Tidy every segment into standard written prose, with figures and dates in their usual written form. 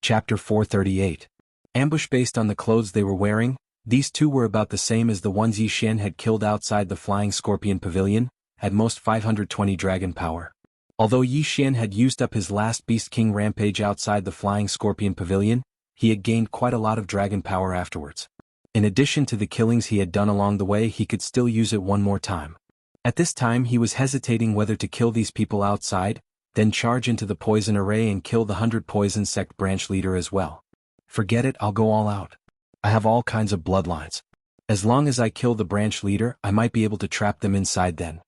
Chapter 438. Ambush. Based on the clothes they were wearing, these two were about the same as the ones Yi Xian had killed outside the Flying Scorpion Pavilion, at most 520 dragon power. Although Yi Xian had used up his last Beast King rampage outside the Flying Scorpion Pavilion, he had gained quite a lot of dragon power afterwards. In addition to the killings he had done along the way, he could still use it one more time. At this time he was hesitating whether to kill these people outside, then charge into the poison array and kill the 100 Poison Sect branch leader as well. Forget it, I'll go all out. I have all kinds of bloodlines. As long as I kill the branch leader, I might be able to trap them inside then.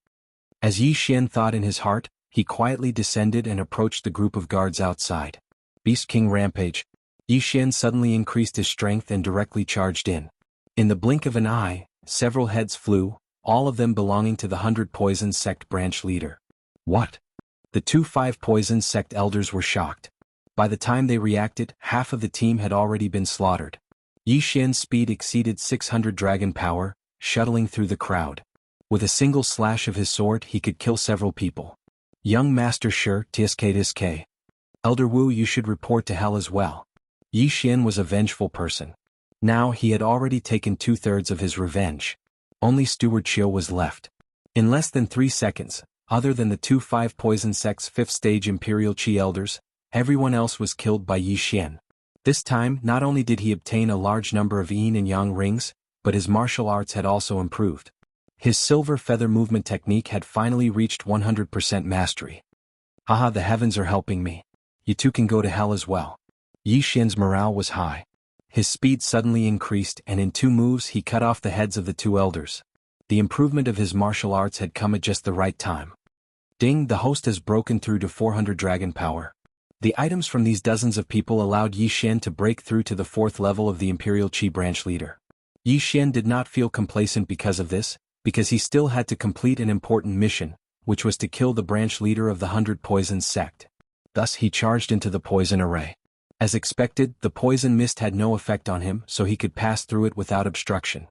As Yi Xian thought in his heart, he quietly descended and approached the group of guards outside. Beast King Rampage. Yi Xian suddenly increased his strength and directly charged in. In the blink of an eye, several heads flew, all of them belonging to the 100 Poison Sect branch leader. What? The 5 Poison Sect elders were shocked. By the time they reacted, half of the team had already been slaughtered. Yi Xian's speed exceeded 600 dragon power, shuttling through the crowd. With a single slash of his sword he could kill several people. Young Master Shi, Tsk. Elder Wu, you should report to hell as well. Yi Xian was a vengeful person. Now he had already taken 2/3 of his revenge. Only Steward Qiu was left. In less than 3 seconds, other than the 5 Poison Sect's 5th stage Imperial Qi elders, everyone else was killed by Yi Xian. This time, not only did he obtain a large number of Yin and Yang rings, but his martial arts had also improved. His silver feather movement technique had finally reached 100% mastery. Haha, the heavens are helping me. You two can go to hell as well. Yi Xian's morale was high. His speed suddenly increased and in 2 moves he cut off the heads of the 2 elders. The improvement of his martial arts had come at just the right time. Ding, the host has broken through to 400 dragon power. The items from these dozens of people allowed Yi Xian to break through to the 4th level of the Imperial Qi branch leader. Yi Xian did not feel complacent because of this, because he still had to complete an important mission, which was to kill the branch leader of the 100 Poison Sect. Thus he charged into the poison array. As expected, the poison mist had no effect on him, so he could pass through it without obstruction.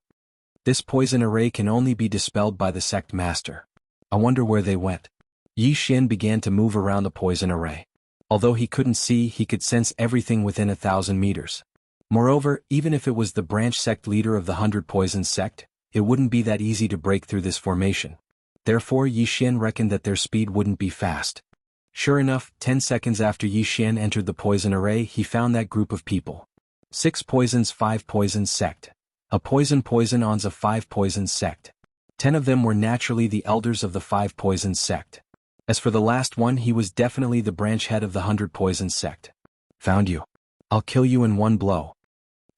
This poison array can only be dispelled by the sect master. I wonder where they went. Yi Xian began to move around the poison array. Although he couldn't see, he could sense everything within 1,000 meters. Moreover, even if it was the branch sect leader of the 100 Poison Sect, it wouldn't be that easy to break through this formation. Therefore Yi Xian reckoned that their speed wouldn't be fast. Sure enough, 10 seconds after Yi Xian entered the poison array he found that group of people. 6 poisons 5 Poison Sect. A poison ons of 5 Poison Sect. 10 of them were naturally the elders of the 5 Poison Sect. As for the last one, he was definitely the branch head of the 100 Poison Sect. Found you. I'll kill you in one blow.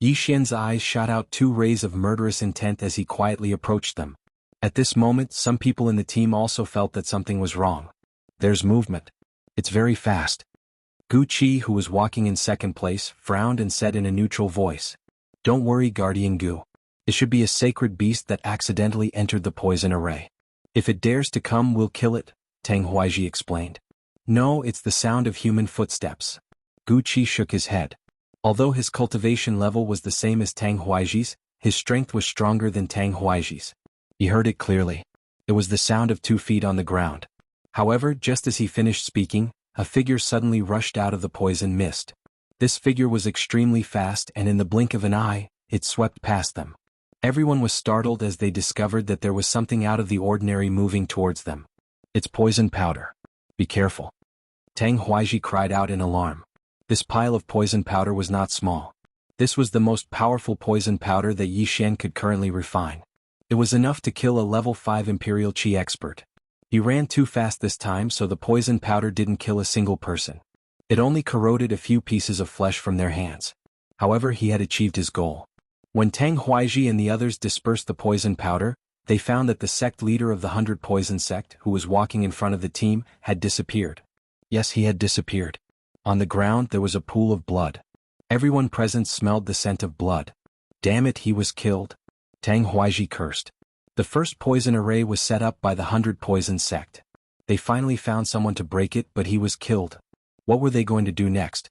Yi Xian's eyes shot out 2 rays of murderous intent as he quietly approached them. At this moment some people in the team also felt that something was wrong. There's movement. It's very fast. Gu Qi, who was walking in second place, frowned and said in a neutral voice. Don't worry, Guardian Gu. It should be a sacred beast that accidentally entered the poison array. If it dares to come, we'll kill it, Tang Huaiji explained. No, it's the sound of human footsteps. Gu Qi shook his head. Although his cultivation level was the same as Tang Huaiji's, his strength was stronger than Tang Huaiji's. He heard it clearly. It was the sound of 2 feet on the ground. However, just as he finished speaking, a figure suddenly rushed out of the poison mist. This figure was extremely fast and in the blink of an eye, it swept past them. Everyone was startled as they discovered that there was something out of the ordinary moving towards them. It's poison powder. Be careful. Tang Huaiji cried out in alarm. This pile of poison powder was not small. This was the most powerful poison powder that Yi Xian could currently refine. It was enough to kill a level 5 Imperial Qi expert. He ran too fast this time, so the poison powder didn't kill a single person. It only corroded a few pieces of flesh from their hands. However, he had achieved his goal. When Tang Huaiji and the others dispersed the poison powder, they found that the sect leader of the 100 Poison Sect, who was walking in front of the team, had disappeared. Yes, he had disappeared. On the ground there was a pool of blood. Everyone present smelled the scent of blood. Damn it, he was killed. Tang Huaiji cursed. The first poison array was set up by the 100 Poison Sect. They finally found someone to break it, but he was killed. What were they going to do next?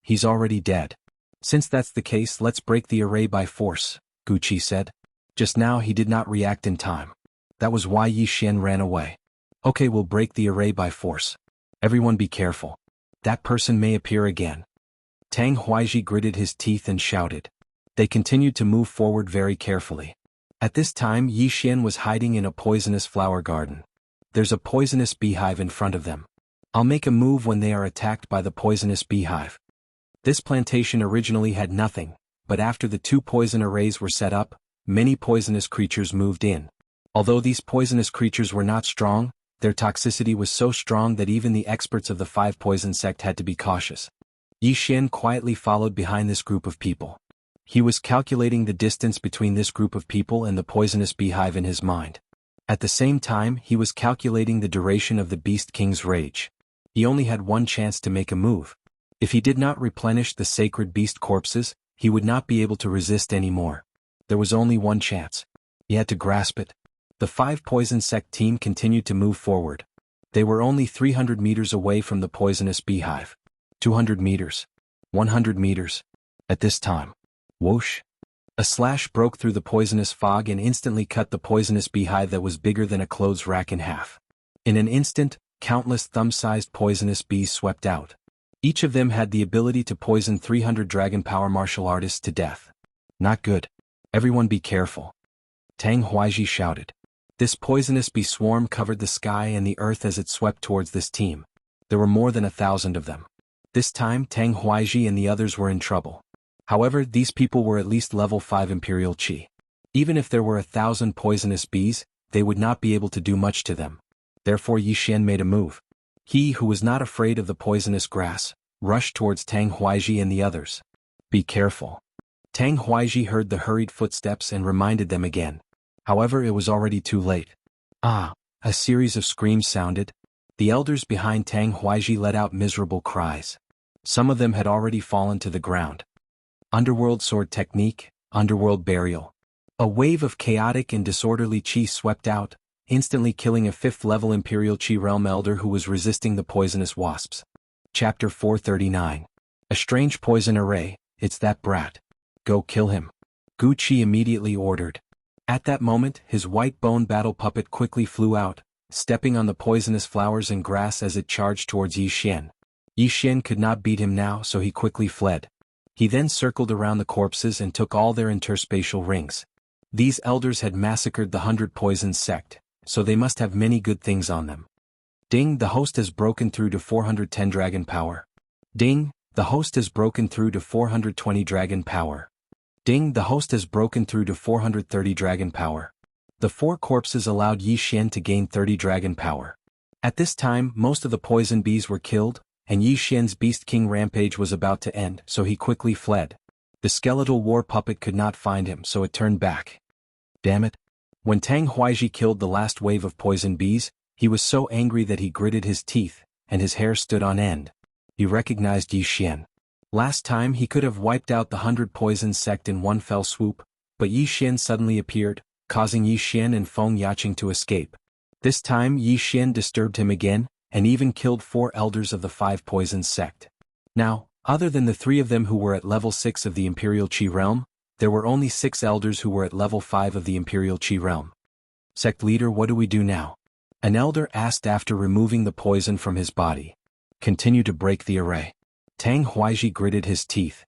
He's already dead. Since that's the case, let's break the array by force, Gu Qi said. Just now he did not react in time. That was why Yi Xian ran away. Okay, we'll break the array by force. Everyone be careful. That person may appear again. Tang Huaiji gritted his teeth and shouted. They continued to move forward very carefully. At this time Yi Xian was hiding in a poisonous flower garden. There's a poisonous beehive in front of them. I'll make a move when they are attacked by the poisonous beehive. This plantation originally had nothing, but after the 2 poison arrays were set up, many poisonous creatures moved in. Although these poisonous creatures were not strong, their toxicity was so strong that even the experts of the 5 poison sect had to be cautious. Yi Xian quietly followed behind this group of people. He was calculating the distance between this group of people and the poisonous beehive in his mind. At the same time, he was calculating the duration of the Beast King's rage. He only had one chance to make a move. If he did not replenish the sacred beast corpses, he would not be able to resist anymore. There was only one chance. He had to grasp it. The 5 poison sect team continued to move forward. They were only 300 meters away from the poisonous beehive. 200 meters. 100 meters. At this time, whoosh! A slash broke through the poisonous fog and instantly cut the poisonous beehive that was bigger than a clothes rack in half. In an instant, countless thumb-sized poisonous bees swept out. Each of them had the ability to poison 300 dragon power martial artists to death. Not good. Everyone be careful. Tang Huaiji shouted. This poisonous bee swarm covered the sky and the earth as it swept towards this team. There were more than 1,000 of them. This time Tang Huaiji and the others were in trouble. However, these people were at least level 5 Imperial Qi. Even if there were 1,000 poisonous bees, they would not be able to do much to them. Therefore Yi Xian made a move. He, who was not afraid of the poisonous grass, rushed towards Tang Huaiji and the others. Be careful. Tang Huaiji heard the hurried footsteps and reminded them again. However, it was already too late. Ah! A series of screams sounded. The elders behind Tang Huaiji let out miserable cries. Some of them had already fallen to the ground. Underworld sword technique, underworld burial. A wave of chaotic and disorderly qi swept out, instantly killing a 5th level Imperial Qi realm elder who was resisting the poisonous wasps. Chapter 439. A strange poison array, it's that brat. Go kill him. Gu Qi immediately ordered. At that moment, his white bone battle puppet quickly flew out, stepping on the poisonous flowers and grass as it charged towards Yi Xian. Yi Xian could not beat him now, so he quickly fled. He then circled around the corpses and took all their interspatial rings. These elders had massacred the 100 poison sect, so they must have many good things on them. Ding, the host has broken through to 410 dragon power. Ding, the host has broken through to 420 dragon power. Ding, the host has broken through to 430 dragon power. The 4 corpses allowed Yi Xian to gain 30 dragon power. At this time, most of the poison bees were killed, and Yi Xian's Beast King rampage was about to end, so he quickly fled. The skeletal war puppet could not find him, so it turned back. Damn it. When Tang Huaiji killed the last wave of poison bees, he was so angry that he gritted his teeth, and his hair stood on end. He recognized Yi Xian. Last time he could have wiped out the 100 poison sect in one fell swoop, but Yi Xian suddenly appeared, causing Yi Xian and Feng Yaqing to escape. This time Yi Xian disturbed him again, and even killed 4 elders of the 5 poison sect. Now, other than the 3 of them who were at level 6 of the Imperial Qi realm, there were only 6 elders who were at level 5 of the Imperial Qi realm. Sect leader, what do we do now? An elder asked after removing the poison from his body. Continue to break the array. Tang Huaiji gritted his teeth.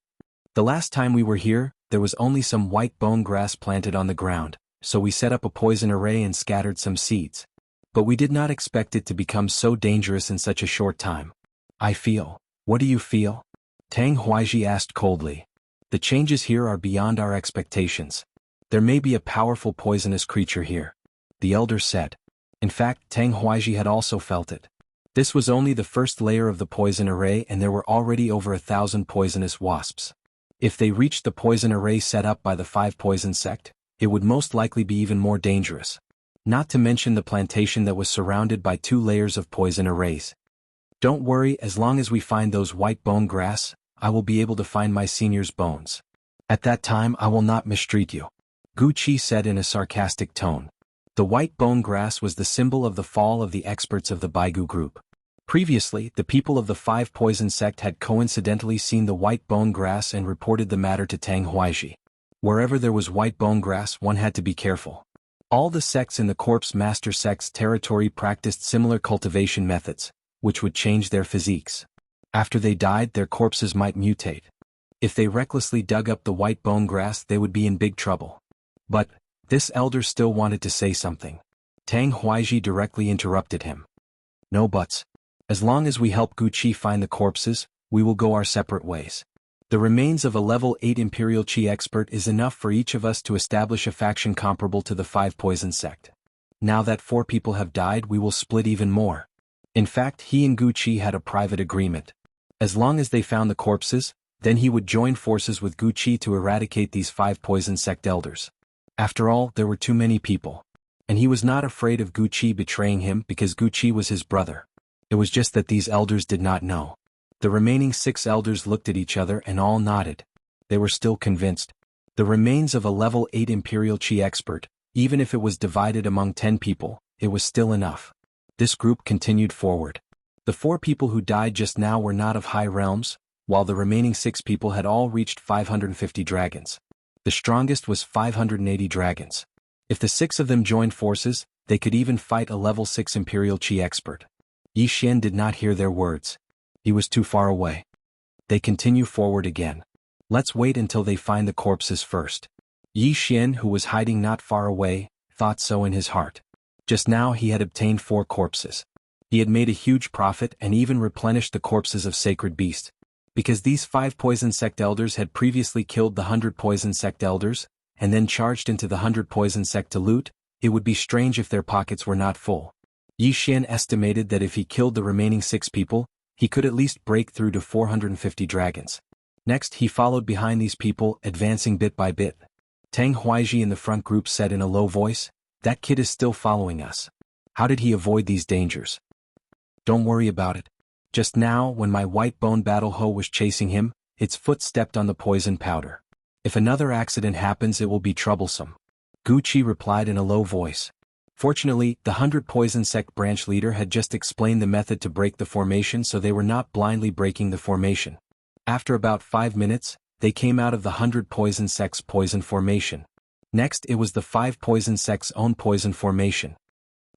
The last time we were here, there was only some white bone grass planted on the ground, so we set up a poison array and scattered some seeds. But we did not expect it to become so dangerous in such a short time. I feel. What do you feel? Tang Huaiji asked coldly. The changes here are beyond our expectations. There may be a powerful poisonous creature here. The elder said. In fact, Tang Huaiji had also felt it. This was only the first layer of the poison array and there were already over 1,000 poisonous wasps. If they reached the poison array set up by the 5 poison sect, it would most likely be even more dangerous. Not to mention the plantation that was surrounded by 2 layers of poison arrays. Don't worry, as long as we find those white bone grass, I will be able to find my senior's bones. At that time I will not mistreat you. Gu Qi said in a sarcastic tone. The white bone grass was the symbol of the fall of the experts of the Baigu group. Previously, the people of the 5 poison sect had coincidentally seen the white bone grass and reported the matter to Tang Huaiji. Wherever there was white bone grass, one had to be careful. All the sects in the Corpse Master sect's territory practiced similar cultivation methods, which would change their physiques. After they died, their corpses might mutate. If they recklessly dug up the white bone grass, they would be in big trouble. But this elder still wanted to say something. Tang Huaiji directly interrupted him. No buts. As long as we help Guqi find the corpses, we will go our separate ways. The remains of a level 8 Imperial Qi expert is enough for each of us to establish a faction comparable to the 5 Poison Sect. Now that 4 people have died, we will split even more. In fact, he and Guqi had a private agreement. As long as they found the corpses, then he would join forces with Guqi to eradicate these 5 Poison Sect elders. After all, there were too many people. And he was not afraid of Guqi betraying him because Guqi was his brother. It was just that these elders did not know. The remaining 6 elders looked at each other and all nodded. They were still convinced. The remains of a level 8 Imperial Qi expert, even if it was divided among 10 people, it was still enough. This group continued forward. The 4 people who died just now were not of high realms, while the remaining 6 people had all reached 550 dragons. The strongest was 580 dragons. If the 6 of them joined forces, they could even fight a level 6 Imperial Qi expert. Yi Xian did not hear their words. He was too far away. They continue forward again. Let's wait until they find the corpses first. Yi Xian, who was hiding not far away, thought so in his heart. Just now he had obtained 4 corpses. He had made a huge profit and even replenished the corpses of sacred beasts. Because these 5 Poison Sect elders had previously killed the 100 Poison Sect elders, and then charged into the 100 Poison Sect to loot, it would be strange if their pockets were not full. Yi Xian estimated that if he killed the remaining 6 people, he could at least break through to 450 dragons. Next he followed behind these people, advancing bit by bit. Tang Huaiji in the front group said in a low voice, "That kid is still following us. How did he avoid these dangers?" "Don't worry about it. Just now, when my white bone battle hoe was chasing him, its foot stepped on the poison powder. If another accident happens, it will be troublesome." Guqi replied in a low voice. Fortunately, the 100 Poison Sect branch leader had just explained the method to break the formation, so they were not blindly breaking the formation. After about 5 minutes, they came out of the 100 Poison Sect's poison formation. Next it was the 5 Poison Sect's own poison formation.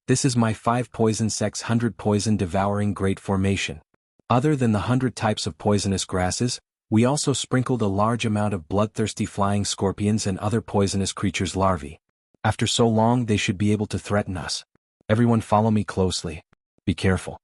This is my 5 Poison Sect's 100 Poison Devouring Great Formation. Other than the 100 types of poisonous grasses, we also sprinkled a large amount of bloodthirsty flying scorpions and other poisonous creatures' larvae. After so long they should be able to threaten us. Everyone follow me closely. Be careful.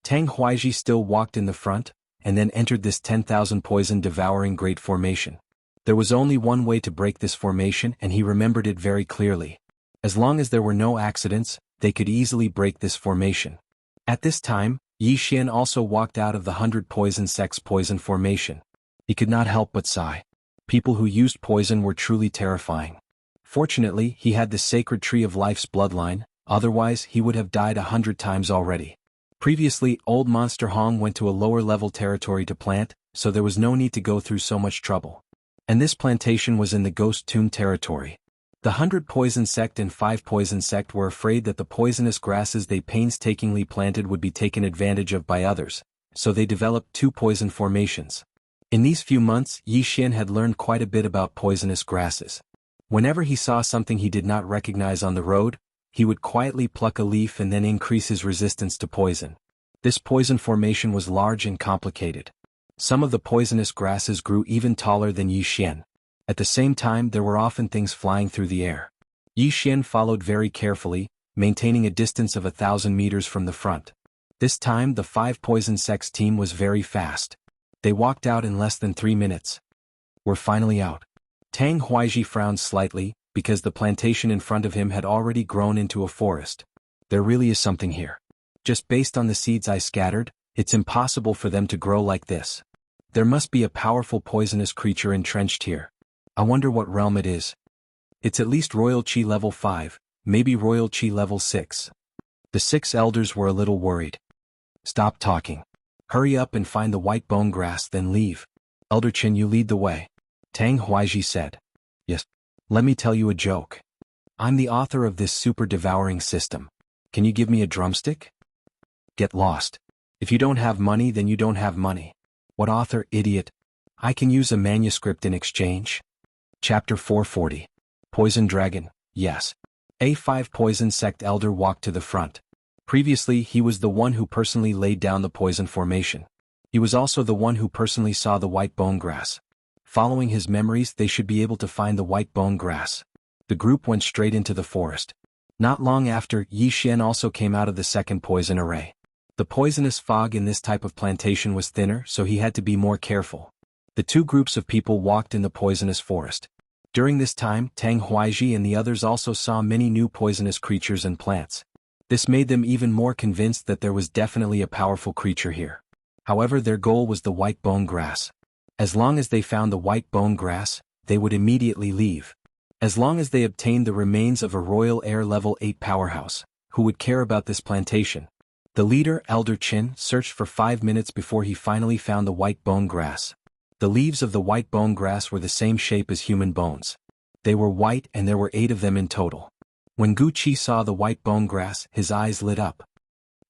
Tang Huaiji still walked in the front, and then entered this 10,000 poison devouring great formation. There was only one way to break this formation and he remembered it very clearly. As long as there were no accidents, they could easily break this formation. At this time, Yi Xian also walked out of the 100 Poison Sect's poison formation. He could not help but sigh. People who used poison were truly terrifying. Fortunately, he had the sacred tree of life's bloodline, otherwise he would have died 100 times already. Previously, old Monster Hong went to a lower level territory to plant, so there was no need to go through so much trouble. And this plantation was in the Ghost Tomb territory. The 100 Poison Sect and 5 Poison Sect were afraid that the poisonous grasses they painstakingly planted would be taken advantage of by others, so they developed 2 poison formations. In these few months, Yi Xian had learned quite a bit about poisonous grasses. Whenever he saw something he did not recognize on the road, he would quietly pluck a leaf and then increase his resistance to poison. This poison formation was large and complicated. Some of the poisonous grasses grew even taller than Yi Xian. At the same time, there were often things flying through the air. Yi Xian followed very carefully, maintaining a distance of 1,000 meters from the front. This time the 5 Poison Sect's team was very fast. They walked out in less than 3 minutes. "We're finally out." Tang Huaiji frowned slightly, because the plantation in front of him had already grown into a forest. There really is something here. Just based on the seeds I scattered, it's impossible for them to grow like this. There must be a powerful poisonous creature entrenched here. I wonder what realm it is. It's at least Royal Qi level 5, maybe Royal Qi level 6. The 6 elders were a little worried. "Stop talking. Hurry up and find the white bone grass, then leave. Elder Qin, you lead the way." Tang Huaiji said. "Yes. Let me tell you a joke. I'm the author of this super devouring system. Can you give me a drumstick?" "Get lost. If you don't have money, then you don't have money." "What author, idiot? I can use a manuscript in exchange." Chapter 440. Poison Dragon, yes. A5 Poison Sect Elder walked to the front. Previously he was the one who personally laid down the poison formation. He was also the one who personally saw the white bone grass. Following his memories, they should be able to find the white bone grass. The group went straight into the forest. Not long after, Yi Xian also came out of the second poison array. The poisonous fog in this type of plantation was thinner, so he had to be more careful. The two groups of people walked in the poisonous forest. During this time, Tang Huaiji and the others also saw many new poisonous creatures and plants. This made them even more convinced that there was definitely a powerful creature here. However, their goal was the white bone grass. As long as they found the white bone grass, they would immediately leave. As long as they obtained the remains of a royal heir level 8 powerhouse, who would care about this plantation? The leader, Elder Qin, searched for 5 minutes before he finally found the white bone grass. The leaves of the white bone grass were the same shape as human bones. They were white and there were 8 of them in total. When Gu Qi saw the white bone grass, his eyes lit up.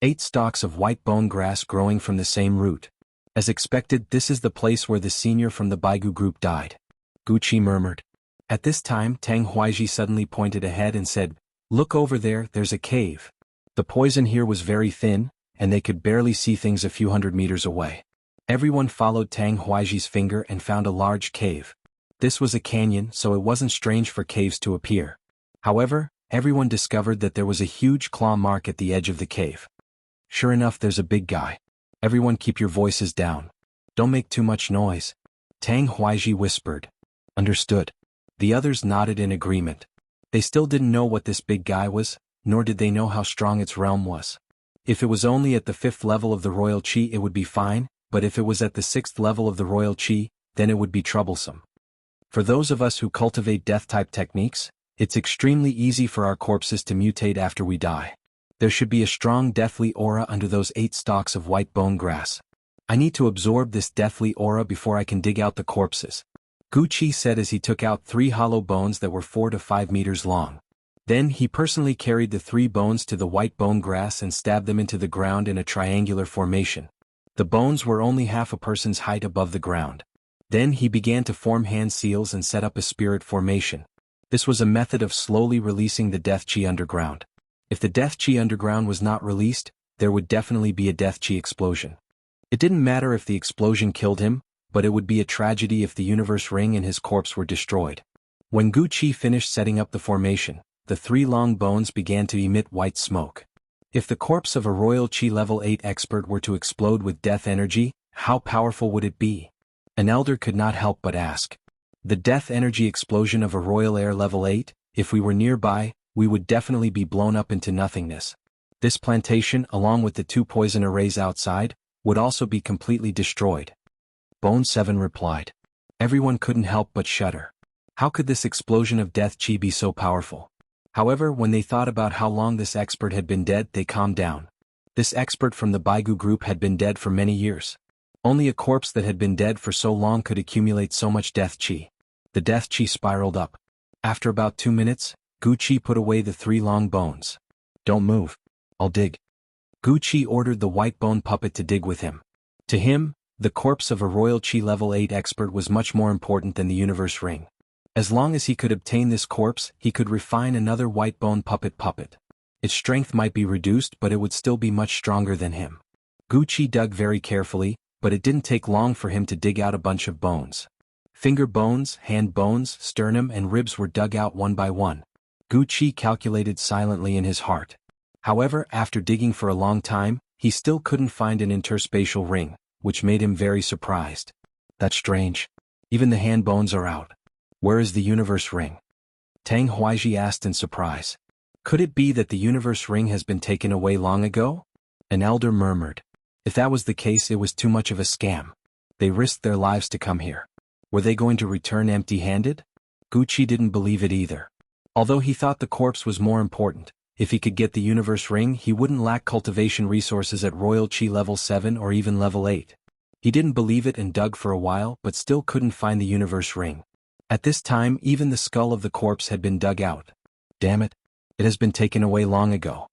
8 stalks of white bone grass growing from the same root. As expected, this is the place where the senior from the Baigu group died. Gu Qi murmured. At this time, Tang Huaiji suddenly pointed ahead and said, "Look over there, there's a cave." The poison here was very thin, and they could barely see things a few hundred meters away. Everyone followed Tang Huaiji's finger and found a large cave. This was a canyon, so it wasn't strange for caves to appear. However, everyone discovered that there was a huge claw mark at the edge of the cave. Sure enough, there's a big guy. Everyone keep your voices down. Don't make too much noise. Tang Huaiji whispered. Understood. The others nodded in agreement. They still didn't know what this big guy was, nor did they know how strong its realm was. If it was only at the 5th level of the royal qi, it would be fine, but if it was at the 6th level of the royal qi, then it would be troublesome. For those of us who cultivate death-type techniques, it's extremely easy for our corpses to mutate after we die. There should be a strong deathly aura under those 8 stalks of white bone grass. I need to absorb this deathly aura before I can dig out the corpses. Gu Qi said as he took out 3 hollow bones that were 4 to 5 meters long. Then he personally carried the 3 bones to the white bone grass and stabbed them into the ground in a triangular formation. The bones were only half a person's height above the ground. Then he began to form hand seals and set up a spirit formation. This was a method of slowly releasing the death chi underground. If the death chi underground was not released, there would definitely be a death chi explosion. It didn't matter if the explosion killed him, but it would be a tragedy if the universe ring and his corpse were destroyed. When Gu Qi finished setting up the formation, the 3 long bones began to emit white smoke. If the corpse of a royal qi level 8 expert were to explode with death energy, how powerful would it be? An elder could not help but ask. The death energy explosion of a royal heir level 8, if we were nearby, we would definitely be blown up into nothingness. This plantation, along with the 2 poison arrays outside, would also be completely destroyed. Bone 7 replied. Everyone couldn't help but shudder. How could this explosion of death chi be so powerful? However, when they thought about how long this expert had been dead, they calmed down. This expert from the Baigu group had been dead for many years. Only a corpse that had been dead for so long could accumulate so much death chi. The death chi spiraled up. After about 2 minutes, Gu Qi put away the 3 long bones. Don't move. I'll dig. Gu Qi ordered the white bone puppet to dig with him. To him, the corpse of a royal qi level 8 expert was much more important than the universe ring. As long as he could obtain this corpse, he could refine another white bone puppet. Its strength might be reduced, but it would still be much stronger than him. Gu Qi dug very carefully, but it didn't take long for him to dig out a bunch of bones. Finger bones, hand bones, sternum and ribs were dug out one by one. Gu Qi calculated silently in his heart. However, after digging for a long time, he still couldn't find an interspatial ring, which made him very surprised. That's strange. Even the hand bones are out. Where is the universe ring? Tang Huaiji asked in surprise. Could it be that the universe ring has been taken away long ago? An elder murmured. If that was the case, it was too much of a scam. They risked their lives to come here. Were they going to return empty-handed? Gu Qi didn't believe it either. Although he thought the corpse was more important, if he could get the universe ring, he wouldn't lack cultivation resources at royal qi level 7 or even level 8. He didn't believe it and dug for a while, but still couldn't find the universe ring. At this time, even the skull of the corpse had been dug out. Damn it. It has been taken away long ago.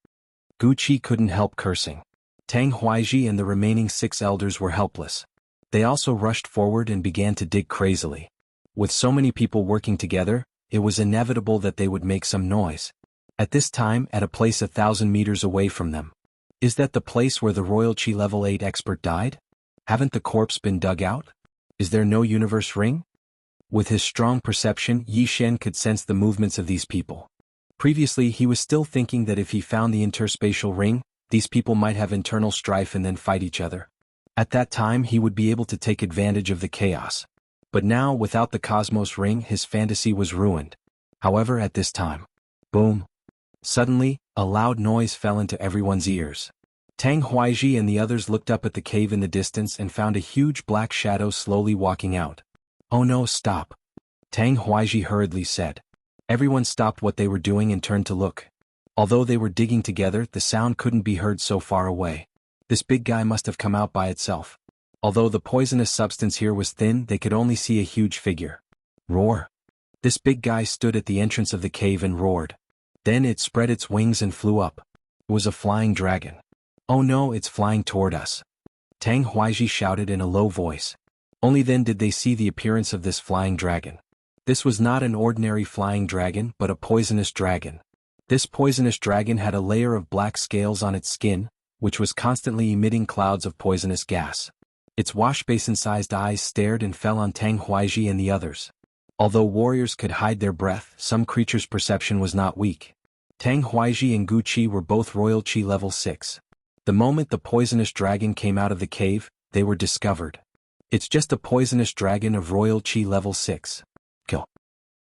Gu Qi couldn't help cursing. Tang Huaiji and the remaining 6 elders were helpless. They also rushed forward and began to dig crazily. With so many people working together, it was inevitable that they would make some noise. At this time, at a place 1,000 meters away from them. Is that the place where the royal qi level 8 expert died? Haven't the corpse been dug out? Is there no universe ring? With his strong perception, Yi Shen could sense the movements of these people. Previously he was still thinking that if he found the interspatial ring, these people might have internal strife and then fight each other. At that time he would be able to take advantage of the chaos. But now, without the cosmos ring, his fantasy was ruined. However, at this time, boom! Suddenly, a loud noise fell into everyone's ears. Tang Huaiji and the others looked up at the cave in the distance and found a huge black shadow slowly walking out. "Oh no, stop!" Tang Huaiji hurriedly said. Everyone stopped what they were doing and turned to look. Although they were digging together, the sound couldn't be heard so far away. This big guy must have come out by itself. Although the poisonous substance here was thin, they could only see a huge figure. Roar! This big guy stood at the entrance of the cave and roared. Then it spread its wings and flew up. It was a flying dragon. "Oh no, it's flying toward us!" Tang Huaiji shouted in a low voice. Only then did they see the appearance of this flying dragon. This was not an ordinary flying dragon but a poisonous dragon. This poisonous dragon had a layer of black scales on its skin, which was constantly emitting clouds of poisonous gas. Its wash-basin-sized eyes stared and fell on Tang Huaiji and the others. Although warriors could hide their breath, some creatures' perception was not weak. Tang Huaiji and Gu Qi were both royal Qi level 6. The moment the poisonous dragon came out of the cave, they were discovered. It's just a poisonous dragon of royal Qi level 6. Kill.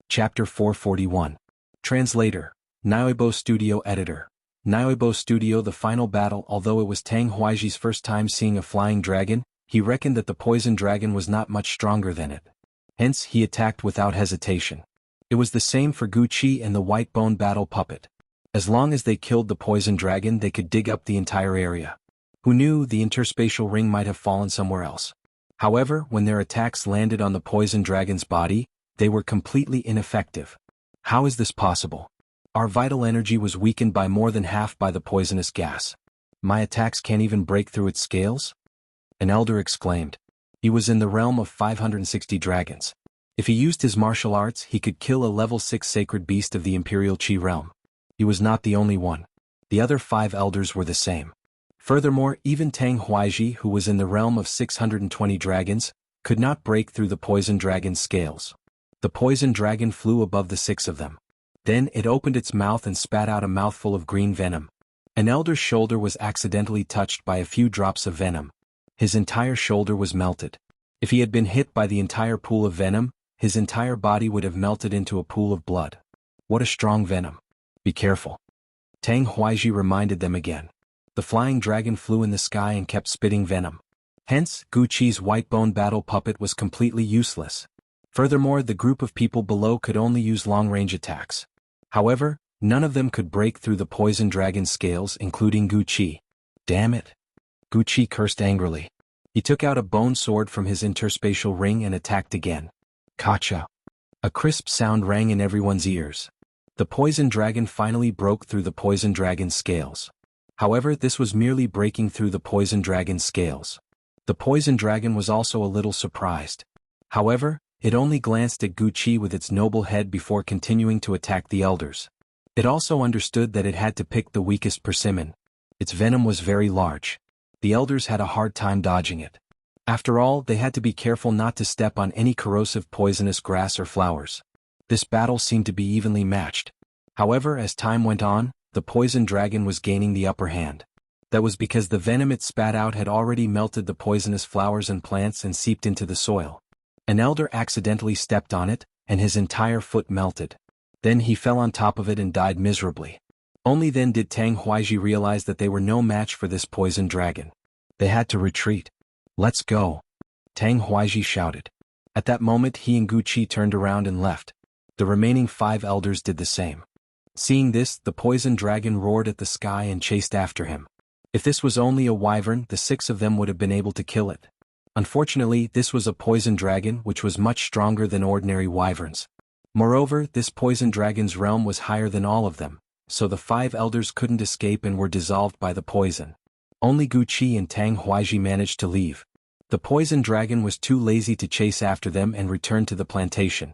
Chapter 441. Translator. Nioibo Studio Editor. Nioibo Studio. The final battle. Although it was Tang Huaiji's first time seeing a flying dragon, he reckoned that the poison dragon was not much stronger than it. Hence, he attacked without hesitation. It was the same for Gu Qi and the white bone battle puppet. As long as they killed the poison dragon, they could dig up the entire area. Who knew, the interspatial ring might have fallen somewhere else. However, when their attacks landed on the poison dragon's body, they were completely ineffective. How is this possible? Our vital energy was weakened by more than half by the poisonous gas. My attacks can't even break through its scales? An elder exclaimed. He was in the realm of 560 dragons. If he used his martial arts, he could kill a level 6 sacred beast of the Imperial Qi realm. He was not the only one. The other 5 elders were the same. Furthermore, even Tang Huaiji, who was in the realm of 620 dragons, could not break through the poison dragon's scales. The poison dragon flew above the 6 of them. Then it opened its mouth and spat out a mouthful of green venom. An elder's shoulder was accidentally touched by a few drops of venom. His entire shoulder was melted. If he had been hit by the entire pool of venom, his entire body would have melted into a pool of blood. What a strong venom. Be careful. Tang Huaiji reminded them again. The flying dragon flew in the sky and kept spitting venom. Hence, Gu Qi's white bone battle puppet was completely useless. Furthermore, the group of people below could only use long-range attacks. However, none of them could break through the poison dragon's scales, including Gu Qi. Damn it! Gu Qi cursed angrily. He took out a bone sword from his interspatial ring and attacked again. Kacha! A crisp sound rang in everyone's ears. The poison dragon finally broke through the poison dragon's scales. However, this was merely breaking through the poison dragon's scales. The poison dragon was also a little surprised. However, it only glanced at Gu Qi with its noble head before continuing to attack the elders. It also understood that it had to pick the weakest persimmon. Its venom was very large. The elders had a hard time dodging it. After all, they had to be careful not to step on any corrosive poisonous grass or flowers. This battle seemed to be evenly matched. However, as time went on, the poison dragon was gaining the upper hand. That was because the venom it spat out had already melted the poisonous flowers and plants and seeped into the soil. An elder accidentally stepped on it, and his entire foot melted. Then he fell on top of it and died miserably. Only then did Tang Huaiji realize that they were no match for this poison dragon. They had to retreat. Let's go! Tang Huaiji shouted. At that moment he and Gu Qi turned around and left. The remaining 5 elders did the same. Seeing this, the poison dragon roared at the sky and chased after him. If this was only a wyvern, the 6 of them would have been able to kill it. Unfortunately, this was a poison dragon which was much stronger than ordinary wyverns. Moreover, this poison dragon's realm was higher than all of them, so the 5 elders couldn't escape and were dissolved by the poison. Only Gu Qi and Tang Huaiji managed to leave. The poison dragon was too lazy to chase after them and returned to the plantation.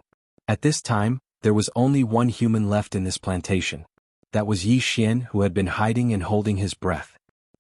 At this time, there was only one human left in this plantation. That was Yi Shen, who had been hiding and holding his breath.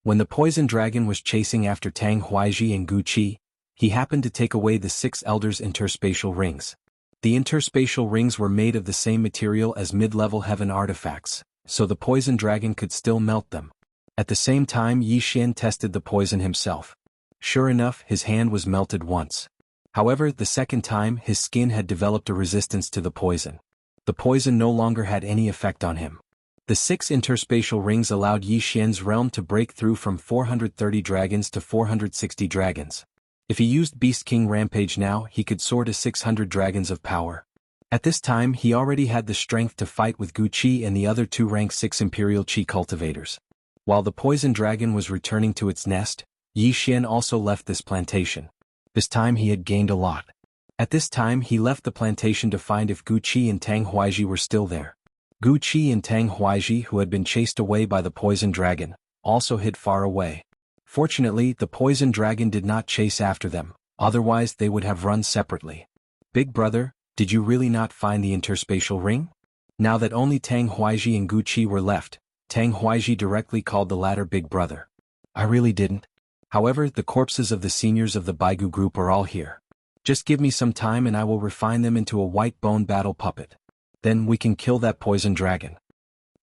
When the poison dragon was chasing after Tang Huaiji and Gu Qi, he happened to take away the 6 elders' interspatial rings. The interspatial rings were made of the same material as mid-level heaven artifacts, so the poison dragon could still melt them. At the same time, Yi Xian tested the poison himself. Sure enough, his hand was melted once. However, the second time, his skin had developed a resistance to the poison. The poison no longer had any effect on him. The 6 interspatial rings allowed Yi Xian's realm to break through from 430 dragons to 460 dragons. If he used Beast King Rampage now, he could soar to 600 dragons of power. At this time, he already had the strength to fight with Gu Qi and the other 2 rank 6 Imperial Qi cultivators. While the poison dragon was returning to its nest, Yi Xian also left this plantation. This time he had gained a lot. At this time he left the plantation to find if Gu Qi and Tang Huaiji were still there. Gu Qi and Tang Huaiji, who had been chased away by the poison dragon, also hid far away. Fortunately, the poison dragon did not chase after them, otherwise they would have run separately. Big brother, did you really not find the interspatial ring? Now that only Tang Huaiji and Gu Qi were left, Tang Huaiji directly called the latter big brother. I really didn't. However, the corpses of the seniors of the Baigu group are all here. Just give me some time and I will refine them into a white bone battle puppet. Then we can kill that poison dragon.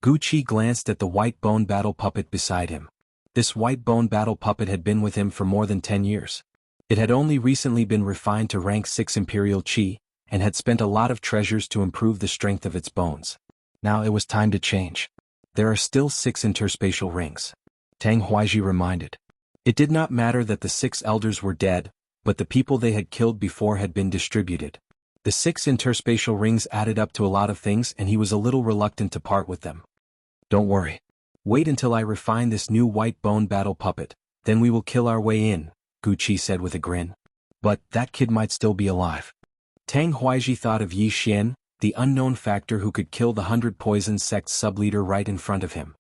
Gu Qi glanced at the white bone battle puppet beside him. This white bone battle puppet had been with him for more than 10 years. It had only recently been refined to rank 6 Imperial Qi, and had spent a lot of treasures to improve the strength of its bones. Now it was time to change. There are still 6 interspatial rings. Tang Huaiji reminded. It did not matter that the 6 elders were dead, but the people they had killed before had been distributed. The 6 interspatial rings added up to a lot of things and he was a little reluctant to part with them. Don't worry. Wait until I refine this new white bone battle puppet, then we will kill our way in, Gu Qi said with a grin. But that kid might still be alive. Tang Huaiji thought of Yi Xian, the unknown factor who could kill the 100 Poison Sect sub-leader right in front of him.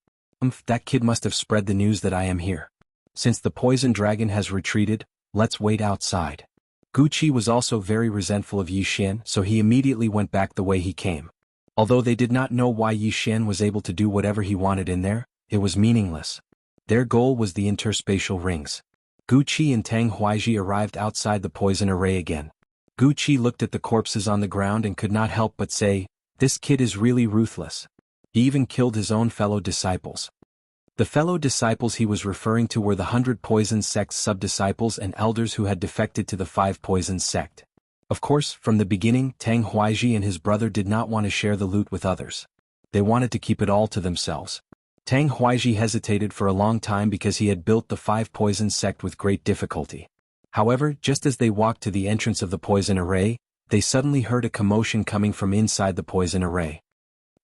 That kid must have spread the news that I am here. Since the poison dragon has retreated, let's wait outside. Gu Qi was also very resentful of Yi Xian, so he immediately went back the way he came. Although they did not know why Yi Xian was able to do whatever he wanted in there, it was meaningless. Their goal was the interspatial rings. Gu Qi and Tang Huaiji arrived outside the poison array again. Gu Qi looked at the corpses on the ground and could not help but say, "This kid is really ruthless. He even killed his own fellow disciples." The fellow disciples he was referring to were the 100 Poison Sect's sub-disciples and elders who had defected to the 5 Poison Sect. Of course, from the beginning, Tang Huaiji and his brother did not want to share the loot with others. They wanted to keep it all to themselves. Tang Huaiji hesitated for a long time because he had built the 5 Poison Sect with great difficulty. However, just as they walked to the entrance of the poison array, they suddenly heard a commotion coming from inside the poison array.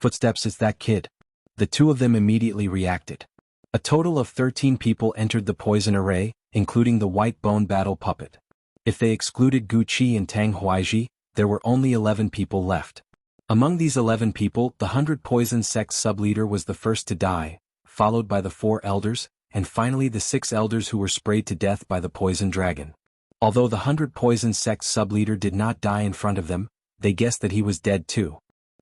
Footsteps, it's that kid. The 2 of them immediately reacted. A total of 13 people entered the poison array, including the white bone battle puppet. If they excluded Gu Qi and Tang Huaiji, there were only 11 people left. Among these 11 people, the 100 Poison Sect sub-leader was the first to die, followed by the 4 elders, and finally the 6 elders who were sprayed to death by the poison dragon. Although the 100 Poison Sect sub-leader did not die in front of them, they guessed that he was dead too.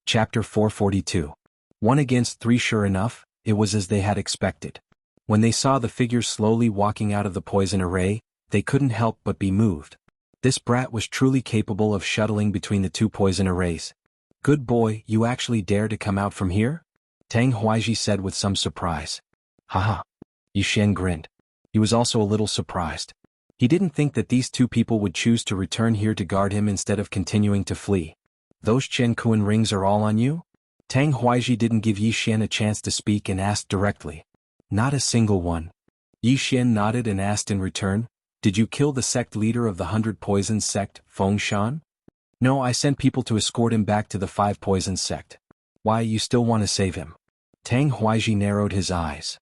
Chapter 442. 1 against 3. Sure enough, it was as they had expected. When they saw the figures slowly walking out of the poison array, they couldn't help but be moved. This brat was truly capable of shuttling between the 2 poison arrays. Good boy, you actually dare to come out from here? Tang Huaiji said with some surprise. Haha. Yi Xian grinned. He was also a little surprised. He didn't think that these 2 people would choose to return here to guard him instead of continuing to flee. Those Chen Kuan rings are all on you? Tang Huaiji didn't give Yi Xian a chance to speak and asked directly. Not a single one. Yi Xian nodded and asked in return, did you kill the sect leader of the 100 Poison Sect, Feng Shan? No, I sent people to escort him back to the 5 Poison Sect. Why, you still want to save him? Tang Huaiji narrowed his eyes.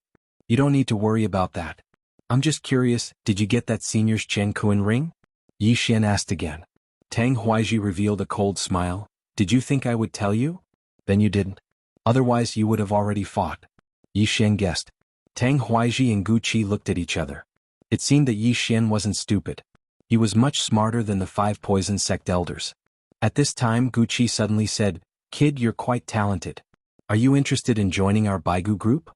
You don't need to worry about that. I'm just curious, did you get that senior's Chen Kuan ring? Yi Xian asked again. Tang Huaiji revealed a cold smile. Did you think I would tell you? Then you didn't. Otherwise you would have already fought. Yi Xian guessed. Tang Huaiji and Gu Qi looked at each other. It seemed that Yi Xian wasn't stupid. He was much smarter than the 5 Poison Sect elders. At this time Gu Qi suddenly said, Kid, you're quite talented. Are you interested in joining our Baigu group?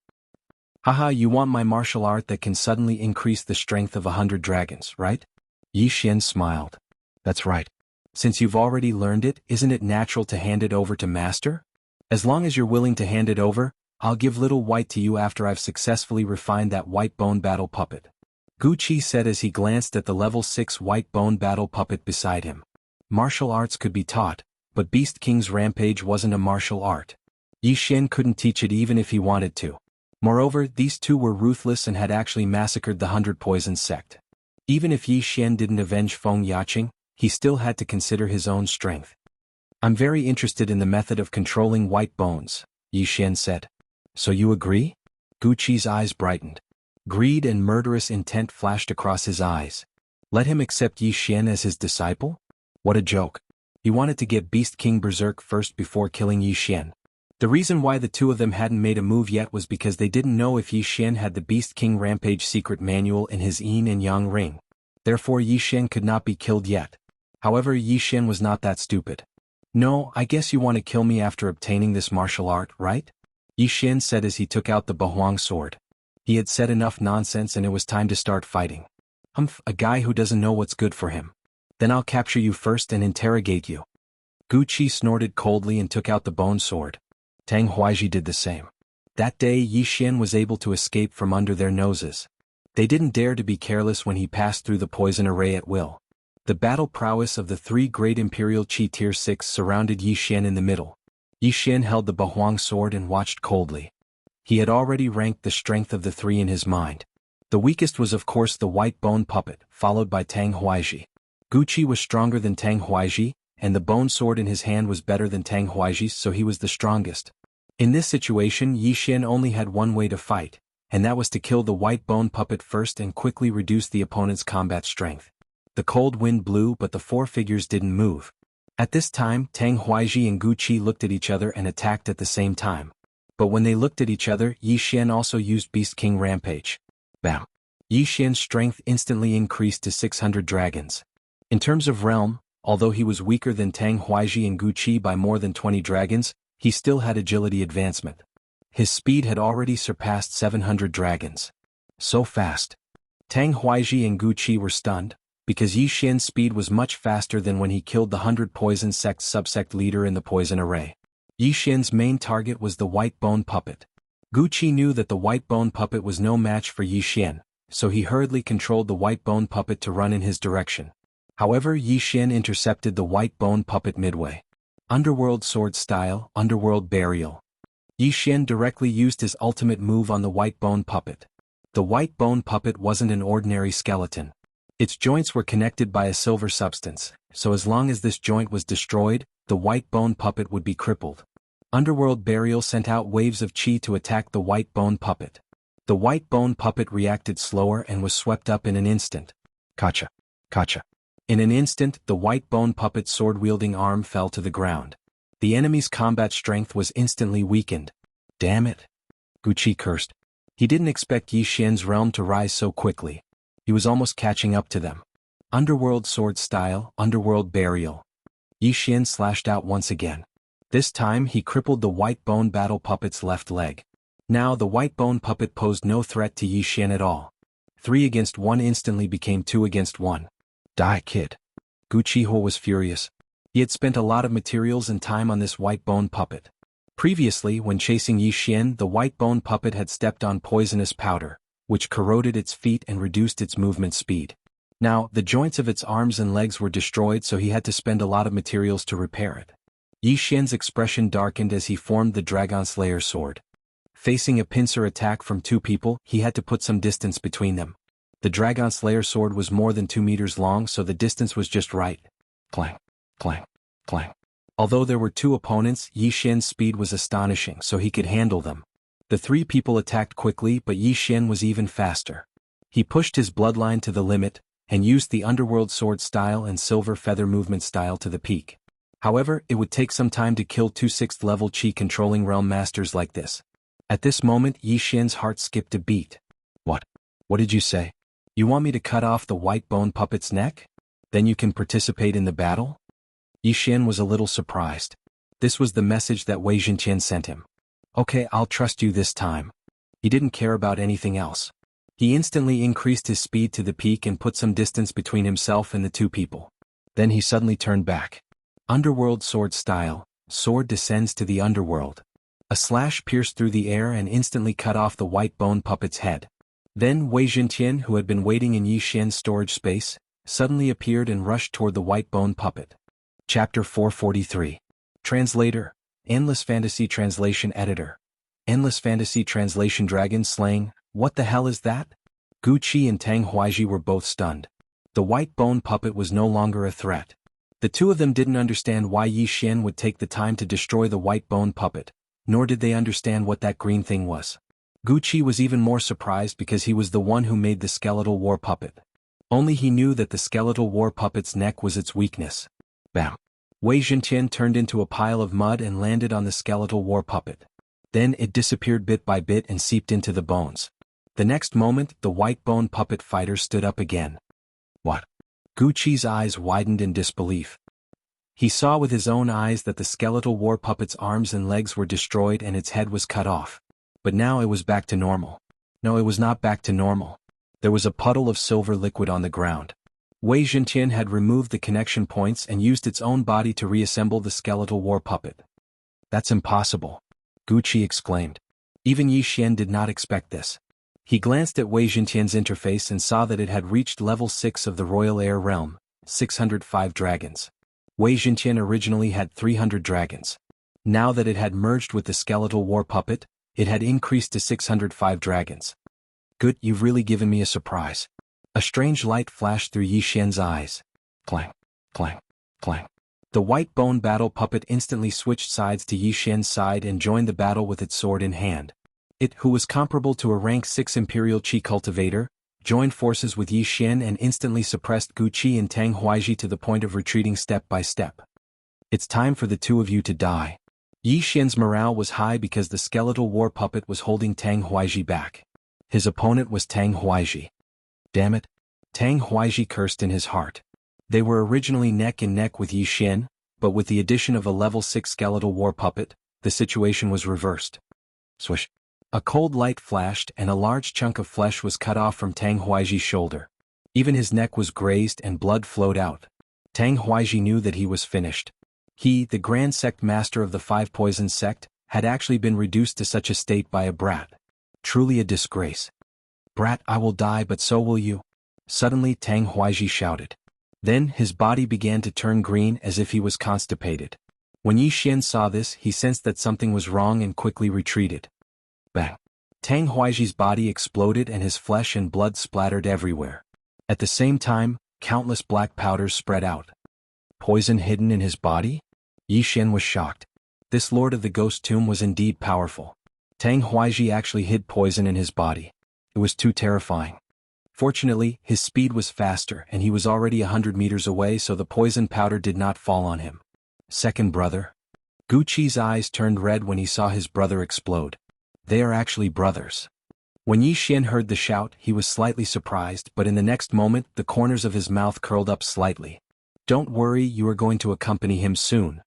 Haha, you want my martial art that can suddenly increase the strength of 100 dragons, right? Yi Xian smiled. That's right. Since you've already learned it, isn't it natural to hand it over to Master? As long as you're willing to hand it over, I'll give Little White to you after I've successfully refined that white bone battle puppet. Gu Qi said as he glanced at the level 6 white bone battle puppet beside him. Martial arts could be taught, but Beast King's rampage wasn't a martial art. Yi Xian couldn't teach it even if he wanted to. Moreover, these two were ruthless and had actually massacred the 100 Poison sect. Even if Yi Xian didn't avenge Feng Yaqing, he still had to consider his own strength. I'm very interested in the method of controlling white bones, Yi Xian said. So you agree? Gu Qi's eyes brightened. Greed and murderous intent flashed across his eyes. Let him accept Yi Xian as his disciple? What a joke. He wanted to get Beast King berserk first before killing Yi Xian. The reason why the two of them hadn't made a move yet was because they didn't know if Yi Xian had the Beast King Rampage secret manual in his yin and yang ring. Therefore Yi Xian could not be killed yet. However, Yi Xian was not that stupid. No, I guess you want to kill me after obtaining this martial art, right? Yi Xian said as he took out the Bahuang sword. He had said enough nonsense and it was time to start fighting. Humph, a guy who doesn't know what's good for him. Then I'll capture you first and interrogate you. Gu Qi snorted coldly and took out the bone sword. Tang Huaiji did the same. That day Yi Xian was able to escape from under their noses. They didn't dare to be careless when he passed through the poison array at will. The battle prowess of the three great Imperial Qi Tier 6 surrounded Yi Xian in the middle. Yi Xian held the Bahuang sword and watched coldly. He had already ranked the strength of the three in his mind. The weakest was of course the white bone puppet, followed by Tang Huaiji. Gu Qi was stronger than Tang Huaiji, and the bone sword in his hand was better than Tang Huaiji's, so he was the strongest. In this situation Yi Xian only had one way to fight, and that was to kill the white bone puppet first and quickly reduce the opponent's combat strength. The cold wind blew but the four figures didn't move. At this time Tang Huaiji and Gu Qi looked at each other and attacked at the same time. But when they looked at each other, Yi Xian also used Beast King Rampage. Bam! Yi Xian's strength instantly increased to 600 dragons. In terms of realm, although he was weaker than Tang Huaiji and Gu Qi by more than 20 dragons, he still had agility advancement. His speed had already surpassed 700 dragons. So fast. Tang Huaiji and Gu Qi were stunned, because Yi Xian's speed was much faster than when he killed the 100 Poison Sect subsect leader in the poison array. Yi Xian's main target was the white bone puppet. Gu Qi knew that the white bone puppet was no match for Yi Xian, so he hurriedly controlled the white bone puppet to run in his direction. However, Yi Xian intercepted the white bone puppet midway. Underworld sword style, underworld burial. Yi Xian directly used his ultimate move on the white bone puppet. The white bone puppet wasn't an ordinary skeleton. Its joints were connected by a silver substance, so as long as this joint was destroyed, the white bone puppet would be crippled. Underworld burial sent out waves of qi to attack the white bone puppet. The white bone puppet reacted slower and was swept up in an instant. Kacha. Kacha. In an instant, the white bone puppet's sword-wielding arm fell to the ground. The enemy's combat strength was instantly weakened. Damn it! Gu Qi cursed. He didn't expect Yi Xian's realm to rise so quickly. He was almost catching up to them. Underworld sword style, underworld burial. Yi Xian slashed out once again. This time he crippled the white bone battle puppet's left leg. Now the white bone puppet posed no threat to Yi Xian at all. 3 against 1 instantly became 2 against 1. Die, kid. Gu Qiho was furious. He had spent a lot of materials and time on this white bone puppet. Previously, when chasing Yi Xian, the white bone puppet had stepped on poisonous powder, which corroded its feet and reduced its movement speed. Now, the joints of its arms and legs were destroyed, so he had to spend a lot of materials to repair it. Yi Xian's expression darkened as he formed the Dragon Slayer sword. Facing a pincer attack from 2 people, he had to put some distance between them. The Dragon Slayer sword was more than 2 meters long, so the distance was just right. Clang, clang, clang. Although there were 2 opponents, Yi Xian's speed was astonishing, so he could handle them. The 3 people attacked quickly, but Yi Xian was even faster. He pushed his bloodline to the limit, and used the underworld sword style and silver feather movement style to the peak. However, it would take some time to kill 2 6th level Qi controlling realm masters like this. At this moment, Yi Xian's heart skipped a beat. What? What did you say? You want me to cut off the white bone puppet's neck? Then you can participate in the battle? Yi Xian was a little surprised. This was the message that Wei Zhenqian sent him. Okay, I'll trust you this time. He didn't care about anything else. He instantly increased his speed to the peak and put some distance between himself and the two people. Then he suddenly turned back. Underworld sword style, sword descends to the underworld. A slash pierced through the air and instantly cut off the white bone puppet's head. Then Wei Jintian, who had been waiting in Yi Xian's storage space, suddenly appeared and rushed toward the white bone puppet. Chapter 443. Translator, Endless Fantasy Translation Editor. Endless Fantasy Translation Dragon Slaying, what the hell is that? Gu Qi and Tang Huaiji were both stunned. The white bone puppet was no longer a threat. The two of them didn't understand why Yi Xian would take the time to destroy the white bone puppet, nor did they understand what that green thing was. Gu Qi was even more surprised because he was the one who made the skeletal war puppet. Only he knew that the skeletal war puppet's neck was its weakness. Bam! Wei Jintian turned into a pile of mud and landed on the skeletal war puppet. Then it disappeared bit by bit and seeped into the bones. The next moment, the white bone puppet fighter stood up again. What? Gu Qi's eyes widened in disbelief. He saw with his own eyes that the skeletal war puppet's arms and legs were destroyed and its head was cut off. But now it was back to normal. No, it was not back to normal. There was a puddle of silver liquid on the ground. Wei Jintian had removed the connection points and used its own body to reassemble the skeletal war puppet. That's impossible, Gu Qi exclaimed. Even Yi Xian did not expect this. He glanced at Wei Jintian's interface and saw that it had reached level 6 of the Royal Air Realm, 605 dragons. Wei Jintian originally had 300 dragons. Now that it had merged with the skeletal war puppet, it had increased to 605 dragons. Good, you've really given me a surprise. A strange light flashed through Yi Xian's eyes. Clang, clang, clang. The white bone battle puppet instantly switched sides to Yi Xian's side and joined the battle with its sword in hand. It, who was comparable to a rank 6 Imperial Qi cultivator, joined forces with Yi Xian and instantly suppressed Gu Qi and Tang Huaiji to the point of retreating step by step. It's time for the two of you to die. Yi Xian's morale was high because the skeletal war puppet was holding Tang Huaiji back. His opponent was Tang Huaiji. Damn it! Tang Huaiji cursed in his heart. They were originally neck and neck with Yi Xian, but with the addition of a level 6 skeletal war puppet, the situation was reversed. Swish! A cold light flashed and a large chunk of flesh was cut off from Tang Huaiji's shoulder. Even his neck was grazed and blood flowed out. Tang Huaiji knew that he was finished. He, the Grand Sect Master of the Five Poison Sect, had actually been reduced to such a state by a brat. Truly a disgrace. Brat, I will die, but so will you. Suddenly Tang Huaiji shouted. Then his body began to turn green as if he was constipated. When Yi Xian saw this, he sensed that something was wrong and quickly retreated. Bang! Tang Huaiji's body exploded and his flesh and blood splattered everywhere. At the same time, countless black powders spread out. Poison hidden in his body? Yi Xian was shocked. This Lord of the Ghost Tomb was indeed powerful. Tang Huaiji actually hid poison in his body. It was too terrifying. Fortunately, his speed was faster and he was already 100 meters away, so the poison powder did not fall on him. Second brother? Gu Qi's eyes turned red when he saw his brother explode. They are actually brothers. When Yi Xian heard the shout, he was slightly surprised, but in the next moment, the corners of his mouth curled up slightly. Don't worry, you are going to accompany him soon.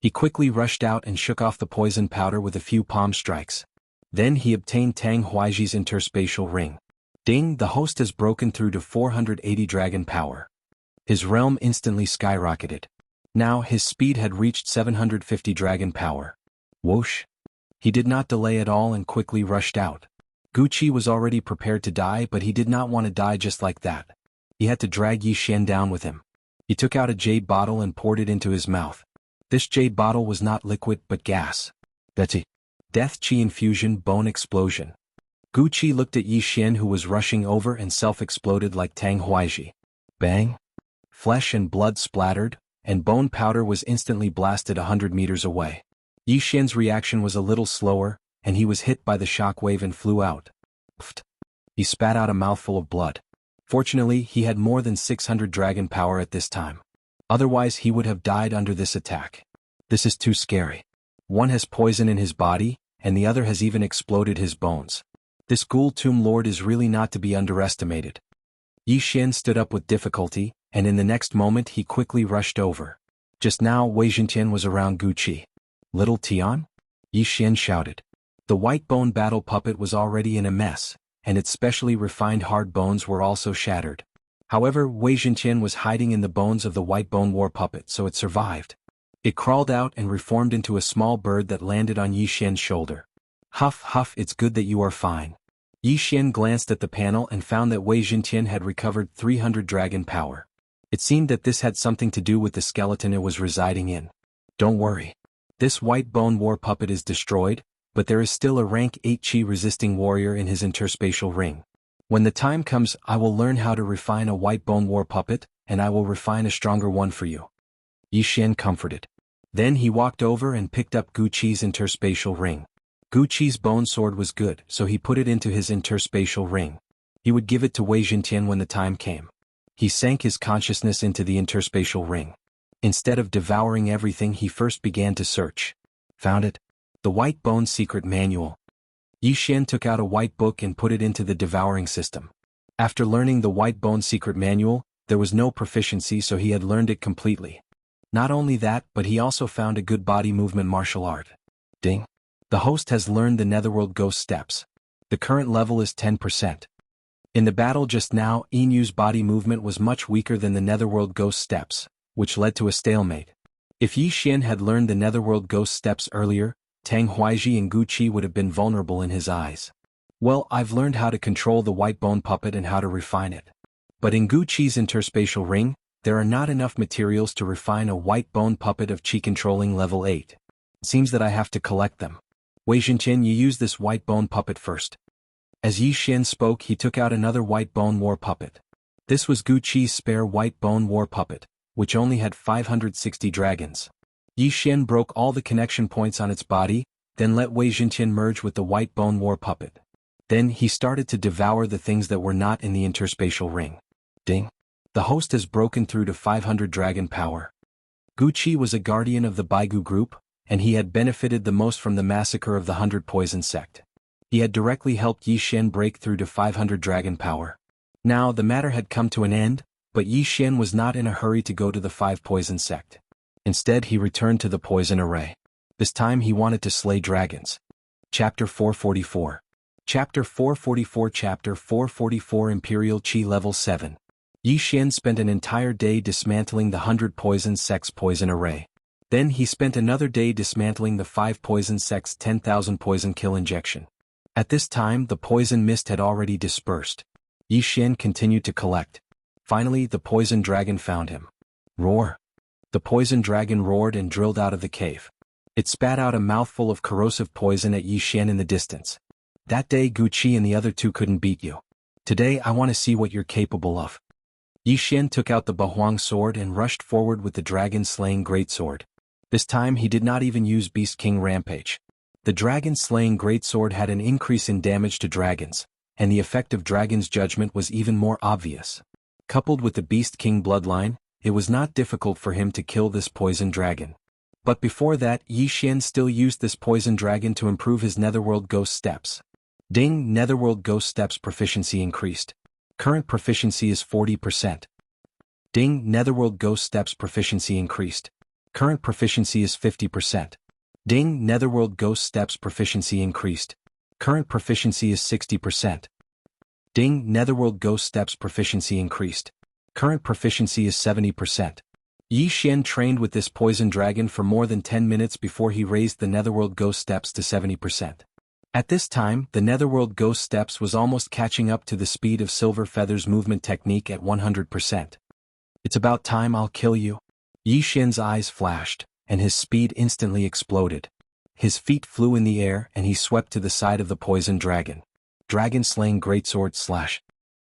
He quickly rushed out and shook off the poison powder with a few palm strikes. Then he obtained Tang Huaiji's interspatial ring. Ding, the host has broken through to 480 dragon power. His realm instantly skyrocketed. Now his speed had reached 750 dragon power. Whoosh! He did not delay at all and quickly rushed out. Gu Qi was already prepared to die, but he did not want to die just like that. He had to drag Yi Xian down with him. He took out a jade bottle and poured it into his mouth. This jade bottle was not liquid but gas. That's it. Death Qi infusion bone explosion. Gu Qi looked at Yi Xian, who was rushing over and self-exploded like Tang Huaiji. Bang! Flesh and blood splattered, and bone powder was instantly blasted 100 meters away. Yi Xian's reaction was a little slower, and he was hit by the shockwave and flew out. Pfft! He spat out a mouthful of blood. Fortunately, he had more than 600 dragon power at this time. Otherwise he would have died under this attack. This is too scary. One has poison in his body, and the other has even exploded his bones. This Ghoul Tomb Lord is really not to be underestimated. Yi Xian stood up with difficulty, and in the next moment he quickly rushed over. Just now Wei Jintian was around Gu Qi. Little Tian? Yi Xian shouted. The white bone battle puppet was already in a mess, and its specially refined hard bones were also shattered. However, Wei Zhenqian was hiding in the bones of the white bone war puppet, so it survived. It crawled out and reformed into a small bird that landed on Yi Xian's shoulder. Huff huff, it's good that you are fine. Yi Xian glanced at the panel and found that Wei Zhenqian had recovered 300 dragon power. It seemed that this had something to do with the skeleton it was residing in. Don't worry. This white bone war puppet is destroyed, but there is still a rank 8 Qi resisting warrior in his interspatial ring. When the time comes, I will learn how to refine a white bone war puppet, and I will refine a stronger one for you. Yi Xian comforted. Then he walked over and picked up Gu Qi's interspatial ring. Gu Qi's bone sword was good, so he put it into his interspatial ring. He would give it to Wei Zhenqian when the time came. He sank his consciousness into the interspatial ring. Instead of devouring everything, he first began to search. Found it. The White Bone Secret Manual. Yi Xian took out a white book and put it into the devouring system. After learning the White Bone Secret Manual, there was no proficiency, so he had learned it completely. Not only that, but he also found a good body movement martial art. Ding. The host has learned the Netherworld Ghost Steps. The current level is 10%. In the battle just now, Inu's body movement was much weaker than the Netherworld Ghost Steps, which led to a stalemate. If Yi Xian had learned the Netherworld Ghost Steps earlier, Tang Huaiji and Gu Qi would have been vulnerable in his eyes. Well, I've learned how to control the white bone puppet and how to refine it. But in Gu Qi's interspatial ring, there are not enough materials to refine a white bone puppet of Qi controlling level 8. It seems that I have to collect them. Wei Zhenqian, you use this white bone puppet first. As Yi Xian spoke, he took out another white bone war puppet. This was Gu Qi's spare white bone war puppet, which only had 560 dragons. Yi Xian broke all the connection points on its body, then let Wei Zhenqian merge with the white bone war puppet. Then he started to devour the things that were not in the interspatial ring. Ding. The host has broken through to 500 dragon power. Gu Qi was a guardian of the Baigu group, and he had benefited the most from the massacre of the 100 Poison sect. He had directly helped Yi Xian break through to 500 dragon power. Now the matter had come to an end, but Yi Xian was not in a hurry to go to the 5 Poison sect. Instead he returned to the Poison Array. This time he wanted to slay dragons. Chapter 444. Chapter 444 Chapter 444 Imperial Qi Level 7. Yi Xian spent an entire day dismantling the 100 Poison sect's Poison Array. Then he spent another day dismantling the 5 Poison sect's 10,000 poison kill injection. At this time the poison mist had already dispersed. Yi Xian continued to collect. Finally the poison dragon found him. Roar! The poison dragon roared and drilled out of the cave. It spat out a mouthful of corrosive poison at Yi Xian in the distance. That day Gu Qi and the other two couldn't beat you. Today I want to see what you're capable of. Yi Xian took out the Bahuang sword and rushed forward with the dragon-slaying greatsword. This time he did not even use Beast King Rampage. The dragon-slaying greatsword had an increase in damage to dragons, and the effect of Dragon's Judgment was even more obvious. Coupled with the Beast King bloodline, it was not difficult for him to kill this poison dragon. But before that, Yi Xian still used this poison dragon to improve his Netherworld Ghost Steps. Ding! Netherworld Ghost Steps proficiency increased. Current proficiency is 40%. Ding! Netherworld Ghost Steps proficiency increased. Current proficiency is 50%. Ding! Netherworld Ghost Steps proficiency increased. Current proficiency is 60%. Ding! Netherworld Ghost Steps proficiency increased. Current proficiency is 70%. Yi Xian trained with this poison dragon for more than 10 minutes before he raised the Netherworld Ghost Steps to 70%. At this time, the Netherworld Ghost Steps was almost catching up to the speed of Silver Feather's movement technique at 100%. It's about time I'll kill you. Yi Xian's eyes flashed, and his speed instantly exploded. His feet flew in the air and he swept to the side of the poison dragon. Dragon-slaying greatsword slash.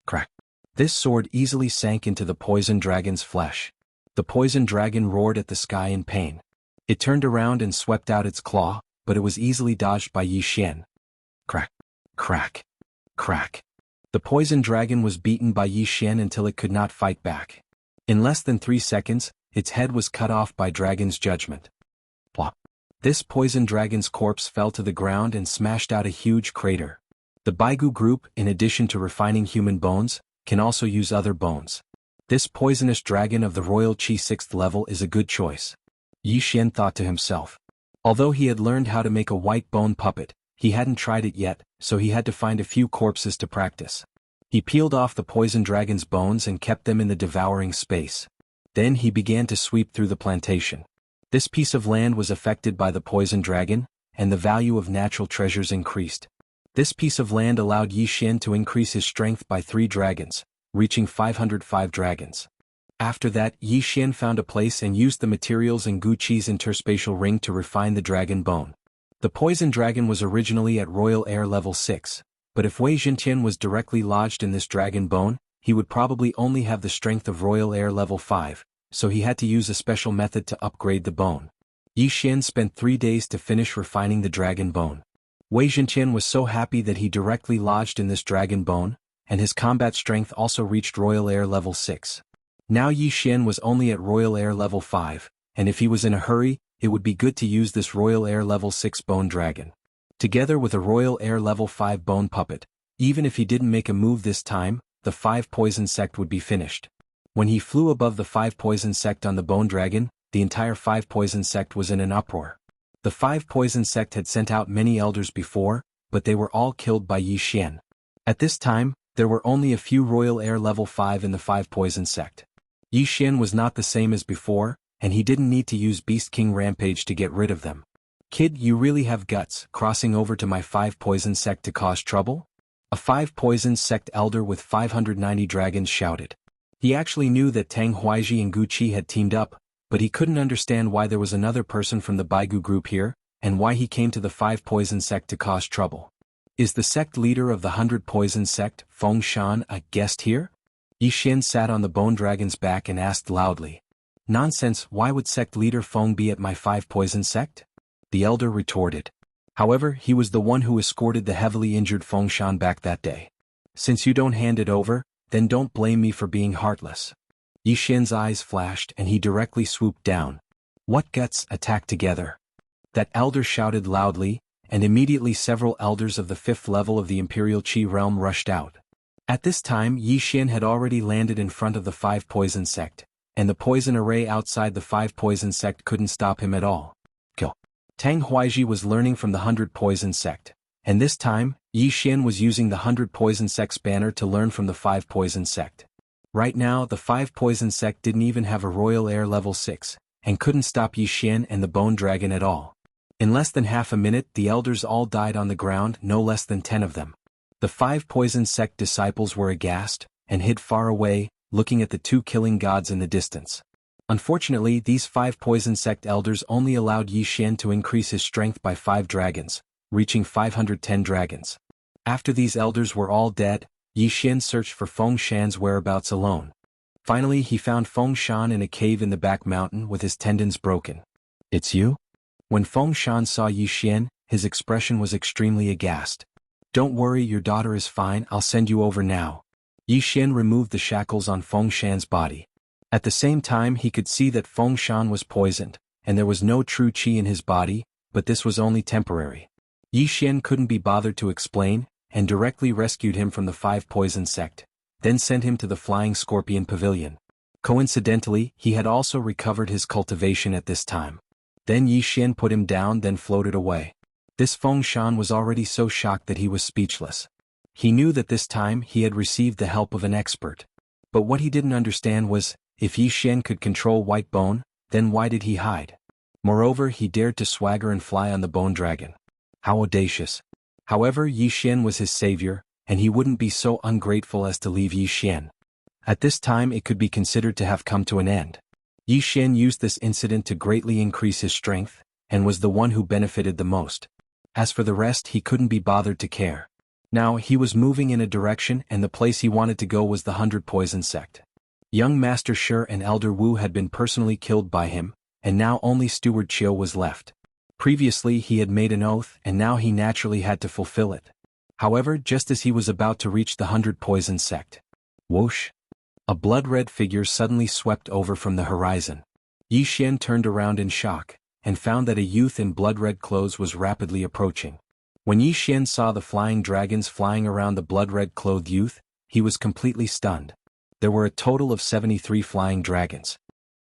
Crack. This sword easily sank into the poison dragon's flesh. The poison dragon roared at the sky in pain. It turned around and swept out its claw, but it was easily dodged by Yi Xian. Crack. Crack. Crack. The poison dragon was beaten by Yi Xian until it could not fight back. In less than 3 seconds, its head was cut off by Dragon's Judgment. Plop. This poison dragon's corpse fell to the ground and smashed out a huge crater. The Baigu group, in addition to refining human bones, can also use other bones. This poisonous dragon of the Royal Qi 6th level is a good choice. Yi Xian thought to himself. Although he had learned how to make a white bone puppet, he hadn't tried it yet, so he had to find a few corpses to practice. He peeled off the poison dragon's bones and kept them in the devouring space. Then he began to sweep through the plantation. This piece of land was affected by the poison dragon, and the value of natural treasures increased. This piece of land allowed Yi Xian to increase his strength by 3 dragons, reaching 505 dragons. After that, Yi Xian found a place and used the materials in Gu Qi's interspatial ring to refine the dragon bone. The poison dragon was originally at Royal Air level 6, but if Wei Zhentian was directly lodged in this dragon bone, he would probably only have the strength of Royal Air level 5, so he had to use a special method to upgrade the bone. Yi Xian spent 3 days to finish refining the dragon bone. Wei Zhentian was so happy that he directly lodged in this dragon bone, and his combat strength also reached Royal Air level 6. Now Yi Xian was only at Royal Air level 5, and if he was in a hurry, it would be good to use this Royal Air level 6 bone dragon. Together with a Royal Air level 5 bone puppet, even if he didn't make a move this time, the 5 poison sect would be finished. When he flew above the 5 poison sect on the bone dragon, the entire 5 poison sect was in an uproar. The 5 poison sect had sent out many elders before, but they were all killed by Yi Xian. At this time, there were only a few Royal Air level 5 in the 5 poison sect. Yi Xian was not the same as before, and he didn't need to use Beast King Rampage to get rid of them. Kid, you really have guts, crossing over to my 5 poison sect to cause trouble? A 5 poison sect elder with 590 dragons shouted. He actually knew that Tang Huaiji and Gu Qi had teamed up, but he couldn't understand why there was another person from the Baigu group here, and why he came to the 5 poison sect to cause trouble. Is the sect leader of the 100 poison sect, Feng Shan, a guest here? Yi Xian sat on the bone dragon's back and asked loudly. Nonsense, why would sect leader Feng be at my 5 poison sect? The elder retorted. However, he was the one who escorted the heavily injured Feng Shan back that day. Since you don't hand it over, then don't blame me for being heartless. Yi Xian's eyes flashed and he directly swooped down. What guts, attack together. That elder shouted loudly, and immediately several elders of the 5th level of the Imperial Qi realm rushed out. At this time Yi Xian had already landed in front of the 5 poison sect, and the poison array outside the 5 poison sect couldn't stop him at all. Kill. Tang Huaiji was learning from the 100 poison sect, and this time, Yi Xian was using the 100 poison sect's banner to learn from the 5 poison sect. Right now, the 5 poison sect didn't even have a Royal Air level 6, and couldn't stop Yi Xian and the bone dragon at all. In less than half a minute, the elders all died on the ground, no less than 10 of them. The 5 poison sect disciples were aghast, and hid far away, looking at the 2 killing gods in the distance. Unfortunately, these 5 poison sect elders only allowed Yi Xian to increase his strength by 5 dragons, reaching 510 dragons. After these elders were all dead, Yi Xian searched for Feng Shan's whereabouts alone. Finally he found Feng Shan in a cave in the back mountain with his tendons broken. It's you? When Feng Shan saw Yi Xian, his expression was extremely aghast. Don't worry, your daughter is fine, I'll send you over now. Yi Xian removed the shackles on Feng Shan's body. At the same time he could see that Feng Shan was poisoned, and there was no true qi in his body, but this was only temporary. Yi Xian couldn't be bothered to explain, and directly rescued him from the 5 poison sect, then sent him to the Flying Scorpion Pavilion. Coincidentally, he had also recovered his cultivation at this time. Then Yi Xian put him down, then floated away. This Feng Shan was already so shocked that he was speechless. He knew that this time he had received the help of an expert. But what he didn't understand was, if Yi Xian could control white bone, then why did he hide? Moreover, he dared to swagger and fly on the bone dragon. How audacious. However, Yi Xian was his savior, and he wouldn't be so ungrateful as to leave Yi Xian. At this time it could be considered to have come to an end. Yi Xian used this incident to greatly increase his strength, and was the one who benefited the most. As for the rest, he couldn't be bothered to care. Now he was moving in a direction, and the place he wanted to go was the 100 poison sect. Young Master Shi and Elder Wu had been personally killed by him, and now only Steward Chiu was left. Previously he had made an oath, and now he naturally had to fulfill it. However, just as he was about to reach the 100 poison sect, whoosh! A blood-red figure suddenly swept over from the horizon. Yi Xian turned around in shock, and found that a youth in blood-red clothes was rapidly approaching. When Yi Xian saw the flying dragons flying around the blood-red clothed youth, he was completely stunned. There were a total of 73 flying dragons.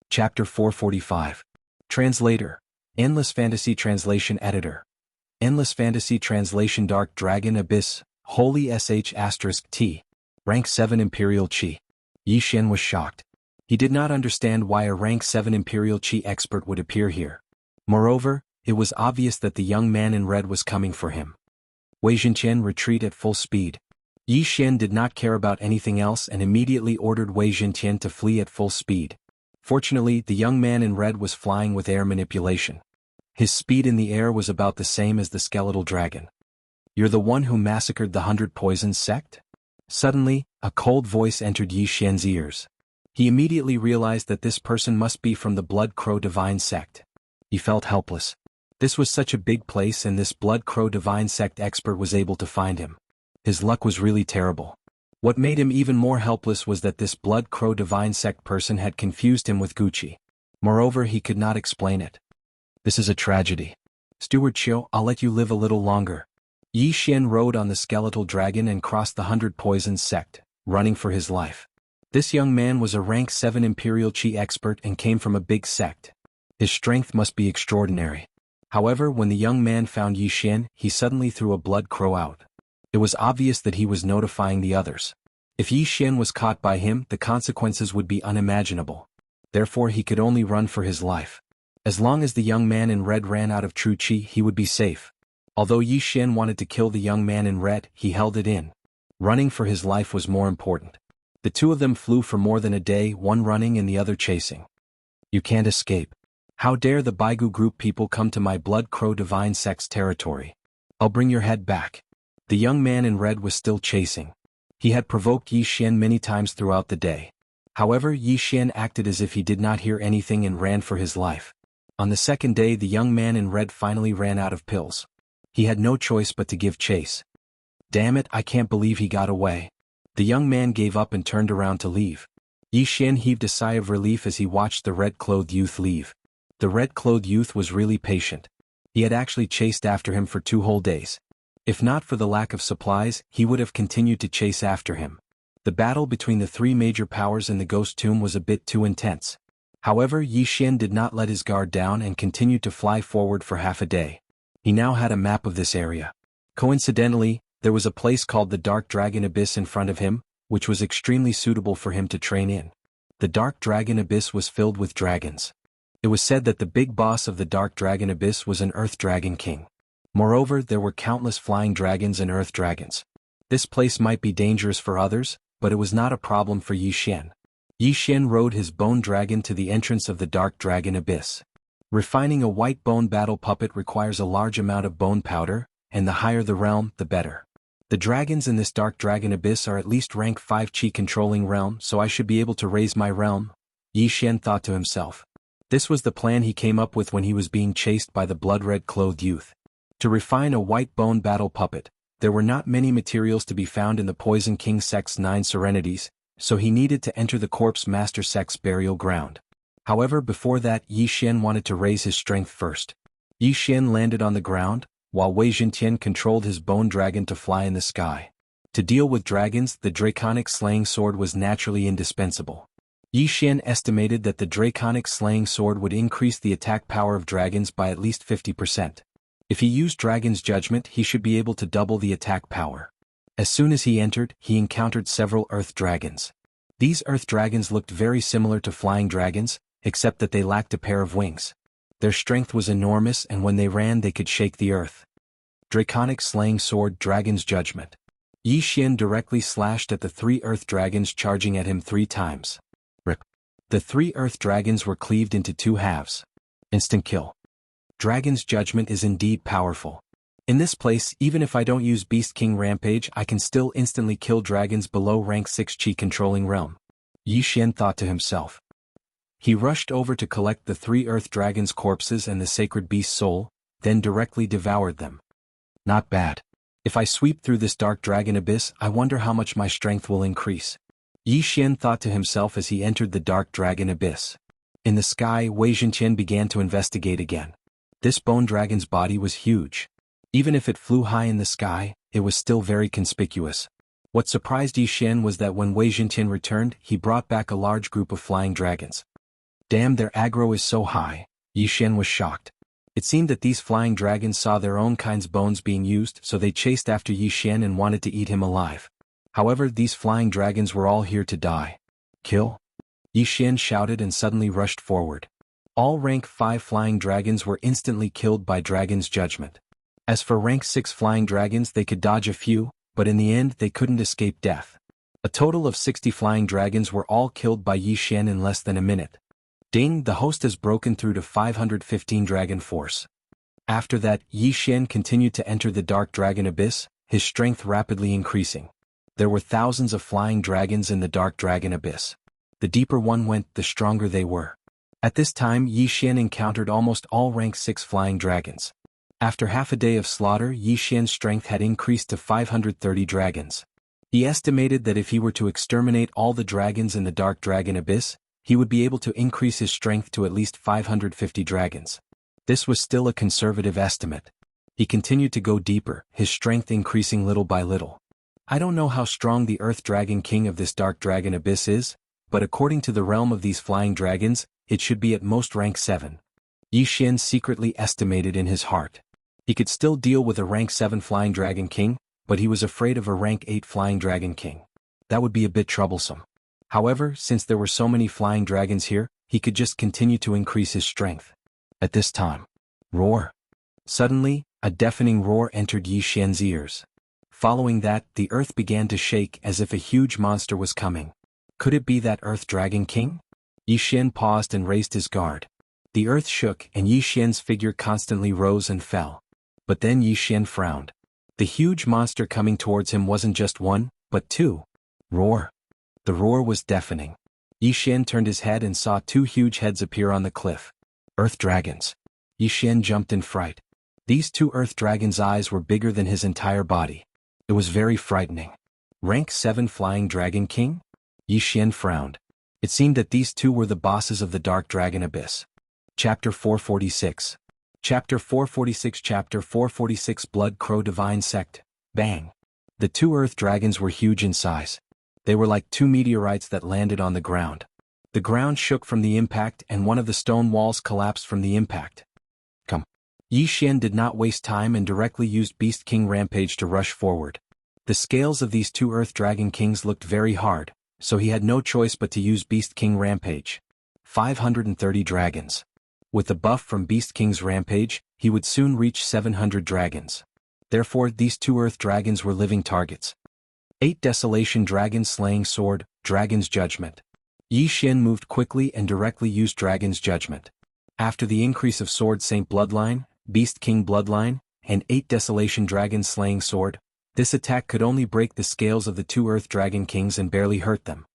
Chapter 445. Translator. Endless Fantasy Translation Editor. Endless Fantasy Translation Dark Dragon Abyss, Holy *T. Rank 7 Imperial Qi. Yi Xian was shocked. He did not understand why a rank 7 Imperial Qi expert would appear here. Moreover, it was obvious that the young man in red was coming for him. Wei Zhenqian retreat at full speed. Yi Xian did not care about anything else and immediately ordered Wei Zhenqian to flee at full speed. Fortunately, the young man in red was flying with air manipulation. His speed in the air was about the same as the skeletal dragon. "You're the one who massacred the 100 Poisons sect?" Suddenly, a cold voice entered Yi Xian's ears. He immediately realized that this person must be from the Blood Crow Divine sect. He felt helpless. This was such a big place and this Blood Crow Divine sect expert was able to find him. His luck was really terrible. What made him even more helpless was that this Blood Crow Divine sect person had confused him with Gucci. Moreover, he could not explain it. "This is a tragedy. Steward Qiu, I'll let you live a little longer." Yi Xian rode on the skeletal dragon and crossed the 100 Poisons sect, running for his life. This young man was a rank 7 Imperial Qi expert and came from a big sect. His strength must be extraordinary. However, when the young man found Yi Xian, he suddenly threw a blood crow out. It was obvious that he was notifying the others. If Yi Xian was caught by him, the consequences would be unimaginable. Therefore he could only run for his life. As long as the young man in red ran out of true qi, he would be safe. Although Yi Xian wanted to kill the young man in red, he held it in. Running for his life was more important. The two of them flew for more than a day, one running and the other chasing. "You can't escape. How dare the Baigu group people come to my Blood Crow Divine Sect's territory? I'll bring your head back." The young man in red was still chasing. He had provoked Yi Xian many times throughout the day. However, Yi Xian acted as if he did not hear anything and ran for his life. On the second day, the young man in red finally ran out of pills. He had no choice but to give chase. "Damn it, I can't believe he got away." The young man gave up and turned around to leave. Yi Xian heaved a sigh of relief as he watched the red-clothed youth leave. The red-clothed youth was really patient. He had actually chased after him for 2 whole days. If not for the lack of supplies, he would have continued to chase after him. The battle between the 3 major powers in the ghost tomb was a bit too intense. However, Yi Xian did not let his guard down and continued to fly forward for half a day. He now had a map of this area. Coincidentally, there was a place called the Dark Dragon Abyss in front of him, which was extremely suitable for him to train in. The Dark Dragon Abyss was filled with dragons. It was said that the big boss of the Dark Dragon Abyss was an Earth Dragon King. Moreover, there were countless flying dragons and earth dragons. This place might be dangerous for others, but it was not a problem for Yi Xian. Yi Xian rode his bone dragon to the entrance of the Dark Dragon Abyss. Refining a white bone battle puppet requires a large amount of bone powder, and the higher the realm, the better. The dragons in this Dark Dragon Abyss are at least rank 5 Qi controlling realm, so I should be able to raise my realm, Yi Xian thought to himself. This was the plan he came up with when he was being chased by the blood-red clothed youth. To refine a white bone battle puppet, there were not many materials to be found in the Poison King sect's 9 serenities, so he needed to enter the Corpse Master sect's burial ground. However, before that, Yi Xian wanted to raise his strength first. Yi Xian landed on the ground, while Wei Zhenqian controlled his bone dragon to fly in the sky. To deal with dragons, the Draconic Slaying Sword was naturally indispensable. Yi Xian estimated that the Draconic Slaying Sword would increase the attack power of dragons by at least 50%. If he used Dragon's Judgment, he should be able to double the attack power. As soon as he entered, he encountered several earth dragons. These earth dragons looked very similar to flying dragons, except that they lacked a pair of wings. Their strength was enormous and when they ran they could shake the earth. Draconic Slaying Sword, Dragon's Judgment. Yi Xian directly slashed at the 3 earth dragons, charging at him 3 times. Rip. The 3 earth dragons were cleaved into 2 halves. Instant kill. Dragon's Judgment is indeed powerful. In this place, even if I don't use Beast King Rampage, I can still instantly kill dragons below rank 6 Qi controlling realm. Yi Xian thought to himself. He rushed over to collect the 3 earth dragons' corpses and the sacred beast's soul, then directly devoured them. Not bad. If I sweep through this Dark Dragon Abyss, I wonder how much my strength will increase. Yi Xian thought to himself as he entered the Dark Dragon Abyss. In the sky, Wei Zhenqian began to investigate again. This bone dragon's body was huge. Even if it flew high in the sky, it was still very conspicuous. What surprised Yi Xian was that when Wei Zhenqian returned, he brought back a large group of flying dragons. Damn, their aggro is so high, Yi Xian was shocked. It seemed that these flying dragons saw their own kind's bones being used, so they chased after Yi Xian and wanted to eat him alive. However, these flying dragons were all here to die. Kill! Yi Xian shouted and suddenly rushed forward. All rank 5 flying dragons were instantly killed by Dragon's Judgment. As for rank 6 flying dragons, they could dodge a few, but in the end they couldn't escape death. A total of 60 flying dragons were all killed by Yi Xian in less than a minute. Ding! The host has broken through to 515 dragon force. After that, Yi Xian continued to enter the dark dragon abyss, his strength rapidly increasing. There were thousands of flying dragons in the dark dragon abyss. The deeper one went, the stronger they were. At this time, Yi Xian encountered almost all rank 6 flying dragons. After half a day of slaughter, Yi Xian's strength had increased to 530 dragons. He estimated that if he were to exterminate all the dragons in the dark dragon abyss, he would be able to increase his strength to at least 550 dragons. This was still a conservative estimate. He continued to go deeper, his strength increasing little by little. I don't know how strong the Earth Dragon King of this dark dragon abyss is, but according to the realm of these flying dragons, it should be at most rank 7. Yi Xian secretly estimated in his heart. He could still deal with a rank 7 flying dragon king, but he was afraid of a rank 8 flying dragon king. That would be a bit troublesome. However, since there were so many flying dragons here, he could just continue to increase his strength. At this time, roar! Suddenly, a deafening roar entered Yi Xian's ears. Following that, the earth began to shake as if a huge monster was coming. Could it be that Earth Dragon King? Yi Xian paused and raised his guard. The earth shook and Yi Xian's figure constantly rose and fell. But then Yi Xian frowned. The huge monster coming towards him wasn't just one, but 2. Roar! The roar was deafening. Yi Xian turned his head and saw 2 huge heads appear on the cliff. Earth dragons. Yi Xian jumped in fright. These 2 earth dragons' eyes were bigger than his entire body. It was very frightening. Rank 7 Flying Dragon King? Yi Xian frowned. It seemed that these 2 were the bosses of the Dark Dragon Abyss. Chapter 446. Chapter 446 Chapter 446 Blood Crow Divine Sect. Bang! The 2 earth dragons were huge in size. They were like 2 meteorites that landed on the ground. The ground shook from the impact and one of the stone walls collapsed from the impact. Come! Yi Xian did not waste time and directly used Beast King Rampage to rush forward. The scales of these 2 Earth Dragon Kings looked very hard, so he had no choice but to use Beast King Rampage. 530 dragons. With the buff from Beast King's Rampage, he would soon reach 700 dragons. Therefore, these 2 Earth Dragons were living targets. 8 Desolation Dragon Slaying Sword, Dragon's Judgment. Yi Xian moved quickly and directly used Dragon's Judgment. After the increase of Sword Saint Bloodline, Beast King Bloodline, and 8 Desolation Dragon Slaying Sword, this attack could only break the scales of the 2 Earth Dragon Kings and barely hurt them.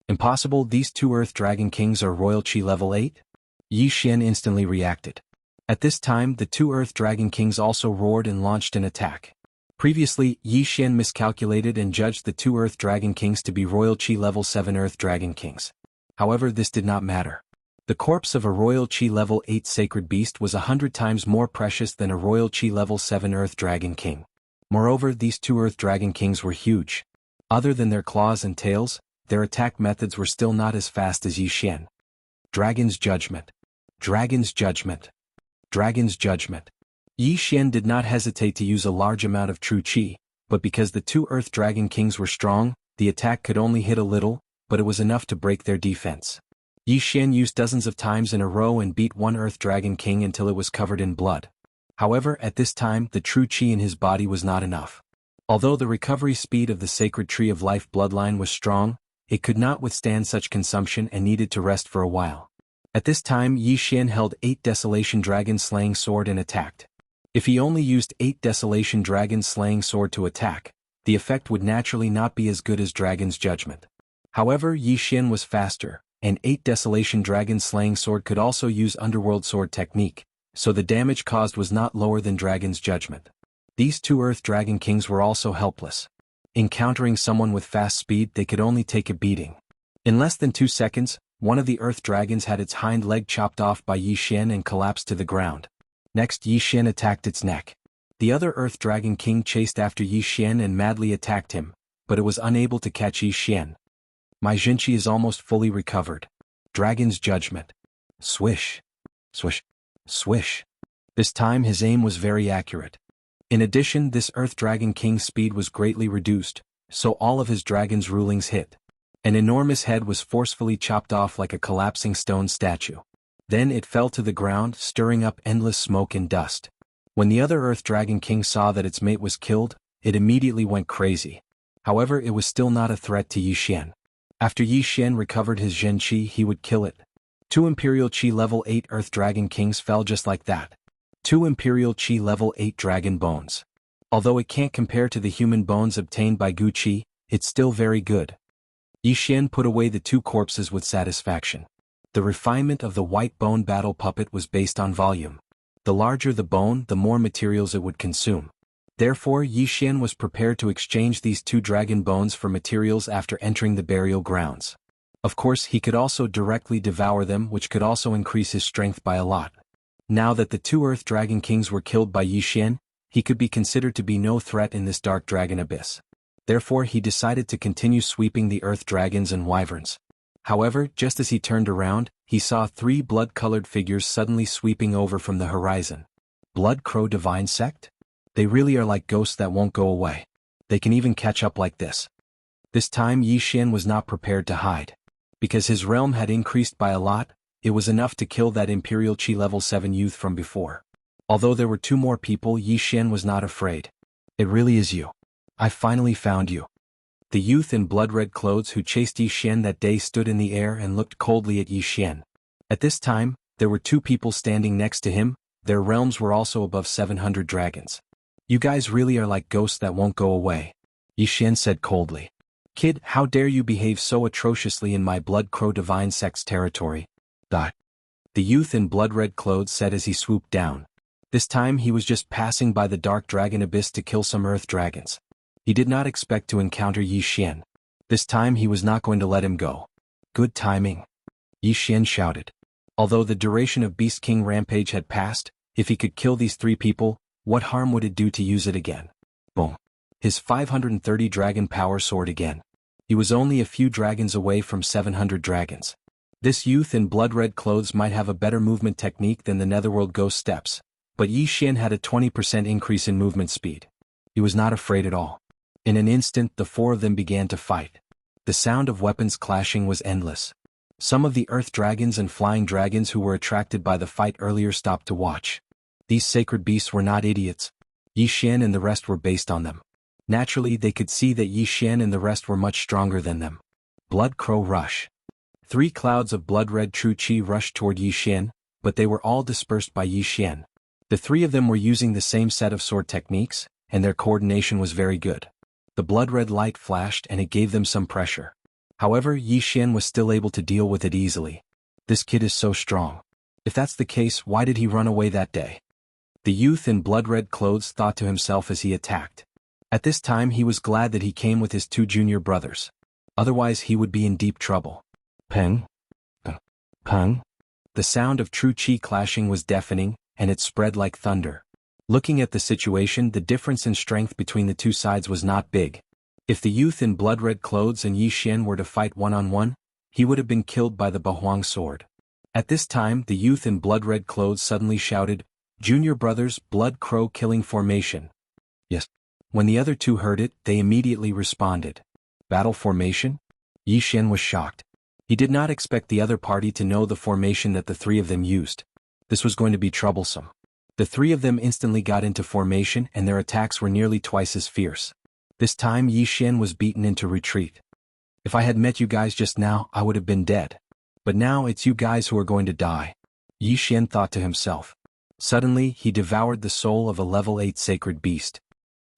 Impossible, these 2 Earth Dragon Kings are Royal Chi level 8? Yi Xian instantly reacted. At this time, the 2 Earth Dragon Kings also roared and launched an attack. Previously, Yi Xian miscalculated and judged the 2 Earth Dragon Kings to be Royal Chi level 7 Earth Dragon Kings. However, this did not matter. The corpse of a Royal Chi level 8 Sacred Beast was 100 times more precious than a Royal Chi level 7 Earth Dragon King. Moreover, these 2 Earth Dragon Kings were huge. Other than their claws and tails, their attack methods were still not as fast as Yi Xian. Dragon's Judgment. Dragon's Judgment. Dragon's Judgment. Yi Xian did not hesitate to use a large amount of true Qi, but because the 2 Earth Dragon Kings were strong, the attack could only hit a little, but it was enough to break their defense. Yi Xian used dozens of times in a row and beat 1 Earth Dragon King until it was covered in blood. However, at this time, the true Qi in his body was not enough. Although the recovery speed of the Sacred Tree of Life bloodline was strong, it could not withstand such consumption and needed to rest for a while. At this time, Yi Xian held 8 Desolation Dragon Slaying Sword and attacked. If he only used 8 Desolation Dragon Slaying Sword to attack, the effect would naturally not be as good as Dragon's Judgment. However, Yi Xian was faster, and 8 Desolation Dragon Slaying Sword could also use Underworld Sword technique, so the damage caused was not lower than Dragon's Judgment. These 2 Earth Dragon Kings were also helpless. Encountering someone with fast speed, they could only take a beating. In less than 2 seconds, one of the Earth Dragons had its hind leg chopped off by Yi Xian and collapsed to the ground. Next, Yi Xian attacked its neck. The other Earth Dragon King chased after Yi Xian and madly attacked him, but it was unable to catch Yi Xian. My Jinchi is almost fully recovered. Dragon's Judgment. Swish. Swish. Swish. This time his aim was very accurate. In addition, this Earth Dragon King's speed was greatly reduced, so all of his dragon's rulings hit. An enormous head was forcefully chopped off like a collapsing stone statue. Then it fell to the ground, stirring up endless smoke and dust. When the other Earth Dragon King saw that its mate was killed, it immediately went crazy. However, it was still not a threat to Yi Xian. After Yi Xian recovered his Zhen Qi, he would kill it. 2 Imperial Qi level 8 Earth Dragon Kings fell just like that. 2 Imperial Qi level 8 Dragon Bones. Although it can't compare to the human bones obtained by Gu Qi, it's still very good. Yi Xian put away the 2 corpses with satisfaction. The refinement of the white bone battle puppet was based on volume. The larger the bone, the more materials it would consume. Therefore, Yi Xian was prepared to exchange these 2 dragon bones for materials after entering the burial grounds. Of course, he could also directly devour them, which could also increase his strength by a lot. Now that the 2 Earth Dragon Kings were killed by Yi Xian, he could be considered to be no threat in this dark dragon abyss. Therefore, he decided to continue sweeping the Earth Dragons and Wyverns. However, just as he turned around, he saw 3 blood-colored figures suddenly sweeping over from the horizon. Blood Crow Divine Sect? They really are like ghosts that won't go away. They can even catch up like this. This time Yi Xian was not prepared to hide. Because his realm had increased by a lot, it was enough to kill that Imperial Qi level 7 youth from before. Although there were 2 more people, Yi Xian was not afraid. It really is you. I finally found you. The youth in blood-red clothes who chased Yi Xian that day stood in the air and looked coldly at Yi Xian. At this time, there were 2 people standing next to him. Their realms were also above 700 dragons. You guys really are like ghosts that won't go away, Yi Xian said coldly. Kid, how dare you behave so atrociously in my Blood Crow Divine Sect's territory? The youth in blood-red clothes said as he swooped down. This time he was just passing by the dark dragon abyss to kill some earth dragons. He did not expect to encounter Yi Xian. This time he was not going to let him go. Good timing, Yi Xian shouted. Although the duration of Beast King Rampage had passed, if he could kill these 3 people, what harm would it do to use it again? Boom. His 530 dragon power soared again. He was only a few dragons away from 700 dragons. This youth in blood-red clothes might have a better movement technique than the Netherworld Ghost Steps, but Yi Xian had a 20% increase in movement speed. He was not afraid at all. In an instant, the 4 of them began to fight. The sound of weapons clashing was endless. Some of the earth dragons and flying dragons who were attracted by the fight earlier stopped to watch. These sacred beasts were not idiots. Yi Xian and the rest were based on them. Naturally, they could see that Yi Xian and the rest were much stronger than them. Blood Crow Rush. 3 clouds of blood-red true qi rushed toward Yi Xian, but they were all dispersed by Yi Xian. The 3 of them were using the same set of sword techniques, and their coordination was very good. The blood-red light flashed and it gave them some pressure. However, Yi Xian was still able to deal with it easily. This kid is so strong. If that's the case, why did he run away that day? The youth in blood-red clothes thought to himself as he attacked. At this time he was glad that he came with his 2 junior brothers. Otherwise he would be in deep trouble. Peng? Peng? The sound of true qi clashing was deafening, and it spread like thunder. Looking at the situation, the difference in strength between the 2 sides was not big. If the youth in blood-red clothes and Yi Xian were to fight one-on-one, he would have been killed by the Bahuang sword. At this time, the youth in blood-red clothes suddenly shouted, "Junior brothers, Blood Crow killing formation." Yes. When the other 2 heard it, they immediately responded. Battle formation? Yi Xian was shocked. He did not expect the other party to know the formation that the 3 of them used. This was going to be troublesome. The 3 of them instantly got into formation and their attacks were nearly twice as fierce. This time Yi Xian was beaten into retreat. If I had met you guys just now, I would have been dead. But now it's you guys who are going to die, Yi Xian thought to himself. Suddenly, he devoured the soul of a level 8 sacred beast.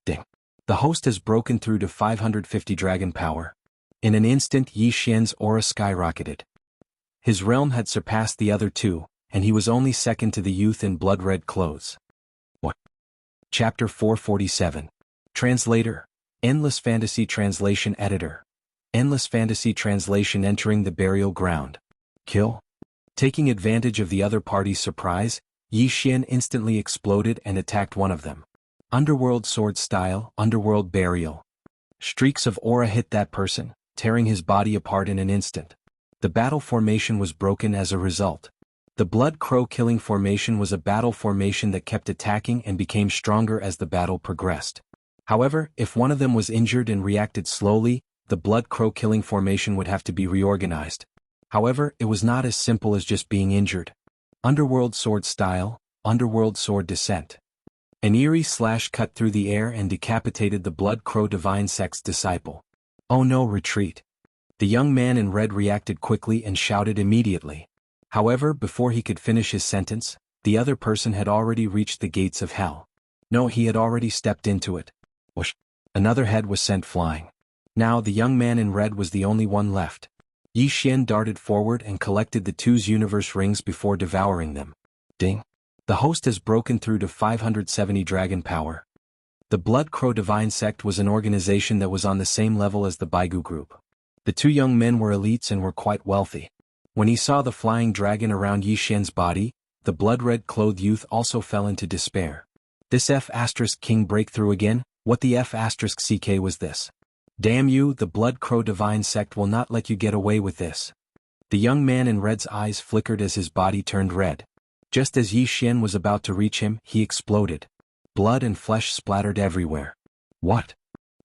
Ding. The host has broken through to 550 dragon power. In an instant, Yi Xian's aura skyrocketed. His realm had surpassed the other 2, and he was only second to the youth in blood-red clothes. What? Chapter 447. Translator. Endless Fantasy Translation Editor. Endless Fantasy Translation entering the burial ground. Kill? Taking advantage of the other party's surprise, Yi Xian instantly exploded and attacked one of them. Underworld Sword Style, Underworld Burial. Streaks of aura hit that person, tearing his body apart in an instant. The battle formation was broken as a result. The Blood Crow Killing Formation was a battle formation that kept attacking and became stronger as the battle progressed. However, if one of them was injured and reacted slowly, the Blood Crow Killing Formation would have to be reorganized. However, it was not as simple as just being injured. Underworld Sword Style, Underworld Sword Descent. An eerie slash cut through the air and decapitated the Blood Crow Divine Sect's disciple. Oh no, retreat. The young man in red reacted quickly and shouted immediately. However, before he could finish his sentence, the other person had already reached the gates of hell. No, he had already stepped into it. Whoosh! Another head was sent flying. Now the young man in red was the only one left. Yi Xian darted forward and collected the two's universe rings before devouring them. Ding! The host has broken through to 570 dragon power. The Blood Crow Divine Sect was an organization that was on the same level as the Baigu group. The two young men were elites and were quite wealthy. When he saw the flying dragon around Yi Xian's body, the blood-red-clothed youth also fell into despair. This F*King breakthrough again? What the F*CK was this? Damn you, the Blood Crow Divine Sect will not let you get away with this. The young man in red's eyes flickered as his body turned red. Just as Yi Xian was about to reach him, he exploded. Blood and flesh splattered everywhere. What?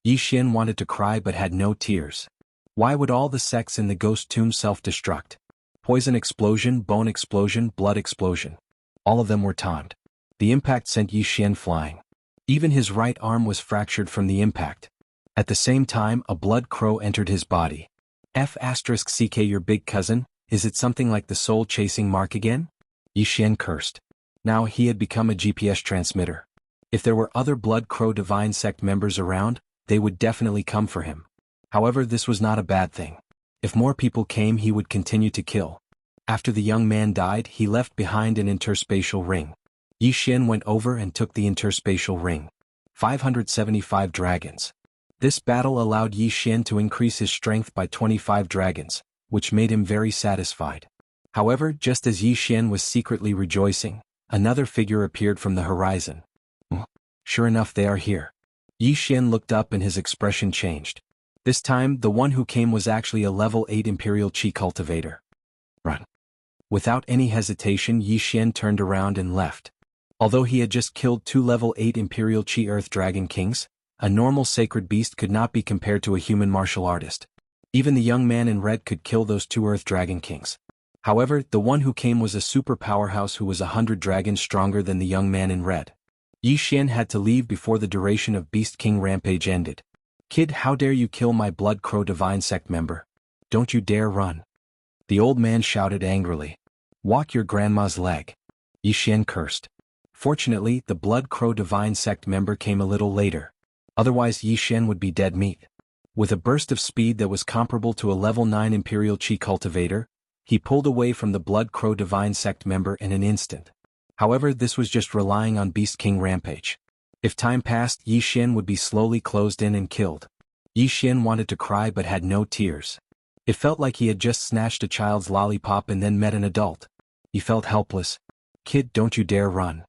Yi Xian wanted to cry but had no tears. Why would all the sects in the ghost tomb self-destruct? Poison explosion, bone explosion, blood explosion. All of them were timed. The impact sent Yi Xian flying. Even his right arm was fractured from the impact. At the same time, a blood crow entered his body. F*CK your big cousin, is it something like the soul-chasing mark again? Yi Xian cursed. Now he had become a GPS transmitter. If there were other Blood Crow Divine Sect members around, they would definitely come for him. However, this was not a bad thing. If more people came, he would continue to kill. After the young man died, he left behind an interspatial ring. Yi Xian went over and took the interspatial ring. 575 dragons. This battle allowed Yi Xian to increase his strength by 25 dragons, which made him very satisfied. However, just as Yi Xian was secretly rejoicing, another figure appeared from the horizon. Sure enough, they are here. Yi Xian looked up and his expression changed. This time, the one who came was actually a level 8 Imperial Qi cultivator. Run. Without any hesitation, Yi Xian turned around and left. Although he had just killed 2 level 8 Imperial Qi Earth Dragon Kings, a normal sacred beast could not be compared to a human martial artist. Even the young man in red could kill those 2 Earth Dragon Kings. However, the one who came was a super powerhouse who was 100 dragons stronger than the young man in red. Yi Xian had to leave before the duration of Beast King Rampage ended. Kid, how dare you kill my Blood Crow Divine Sect member? Don't you dare run. The old man shouted angrily. Walk your grandma's leg. Yi Xian cursed. Fortunately, the Blood Crow Divine Sect member came a little later. Otherwise Yi Xian would be dead meat. With a burst of speed that was comparable to a level 9 Imperial Qi cultivator, he pulled away from the Blood Crow Divine Sect member in an instant. However, this was just relying on Beast King Rampage. If time passed, Yi Xian would be slowly closed in and killed. Yi Xian wanted to cry but had no tears. It felt like he had just snatched a child's lollipop and then met an adult. He felt helpless. Kid, don't you dare run.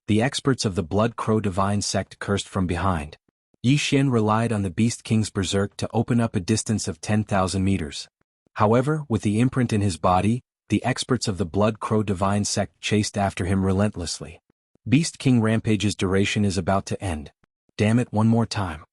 The experts of the Blood Crow Divine Sect cursed from behind. Yi Xian relied on the Beast King's berserk to open up a distance of 10,000 meters. However, with the imprint in his body, the experts of the Blood Crow Divine Sect chased after him relentlessly. Beast King Rampage's duration is about to end. Damn it, one more time.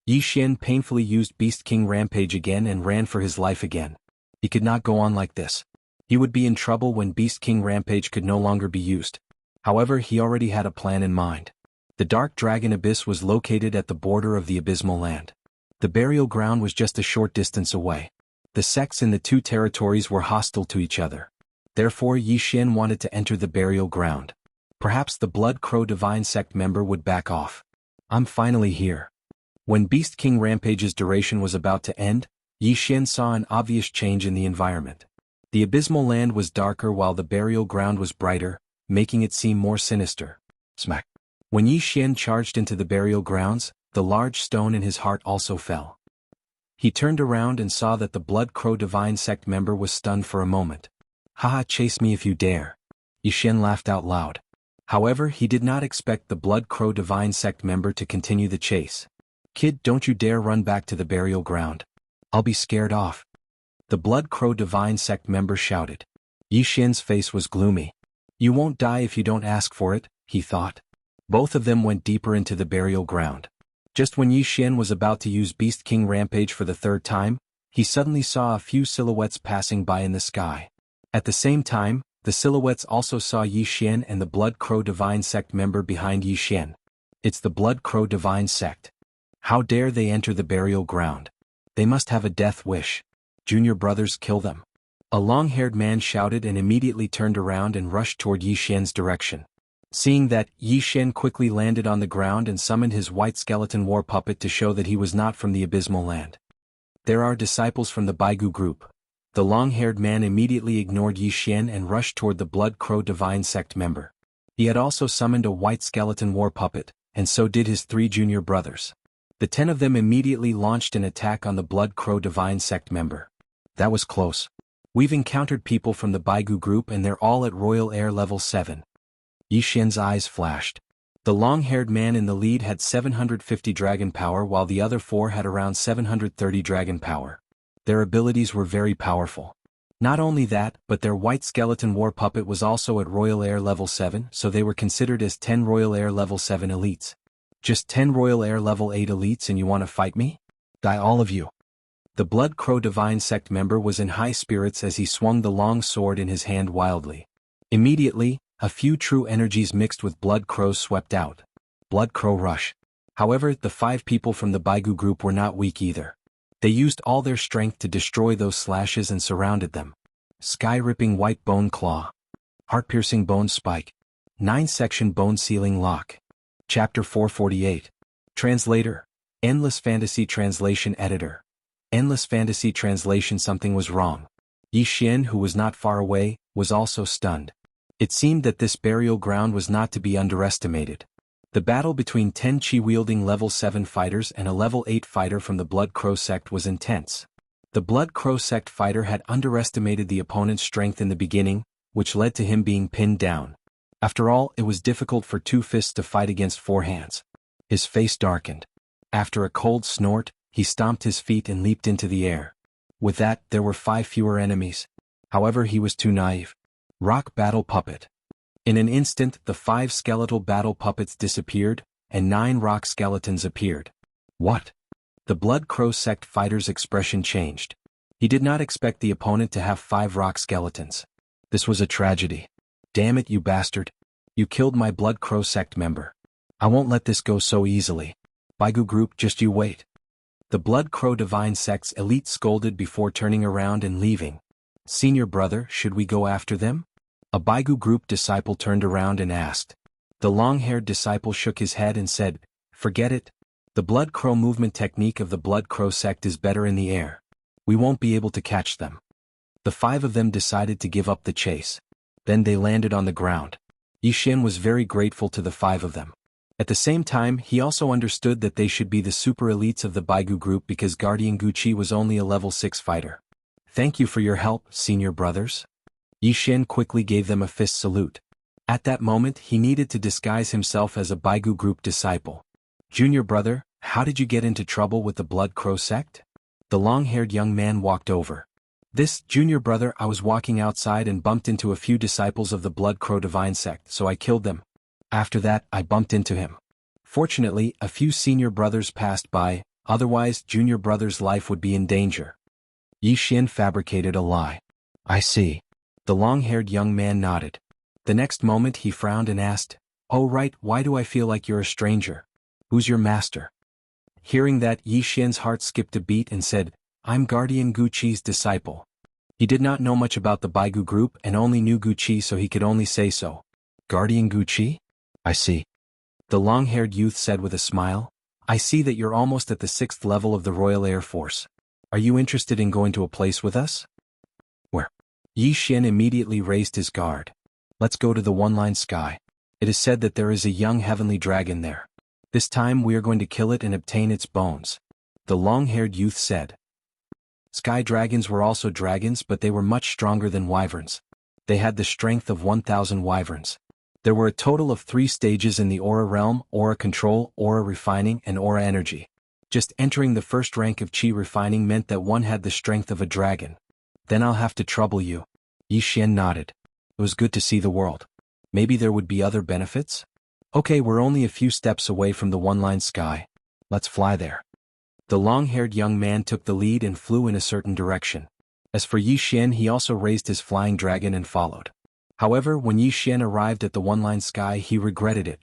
Yi Xian painfully used Beast King Rampage again and ran for his life again. He could not go on like this. He would be in trouble when Beast King Rampage could no longer be used. However, he already had a plan in mind. The Dark Dragon Abyss was located at the border of the Abysmal Land. The burial ground was just a short distance away. The sects in the two territories were hostile to each other. Therefore, Yi Xian wanted to enter the burial ground. Perhaps the Blood Crow Divine Sect member would back off. I'm finally here. When Beast King Rampage's duration was about to end, Yi Xian saw an obvious change in the environment. The Abysmal Land was darker while the burial ground was brighter, making it seem more sinister. Smack. When Yi Xian charged into the burial grounds, the large stone in his heart also fell. He turned around and saw that the Blood Crow Divine Sect member was stunned for a moment. Haha, chase me if you dare. Yi Xian laughed out loud. However, he did not expect the Blood Crow Divine Sect member to continue the chase. Kid, don't you dare run back to the burial ground. I'll be scared off. The Blood Crow Divine Sect member shouted. Yi Xian's face was gloomy. You won't die if you don't ask for it, he thought. Both of them went deeper into the burial ground. Just when Yi Xian was about to use Beast King Rampage for the third time, he suddenly saw a few silhouettes passing by in the sky. At the same time, the silhouettes also saw Yi Xian and the Blood Crow Divine Sect member behind Yi Xian. It's the Blood Crow Divine Sect. How dare they enter the burial ground? They must have a death wish. Junior brothers, kill them. A long-haired man shouted and immediately turned around and rushed toward Yi Xian's direction. Seeing that, Yi Xian quickly landed on the ground and summoned his white skeleton war puppet to show that he was not from the abysmal land. There are disciples from the Baigu group. The long-haired man immediately ignored Yi Xian and rushed toward the Blood Crow Divine Sect member. He had also summoned a white skeleton war puppet, and so did his 3 junior brothers. The 10 of them immediately launched an attack on the Blood Crow Divine Sect member. That was close. We've encountered people from the Baigu group and they're all at Royal Air level 7. Yi Xian's eyes flashed. The long-haired man in the lead had 750 dragon power while the other 4 had around 730 dragon power. Their abilities were very powerful. Not only that, but their white skeleton war puppet was also at Royal Air level 7, so they were considered as 10 Royal Air level 7 elites. Just 10 Royal Air level 8 elites and you want to fight me? Die all of you. The Blood Crow Divine Sect member was in high spirits as he swung the long sword in his hand wildly. Immediately, a few true energies mixed with Blood Crows swept out. Blood Crow Rush. However, the 5 people from the Baigu group were not weak either. They used all their strength to destroy those slashes and surrounded them. Sky-ripping white bone claw. Heart-piercing bone spike. 9-section bone sealing lock. Chapter 448. Translator. Endless Fantasy Translation Editor. Endless Fantasy Translation. Something was wrong. Yi Xian, who was not far away, was also stunned. It seemed that this burial ground was not to be underestimated. The battle between 10 Qi-wielding level 7 fighters and a level 8 fighter from the Blood Crow sect was intense. The Blood Crow sect fighter had underestimated the opponent's strength in the beginning, which led to him being pinned down. After all, it was difficult for 2 fists to fight against 4 hands. His face darkened. After a cold snort, he stomped his feet and leaped into the air. With that, there were 5 fewer enemies. However, he was too naive. Rock Battle Puppet. In an instant, the 5 skeletal battle puppets disappeared, and 9 rock skeletons appeared. What? The Blood Crow sect fighter's expression changed. He did not expect the opponent to have 5 rock skeletons. This was a tragedy. Damn it, you bastard. You killed my Blood Crow sect member. I won't let this go so easily. Baigu group, just you wait. The Blood Crow Divine Sect's elite scolded before turning around and leaving. Senior brother, should we go after them? A Baigu group disciple turned around and asked. The long-haired disciple shook his head and said, forget it. The Blood Crow movement technique of the Blood Crow sect is better in the air. We won't be able to catch them. The 5 of them decided to give up the chase. Then they landed on the ground. Yi Xian was very grateful to the 5 of them. At the same time, he also understood that they should be the super elites of the Baigu group because Guardian Guqi was only a level 6 fighter. Thank you for your help, senior brothers. Yi Xian quickly gave them a fist salute. At that moment, he needed to disguise himself as a Baigu group disciple. Junior brother, how did you get into trouble with the Blood Crow sect? The long-haired young man walked over. This, junior brother, I was walking outside and bumped into a few disciples of the Blood Crow Divine Sect, so I killed them. After that, I bumped into him. Fortunately, a few senior brothers passed by, otherwise junior brother's life would be in danger. Yi Xian fabricated a lie. I see. The long-haired young man nodded. The next moment he frowned and asked, oh right, why do I feel like you're a stranger? Who's your master? Hearing that, Yi Xian's heart skipped a beat and said, I'm Guardian Guqi's disciple. He did not know much about the Baigu group and only knew Guqi, so he could only say so. Guardian Guqi? I see. The long-haired youth said with a smile, I see that you're almost at the 6th level of the Royal Air Force. Are you interested in going to a place with us? Where? Yi Xian immediately raised his guard. Let's go to the one-line sky. It is said that there is a young heavenly dragon there. This time we are going to kill it and obtain its bones. The long-haired youth said. Sky dragons were also dragons, but they were much stronger than wyverns. They had the strength of 1,000 wyverns. There were a total of 3 stages in the aura realm: aura control, aura refining, and aura energy. Just entering the first rank of Qi refining meant that one had the strength of a dragon. Then I'll have to trouble you. Yi Xian nodded. It was good to see the world. Maybe there would be other benefits? Okay, we're only a few steps away from the one-line sky. Let's fly there. The long-haired young man took the lead and flew in a certain direction. As for Yi Xian, he also raised his flying dragon and followed. However, when Yi Xian arrived at the one-line sky, he regretted it.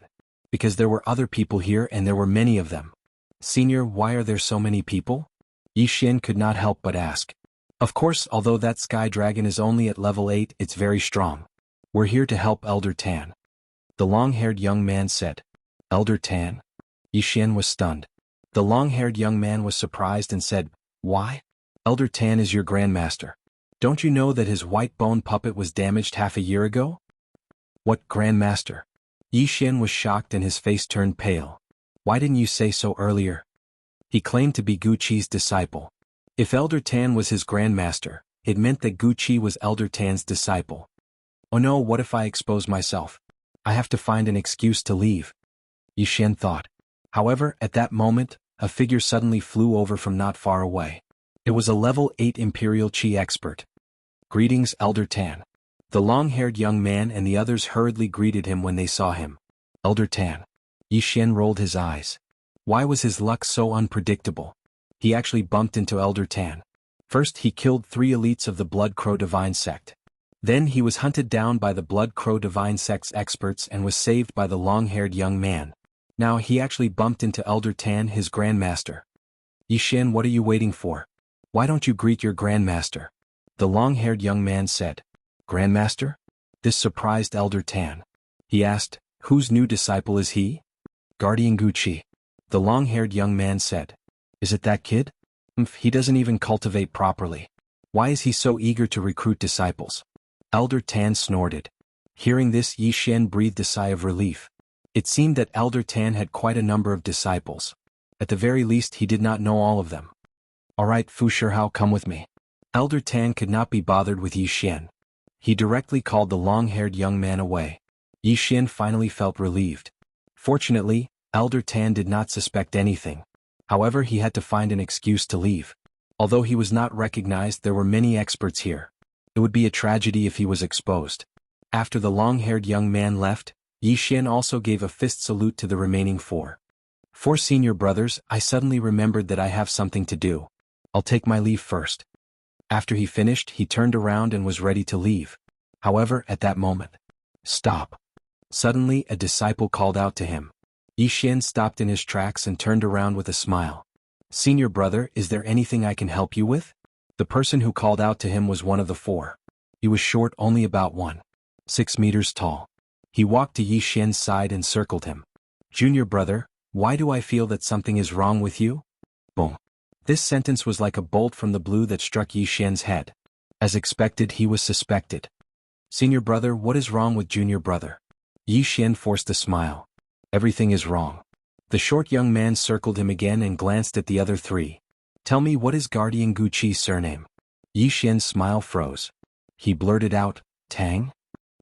Because there were other people here and there were many of them. Senior, why are there so many people? Yi Xian could not help but ask. Of course, although that sky dragon is only at level 8, it's very strong. We're here to help Elder Tan. The long-haired young man said. Elder Tan? Yi Xian was stunned. The long-haired young man was surprised and said, Why? Elder Tan is your grandmaster. Don't you know that his white bone puppet was damaged half a year ago? What grandmaster? Yi Xian was shocked and his face turned pale. Why didn't you say so earlier? He claimed to be Gu Qi's disciple. If Elder Tan was his grandmaster, it meant that Gu Qi was Elder Tan's disciple. Oh no, what if I expose myself? I have to find an excuse to leave. Yi Xian thought. However, at that moment, a figure suddenly flew over from not far away. It was a level 8 Imperial Qi expert. Greetings, Elder Tan. The long-haired young man and the others hurriedly greeted him when they saw him. Elder Tan. Yi Xian rolled his eyes. Why was his luck so unpredictable? He actually bumped into Elder Tan. First he killed 3 elites of the Blood Crow Divine Sect. Then he was hunted down by the Blood Crow Divine Sect's experts and was saved by the long-haired young man. Now he actually bumped into Elder Tan, his grandmaster. Yi Xian, what are you waiting for? Why don't you greet your grandmaster? The long-haired young man said. Grandmaster? This surprised Elder Tan. He asked, whose new disciple is he? Guardian Gu Qi. The long-haired young man said. Is it that kid? He doesn't even cultivate properly. Why is he so eager to recruit disciples? Elder Tan snorted. Hearing this, Yi Xian breathed a sigh of relief. It seemed that Elder Tan had quite a number of disciples. At the very least, he did not know all of them. Alright, Fu Shihao, come with me. Elder Tan could not be bothered with Yi Xian. He directly called the long-haired young man away. Yi Xian finally felt relieved. Fortunately, Elder Tan did not suspect anything. However, he had to find an excuse to leave. Although he was not recognized, there were many experts here. It would be a tragedy if he was exposed. After the long-haired young man left, Yi Xian also gave a fist salute to the remaining 4. 4 senior brothers, I suddenly remembered that I have something to do. I'll take my leave first. After he finished, he turned around and was ready to leave. However, at that moment, stop. Suddenly, a disciple called out to him. Yi Xian stopped in his tracks and turned around with a smile. Senior brother, is there anything I can help you with? The person who called out to him was one of the 4. He was short, only about 1.6 meters tall. He walked to Yi Xian's side and circled him. Junior brother, why do I feel that something is wrong with you? Boom. This sentence was like a bolt from the blue that struck Yi Xian's head. As expected, he was suspected. Senior brother, what is wrong with junior brother? Yi Xian forced a smile. Everything is wrong. The short young man circled him again and glanced at the other 3. Tell me, what is Guardian Gu Qi's surname? Yi Xian's smile froze. He blurted out, Tang?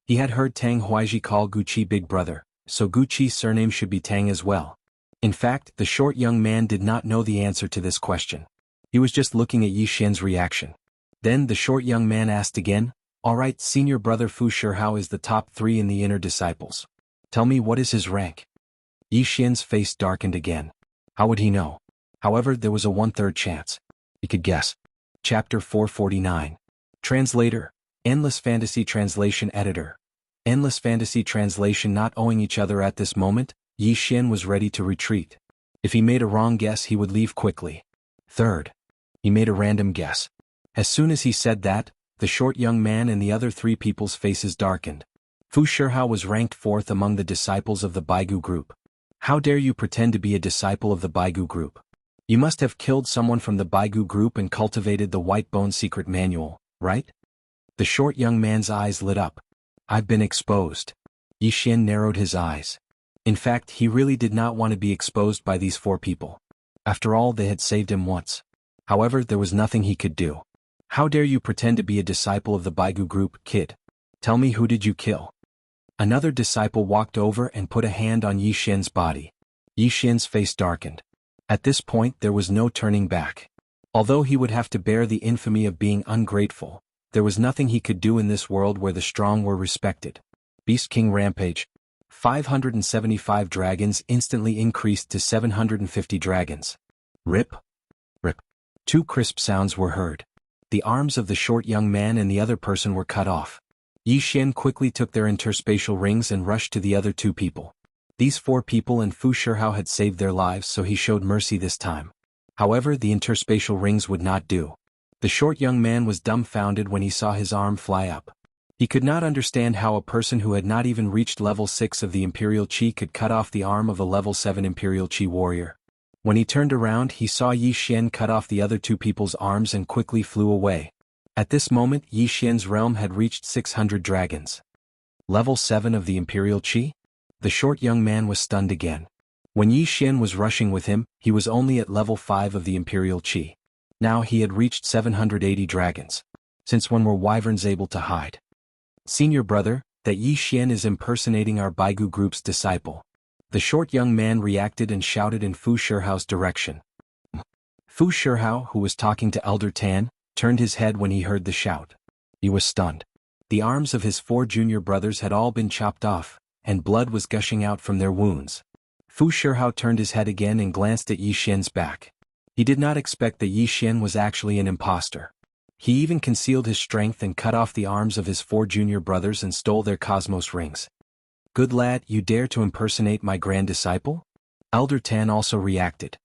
He had heard Tang Huaiji call Gu Qi big brother, so Gu Qi's surname should be Tang as well. In fact, the short young man did not know the answer to this question. He was just looking at Yi Xian's reaction. Then the short young man asked again, Alright, senior brother Fu Shihao is the top 3 in the inner disciples. Tell me, what is his rank? Yi Xian's face darkened again. How would he know? However, there was a 1/3 chance. He could guess. Chapter 449. Translator. Endless Fantasy Translation Editor. Endless Fantasy Translation. Not owing each other at this moment, Yi Xian was ready to retreat. If he made a wrong guess, he would leave quickly. Third. He made a random guess. As soon as he said that, the short young man and the other 3 people's faces darkened. Fu Shihao was ranked 4th among the disciples of the Baigu group. How dare you pretend to be a disciple of the Baigu group? You must have killed someone from the Baigu group and cultivated the White Bone secret manual, right? The short young man's eyes lit up. I've been exposed. Yi Xian narrowed his eyes. In fact, he really did not want to be exposed by these 4 people. After all, they had saved him once. However, there was nothing he could do. How dare you pretend to be a disciple of the Baigu group, kid? Tell me, who did you kill? Another disciple walked over and put a hand on Yi Xian's body. Yi Xian's face darkened. At this point, there was no turning back. Although he would have to bear the infamy of being ungrateful, there was nothing he could do in this world where the strong were respected. Beast King Rampage. 575 dragons instantly increased to 750 dragons. Rip. Rip. Two crisp sounds were heard. The arms of the short young man and the other person were cut off. Yi Xian quickly took their interspatial rings and rushed to the other two people. These four people and Fu Shihao had saved their lives, so he showed mercy this time. However, the interspatial rings would not do. The short young man was dumbfounded when he saw his arm fly up. He could not understand how a person who had not even reached level 6 of the Imperial Qi could cut off the arm of a level 7 Imperial Qi warrior. When he turned around, he saw Yi Xian cut off the other two people's arms and quickly flew away. At this moment, Yi Xian's realm had reached 600 dragons. Level 7 of the Imperial Qi? The short young man was stunned again. When Yi Xian was rushing with him, he was only at level 5 of the Imperial Qi. Now he had reached 780 dragons. Since when were wyverns able to hide? Senior brother, that Yi Xian is impersonating our Baigu group's disciple. The short young man reacted and shouted in Fu Shihao's direction. Fu Shihao, who was talking to Elder Tan, turned his head when he heard the shout. He was stunned. The arms of his four junior brothers had all been chopped off, and blood was gushing out from their wounds. Fu Shihao turned his head again and glanced at Yi Xian's back. He did not expect that Yi Xian was actually an impostor. He even concealed his strength and cut off the arms of his four junior brothers and stole their cosmos rings. Good lad, you dare to impersonate my grand disciple? Elder Tan also reacted.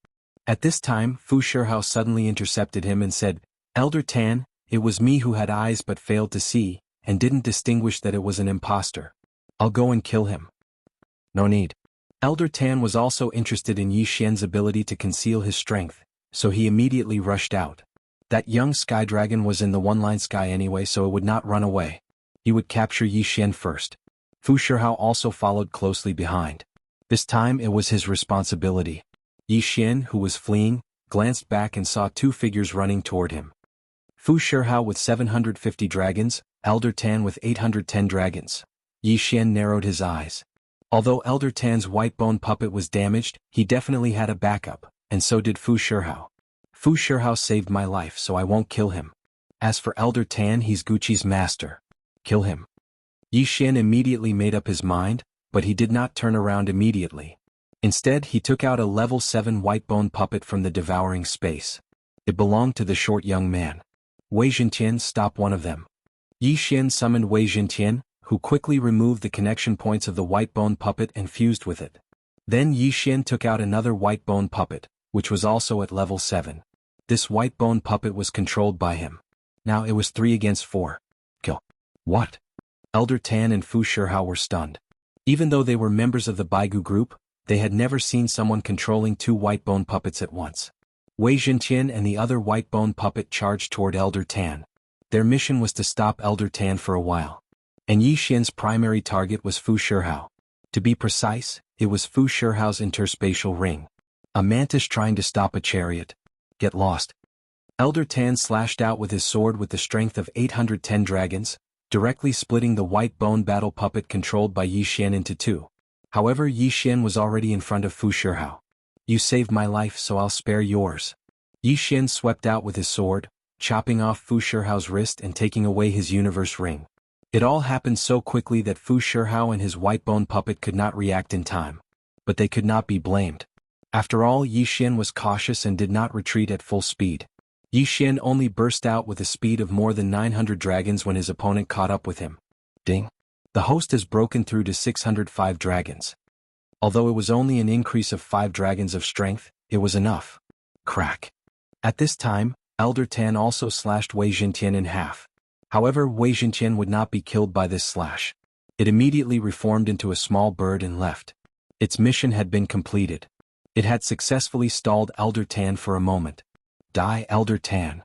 At this time, Fu Shihao suddenly intercepted him and said, Elder Tan, it was me who had eyes but failed to see, and didn't distinguish that it was an impostor. I'll go and kill him. No need. Elder Tan was also interested in Yi Xian's ability to conceal his strength, so he immediately rushed out. That young sky dragon was in the one-line sky anyway, so it would not run away. He would capture Yi Xian first. Fu Shihao also followed closely behind. This time it was his responsibility. Yi Xian, who was fleeing, glanced back and saw two figures running toward him. Fu Shihao with 750 dragons, Elder Tan with 810 dragons. Yi Xian narrowed his eyes. Although Elder Tan's white bone puppet was damaged, he definitely had a backup, and so did Fu Shihao. Fu Shihao saved my life, so I won't kill him. As for Elder Tan, he's Gucci's master. Kill him. Yi Xian immediately made up his mind, but he did not turn around immediately. Instead, he took out a level 7 white bone puppet from the devouring space. It belonged to the short young man. Wei Zhentian, stop one of them. Yi Xian summoned Wei Zhentian, who quickly removed the connection points of the white bone puppet and fused with it. Then Yi Xian took out another white bone puppet, which was also at level 7. This white bone puppet was controlled by him. Now it was 3 against 4. Kill. What? Elder Tan and Fu Shihao were stunned. Even though they were members of the Baigu group, they had never seen someone controlling 2 white bone puppets at once. Wei Zhentian and the other white bone puppet charged toward Elder Tan. Their mission was to stop Elder Tan for a while. And Yi Xian's primary target was Fu Shihao. To be precise, it was Fu Shihao's interspatial ring. A mantis trying to stop a chariot. Get lost. Elder Tan slashed out with his sword with the strength of 810 dragons, directly splitting the white bone battle puppet controlled by Yi Xian into 2. However, Yi Xian was already in front of Fu Shihao. You saved my life, so I'll spare yours. Yi Xian swept out with his sword, chopping off Fu Shihao's wrist and taking away his universe ring. It all happened so quickly that Fu Shihao and his white bone puppet could not react in time. But they could not be blamed. After all, Yi Xian was cautious and did not retreat at full speed. Yi Xian only burst out with a speed of more than 900 dragons when his opponent caught up with him. Ding! The host has broken through to 605 dragons. Although it was only an increase of 5 dragons of strength, it was enough. Crack! At this time, Elder Tan also slashed Wei Zhentian in half. However, Wei Zhentian would not be killed by this slash. It immediately reformed into a small bird and left. Its mission had been completed. It had successfully stalled Elder Tan for a moment. Die, Elder Tan.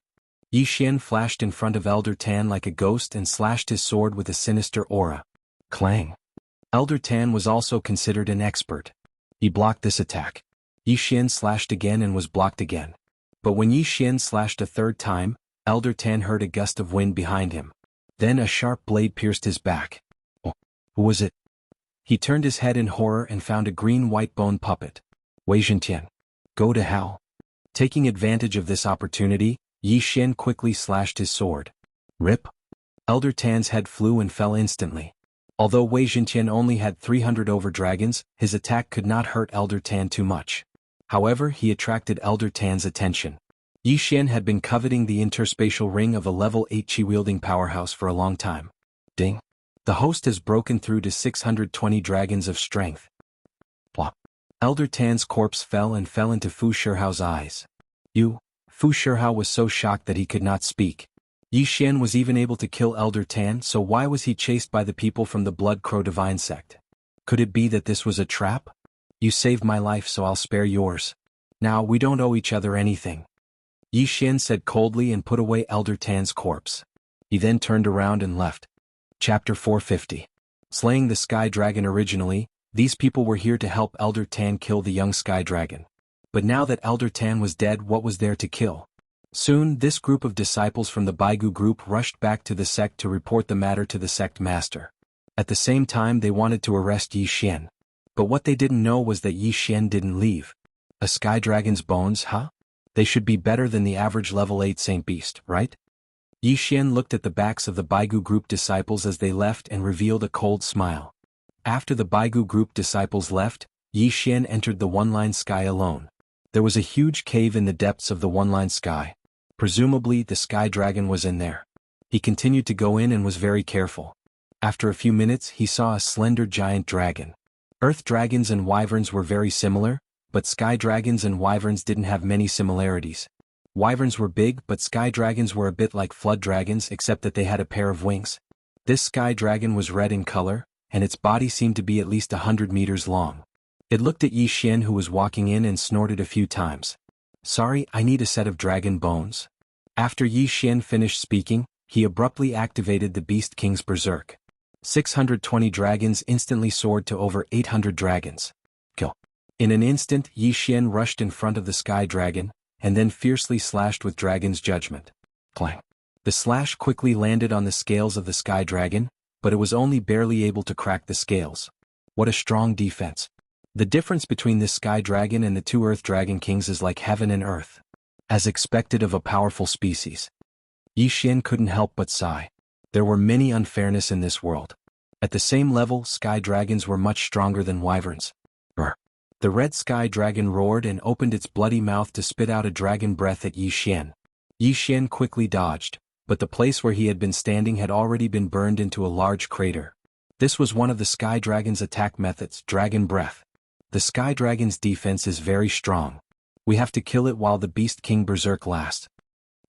Yi Xian flashed in front of Elder Tan like a ghost and slashed his sword with a sinister aura. Clang. Elder Tan was also considered an expert. He blocked this attack. Yi Xian slashed again and was blocked again. But when Yi Xian slashed a third time, Elder Tan heard a gust of wind behind him. Then a sharp blade pierced his back. Oh, who was it? He turned his head in horror and found a green white bone puppet. Wei Zhentian. Go to hell. Taking advantage of this opportunity, Yi Xian quickly slashed his sword. Rip. Elder Tan's head flew and fell instantly. Although Wei Jintian only had 300 over dragons, his attack could not hurt Elder Tan too much. However, he attracted Elder Tan's attention. Yi Xian had been coveting the interspatial ring of a level 8 qi-wielding powerhouse for a long time. Ding. The host has broken through to 620 dragons of strength. Plop. Elder Tan's corpse fell into Fu Shihao's eyes. Fu Shihao was so shocked that he could not speak. Yi Xian was even able to kill Elder Tan, so why was he chased by the people from the Blood Crow Divine sect? Could it be that this was a trap? You saved my life, so I'll spare yours. Now we don't owe each other anything. Yi Xian said coldly and put away Elder Tan's corpse. He then turned around and left. Chapter 450. Slaying the Sky Dragon. Originally, these people were here to help Elder Tan kill the young Sky Dragon. But now that Elder Tan was dead, what was there to kill? Soon, this group of disciples from the Baigu group rushed back to the sect to report the matter to the sect master. At the same time, they wanted to arrest Yi Xian. But what they didn't know was that Yi Xian didn't leave. A Sky Dragon's bones, huh? They should be better than the average level 8 Saint Beast, right? Yi Xian looked at the backs of the Baigu group disciples as they left and revealed a cold smile. After the Baigu group disciples left, Yi Xian entered the one-line sky alone. There was a huge cave in the depths of the one-line sky. Presumably, the Sky Dragon was in there. He continued to go in and was very careful. After a few minutes, he saw a slender giant dragon. Earth dragons and wyverns were very similar, but Sky Dragons and wyverns didn't have many similarities. Wyverns were big, but Sky Dragons were a bit like flood dragons except that they had a pair of wings. This Sky Dragon was red in color, and its body seemed to be at least 100 meters long. It looked at Yi Xian, who was walking in, and snorted a few times. Sorry, I need a set of dragon bones. After Yi Xian finished speaking, he abruptly activated the Beast King's Berserk. 620 dragons instantly soared to over 800 dragons. Kill. In an instant, Yi Xian rushed in front of the Sky Dragon, and then fiercely slashed with Dragon's Judgment. Clang. The slash quickly landed on the scales of the Sky Dragon, but it was only barely able to crack the scales. What a strong defense. The difference between this Sky Dragon and the two Earth Dragon Kings is like heaven and earth. As expected of a powerful species. Yi Xian couldn't help but sigh. There were many unfairness in this world. At the same level, Sky Dragons were much stronger than wyverns. Brr. The red Sky Dragon roared and opened its bloody mouth to spit out a dragon breath at Yi Xian. Yi Xian quickly dodged, but the place where he had been standing had already been burned into a large crater. This was one of the Sky Dragon's attack methods, Dragon Breath. The Sky Dragon's defense is very strong. We have to kill it while the Beast King Berserk lasts.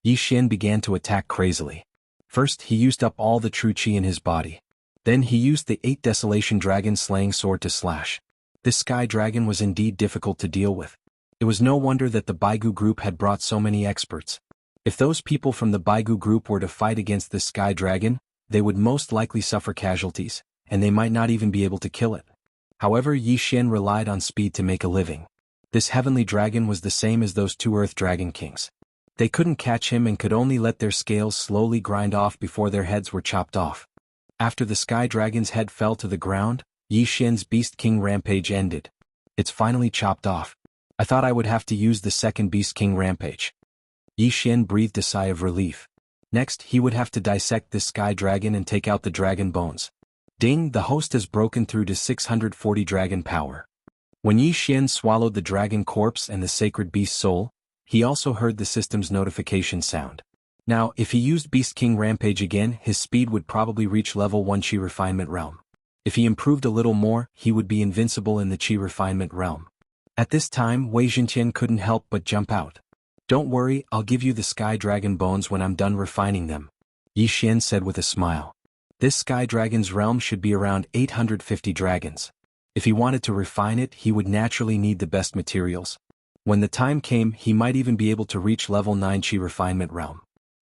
Yi Xian began to attack crazily. First, he used up all the true chi in his body. Then he used the 8 Desolation Dragon Slaying Sword to slash. This Sky Dragon was indeed difficult to deal with. It was no wonder that the Baigu group had brought so many experts. If those people from the Baigu group were to fight against the Sky Dragon, they would most likely suffer casualties, and they might not even be able to kill it. However, Yi Xian relied on speed to make a living. This heavenly dragon was the same as those two Earth Dragon Kings. They couldn't catch him and could only let their scales slowly grind off before their heads were chopped off. After the Sky Dragon's head fell to the ground, Yi Xian's Beast King Rampage ended. It's finally chopped off. I thought I would have to use the second Beast King Rampage. Yi Xian breathed a sigh of relief. Next, he would have to dissect this Sky Dragon and take out the dragon bones. Ding, the host has broken through to 640 dragon power. When Yi Xian swallowed the dragon corpse and the sacred beast soul, he also heard the system's notification sound. Now, if he used Beast King Rampage again, his speed would probably reach level 1 Chi Refinement Realm. If he improved a little more, he would be invincible in the Chi Refinement Realm. At this time, Wei Jintian couldn't help but jump out. Don't worry, I'll give you the Sky Dragon bones when I'm done refining them, Yi Xian said with a smile. This Sky Dragon's realm should be around 850 dragons. If he wanted to refine it, he would naturally need the best materials. When the time came, he might even be able to reach level 9 Chi Refinement Realm.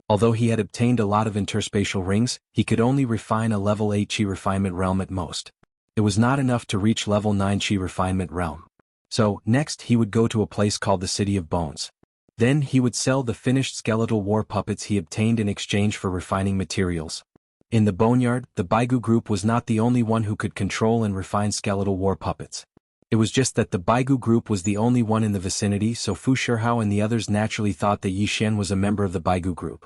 Although he had obtained a lot of interspatial rings, he could only refine a level 8 Chi Refinement Realm at most. It was not enough to reach level 9 Chi Refinement Realm. So, next he would go to a place called the City of Bones. Then he would sell the finished skeletal war puppets he obtained in exchange for refining materials. In the boneyard, the Baigu group was not the only one who could control and refine skeletal war puppets. It was just that the Baigu group was the only one in the vicinity, so Fu Shihao and the others naturally thought that Yi Xian was a member of the Baigu group.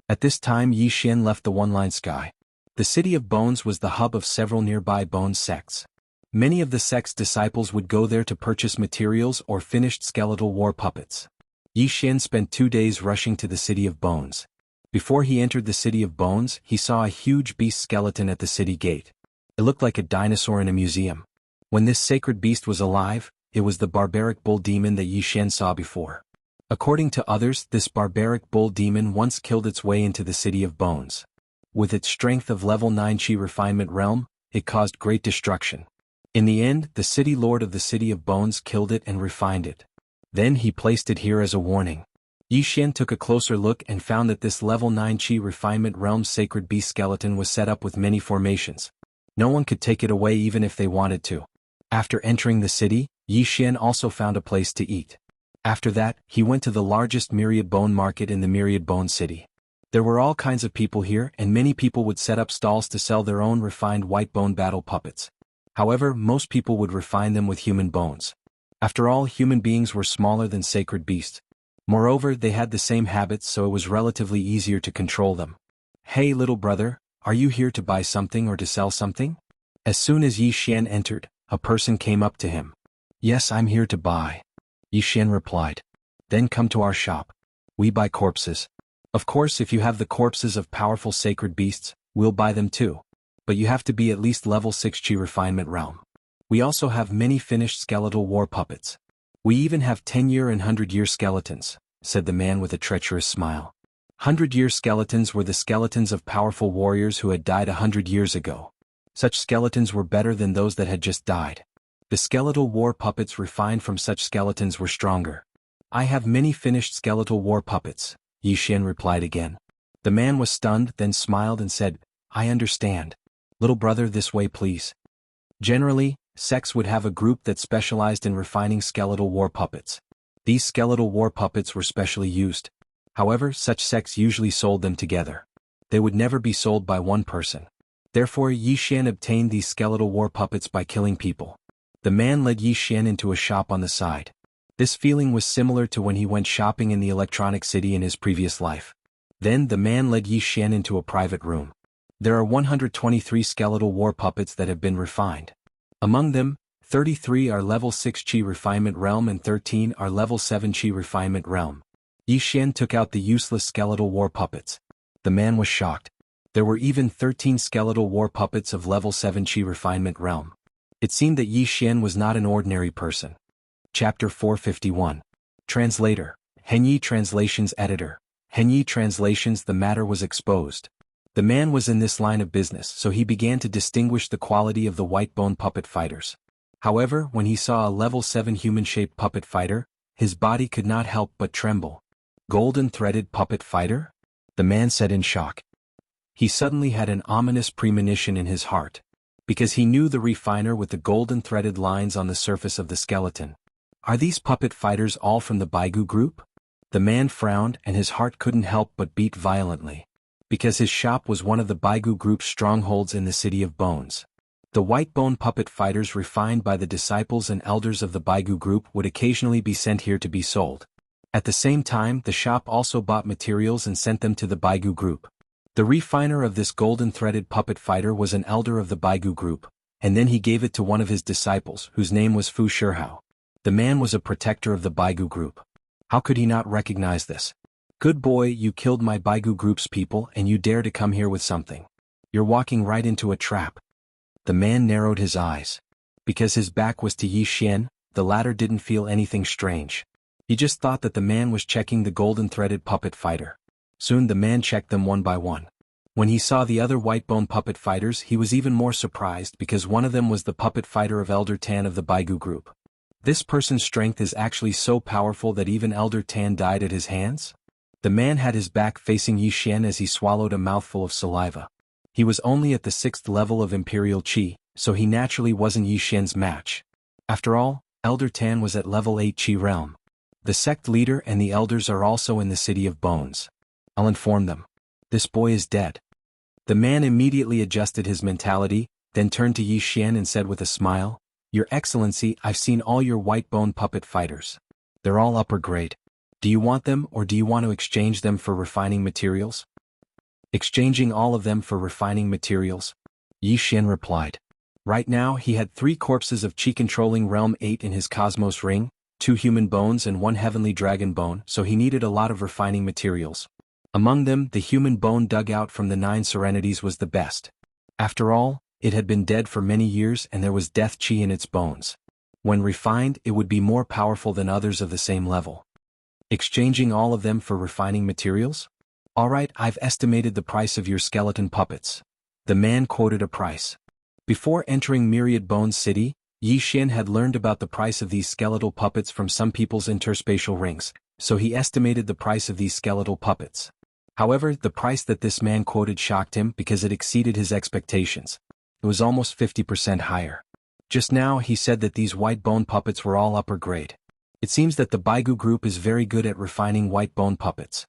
At this time, Yi Xian left the one-line sky. The City of Bones was the hub of several nearby Bones sects. Many of the sect's disciples would go there to purchase materials or finished skeletal war puppets. Yi Xian spent 2 days rushing to the City of Bones. Before he entered the City of Bones, he saw a huge beast skeleton at the city gate. It looked like a dinosaur in a museum. When this sacred beast was alive, it was the barbaric bull demon that Yi Xian saw before. According to others, this barbaric bull demon once killed its way into the City of Bones. With its strength of level 9 Qi refinement realm, it caused great destruction. In the end, the city lord of the City of Bones killed it and refined it. Then he placed it here as a warning. Yi Xian took a closer look and found that this level 9 Qi refinement realm sacred beast skeleton was set up with many formations. No one could take it away even if they wanted to. After entering the city, Yi Xian also found a place to eat. After that, he went to the largest Myriad Bone market in the Myriad Bone city. There were all kinds of people here, and many people would set up stalls to sell their own refined white bone battle puppets. However, most people would refine them with human bones. After all, human beings were smaller than sacred beasts. Moreover, they had the same habits, so it was relatively easier to control them. "Hey little brother, are you here to buy something or to sell something?" As soon as Yi Xian entered, a person came up to him. "Yes, I'm here to buy," Yi Xian replied. "Then come to our shop. We buy corpses. Of course, if you have the corpses of powerful sacred beasts, we'll buy them too. But you have to be at least level 6 Qi refinement realm. We also have many finished skeletal war puppets. We even have 10-year and 100-year skeletons," said the man with a treacherous smile. 100-year skeletons were the skeletons of powerful warriors who had died 100 years ago. Such skeletons were better than those that had just died. The skeletal war puppets refined from such skeletons were stronger. "I have many finished skeletal war puppets," Yi Xian replied again. The man was stunned, then smiled and said, "I understand. Little brother, this way please." Generally, sects would have a group that specialized in refining skeletal war puppets. These skeletal war puppets were specially used. However, such sects usually sold them together. They would never be sold by one person. Therefore, Yi Xian obtained these skeletal war puppets by killing people. The man led Yi Xian into a shop on the side. This feeling was similar to when he went shopping in the electronic city in his previous life. Then the man led Yi Xian into a private room. There are 123 skeletal war puppets that have been refined. Among them, 33 are level 6 Qi refinement realm and 13 are level 7 Qi refinement realm. Yi Xian took out the useless skeletal war puppets. The man was shocked. There were even 13 skeletal war puppets of level 7 Qi refinement realm. It seemed that Yi Xian was not an ordinary person. Chapter 451. Translator. Henyi Translations Editor. Henyi Translations. The matter was exposed. The man was in this line of business, so he began to distinguish the quality of the white bone puppet fighters. However, when he saw a level 7 human-shaped puppet fighter, his body could not help but tremble. "Golden-threaded puppet fighter?" the man said in shock. He suddenly had an ominous premonition in his heart, because he knew the refiner with the golden-threaded lines on the surface of the skeleton. Are these puppet fighters all from the Baigu group? The man frowned and his heart couldn't help but beat violently, because his shop was one of the Baigu group's strongholds in the City of Bones. The white bone puppet fighters refined by the disciples and elders of the Baigu group would occasionally be sent here to be sold. At the same time, the shop also bought materials and sent them to the Baigu group. The refiner of this golden-threaded puppet fighter was an elder of the Baigu group, and then he gave it to one of his disciples, whose name was Fu Shihao. The man was a protector of the Baigu group. How could he not recognize this? "Good boy, you killed my Baigu group's people and you dare to come here with something. You're walking right into a trap." The man narrowed his eyes. Because his back was to Yi Xian, the latter didn't feel anything strange. He just thought that the man was checking the golden-threaded puppet fighter. Soon the man checked them one by one. When he saw the other white bone puppet fighters, he was even more surprised because one of them was the puppet fighter of Elder Tan of the Baigu group. This person's strength is actually so powerful that even Elder Tan died at his hands? The man had his back facing Yi Xian as he swallowed a mouthful of saliva. He was only at the 6th level of Imperial Qi, so he naturally wasn't Yi Xian's match. After all, Elder Tan was at level 8 Qi realm. The sect leader and the elders are also in the City of Bones. I'll inform them. This boy is dead. The man immediately adjusted his mentality, then turned to Yi Xian and said with a smile, "Your Excellency, I've seen all your white bone puppet fighters. They're all upper grade. Do you want them or do you want to exchange them for refining materials?" exchanging all of them for refining materials. Yi Xian replied. Right now he had 3 corpses of Qi controlling Realm 8 in his Cosmos Ring, 2 human bones and 1 heavenly dragon bone, so he needed a lot of refining materials. Among them, the human bone dug out from the 9 Serenities was the best. After all, it had been dead for many years and there was death Qi in its bones. When refined, it would be more powerful than others of the same level. Exchanging all of them for refining materials? Alright, I've estimated the price of your skeleton puppets. The man quoted a price. Before entering Myriad Bones City, Yi Xian had learned about the price of these skeletal puppets from some people's interspatial rings, so he estimated the price of these skeletal puppets. However, the price that this man quoted shocked him because it exceeded his expectations. It was almost 50% higher. Just now he said that these white bone puppets were all upper grade. It seems that the Baigu group is very good at refining white bone puppets.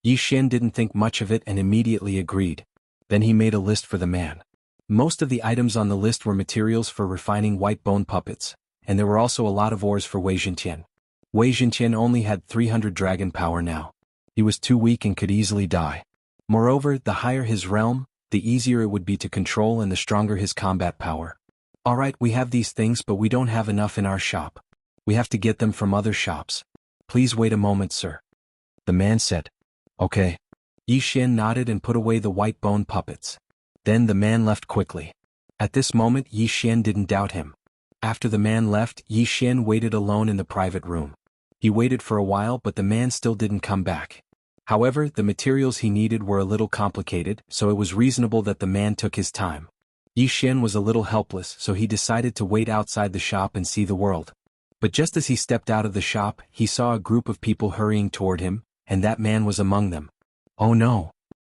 Yi Xian didn't think much of it and immediately agreed. Then he made a list for the man. Most of the items on the list were materials for refining white bone puppets, and there were also a lot of ores for Wei Zhentian. Wei Zhentian only had 300 dragon power now. He was too weak and could easily die. Moreover, the higher his realm, the easier it would be to control and the stronger his combat power. Alright, we have these things but we don't have enough in our shop. We have to get them from other shops. Please wait a moment, sir. The man said. Okay. Yi Xian nodded and put away the white bone puppets. Then the man left quickly. At this moment Yi Xian didn't doubt him. After the man left, Yi Xian waited alone in the private room. He waited for a while but the man still didn't come back. However, the materials he needed were a little complicated, so it was reasonable that the man took his time. Yi Xian was a little helpless, so he decided to wait outside the shop and see the world. But just as he stepped out of the shop, he saw a group of people hurrying toward him, and that man was among them. Oh no!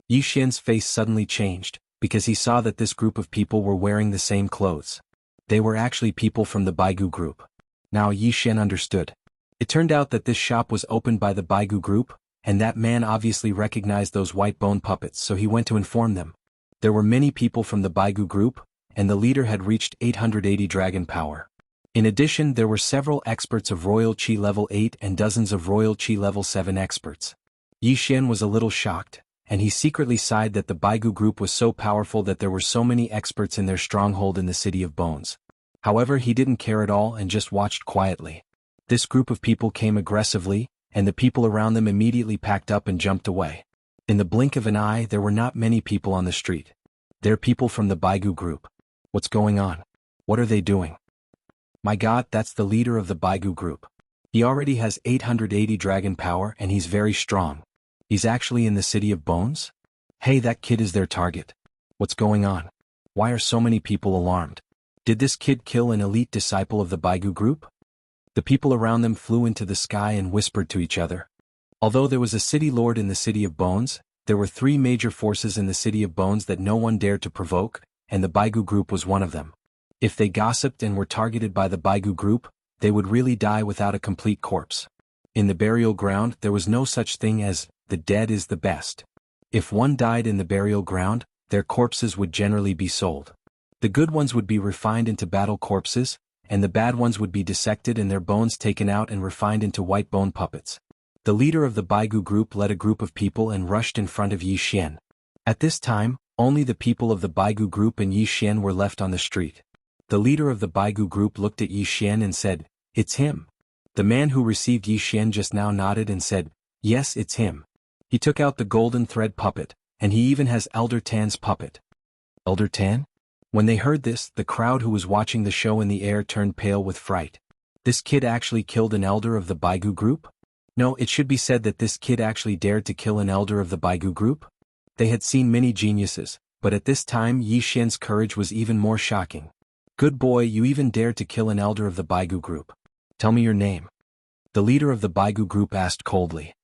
Yi Xian's face suddenly changed, because he saw that this group of people were wearing the same clothes. They were actually people from the Baigu group. Now Yi Xian understood. It turned out that this shop was opened by the Baigu group, and that man obviously recognized those white bone puppets, so he went to inform them. There were many people from the Baigu group, and the leader had reached 880 dragon power. In addition, there were several experts of Royal Qi level 8 and dozens of Royal Qi level 7 experts. Yi Xian was a little shocked, and he secretly sighed that the Baigu group was so powerful that there were so many experts in their stronghold in the City of Bones. However, he didn't care at all and just watched quietly. This group of people came aggressively, and the people around them immediately packed up and jumped away. In the blink of an eye, there were not many people on the street. They're people from the Baigu group. What's going on? What are they doing? My God, that's the leader of the Baigu group. He already has 880 dragon power and he's very strong. He's actually in the City of Bones? Hey, that kid is their target. What's going on? Why are so many people alarmed? Did this kid kill an elite disciple of the Baigu group? The people around them flew into the sky and whispered to each other. Although there was a city lord in the City of Bones, there were 3 major forces in the City of Bones that no one dared to provoke, and the Baigu group was one of them. If they gossiped and were targeted by the Baigu group, they would really die without a complete corpse. In the burial ground, there was no such thing as, the dead is the best. If one died in the burial ground, their corpses would generally be sold. The good ones would be refined into battle corpses, and the bad ones would be dissected and their bones taken out and refined into white bone puppets. The leader of the Baigu group led a group of people and rushed in front of Yi Xian. At this time, only the people of the Baigu group and Yi Xian were left on the street. The leader of the Baigu group looked at Yi Xian and said, "It's him." The man who received Yi Xian just now nodded and said, "Yes, it's him. He took out the golden thread puppet, and he even has Elder Tan's puppet." Elder Tan? When they heard this, the crowd who was watching the show in the air turned pale with fright. This kid actually killed an elder of the Baigu group? No, it should be said that this kid actually dared to kill an elder of the Baigu group? They had seen many geniuses, but at this time Yi Xian's courage was even more shocking. Good boy, you even dared to kill an elder of the Baigu group. Tell me your name. The leader of the Baigu group asked coldly.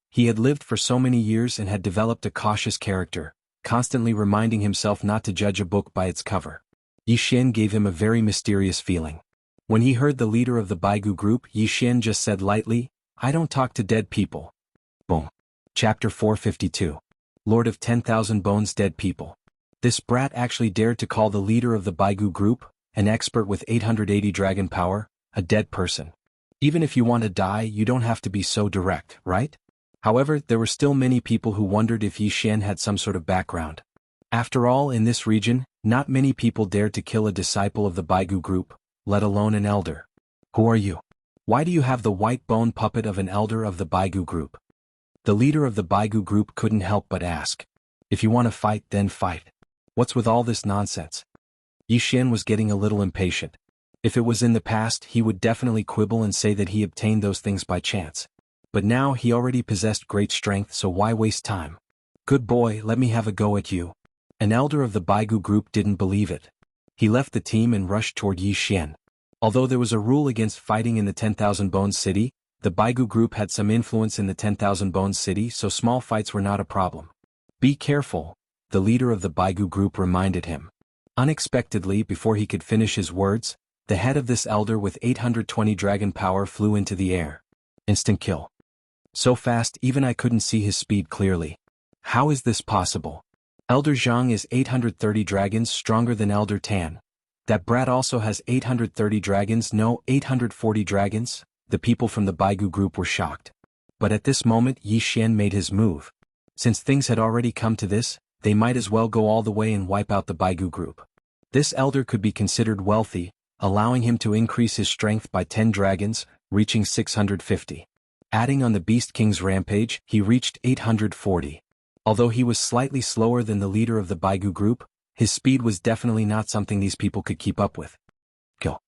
He had lived for so many years and had developed a cautious character, constantly reminding himself not to judge a book by its cover. Yi Xian gave him a very mysterious feeling. When he heard the leader of the Baigu group, Yi Xian just said lightly, "I don't talk to dead people." Boom. Chapter 452. Lord of 10,000 Bones Dead People. This brat actually dared to call the leader of the Baigu group, an expert with 880 dragon power, a dead person. Even if you want to die, you don't have to be so direct, right? However, there were still many people who wondered if Yi Xian had some sort of background. After all, in this region, not many people dared to kill a disciple of the Baigu group, let alone an elder. Who are you? Why do you have the white bone puppet of an elder of the Baigu group? The leader of the Baigu group couldn't help but ask. If you want to fight, then fight. What's with all this nonsense? Yi Xian was getting a little impatient. If it was in the past, he would definitely quibble and say that he obtained those things by chance. But now he already possessed great strength, so why waste time? Good boy, let me have a go at you. An elder of the Baigu group didn't believe it. He left the team and rushed toward Yi Xian. Although there was a rule against fighting in the 10,000 Bones City, the Baigu group had some influence in the 10,000 Bones City, so small fights were not a problem. Be careful, the leader of the Baigu group reminded him. Unexpectedly, before he could finish his words, the head of this elder with 820 dragon power flew into the air. Instant kill. So fast even I couldn't see his speed clearly. How is this possible? Elder Zhang is 830 dragons stronger than Elder Tan. That brat also has 830 dragons, no, 840 dragons. The people from the Baigu group were shocked. But at this moment Yi Xian made his move. Since things had already come to this, they might as well go all the way and wipe out the Baigu group. This elder could be considered wealthy, allowing him to increase his strength by 10 dragons, reaching 650. Adding on the Beast King's rampage, he reached 840. Although he was slightly slower than the leader of the Baigu group, his speed was definitely not something these people could keep up with. Kill.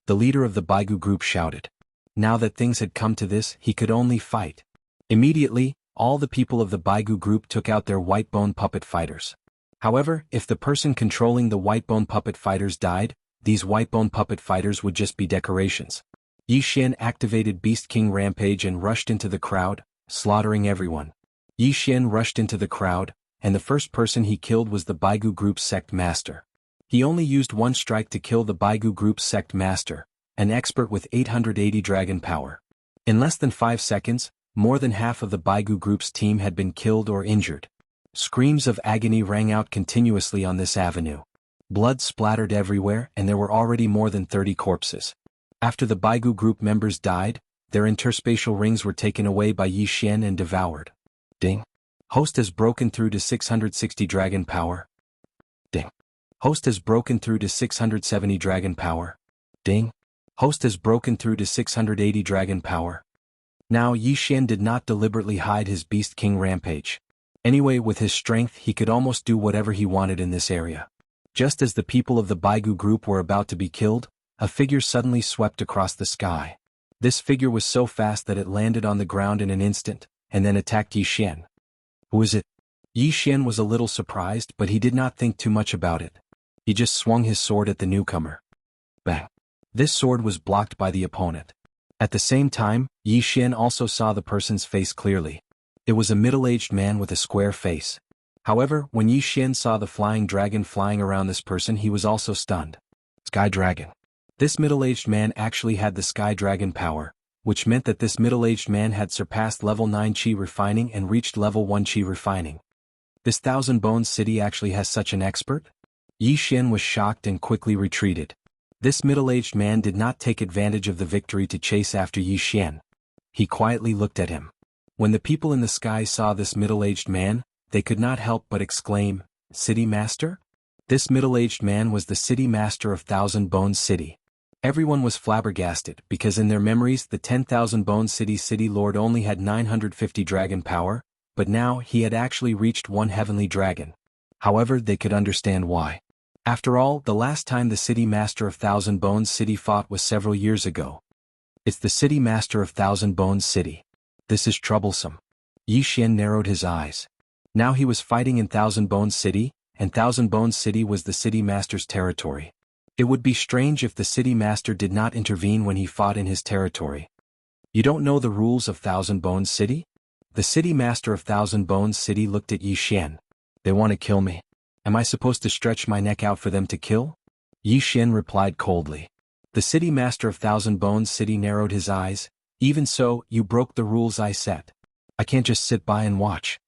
The leader of the Baigu group shouted. Now that things had come to this, he could only fight. Immediately, all the people of the Baigu group took out their white bone puppet fighters. However, if the person controlling the white bone puppet fighters died, these white bone puppet fighters would just be decorations. Yi Xian activated Beast King Rampage and rushed into the crowd, slaughtering everyone. Yi Xian rushed into the crowd, and the first person he killed was the Baigu group's sect master. He only used one strike to kill the Baigu group's sect master, an expert with 880 dragon power. In less than 5 seconds, more than half of the Baigu group's team had been killed or injured. Screams of agony rang out continuously on this avenue. Blood splattered everywhere and there were already more than 30 corpses. After the Baigu group members died, their interspatial rings were taken away by Yi Xian and devoured. Ding. Host has broken through to 660 dragon power. Ding. Host has broken through to 670 dragon power. Ding. Host has broken through to 680 dragon power. Now Yi Xian did not deliberately hide his Beast King Rampage. Anyway, with his strength he could almost do whatever he wanted in this area. Just as the people of the Baigu group were about to be killed, a figure suddenly swept across the sky. This figure was so fast that it landed on the ground in an instant, and then attacked Yi Xian. Who is it? Yi Xian was a little surprised, but he did not think too much about it. He just swung his sword at the newcomer. Bang! This sword was blocked by the opponent. At the same time, Yi Xian also saw the person's face clearly. It was a middle-aged man with a square face. However, when Yi Xian saw the flying dragon flying around this person, he was also stunned. Sky Dragon. This middle-aged man actually had the Sky Dragon power, which meant that this middle-aged man had surpassed level 9 Qi refining and reached level 1 Qi refining. This Thousand Bones City actually has such an expert? Yi Xian was shocked and quickly retreated. This middle-aged man did not take advantage of the victory to chase after Yi Xian. He quietly looked at him. When the people in the sky saw this middle-aged man, they could not help but exclaim, "City Master?" This middle-aged man was the City Master of Thousand Bones City. Everyone was flabbergasted because in their memories the 10,000 Bones City Lord only had 950 dragon power, but now he had actually reached one heavenly dragon. However, they could understand why. After all, the last time the City Master of Thousand Bones City fought was several years ago. It's the City Master of Thousand Bones City. This is troublesome. Yi Xian narrowed his eyes. Now he was fighting in Thousand Bones City, and Thousand Bones City was the City Master's territory. It would be strange if the City Master did not intervene when he fought in his territory. You don't know the rules of Thousand Bones City? The City Master of Thousand Bones City looked at Yi Xian. They want to kill me. Am I supposed to stretch my neck out for them to kill? Yi Xian replied coldly. The City Master of Thousand Bones City narrowed his eyes. Even so, you broke the rules I set. I can't just sit by and watch.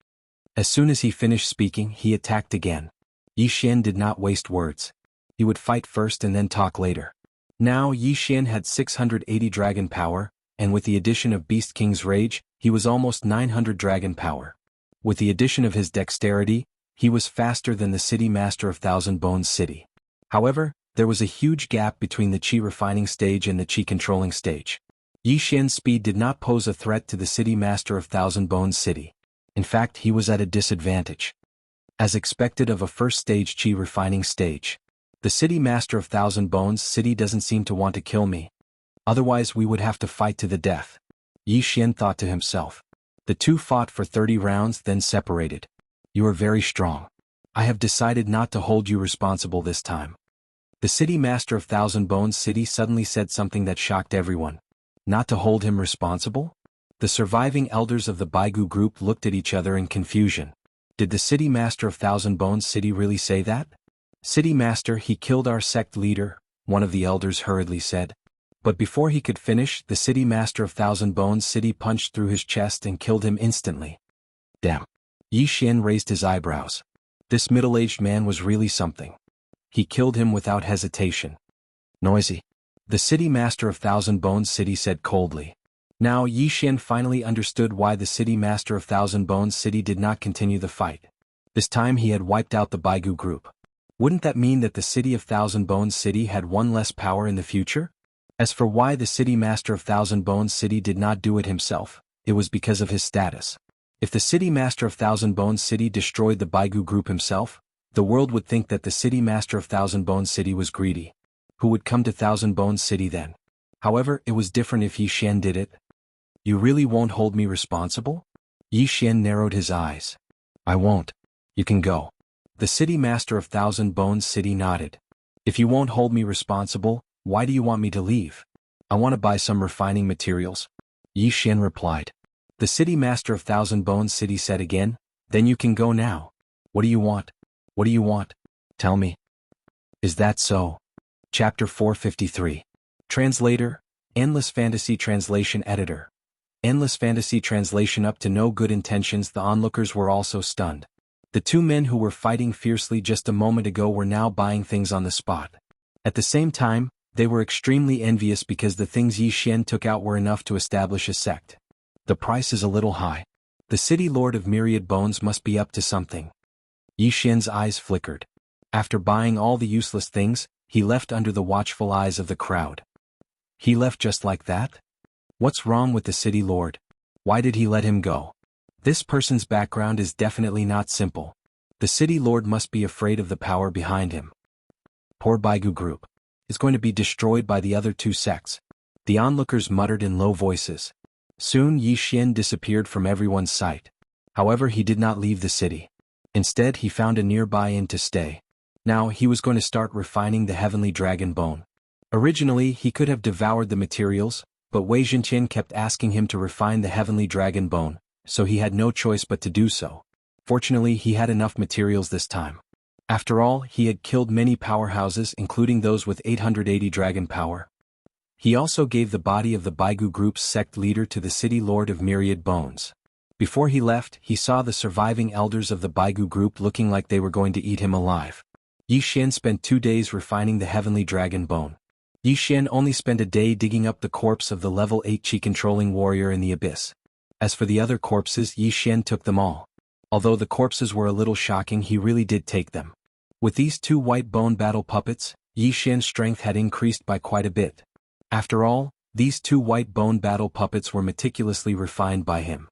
As soon as he finished speaking, he attacked again. Yi Xian did not waste words. He would fight first and then talk later. Now Yi Xian had 680 dragon power, and with the addition of Beast King's Rage, he was almost 900 dragon power. With the addition of his dexterity, he was faster than the city master of Thousand Bones City. However, there was a huge gap between the Qi refining stage and the Qi controlling stage. Yi Xian's speed did not pose a threat to the city master of Thousand Bones City. In fact, he was at a disadvantage. As expected of a first-stage Qi refining stage, the city master of Thousand Bones City doesn't seem to want to kill me. Otherwise we would have to fight to the death. Yi Xian thought to himself. The two fought for 30 rounds, then separated. You are very strong. I have decided not to hold you responsible this time. The city master of Thousand Bones City suddenly said something that shocked everyone. Not to hold him responsible? The surviving elders of the Baigu group looked at each other in confusion. Did the city master of Thousand Bones City really say that? City master, he killed our sect leader, one of the elders hurriedly said. But before he could finish, the city master of Thousand Bones City punched through his chest and killed him instantly. Damn. Yi Xian raised his eyebrows. This middle-aged man was really something. He killed him without hesitation. Noisy. The city master of Thousand Bones City said coldly. Now Yi Xian finally understood why the city master of Thousand Bones City did not continue the fight. This time he had wiped out the Baigu group. Wouldn't that mean that the city of Thousand Bones City had one less power in the future? As for why the city master of Thousand Bones City did not do it himself, it was because of his status. If the city master of Thousand Bones City destroyed the Baigu group himself, the world would think that the city master of Thousand Bones City was greedy. Who would come to Thousand Bones City then? However, it was different if Yi Xian did it. You really won't hold me responsible? Yi Xian narrowed his eyes. I won't. You can go. The city master of Thousand Bones City nodded. If you won't hold me responsible, why do you want me to leave? I want to buy some refining materials. Yi Xian replied. The city master of Thousand Bones City said again, then you can go now. What do you want? What do you want? Tell me. Is that so? Chapter 453. Translator, Endless Fantasy Translation Editor. Endless Fantasy Translation. Up to no good intentions, the onlookers were also stunned. The two men who were fighting fiercely just a moment ago were now buying things on the spot. At the same time, they were extremely envious because the things Yi Xian took out were enough to establish a sect. The price is a little high. The city lord of Myriad Bones must be up to something. Yi Xian's eyes flickered. After buying all the useless things, he left under the watchful eyes of the crowd. He left just like that? What's wrong with the city lord? Why did he let him go? This person's background is definitely not simple. The city lord must be afraid of the power behind him. Poor Baigu group is going to be destroyed by the other two sects. The onlookers muttered in low voices. Soon Yi Xian disappeared from everyone's sight. However, he did not leave the city. Instead, he found a nearby inn to stay. Now he was going to start refining the heavenly dragon bone. Originally, he could have devoured the materials, but Wei Zhenqian kept asking him to refine the heavenly dragon bone, so he had no choice but to do so. Fortunately, he had enough materials this time. After all, he had killed many powerhouses, including those with 880 dragon power. He also gave the body of the Baigu group's sect leader to the city lord of Myriad Bones. Before he left, he saw the surviving elders of the Baigu group looking like they were going to eat him alive. Yi Xian spent 2 days refining the heavenly dragon bone. Yi Xian only spent a day digging up the corpse of the level 8 Qi-controlling warrior in the abyss. As for the other corpses, Yi Xian took them all. Although the corpses were a little shocking, he really did take them. With these 2 white bone battle puppets, Yi Xian's strength had increased by quite a bit. After all, these 2 white bone battle puppets were meticulously refined by him.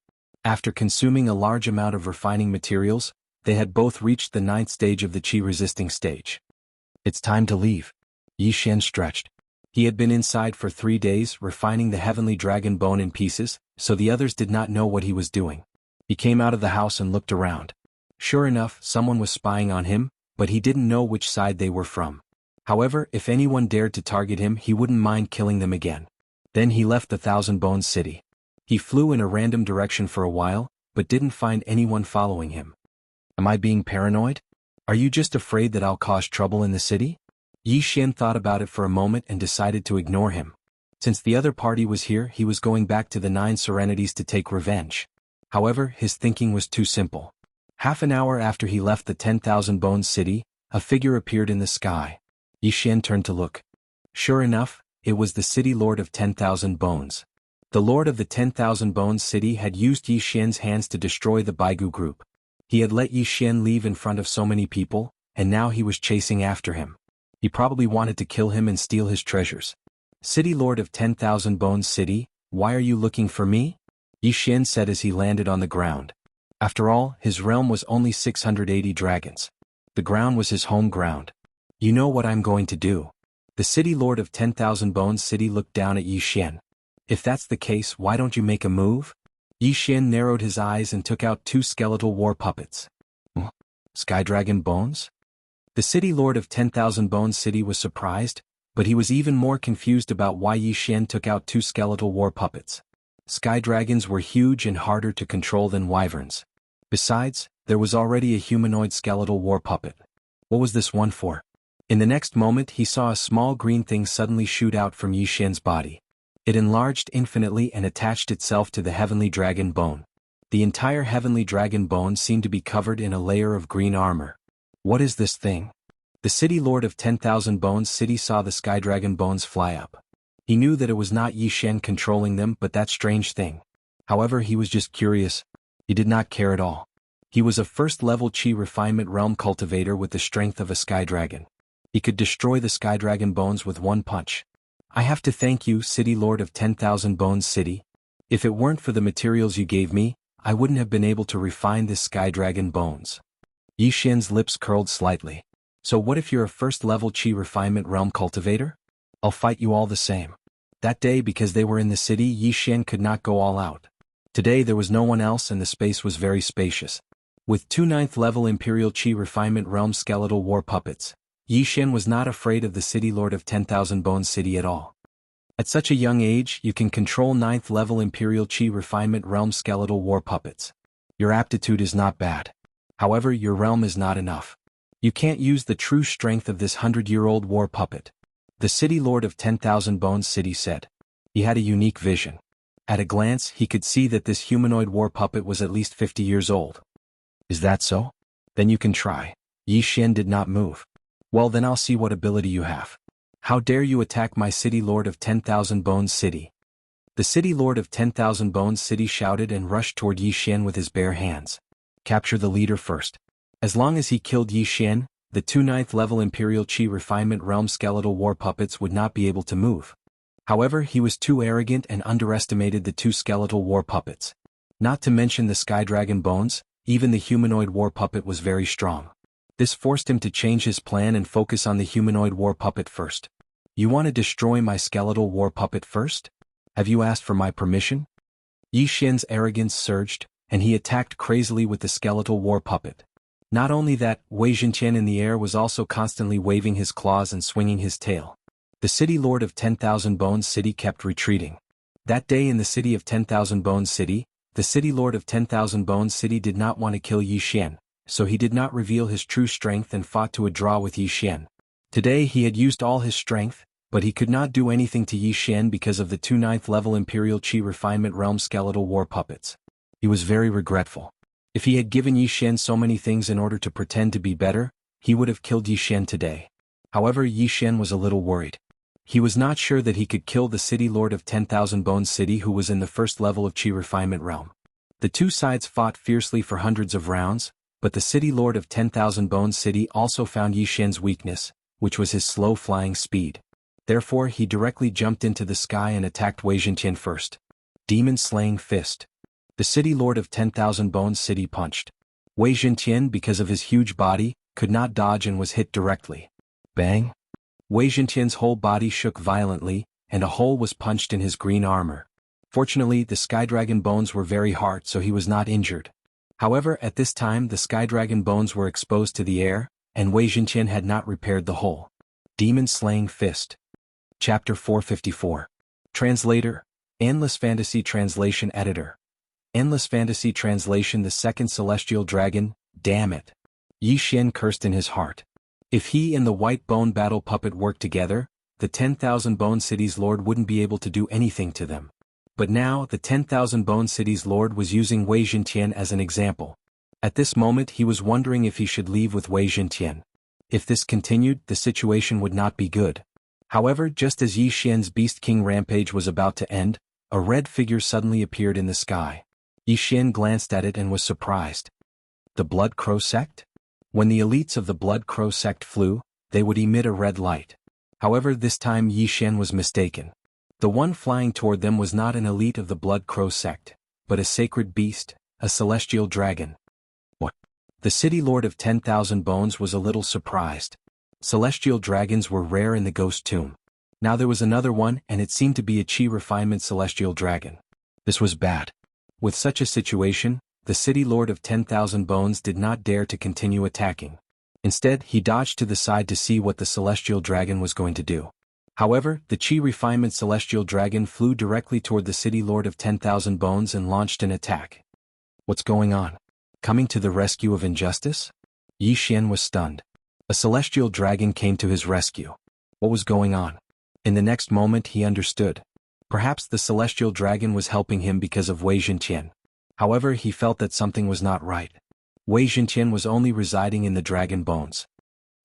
After consuming a large amount of refining materials, they had both reached the 9th stage of the Qi-resisting stage. It's time to leave. Yi Xian stretched. He had been inside for 3 days refining the heavenly dragon bone in pieces, so the others did not know what he was doing. He came out of the house and looked around. Sure enough, someone was spying on him, but he didn't know which side they were from. However, if anyone dared to target him, he wouldn't mind killing them again. Then he left the Thousand Bones City. He flew in a random direction for a while, but didn't find anyone following him. Am I being paranoid? Are you just afraid that I'll cause trouble in the city? Yi Xian thought about it for a moment and decided to ignore him. Since the other party was here, he was going back to the 9 Serenities to take revenge. However, his thinking was too simple. Half an hour after he left the 10,000 Bones City, a figure appeared in the sky. Yi Xian turned to look. Sure enough, it was the city lord of 10,000 Bones. The Lord of the 10,000 Bones City had used Yi Xian's hands to destroy the Baigu group. He had let Yi Xian leave in front of so many people, and now he was chasing after him. He probably wanted to kill him and steal his treasures. City Lord of 10,000 Bones City, why are you looking for me? Yi Xian said as he landed on the ground. After all, his realm was only 680 dragons. The ground was his home ground. You know what I'm going to do. The City Lord of 10,000 Bones City looked down at Yi Xian. If that's the case, why don't you make a move? Yi Xian narrowed his eyes and took out 2 skeletal war puppets. Sky Dragon Bones? The City Lord of 10,000 Bones City was surprised, but he was even more confused about why Yi Xian took out 2 skeletal war puppets. Sky dragons were huge and harder to control than wyverns. Besides, there was already a humanoid skeletal war puppet. What was this one for? In the next moment he saw a small green thing suddenly shoot out from Yi Xian's body. It enlarged infinitely and attached itself to the heavenly dragon bone. The entire heavenly dragon bone seemed to be covered in a layer of green armor. What is this thing? The City Lord of 10,000 Bones City saw the sky dragon bones fly up. He knew that it was not Yi Xian controlling them but that strange thing. However, he was just curious. He did not care at all. He was a first-level Qi refinement realm cultivator with the strength of a sky dragon. He could destroy the sky dragon bones with one punch. I have to thank you, City Lord of 10,000 Bones City. If it weren't for the materials you gave me, I wouldn't have been able to refine this sky dragon bones. Yi Xian's lips curled slightly. So what if you're a first-level Qi refinement realm cultivator? I'll fight you all the same. That day, because they were in the city, Yi Xian could not go all out. Today there was no one else and the space was very spacious. With 2 9th-level Imperial Qi refinement realm skeletal war puppets, Yi Xian was not afraid of the City Lord of 10,000 Bones City at all. At such a young age, you can control 9th-level Imperial Qi refinement realm skeletal war puppets. Your aptitude is not bad. However, your realm is not enough. You can't use the true strength of this 100-year-old war puppet. The City Lord of 10,000 Bones City said. He had a unique vision. At a glance, he could see that this humanoid war puppet was at least 50 years old. Is that so? Then you can try. Yi Xian did not move. Well, then I'll see what ability you have. How dare you attack my City Lord of 10,000 Bones City? The City Lord of 10,000 Bones City shouted and rushed toward Yi Xian with his bare hands. Capture the leader first. As long as he killed Yi Xian, the 2 9th-level Imperial Qi refinement realm skeletal war puppets would not be able to move. However, he was too arrogant and underestimated the 2 skeletal war puppets. Not to mention the sky dragon bones, even the humanoid war puppet was very strong. This forced him to change his plan and focus on the humanoid war puppet first. You want to destroy my skeletal war puppet first? Have you asked for my permission? Yi Xian's arrogance surged, and he attacked crazily with the skeletal war puppet. Not only that, Wei Zhenqian in the air was also constantly waving his claws and swinging his tail. The City Lord of 10,000 Bones City kept retreating. That day in the city of 10,000 Bones City, the City Lord of 10,000 Bones City did not want to kill Yi Xian, so he did not reveal his true strength and fought to a draw with Yi Xian. Today he had used all his strength, but he could not do anything to Yi Xian because of the 2 9th-level Imperial Qi refinement realm skeletal war puppets. He was very regretful. If he had given Yi Xian so many things in order to pretend to be better, he would have killed Yi Xian today. However, Yi Xian was a little worried. He was not sure that he could kill the City Lord of 10,000 Bones City who was in the first level of Qi refinement realm. The two sides fought fiercely for hundreds of rounds, but the City Lord of 10,000 Bones City also found Yi Xian's weakness, which was his slow flying speed. Therefore he directly jumped into the sky and attacked Wei Zhenqian first. Demon Slaying Fist. The City Lord of 10,000 Bones City punched. Wei Zhenqian, because of his huge body, could not dodge and was hit directly. Bang! Wei Zhenqian's whole body shook violently, and a hole was punched in his green armor. Fortunately, the Sky Dragon bones were very hard, so he was not injured. However, at this time the Sky Dragon bones were exposed to the air, and Wei Zhenqian had not repaired the hole. Demon Slaying Fist. Chapter 454. Translator, Endless Fantasy Translation Editor. Endless Fantasy Translation. The second celestial dragon, damn it. Yi Xian cursed in his heart. If he and the white bone battle puppet worked together, the 10,000 Bone City's lord wouldn't be able to do anything to them. But now the 10,000 Bone City's lord was using Wei Zhenqian as an example. At this moment he was wondering if he should leave with Wei Zhenqian. If this continued, the situation would not be good. However, just as Yi Xian's Beast King rampage was about to end, A red figure suddenly appeared in the sky. Yi Xian glanced at it and was surprised. The Blood Crow sect? When the elites of the Blood Crow sect flew, they would emit a red light. However, this time Yi Xian was mistaken. The one flying toward them was not an elite of the Blood Crow sect, but a sacred beast, a celestial dragon. What? The city lord of 10,000 bones was a little surprised. Celestial dragons were rare in the ghost tomb. Now there was another one, and it seemed to be a Qi refinement celestial dragon. This was bad. With such a situation, the city lord of 10,000 bones did not dare to continue attacking. Instead, he dodged to the side to see what the celestial dragon was going to do. However, the Qi refinement celestial dragon flew directly toward the city lord of 10,000 bones and launched an attack. What's going on? Coming to the rescue of injustice? Yi Xian was stunned. A celestial dragon came to his rescue. What was going on? In the next moment he understood. Perhaps the celestial dragon was helping him because of Wei Zhentian. However, he felt that something was not right. Wei Zhentian was only residing in the dragon bones.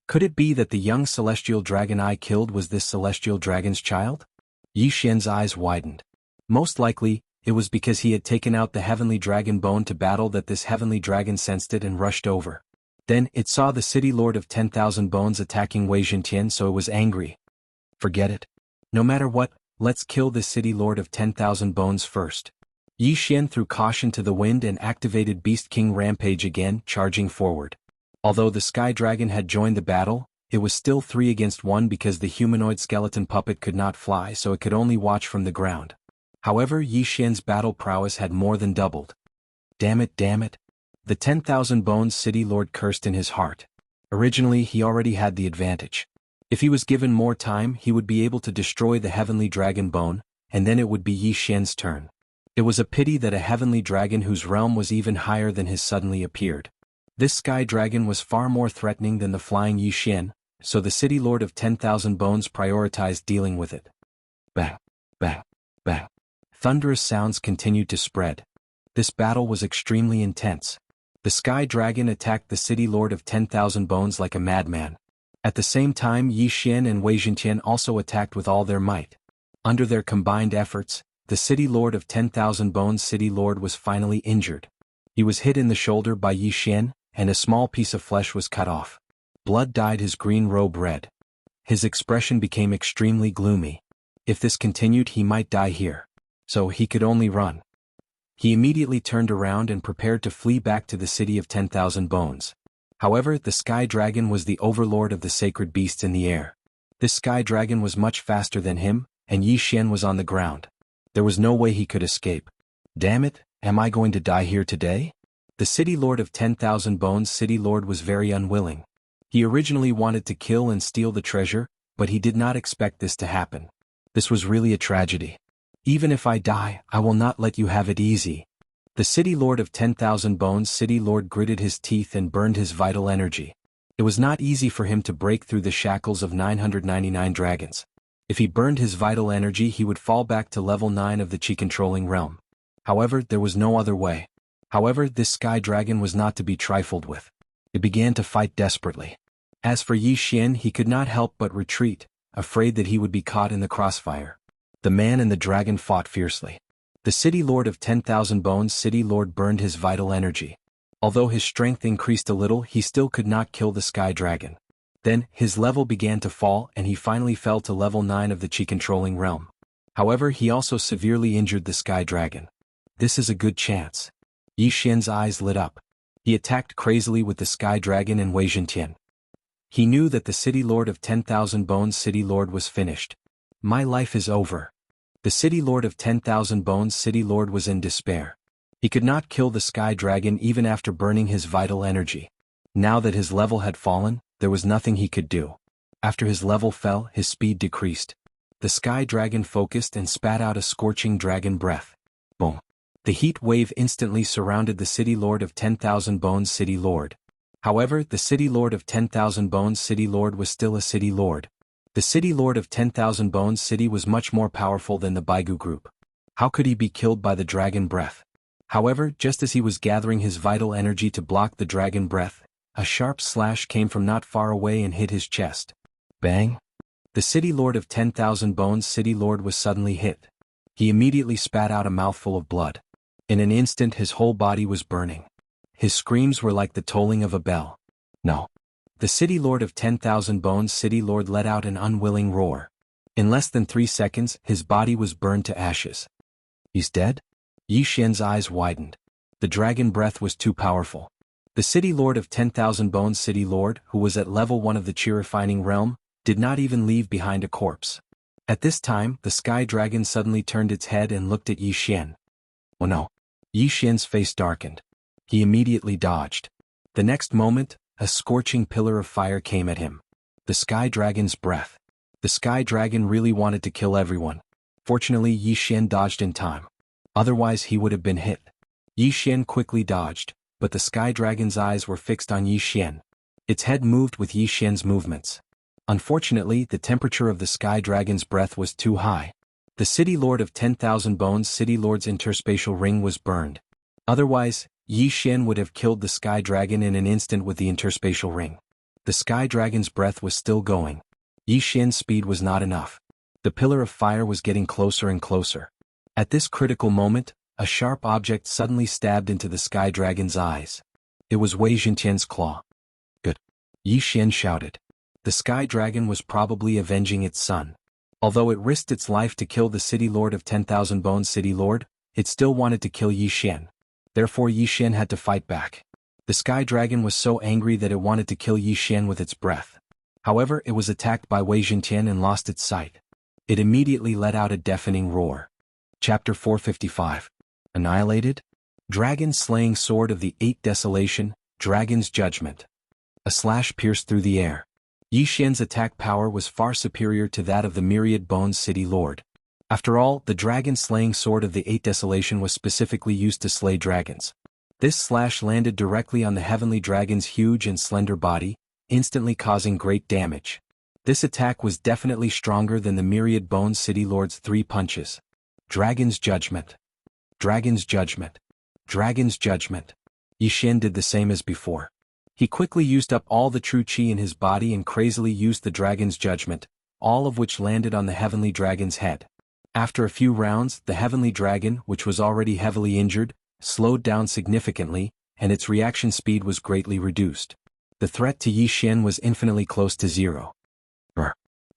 Could it be that the young celestial dragon I killed was this celestial dragon's child? Yi Xian's eyes widened. Most likely, it was because he had taken out the heavenly dragon bone to battle that this heavenly dragon sensed it and rushed over. Then, it saw the city lord of 10,000 bones attacking Wei Zhentian, so it was angry. Forget it. No matter what, let's kill this city lord of 10,000 bones first. Yi Xian threw caution to the wind and activated Beast King Rampage again, charging forward. Although the Sky Dragon had joined the battle, it was still 3 against 1 because the humanoid skeleton puppet could not fly, so it could only watch from the ground. However, Yi Xian's battle prowess had more than doubled. Damn it, damn it. The 10,000 Bones City Lord cursed in his heart. Originally, he already had the advantage. If he was given more time, he would be able to destroy the heavenly dragon bone, and then it would be Yi Xian's turn. It was a pity that a heavenly dragon whose realm was even higher than his suddenly appeared. This sky dragon was far more threatening than the flying Yi Xian, so the city lord of 10,000 bones prioritized dealing with it. Bah, bah, bah. Thunderous sounds continued to spread. This battle was extremely intense. The sky dragon attacked the city lord of 10,000 bones like a madman. At the same time, Yi Xian and Wei Zhentian also attacked with all their might. Under their combined efforts, the city lord of 10,000 bones city lord was finally injured. He was hit in the shoulder by Yi Xian, and a small piece of flesh was cut off. Blood dyed his green robe red. His expression became extremely gloomy. If this continued, he might die here. So he could only run. He immediately turned around and prepared to flee back to the city of 10,000 bones. However, the sky dragon was the overlord of the sacred beasts in the air. This sky dragon was much faster than him, and Yi Xian was on the ground. There was no way he could escape. Damn it, am I going to die here today? The city lord of 10,000 bones city lord was very unwilling. He originally wanted to kill and steal the treasure, but he did not expect this to happen. This was really a tragedy. Even if I die, I will not let you have it easy. The city lord of 10,000 bones city lord gritted his teeth and burned his vital energy. It was not easy for him to break through the shackles of 999 dragons. If he burned his vital energy, he would fall back to level 9 of the Qi-controlling realm. However, there was no other way. However, this sky dragon was not to be trifled with. It began to fight desperately. As for Yi Xian, he could not help but retreat, afraid that he would be caught in the crossfire. The man and the dragon fought fiercely. The city lord of 10,000 bones city lord burned his vital energy. Although his strength increased a little, he still could not kill the sky dragon. Then, his level began to fall and he finally fell to level 9 of the Qi-controlling realm. However, he also severely injured the sky dragon. This is a good chance. Yi Xian's eyes lit up. He attacked crazily with the sky dragon and Wei Zhentian. He knew that the city lord of 10,000 bones city lord was finished. My life is over. The city lord of 10,000 bones city lord was in despair. He could not kill the sky dragon even after burning his vital energy. Now that his level had fallen, there was nothing he could do. After his level fell, his speed decreased. The sky dragon focused and spat out a scorching dragon breath. Boom. The heat wave instantly surrounded the city lord of 10,000 bones city lord. However, the city lord of 10,000 bones city lord was still a city lord. The city lord of 10,000 bones city was much more powerful than the Baigu group. How could he be killed by the dragon breath? However, just as he was gathering his vital energy to block the dragon breath, a sharp slash came from not far away and hit his chest. Bang! The city lord of 10,000 bones city lord was suddenly hit. He immediately spat out a mouthful of blood. In an instant his whole body was burning. His screams were like the tolling of a bell. No. The city lord of 10,000 bones city lord let out an unwilling roar. In less than 3 seconds his body was burned to ashes. He's dead? Yi Xian's eyes widened. The dragon breath was too powerful. The city lord of 10,000 bones city lord, who was at level 1 of the Qi refining realm, did not even leave behind a corpse. At this time, the sky dragon suddenly turned its head and looked at Yi Xian. Oh no. Yi Xian's face darkened. He immediately dodged. The next moment, a scorching pillar of fire came at him. The sky dragon's breath. The sky dragon really wanted to kill everyone. Fortunately, Yi Xian dodged in time. Otherwise he would have been hit. Yi Xian quickly dodged, but the sky dragon's eyes were fixed on Yi Xian. Its head moved with Yi Xian's movements. Unfortunately, the temperature of the sky dragon's breath was too high. The city lord of 10,000 bones city lord's interspatial ring was burned. Otherwise, Yi Xian would have killed the sky dragon in an instant with the interspatial ring. The sky dragon's breath was still going. Yi Xian's speed was not enough. The pillar of fire was getting closer and closer. At this critical moment, a sharp object suddenly stabbed into the sky dragon's eyes. It was Wei Jintian's claw. Good. Yi Xian shouted. The sky dragon was probably avenging its son. Although it risked its life to kill the city lord of 10,000 bones city lord, it still wanted to kill Yi Xian. Therefore Yi Xian had to fight back. The sky dragon was so angry that it wanted to kill Yi Xian with its breath. However, it was attacked by Wei Jintian and lost its sight. It immediately let out a deafening roar. Chapter 455. Annihilated? Dragon slaying sword of the 8 desolation, Dragon's judgment. A slash pierced through the air. Yi Xian's attack power was far superior to that of the myriad bones city lord. After all, the dragon-slaying sword of the 8 desolation was specifically used to slay dragons. This slash landed directly on the heavenly dragon's huge and slender body, instantly causing great damage. This attack was definitely stronger than the myriad bones city lord's 3 punches. Dragon's judgment. Dragon's judgment. Dragon's judgment. Yi Xian did the same as before. He quickly used up all the true qi in his body and crazily used the dragon's judgment, all of which landed on the heavenly dragon's head. After a few rounds, the heavenly dragon, which was already heavily injured, slowed down significantly, and its reaction speed was greatly reduced. The threat to Yi Xian was infinitely close to 0.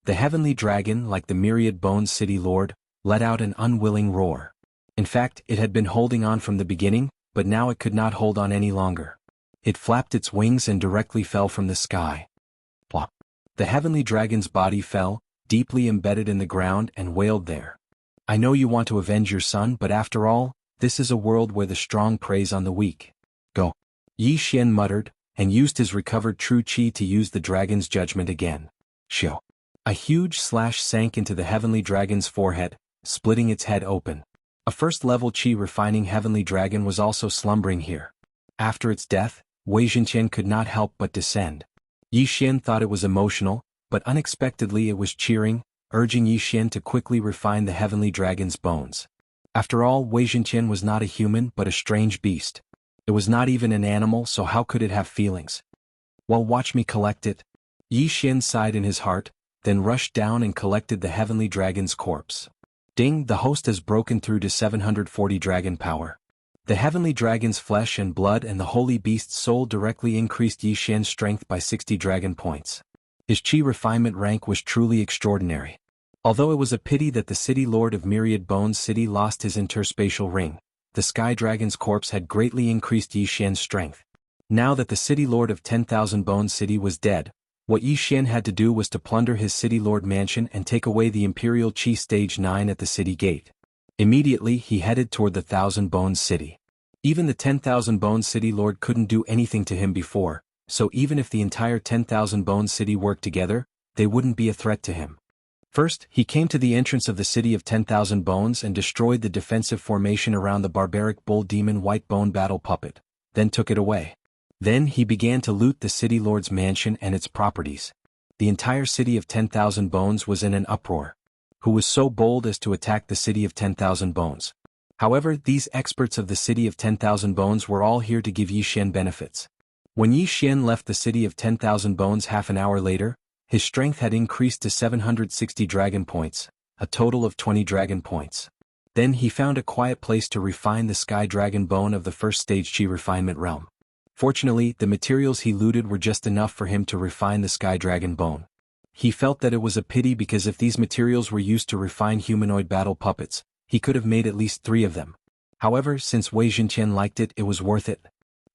The heavenly dragon, like the myriad bones city lord, let out an unwilling roar. In fact, it had been holding on from the beginning, but now it could not hold on any longer. It flapped its wings and directly fell from the sky. Plop. The heavenly dragon's body fell, deeply embedded in the ground, and wailed there. I know you want to avenge your son, but after all, this is a world where the strong preys on the weak. Go. Yi Xian muttered, and used his recovered true qi to use the dragon's judgment again. Shio. A huge slash sank into the heavenly dragon's forehead, splitting its head open. A first-level qi refining heavenly dragon was also slumbering here. After its death, Wei Jintian could not help but descend. Yi Xian thought it was emotional, but unexpectedly it was cheering, urging Yi Xian to quickly refine the heavenly dragon's bones. After all, Wei Jintian was not a human but a strange beast. It was not even an animal, so how could it have feelings? Well, watch me collect it. Yi Xian sighed in his heart, then rushed down and collected the heavenly dragon's corpse. Ding, the host has broken through to 740 dragon power. The heavenly dragon's flesh and blood and the holy beast's soul directly increased Yi Xian's strength by 60 dragon points. His qi refinement rank was truly extraordinary. Although it was a pity that the city lord of myriad bones city lost his interspatial ring, the sky dragon's corpse had greatly increased Yi Xian's strength. Now that the city lord of 10,000 bones city was dead, what Yi Xian had to do was to plunder his city lord mansion and take away the imperial qi stage 9 at the city gate. Immediately he headed toward the 1,000 bones city. Even the 10,000 bones city lord couldn't do anything to him before, so even if the entire 10,000 bones city worked together, they wouldn't be a threat to him. First, he came to the entrance of the city of 10,000 bones and destroyed the defensive formation around the barbaric bull demon white bone battle puppet, then took it away. Then he began to loot the city lord's mansion and its properties. The entire city of 10,000 bones was in an uproar. Who was so bold as to attack the city of 10,000 bones? However, these experts of the city of 10,000 bones were all here to give Yi Xian benefits. When Yi Xian left the city of 10,000 bones half an hour later, his strength had increased to 760 dragon points, a total of 20 dragon points. Then he found a quiet place to refine the sky dragon bone of the first stage chi refinement realm. Fortunately, the materials he looted were just enough for him to refine the sky dragon bone. He felt that it was a pity because if these materials were used to refine humanoid battle puppets, he could have made at least 3 of them. However, since Wei Zhenqian liked it, it was worth it.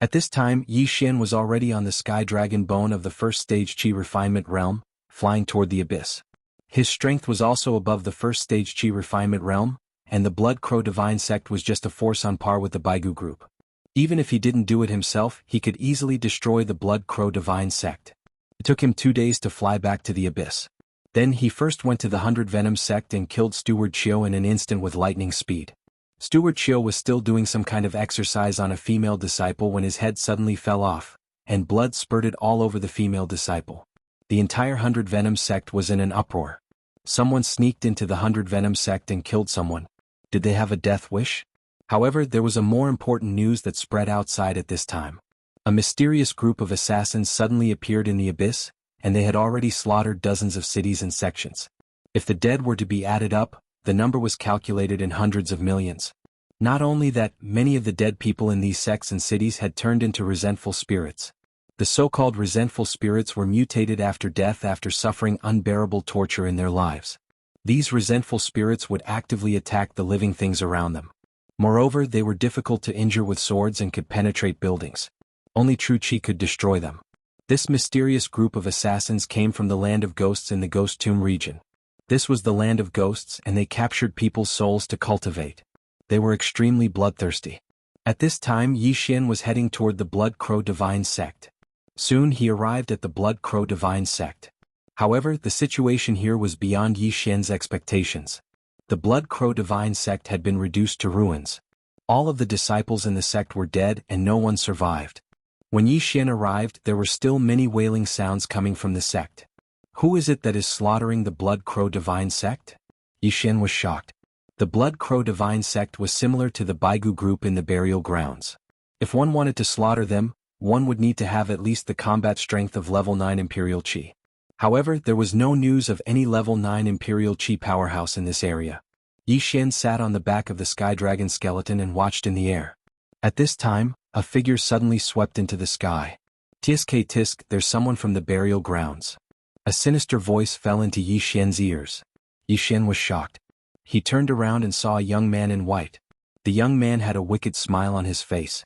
At this time, Yi Xian was already on the sky dragon bone of the first stage chi refinement realm, flying toward the abyss. His strength was also above the first stage chi refinement realm, and the Blood Crow Divine Sect was just a force on par with the Baigu group. Even if he didn't do it himself, he could easily destroy the Blood Crow Divine Sect. It took him 2 days to fly back to the abyss. Then he first went to the 100 Venom Sect and killed Steward Chiu in an instant with lightning speed. Steward Chiu was still doing some kind of exercise on a female disciple when his head suddenly fell off, and blood spurted all over the female disciple. The entire 100 Venom Sect was in an uproar. Someone sneaked into the 100 Venom Sect and killed someone. Did they have a death wish? However, there was a more important news that spread outside at this time. A mysterious group of assassins suddenly appeared in the abyss, and they had already slaughtered dozens of cities and sections. If the dead were to be added up, the number was calculated in hundreds of millions. Not only that, many of the dead people in these sects and cities had turned into resentful spirits. The so-called resentful spirits were mutated after death after suffering unbearable torture in their lives. These resentful spirits would actively attack the living things around them. Moreover, they were difficult to injure with swords and could penetrate buildings. Only true qi could destroy them. This mysterious group of assassins came from the land of ghosts in the Ghost Tomb region. This was the land of ghosts, and they captured people's souls to cultivate. They were extremely bloodthirsty. At this time, Yi Xian was heading toward the Blood Crow Divine Sect. Soon he arrived at the Blood Crow Divine Sect. However, the situation here was beyond Yi Xian's expectations. The Blood Crow Divine Sect had been reduced to ruins. All of the disciples in the sect were dead and no one survived. When Yi Xian arrived, there were still many wailing sounds coming from the sect. Who is it that is slaughtering the Blood Crow Divine Sect? Yi Xian was shocked. The Blood Crow Divine Sect was similar to the Baigu group in the burial grounds. If one wanted to slaughter them, one would need to have at least the combat strength of level 9 Imperial Qi. However, there was no news of any level 9 Imperial Qi powerhouse in this area. Yi Xian sat on the back of the Sky Dragon skeleton and watched in the air. At this time, a figure suddenly swept into the sky. Tisk tisk, there's someone from the burial grounds. A sinister voice fell into Yi Xian's ears. Yi Xian was shocked. He turned around and saw a young man in white. The young man had a wicked smile on his face.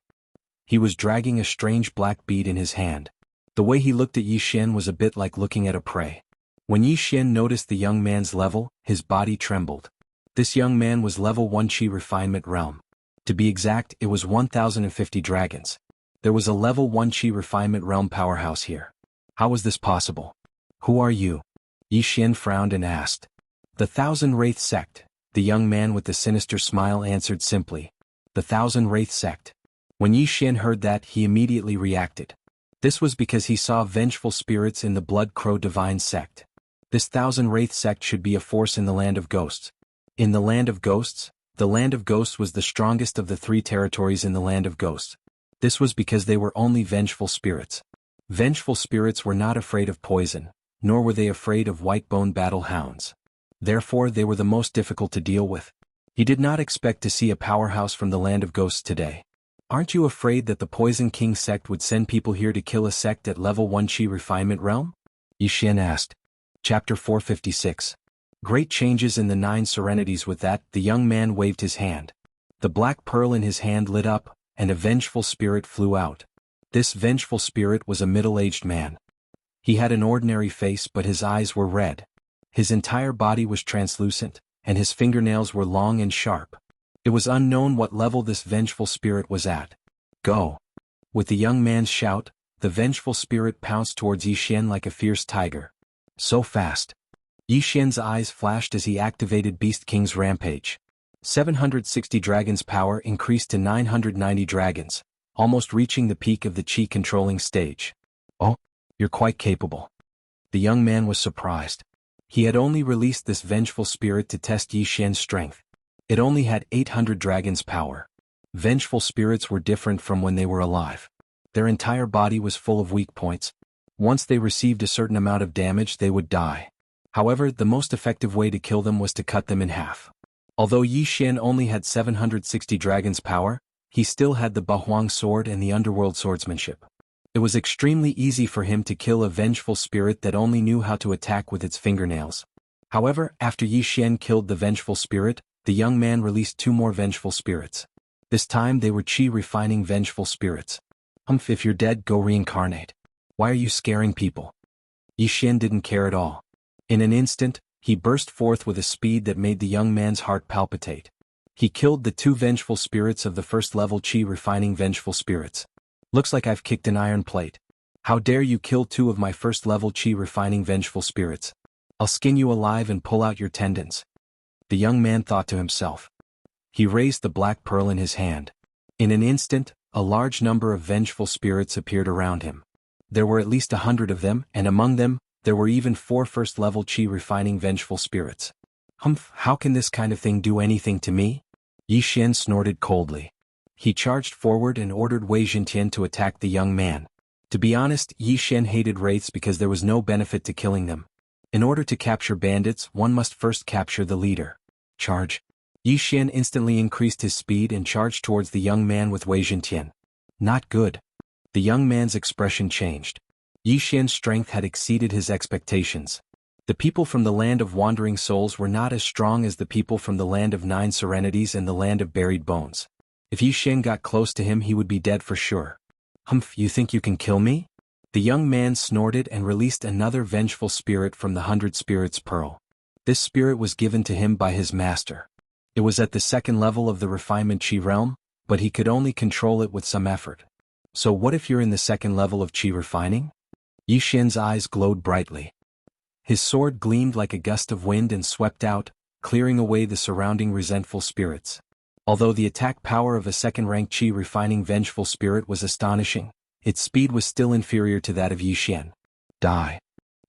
He was dragging a strange black bead in his hand. The way he looked at Yi Xian was a bit like looking at a prey. When Yi Xian noticed the young man's level, his body trembled. This young man was level 1 Qi Refinement Realm. To be exact, it was 1050 dragons. There was a level 1 Qi Refinement Realm powerhouse here. How was this possible? Who are you? Yi Xian frowned and asked. The Thousand Wraith Sect, the young man with the sinister smile answered simply. The Thousand Wraith Sect. When Yi Xian heard that, he immediately reacted. This was because he saw vengeful spirits in the Blood Crow Divine Sect. This Thousand Wraith Sect should be a force in the Land of Ghosts. In the Land of Ghosts, the Land of Ghosts was the strongest of the 3 territories in the Land of Ghosts. This was because they were only vengeful spirits. Vengeful spirits were not afraid of poison, nor were they afraid of white-bone battle hounds. Therefore, they were the most difficult to deal with. He did not expect to see a powerhouse from the Land of Ghosts today. Aren't you afraid that the Poison King sect would send people here to kill a sect at level 1 Qi Refinement Realm? Yi Xian asked. Chapter 456. Great changes in the 9 serenities. With that, the young man waved his hand. The black pearl in his hand lit up, and a vengeful spirit flew out. This vengeful spirit was a middle-aged man. He had an ordinary face, but his eyes were red. His entire body was translucent, and his fingernails were long and sharp. It was unknown what level this vengeful spirit was at. Go! With the young man's shout, the vengeful spirit pounced towards Yi Xian like a fierce tiger. So fast. Yi Xian's eyes flashed as he activated Beast King's Rampage. 760 dragons' power increased to 990 dragons, almost reaching the peak of the Qi controlling stage. Oh, you're quite capable. The young man was surprised. He had only released this vengeful spirit to test Yi Xian's strength. It only had 800 dragons' power. Vengeful spirits were different from when they were alive. Their entire body was full of weak points. Once they received a certain amount of damage, they would die. However, the most effective way to kill them was to cut them in half. Although Yi Xian only had 760 dragons power, he still had the Bahuang sword and the underworld swordsmanship. It was extremely easy for him to kill a vengeful spirit that only knew how to attack with its fingernails. However, after Yi Xian killed the vengeful spirit, the young man released 2 more vengeful spirits. This time they were chi-refining vengeful spirits. If you're dead, go reincarnate. Why are you scaring people? Yi Xian didn't care at all. In an instant, he burst forth with a speed that made the young man's heart palpitate. He killed the 2 vengeful spirits of the first-level chi-refining vengeful spirits. Looks like I've kicked an iron plate. How dare you kill 2 of my first-level chi-refining vengeful spirits? I'll skin you alive and pull out your tendons. The young man thought to himself. He raised the black pearl in his hand. In an instant, a large number of vengeful spirits appeared around him. There were at least 100 of them, and among them, there were even 4 first-level chi-refining vengeful spirits. How can this kind of thing do anything to me? Yi Xian snorted coldly. He charged forward and ordered Wei Zhentian to attack the young man. To be honest, Yi Xian hated wraiths because there was no benefit to killing them. In order to capture bandits, one must first capture the leader. Charge. Yi Xian instantly increased his speed and charged towards the young man with Wei Zhentian. Not good. The young man's expression changed. Yi Xian's strength had exceeded his expectations. The people from the land of wandering souls were not as strong as the people from the land of 9 serenities and the land of buried bones. If Yi Xian got close to him, he would be dead for sure. You think you can kill me? The young man snorted and released another vengeful spirit from the 100 Spirits Pearl. This spirit was given to him by his master. It was at the 2nd level of the refinement chi realm, but he could only control it with some effort. So what if you're in the 2nd level of chi refining? Yi Xian's eyes glowed brightly. His sword gleamed like a gust of wind and swept out, clearing away the surrounding resentful spirits. Although the attack power of a 2nd-rank chi-refining vengeful spirit was astonishing, its speed was still inferior to that of Yi Xian. Die.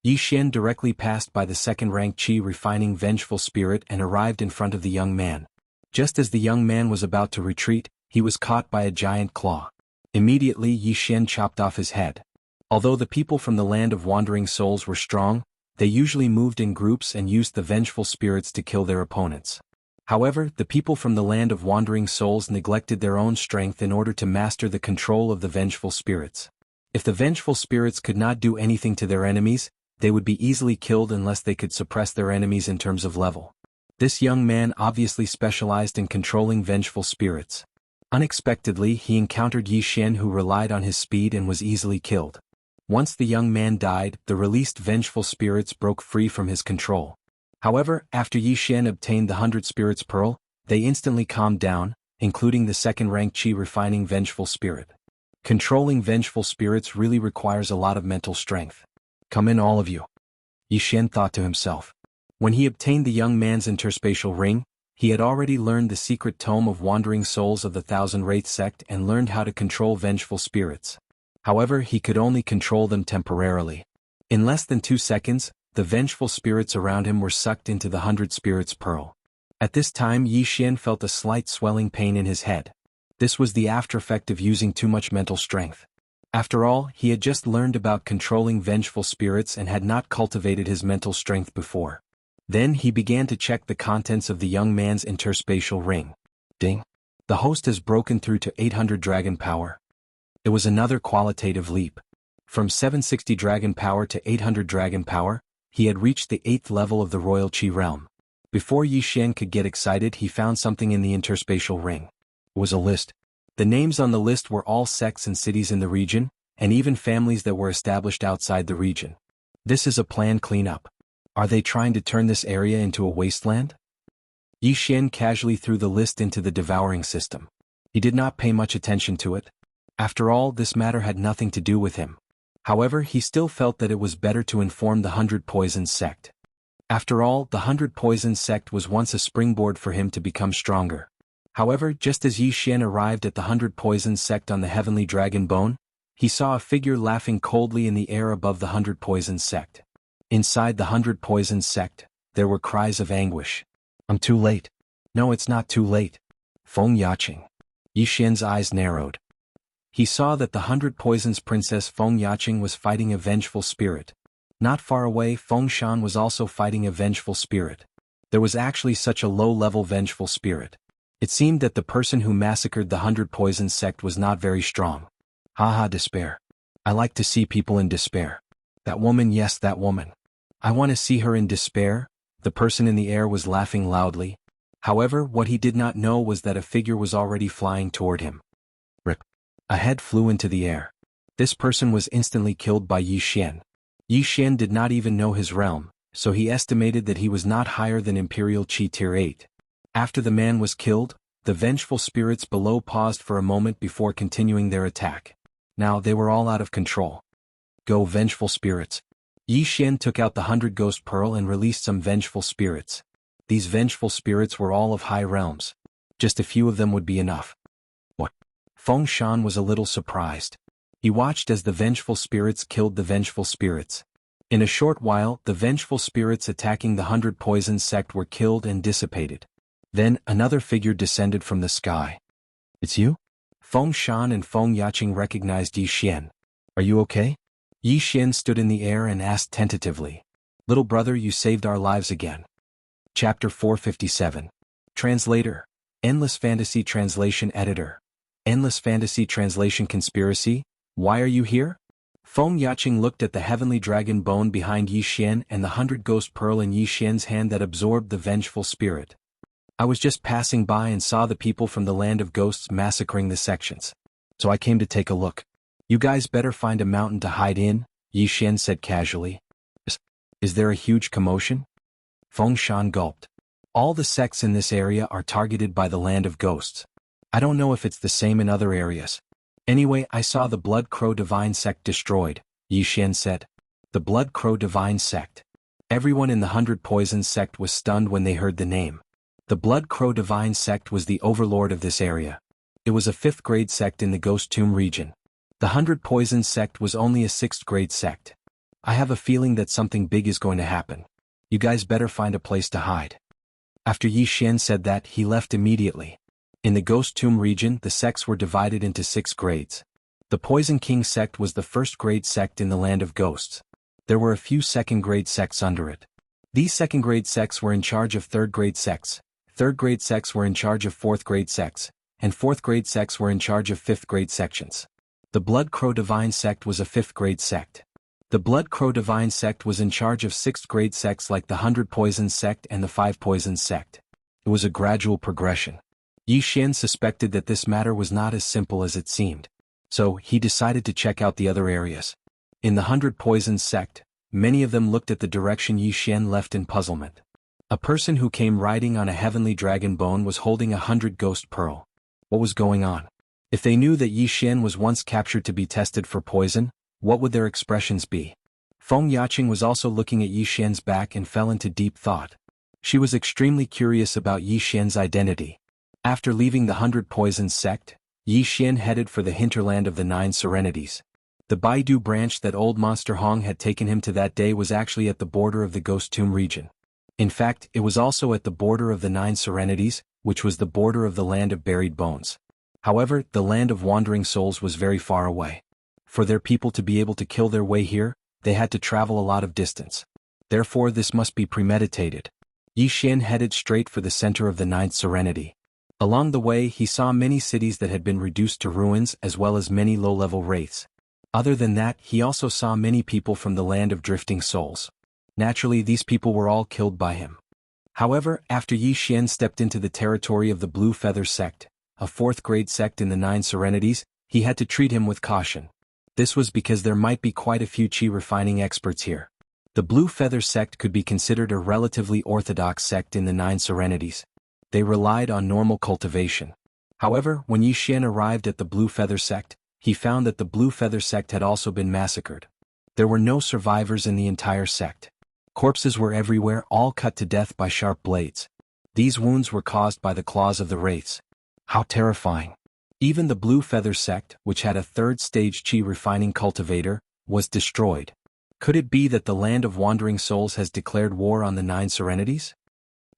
Yi Xian directly passed by the 2nd-rank chi-refining vengeful spirit and arrived in front of the young man. Just as the young man was about to retreat, he was caught by a giant claw. Immediately Yi Xian chopped off his head. Although the people from the land of wandering souls were strong, they usually moved in groups and used the vengeful spirits to kill their opponents. However, the people from the land of wandering souls neglected their own strength in order to master the control of the vengeful spirits. If the vengeful spirits could not do anything to their enemies, they would be easily killed unless they could suppress their enemies in terms of level. This young man obviously specialized in controlling vengeful spirits. Unexpectedly, he encountered Yi Xian, who relied on his speed and was easily killed. Once the young man died, the released vengeful spirits broke free from his control. However, after Yi Xian obtained the 100 Spirits Pearl, they instantly calmed down, including the 2nd-rank chi-refining vengeful spirit. Controlling vengeful spirits really requires a lot of mental strength. Come in, all of you. Yi Xian thought to himself. When he obtained the young man's interspatial ring, he had already learned the secret tome of wandering souls of the Thousand Wraith sect and learned how to control vengeful spirits. However, he could only control them temporarily. In less than 2 seconds, the vengeful spirits around him were sucked into the 100 Spirits Pearl. At this time, Yi Xian felt a slight swelling pain in his head. This was the after-effect of using too much mental strength. After all, he had just learned about controlling vengeful spirits and had not cultivated his mental strength before. Then he began to check the contents of the young man's interspatial ring. Ding! The host has broken through to 800 dragon power. It was another qualitative leap. From 760 dragon power to 800 dragon power, he had reached the 8th level of the royal chi realm. Before Yi Xian could get excited, he found something in the interspatial ring. It was a list. The names on the list were all sects and cities in the region, and even families that were established outside the region. This is a planned cleanup. Are they trying to turn this area into a wasteland? Yi Xian casually threw the list into the devouring system. He did not pay much attention to it. After all, this matter had nothing to do with him. However, he still felt that it was better to inform the 100 Poisons sect. After all, the 100 Poisons sect was once a springboard for him to become stronger. However, just as Yi Xian arrived at the 100 Poisons sect on the heavenly dragon bone, he saw a figure laughing coldly in the air above the 100 Poisons sect. Inside the 100 Poisons sect, there were cries of anguish. I'm too late. No, it's not too late. Feng Yaqing. Yi Xian's eyes narrowed. He saw that the 100 Poisons Princess Feng Yaqing was fighting a vengeful spirit. Not far away, Feng Shan was also fighting a vengeful spirit. There was actually such a low-level vengeful spirit. It seemed that the person who massacred the 100 Poisons sect was not very strong. Haha, despair. I like to see people in despair. That woman, yes, that woman. I want to see her in despair. The person in the air was laughing loudly. However, what he did not know was that a figure was already flying toward him. Rip. A head flew into the air. This person was instantly killed by Yi Xian. Yi Xian did not even know his realm, so he estimated that he was not higher than Imperial Qi Tier 8. After the man was killed, the vengeful spirits below paused for a moment before continuing their attack. Now they were all out of control. Go, vengeful spirits. Yi Xian took out the 100 Ghost Pearl and released some vengeful spirits. These vengeful spirits were all of high realms. Just a few of them would be enough. What? Feng Shan was a little surprised. He watched as the vengeful spirits killed the vengeful spirits. In a short while, the vengeful spirits attacking the 100 Poisons sect were killed and dissipated. Then, another figure descended from the sky. It's you? Feng Shan and Feng Yaqing recognized Yi Xian. Are you okay? Yi Xian stood in the air and asked tentatively. Little brother, you saved our lives again. Chapter 457. Translator. Endless Fantasy Translation Editor. Endless Fantasy Translation Conspiracy. Why are you here? Feng Yaqing looked at the heavenly dragon bone behind Yi Xian and the 100 Ghost Pearl in Yi Xian's hand that absorbed the vengeful spirit. I was just passing by and saw the people from the land of ghosts massacring the sections. So I came to take a look. You guys better find a mountain to hide in, Yi Xian said casually. Is there a huge commotion? Feng Shan gulped. All the sects in this area are targeted by the land of ghosts. I don't know if it's the same in other areas. Anyway, I saw the Blood Crow Divine Sect destroyed, Yi Xian said. The Blood Crow Divine Sect. Everyone in the 100 Poisons sect was stunned when they heard the name. The Blood Crow Divine Sect was the overlord of this area. It was a 5th grade sect in the Ghost Tomb region. The 100 Poisons sect was only a 6th grade sect. I have a feeling that something big is going to happen. You guys better find a place to hide. After Yi Xian said that, he left immediately. In the Ghost Tomb region, the sects were divided into 6 grades. The Poison King sect was the 1st grade sect in the land of ghosts. There were a few 2nd grade sects under it. These 2nd grade sects were in charge of 3rd grade sects. 3rd grade sects were in charge of 4th grade sects, and 4th grade sects were in charge of 5th grade sections. The Blood Crow Divine Sect was a 5th grade sect. The Blood Crow Divine Sect was in charge of 6th grade sects like the 100 Poisons sect and the 5 Poisons sect. It was a gradual progression. Yi Xian suspected that this matter was not as simple as it seemed. So, he decided to check out the other areas. In the 100 Poisons sect, many of them looked at the direction Yi Xian left in puzzlement. A person who came riding on a heavenly dragon bone was holding a 100 Ghost Pearl. What was going on? If they knew that Yi Xian was once captured to be tested for poison, what would their expressions be? Feng Yaqing was also looking at Yi Xian's back and fell into deep thought. She was extremely curious about Yi Xian's identity. After leaving the 100 Poisons sect, Yi Xian headed for the hinterland of the 9 Serenities. The Baidu branch that old Monster Hong had taken him to that day was actually at the border of the Ghost Tomb region. In fact, it was also at the border of the 9 Serenities, which was the border of the land of buried bones. However, the land of wandering souls was very far away. For their people to be able to kill their way here, they had to travel a lot of distance. Therefore, this must be premeditated. Yi Xian headed straight for the center of the 9th Serenity. Along the way, he saw many cities that had been reduced to ruins as well as many low-level wraiths. Other than that, he also saw many people from the land of drifting souls. Naturally, these people were all killed by him. However, after Yi Xian stepped into the territory of the Blue Feather sect, a 4th grade sect in the 9 Serenities, he had to treat him with caution. This was because there might be quite a few chi refining experts here. The Blue Feather sect could be considered a relatively orthodox sect in the 9 Serenities. They relied on normal cultivation. However, when Yi Xian arrived at the Blue Feather sect, he found that the Blue Feather sect had also been massacred. There were no survivors in the entire sect. Corpses were everywhere, all cut to death by sharp blades. These wounds were caused by the claws of the wraiths. How terrifying. Even the Blue Feather sect, which had a 3rd stage chi refining cultivator, was destroyed. Could it be that the land of wandering souls has declared war on the 9 Serenities?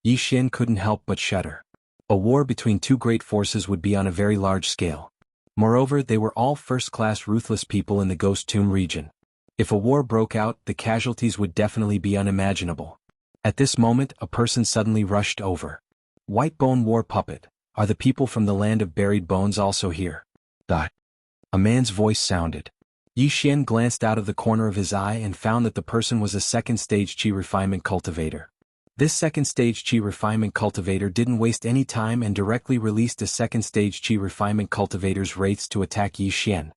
Yi Xian couldn't help but shudder. A war between 2 great forces would be on a very large scale. Moreover, they were all first-class ruthless people in the Ghost Tomb region. If a war broke out, the casualties would definitely be unimaginable. At this moment a person suddenly rushed over. White Bone War Puppet, are the people from the land of buried bones also here? A man's voice sounded. Yi Xian glanced out of the corner of his eye and found that the person was a second-stage Qi refinement cultivator. This second-stage Qi refinement cultivator didn't waste any time and directly released a second-stage Qi refinement cultivator's wraiths to attack Yi Xian.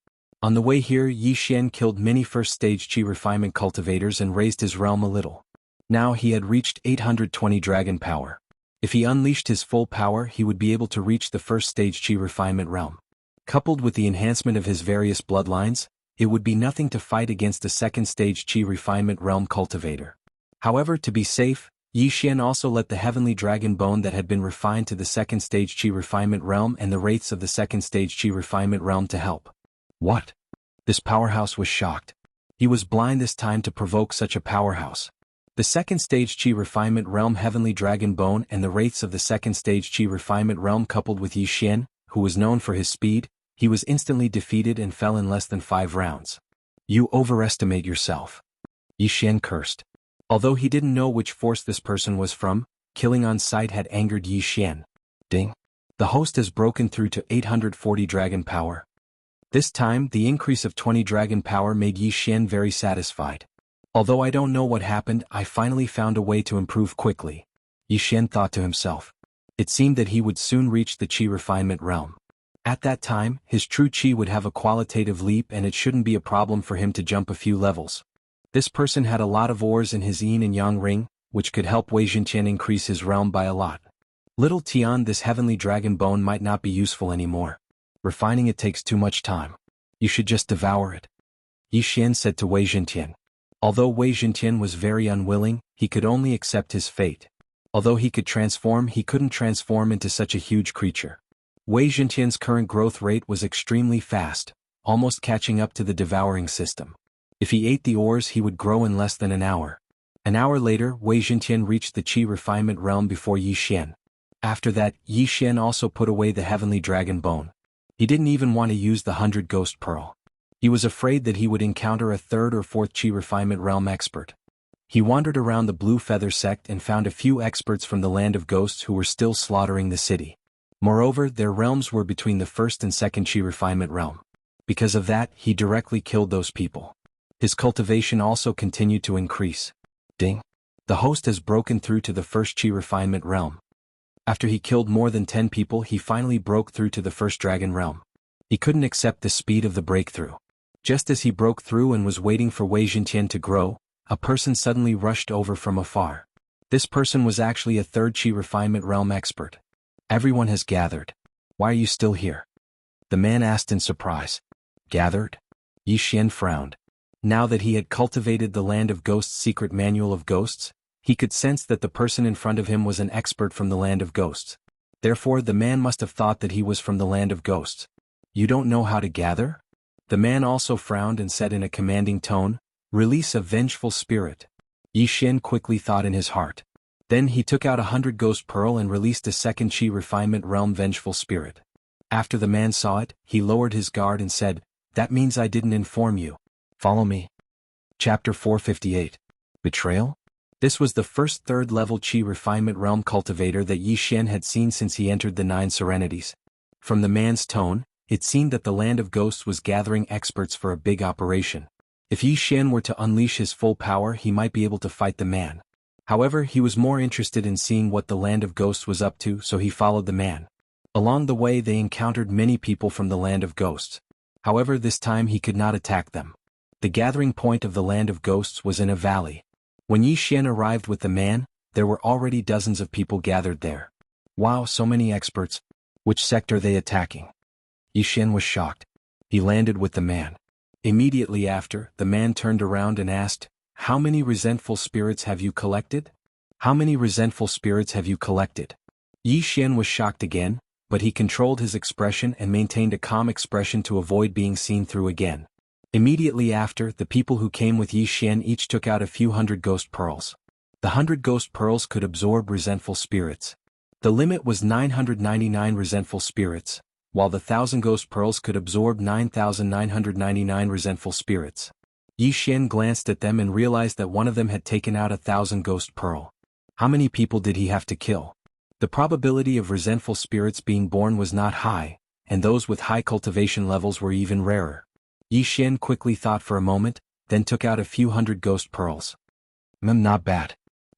On the way here, Yi Xian killed many first-stage Qi refinement cultivators and raised his realm a little. Now he had reached 820 dragon power. If he unleashed his full power, he would be able to reach the first-stage Qi refinement realm. Coupled with the enhancement of his various bloodlines, it would be nothing to fight against a second-stage Qi refinement realm cultivator. However, to be safe, Yi Xian also let the heavenly dragon bone that had been refined to the second-stage Qi refinement realm and the wraiths of the second-stage Qi refinement realm to help. What? This powerhouse was shocked. He was blind this time to provoke such a powerhouse. The second-stage Qi refinement realm heavenly dragon bone and the wraiths of the second-stage Qi refinement realm coupled with Yi Xian, who was known for his speed, he was instantly defeated and fell in less than 5 rounds. You overestimate yourself. Yi Xian cursed. Although he didn't know which force this person was from, killing on sight had angered Yi Xian. Ding. The host has broken through to 840 dragon power. This time, the increase of 20 dragon power made Yi Xian very satisfied. Although I don't know what happened, I finally found a way to improve quickly. Yi Xian thought to himself. It seemed that he would soon reach the Qi refinement realm. At that time, his true Qi would have a qualitative leap and it shouldn't be a problem for him to jump a few levels. This person had a lot of ores in his yin and yang ring, which could help Wei Zhenqian increase his realm by a lot. Little Tian, this heavenly dragon bone might not be useful anymore. Refining it takes too much time. You should just devour it. Yi Xian said to Wei Zhenqian. Although Wei Zhenqian was very unwilling, he could only accept his fate. Although he could transform, he couldn't transform into such a huge creature. Wei Zhenqian's current growth rate was extremely fast, almost catching up to the devouring system. If he ate the ores, he would grow in less than an hour. An hour later, Wei Zhenqian reached the Qi refinement realm before Yi Xian. After that, Yi Xian also put away the heavenly dragon bone. He didn't even want to use the 100 ghost pearl. He was afraid that he would encounter a 3rd or 4th Qi refinement realm expert. He wandered around the Blue Feather sect and found a few experts from the land of ghosts who were still slaughtering the city. Moreover, their realms were between the 1st and 2nd Qi refinement realm. Because of that, he directly killed those people. His cultivation also continued to increase. Ding. The host has broken through to the 1st Qi refinement realm. After he killed more than 10 people, he finally broke through to the 1st dragon realm. He couldn't accept the speed of the breakthrough. Just as he broke through and was waiting for Wei Zhenqian to grow, a person suddenly rushed over from afar. This person was actually a 3rd Qi refinement realm expert. Everyone has gathered. Why are you still here? The man asked in surprise. Gathered? Yi Xian frowned. Now that he had cultivated the Land of Ghosts secret manual of ghosts, he could sense that the person in front of him was an expert from the Land of Ghosts. Therefore, the man must have thought that he was from the Land of Ghosts. You don't know how to gather? The man also frowned and said in a commanding tone, Release a vengeful spirit. Yi Xian quickly thought in his heart. Then he took out 100 ghost pearl and released a 2nd Qi refinement realm vengeful spirit. After the man saw it, he lowered his guard and said, That means I didn't inform you. Follow me. Chapter 458. Betrayal? This was the first 3rd level Qi refinement realm cultivator that Yi Xian had seen since he entered the 9 Serenities. From the man's tone, it seemed that the Land of Ghosts was gathering experts for a big operation. If Yi Xian were to unleash his full power, he might be able to fight the man. However, he was more interested in seeing what the Land of Ghosts was up to, so he followed the man. Along the way they encountered many people from the Land of Ghosts. However, this time he could not attack them. The gathering point of the Land of Ghosts was in a valley. When Yi Xian arrived with the man, there were already dozens of people gathered there. Wow, so many experts. Which sect are they attacking? Yi Xian was shocked. He landed with the man. Immediately after, the man turned around and asked, How many resentful spirits have you collected? How many resentful spirits have you collected? Yi Xian was shocked again, but he controlled his expression and maintained a calm expression to avoid being seen through again. Immediately after, the people who came with Yi Xian each took out a few 100 ghost pearls. The 100 ghost pearls could absorb resentful spirits. The limit was 999 resentful spirits, while the 1,000 ghost pearls could absorb 9,999 resentful spirits. Yi Xian glanced at them and realized that one of them had taken out 1,000 ghost pearl. How many people did he have to kill? The probability of resentful spirits being born was not high, and those with high cultivation levels were even rarer. Yi Xian quickly thought for a moment, then took out a few hundred ghost pearls. Not bad.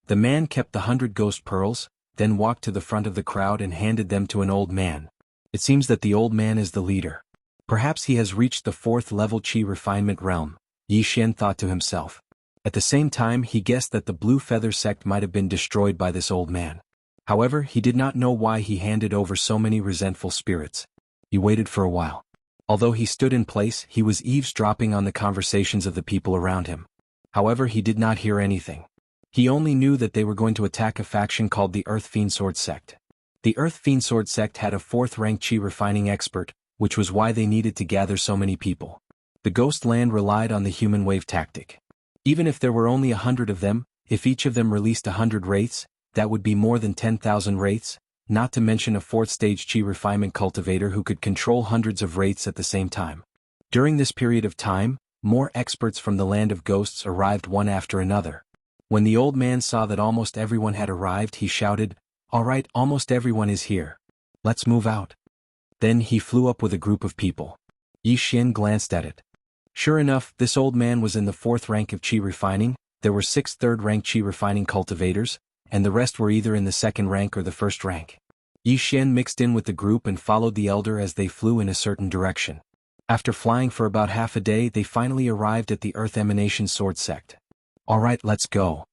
The man kept the 100 ghost pearls, then walked to the front of the crowd and handed them to an old man. It seems that the old man is the leader. Perhaps he has reached the 4th level Qi refinement realm, Yi Xian thought to himself. At the same time he guessed that the Blue Feather sect might have been destroyed by this old man. However, he did not know why he handed over so many resentful spirits. He waited for a while. Although he stood in place, he was eavesdropping on the conversations of the people around him. However, he did not hear anything. He only knew that they were going to attack a faction called the Earth Fiend Sword sect. The Earth Fiend Sword sect had a 4th rank Qi refining expert, which was why they needed to gather so many people. The Ghost Land relied on the human wave tactic. Even if there were only 100 of them, if each of them released 100 wraiths, that would be more than 10,000 wraiths, not to mention a 4th stage Qi refinement cultivator who could control hundreds of wraiths at the same time. During this period of time, more experts from the land of ghosts arrived one after another. When the old man saw that almost everyone had arrived, he shouted, "All right, almost everyone is here. Let's move out." Then he flew up with a group of people. Yi Xian glanced at it. Sure enough, this old man was in the 4th rank of Qi refining. There were 6 3rd rank Qi refining cultivators, and the rest were either in the 2nd rank or the 1st rank. Yi Xian mixed in with the group and followed the elder as they flew in a certain direction. After flying for about half a day, they finally arrived at the Earth Emanation Sword sect. "All right, let's go."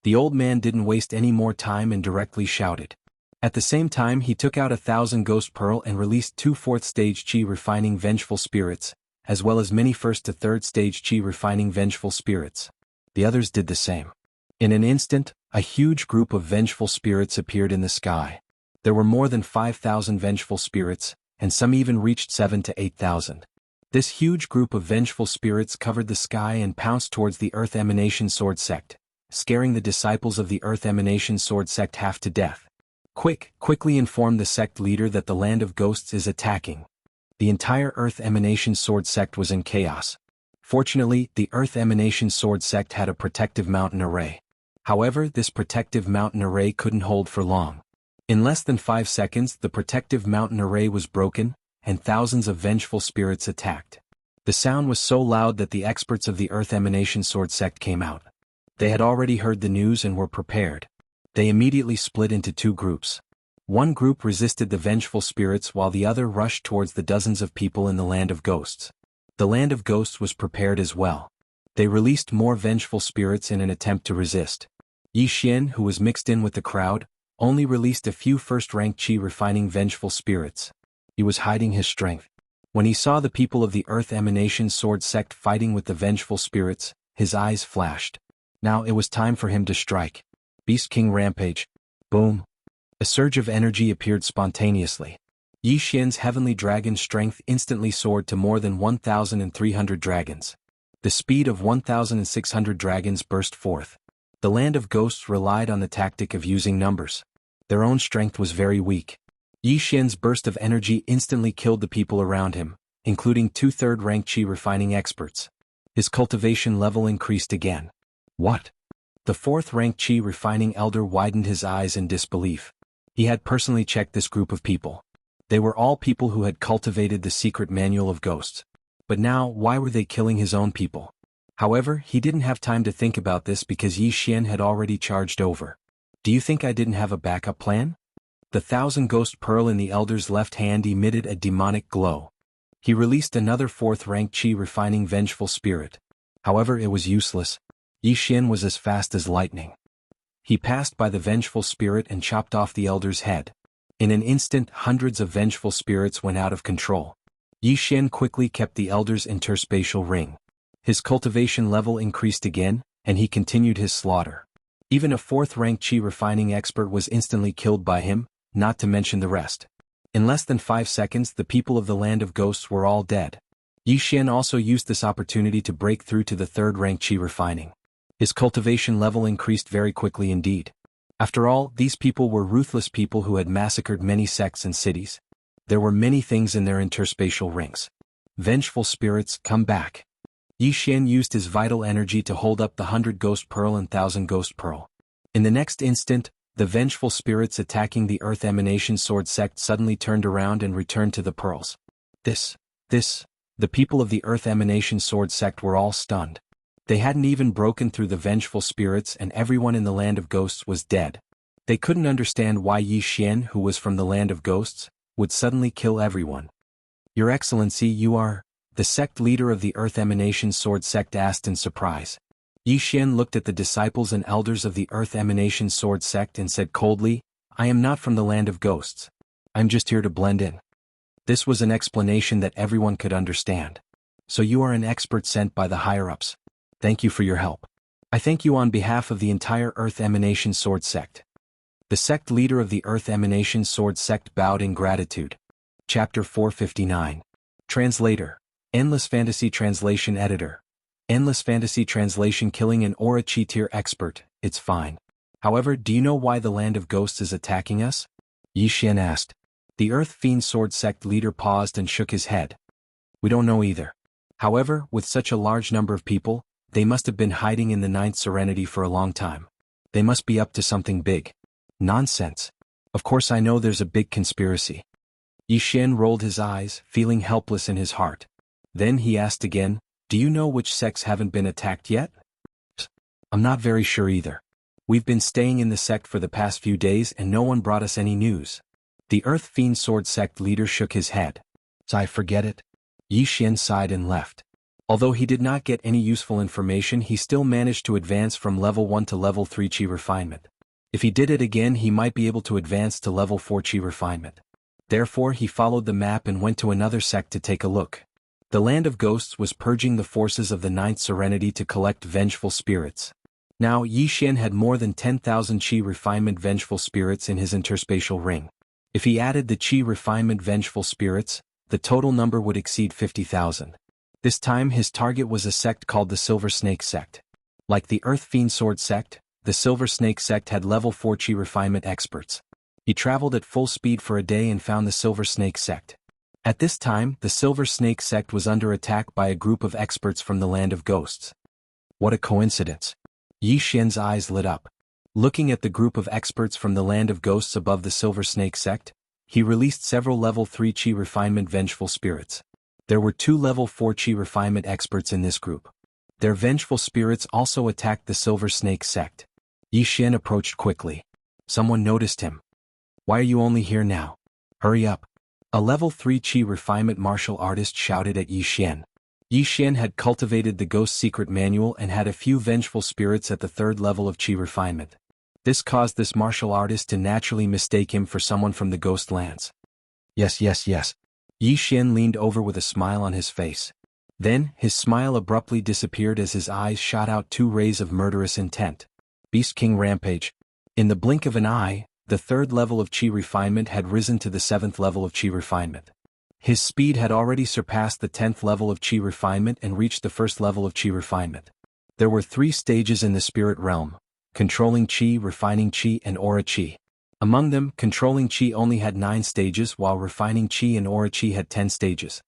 The old man didn't waste any more time and directly shouted. At the same time he took out 1,000 ghost pearl and released 2 4th stage Qi refining vengeful spirits, as well as many 1st to 3rd stage Qi refining vengeful spirits. The others did the same. In an instant, a huge group of vengeful spirits appeared in the sky. There were more than 5,000 vengeful spirits, and some even reached 7 to 8,000. This huge group of vengeful spirits covered the sky and pounced towards the Earth Emanation Sword sect, scaring the disciples of the Earth Emanation Sword sect half to death. Quickly inform the sect leader that the land of ghosts is attacking. The entire Earth Emanation Sword sect was in chaos. Fortunately, the Earth Emanation Sword sect had a protective mountain array. However, this protective mountain array couldn't hold for long. In less than 5 seconds, the protective mountain array was broken, and thousands of vengeful spirits attacked. The sound was so loud that the experts of the Earth Emanation Sword sect came out. They had already heard the news and were prepared. They immediately split into 2 groups. One group resisted the vengeful spirits while the other rushed towards the dozens of people in the land of ghosts. The land of ghosts was prepared as well. They released more vengeful spirits in an attempt to resist. Yi Xian, who was mixed in with the crowd, only released a few 1st rank Qi refining vengeful spirits. He was hiding his strength. When he saw the people of the Earth Emanation Sword sect fighting with the vengeful spirits, his eyes flashed. Now it was time for him to strike. Beast King Rampage. Boom. A surge of energy appeared spontaneously. Yi Xian's heavenly dragon strength instantly soared to more than 1,300 dragons. The speed of 1,600 dragons burst forth. The land of ghosts relied on the tactic of using numbers. Their own strength was very weak. Yi Xian's burst of energy instantly killed the people around him, including 2 3rd rank Qi refining experts. His cultivation level increased again. What? The 4th rank Qi refining elder widened his eyes in disbelief. He had personally checked this group of people. They were all people who had cultivated the secret manual of ghosts. But now, why were they killing his own people? However, he didn't have time to think about this because Yi Xian had already charged over. Do you think I didn't have a backup plan? The 1,000 ghost pearl in the elder's left hand emitted a demonic glow. He released another 4th rank Qi refining vengeful spirit. However, it was useless. Yi Xian was as fast as lightning. He passed by the vengeful spirit and chopped off the elder's head. In an instant, hundreds of vengeful spirits went out of control. Yi Xian quickly kept the elder's interspatial ring. His cultivation level increased again, and he continued his slaughter. Even a 4th rank Qi refining expert was instantly killed by him, not to mention the rest. In less than 5 seconds, the people of the land of ghosts were all dead. Yi Xian also used this opportunity to break through to the 3rd rank Qi refining. His cultivation level increased very quickly indeed. After all, these people were ruthless people who had massacred many sects and cities. There were many things in their interspatial rings. Vengeful spirits, come back. Yi Xian used his vital energy to hold up the 100 ghost pearl and 1,000 ghost pearl. In the next instant, the vengeful spirits attacking the Earth Emanation Sword sect suddenly turned around and returned to the pearls. The people of the Earth Emanation Sword sect were all stunned. They hadn't even broken through the vengeful spirits and everyone in the land of ghosts was dead. They couldn't understand why Yi Xian, who was from the land of ghosts, would suddenly kill everyone. Your Excellency, you are... The sect leader of the Earth Emanation Sword sect asked in surprise. Yi Xian looked at the disciples and elders of the Earth Emanation Sword sect and said coldly, I am not from the land of ghosts. I'm just here to blend in. This was an explanation that everyone could understand. So you are an expert sent by the higher-ups. Thank you for your help. I thank you on behalf of the entire Earth Emanation Sword sect. The sect leader of the Earth Emanation Sword sect bowed in gratitude. Chapter 459. Translator. Endless Fantasy Translation Editor. Endless Fantasy Translation. Killing an Aura Chi tier expert, it's fine. However, do you know why the land of ghosts is attacking us? Yi Xian asked. The Earth Fiend Sword sect leader paused and shook his head. We don't know either. However, with such a large number of people, they must have been hiding in the Ninth Serenity for a long time. They must be up to something big. Nonsense. Of course I know there's a big conspiracy. Yi Xian rolled his eyes, feeling helpless in his heart. Then he asked again, do you know which sects haven't been attacked yet? I'm not very sure either. We've been staying in the sect for the past few days and no one brought us any news. The Earth Fiend Sword sect leader shook his head. I forget it. Yi Xian sighed and left. Although he did not get any useful information, he still managed to advance from level 1 to level 3 Qi refinement. If he did it again, he might be able to advance to level 4 Qi refinement. Therefore he followed the map and went to another sect to take a look. The land of ghosts was purging the forces of the Ninth Serenity to collect vengeful spirits. Now Yi Xian had more than 10,000 Qi refinement vengeful spirits in his interspatial ring. If he added the Qi refinement vengeful spirits, the total number would exceed 50,000. This time his target was a sect called the Silver Snake sect. Like the Earth Fiend Sword sect, the Silver Snake sect had level 4 Qi refinement experts. He traveled at full speed for a day and found the Silver Snake sect. At this time, the Silver Snake sect was under attack by a group of experts from the land of ghosts. What a coincidence. Yi Xian's eyes lit up. Looking at the group of experts from the land of ghosts above the Silver Snake sect, he released several level 3 Qi refinement vengeful spirits. There were 2 level 4 Qi refinement experts in this group. Their vengeful spirits also attacked the Silver Snake sect. Yi Xian approached quickly. Someone noticed him. Why are you only here now? Hurry up. A level 3 Qi refinement martial artist shouted at Yi Xian. Yi Xian had cultivated the Ghost Secret Manual and had a few vengeful spirits at the 3rd level of Qi refinement. This caused this martial artist to naturally mistake him for someone from the Ghost Lands. Yes. Yi Xian leaned over with a smile on his face. Then, his smile abruptly disappeared as his eyes shot out 2 rays of murderous intent. Beast King Rampage. In the blink of an eye, the 3rd level of Qi refinement had risen to the 7th level of Qi refinement. His speed had already surpassed the 10th level of Qi refinement and reached the 1st level of Qi refinement. There were 3 stages in the spirit realm: controlling Qi, refining Qi, and aura Qi. Among them, controlling Qi only had 9 stages while refining Qi and aura Qi had 10 stages.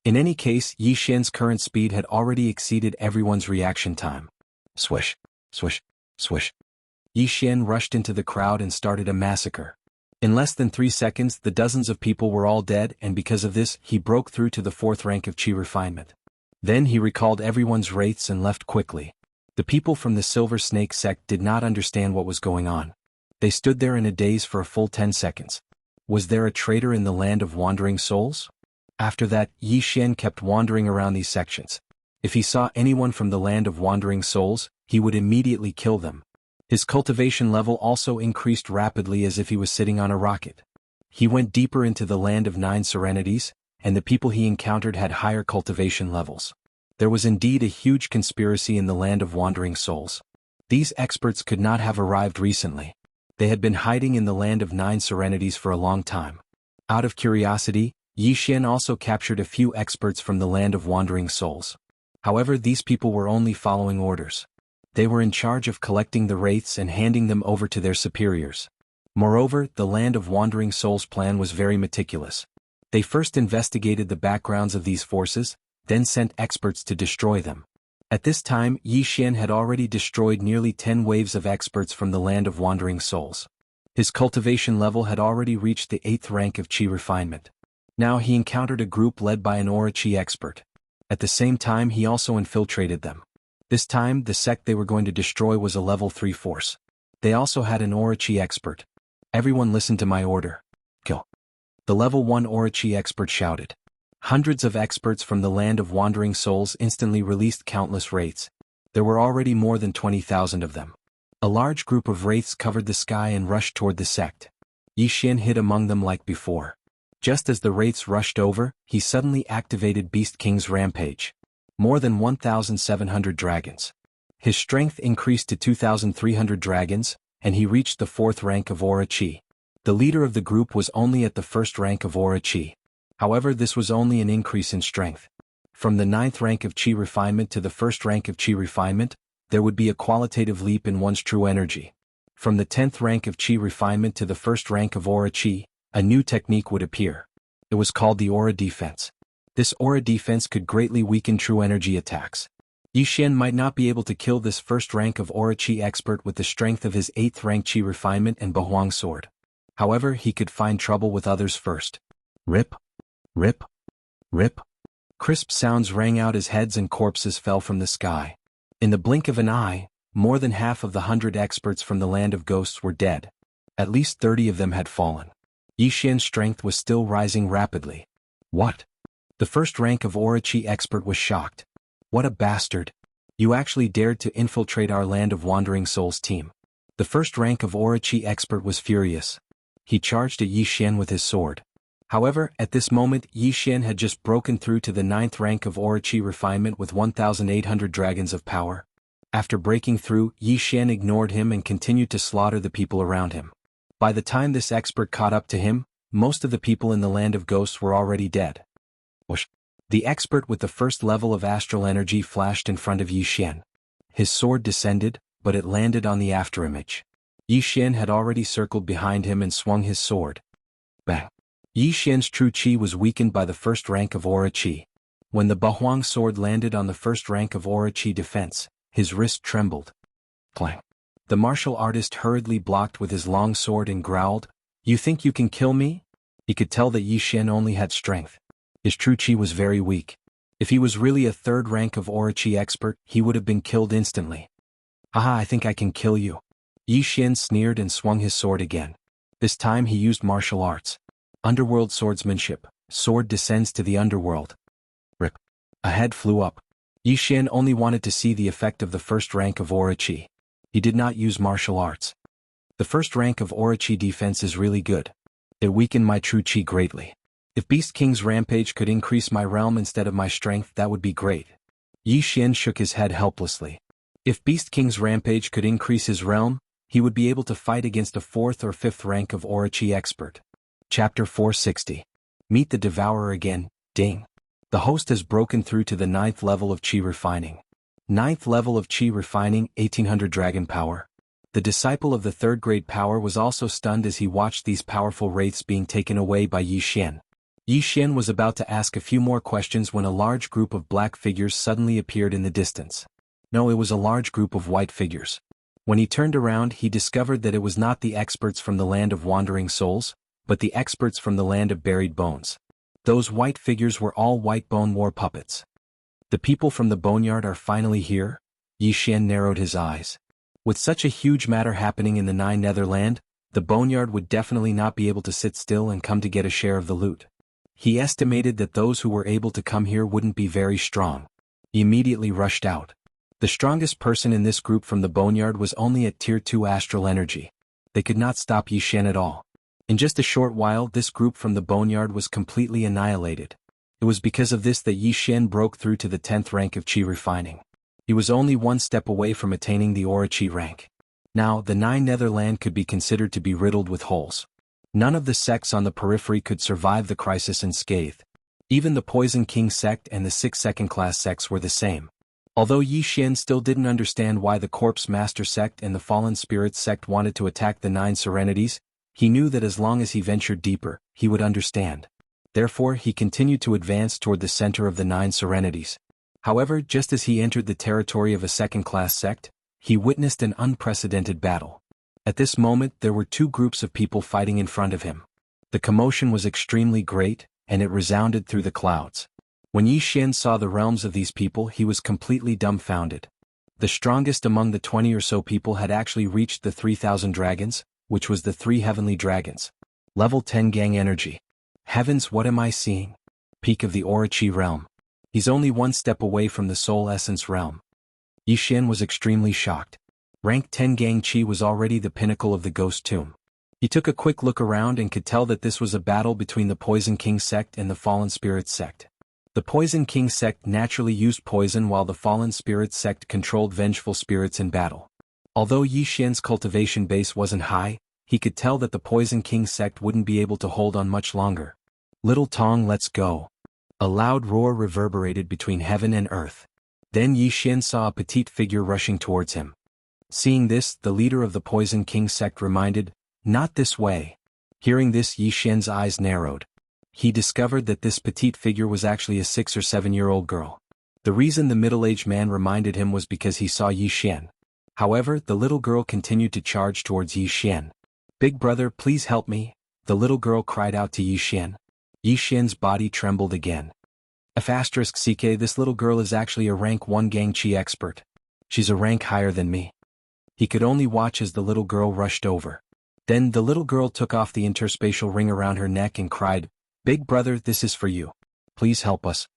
In any case, Yi Xian's current speed had already exceeded everyone's reaction time. Swish, swish, swish. Yi Xian rushed into the crowd and started a massacre. In less than 3 seconds, the dozens of people were all dead, and because of this, he broke through to the 4th rank of Qi refinement. Then he recalled everyone's wraiths and left quickly. The people from the Silver Snake sect did not understand what was going on. They stood there in a daze for a full 10 seconds. Was there a traitor in the land of wandering souls? After that, Yi Xian kept wandering around these sections. If he saw anyone from the land of wandering souls, he would immediately kill them. His cultivation level also increased rapidly as if he was sitting on a rocket. He went deeper into the land of 9 serenities, and the people he encountered had higher cultivation levels. There was indeed a huge conspiracy in the land of wandering souls. These experts could not have arrived recently. They had been hiding in the land of 9 serenities for a long time. Out of curiosity, Yi Xian also captured a few experts from the land of wandering souls. However, these people were only following orders. They were in charge of collecting the wraiths and handing them over to their superiors. Moreover, the land of wandering souls plan was very meticulous. They first investigated the backgrounds of these forces, then sent experts to destroy them. At this time, Yi Xian had already destroyed nearly 10 waves of experts from the land of wandering souls. His cultivation level had already reached the 8th rank of Qi refinement. Now he encountered a group led by an Aura Qi expert. At the same time he also infiltrated them. This time the sect they were going to destroy was a level 3 force. They also had an Aura Qi expert. Everyone listen to my order. Kill. The level 1 Aura Qi expert shouted. Hundreds of experts from the land of wandering souls instantly released countless wraiths. There were already more than 20,000 of them. A large group of wraiths covered the sky and rushed toward the sect. Yi Xian hid among them like before. Just as the wraiths rushed over, he suddenly activated Beast King's rampage. More than 1,700 dragons. His strength increased to 2,300 dragons, and he reached the 4th rank of Aura Qi. The leader of the group was only at the 1st rank of Aura Qi. However, this was only an increase in strength. From the 9th rank of Qi refinement to the 1st rank of Qi refinement, there would be a qualitative leap in one's true energy. From the 10th rank of Qi refinement to the 1st rank of Aura Qi, a new technique would appear. It was called the Aura Defense. This Aura Defense could greatly weaken true energy attacks. Yi Xian might not be able to kill this 1st rank of Aura Qi expert with the strength of his 8th rank Qi refinement and Bahuang sword. However, he could find trouble with others first. Rip. Rip. Rip. Crisp sounds rang out as heads and corpses fell from the sky. In the blink of an eye, more than half of the 100 experts from the land of ghosts were dead. At least 30 of them had fallen. Yi Xian's strength was still rising rapidly. What? The 1st rank of Aura Qi expert was shocked. What a bastard. You actually dared to infiltrate our land of wandering souls team. The 1st rank of Aura Qi expert was furious. He charged at Yi Xian with his sword. However, at this moment Yi Xian had just broken through to the 9th rank of Aura Qi refinement with 1,800 dragons of power. After breaking through, Yi Xian ignored him and continued to slaughter the people around him. By the time this expert caught up to him, most of the people in the land of ghosts were already dead. Whoosh. The expert with the 1st level of astral energy flashed in front of Yi Xian. His sword descended, but it landed on the afterimage. Yi Xian had already circled behind him and swung his sword. Bang! Yi Xian's true qi was weakened by the 1st rank of Aura Qi. When the Bahuang sword landed on the 1st rank of Aura Qi defense, his wrist trembled. Clang! The martial artist hurriedly blocked with his long sword and growled, "You think you can kill me?" He could tell that Yi Xian only had strength. His true qi was very weak. If he was really a 3rd rank of Aura Qi expert, he would have been killed instantly. "Haha, I think I can kill you." Yi Xian sneered and swung his sword again. This time he used martial arts. Underworld Swordsmanship. Sword descends to the underworld. Rip. A head flew up. Yi Xian only wanted to see the effect of the 1st rank of Aura Qi. He did not use martial arts. The 1st rank of Aura Qi defense is really good. It weakened my true qi greatly. If Beast King's rampage could increase my realm instead of my strength, that would be great. Yi Xian shook his head helplessly. If Beast King's rampage could increase his realm, he would be able to fight against a 4th or 5th rank of Aura Qi expert. Chapter 460. Meet the Devourer again, ding. The host has broken through to the 9th level of Qi refining. 9th level of Qi refining, 1800 dragon power. The disciple of the 3rd grade power was also stunned as he watched these powerful wraiths being taken away by Yi Xian. Yi Xian was about to ask a few more questions when a large group of black figures suddenly appeared in the distance. No, it was a large group of white figures. When he turned around, he discovered that it was not the experts from the land of wandering souls, but the experts from the land of buried bones. Those white figures were all white bone war puppets. The people from the boneyard are finally here? Yi Xian narrowed his eyes. With such a huge matter happening in the Nine Netherland, the boneyard would definitely not be able to sit still and come to get a share of the loot. He estimated that those who were able to come here wouldn't be very strong. He immediately rushed out. The strongest person in this group from the boneyard was only at tier 2 astral energy. They could not stop Yi Xian at all. In just a short while, this group from the boneyard was completely annihilated. It was because of this that Yi Xian broke through to the 10th rank of Qi refining. He was only one step away from attaining the Aura Qi rank. Now, the Nine Netherland could be considered to be riddled with holes. None of the sects on the periphery could survive the crisis unscathed. Even the Poison King sect and the 6 second-class sects were the same. Although Yi Xian still didn't understand why the Corpse Master sect and the Fallen Spirits sect wanted to attack the 9 Serenities, he knew that as long as he ventured deeper, he would understand. Therefore, he continued to advance toward the center of the 9 Serenities. However, just as he entered the territory of a second-class sect, he witnessed an unprecedented battle. At this moment there were two groups of people fighting in front of him. The commotion was extremely great, and it resounded through the clouds. When Yi Xian saw the realms of these people, he was completely dumbfounded. The strongest among the 20 or so people had actually reached the 3,000 dragons, which was the 3 heavenly dragons. Level 10 gang energy. Heavens, what am I seeing? Peak of the Orochi realm. He's only one step away from the soul essence realm. Yi Xian was extremely shocked. Rank 10 gang chi was already the pinnacle of the ghost tomb. He took a quick look around and could tell that this was a battle between the Poison King sect and the Fallen Spirits sect. The Poison King sect naturally used poison, while the Fallen Spirits sect controlled vengeful spirits in battle. Although Yi Xian's cultivation base wasn't high, he could tell that the Poison King sect wouldn't be able to hold on much longer. Little Tong, let's go. A loud roar reverberated between heaven and earth. Then Yi Xian saw a petite figure rushing towards him. Seeing this, the leader of the Poison King sect reminded, "Not this way." Hearing this, Yi Xian's eyes narrowed. He discovered that this petite figure was actually a 6 or 7-year-old girl. The reason the middle-aged man reminded him was because he saw Yi Xian. However, the little girl continued to charge towards Yi Xian. "Big brother, please help me," the little girl cried out to Yi Xian. Yi Xian's body trembled again. *CK, this little girl is actually a rank 1 gang chi expert. She's a rank higher than me. He could only watch as the little girl rushed over. Then the little girl took off the interspatial ring around her neck and cried, "Big brother, this is for you. Please help us."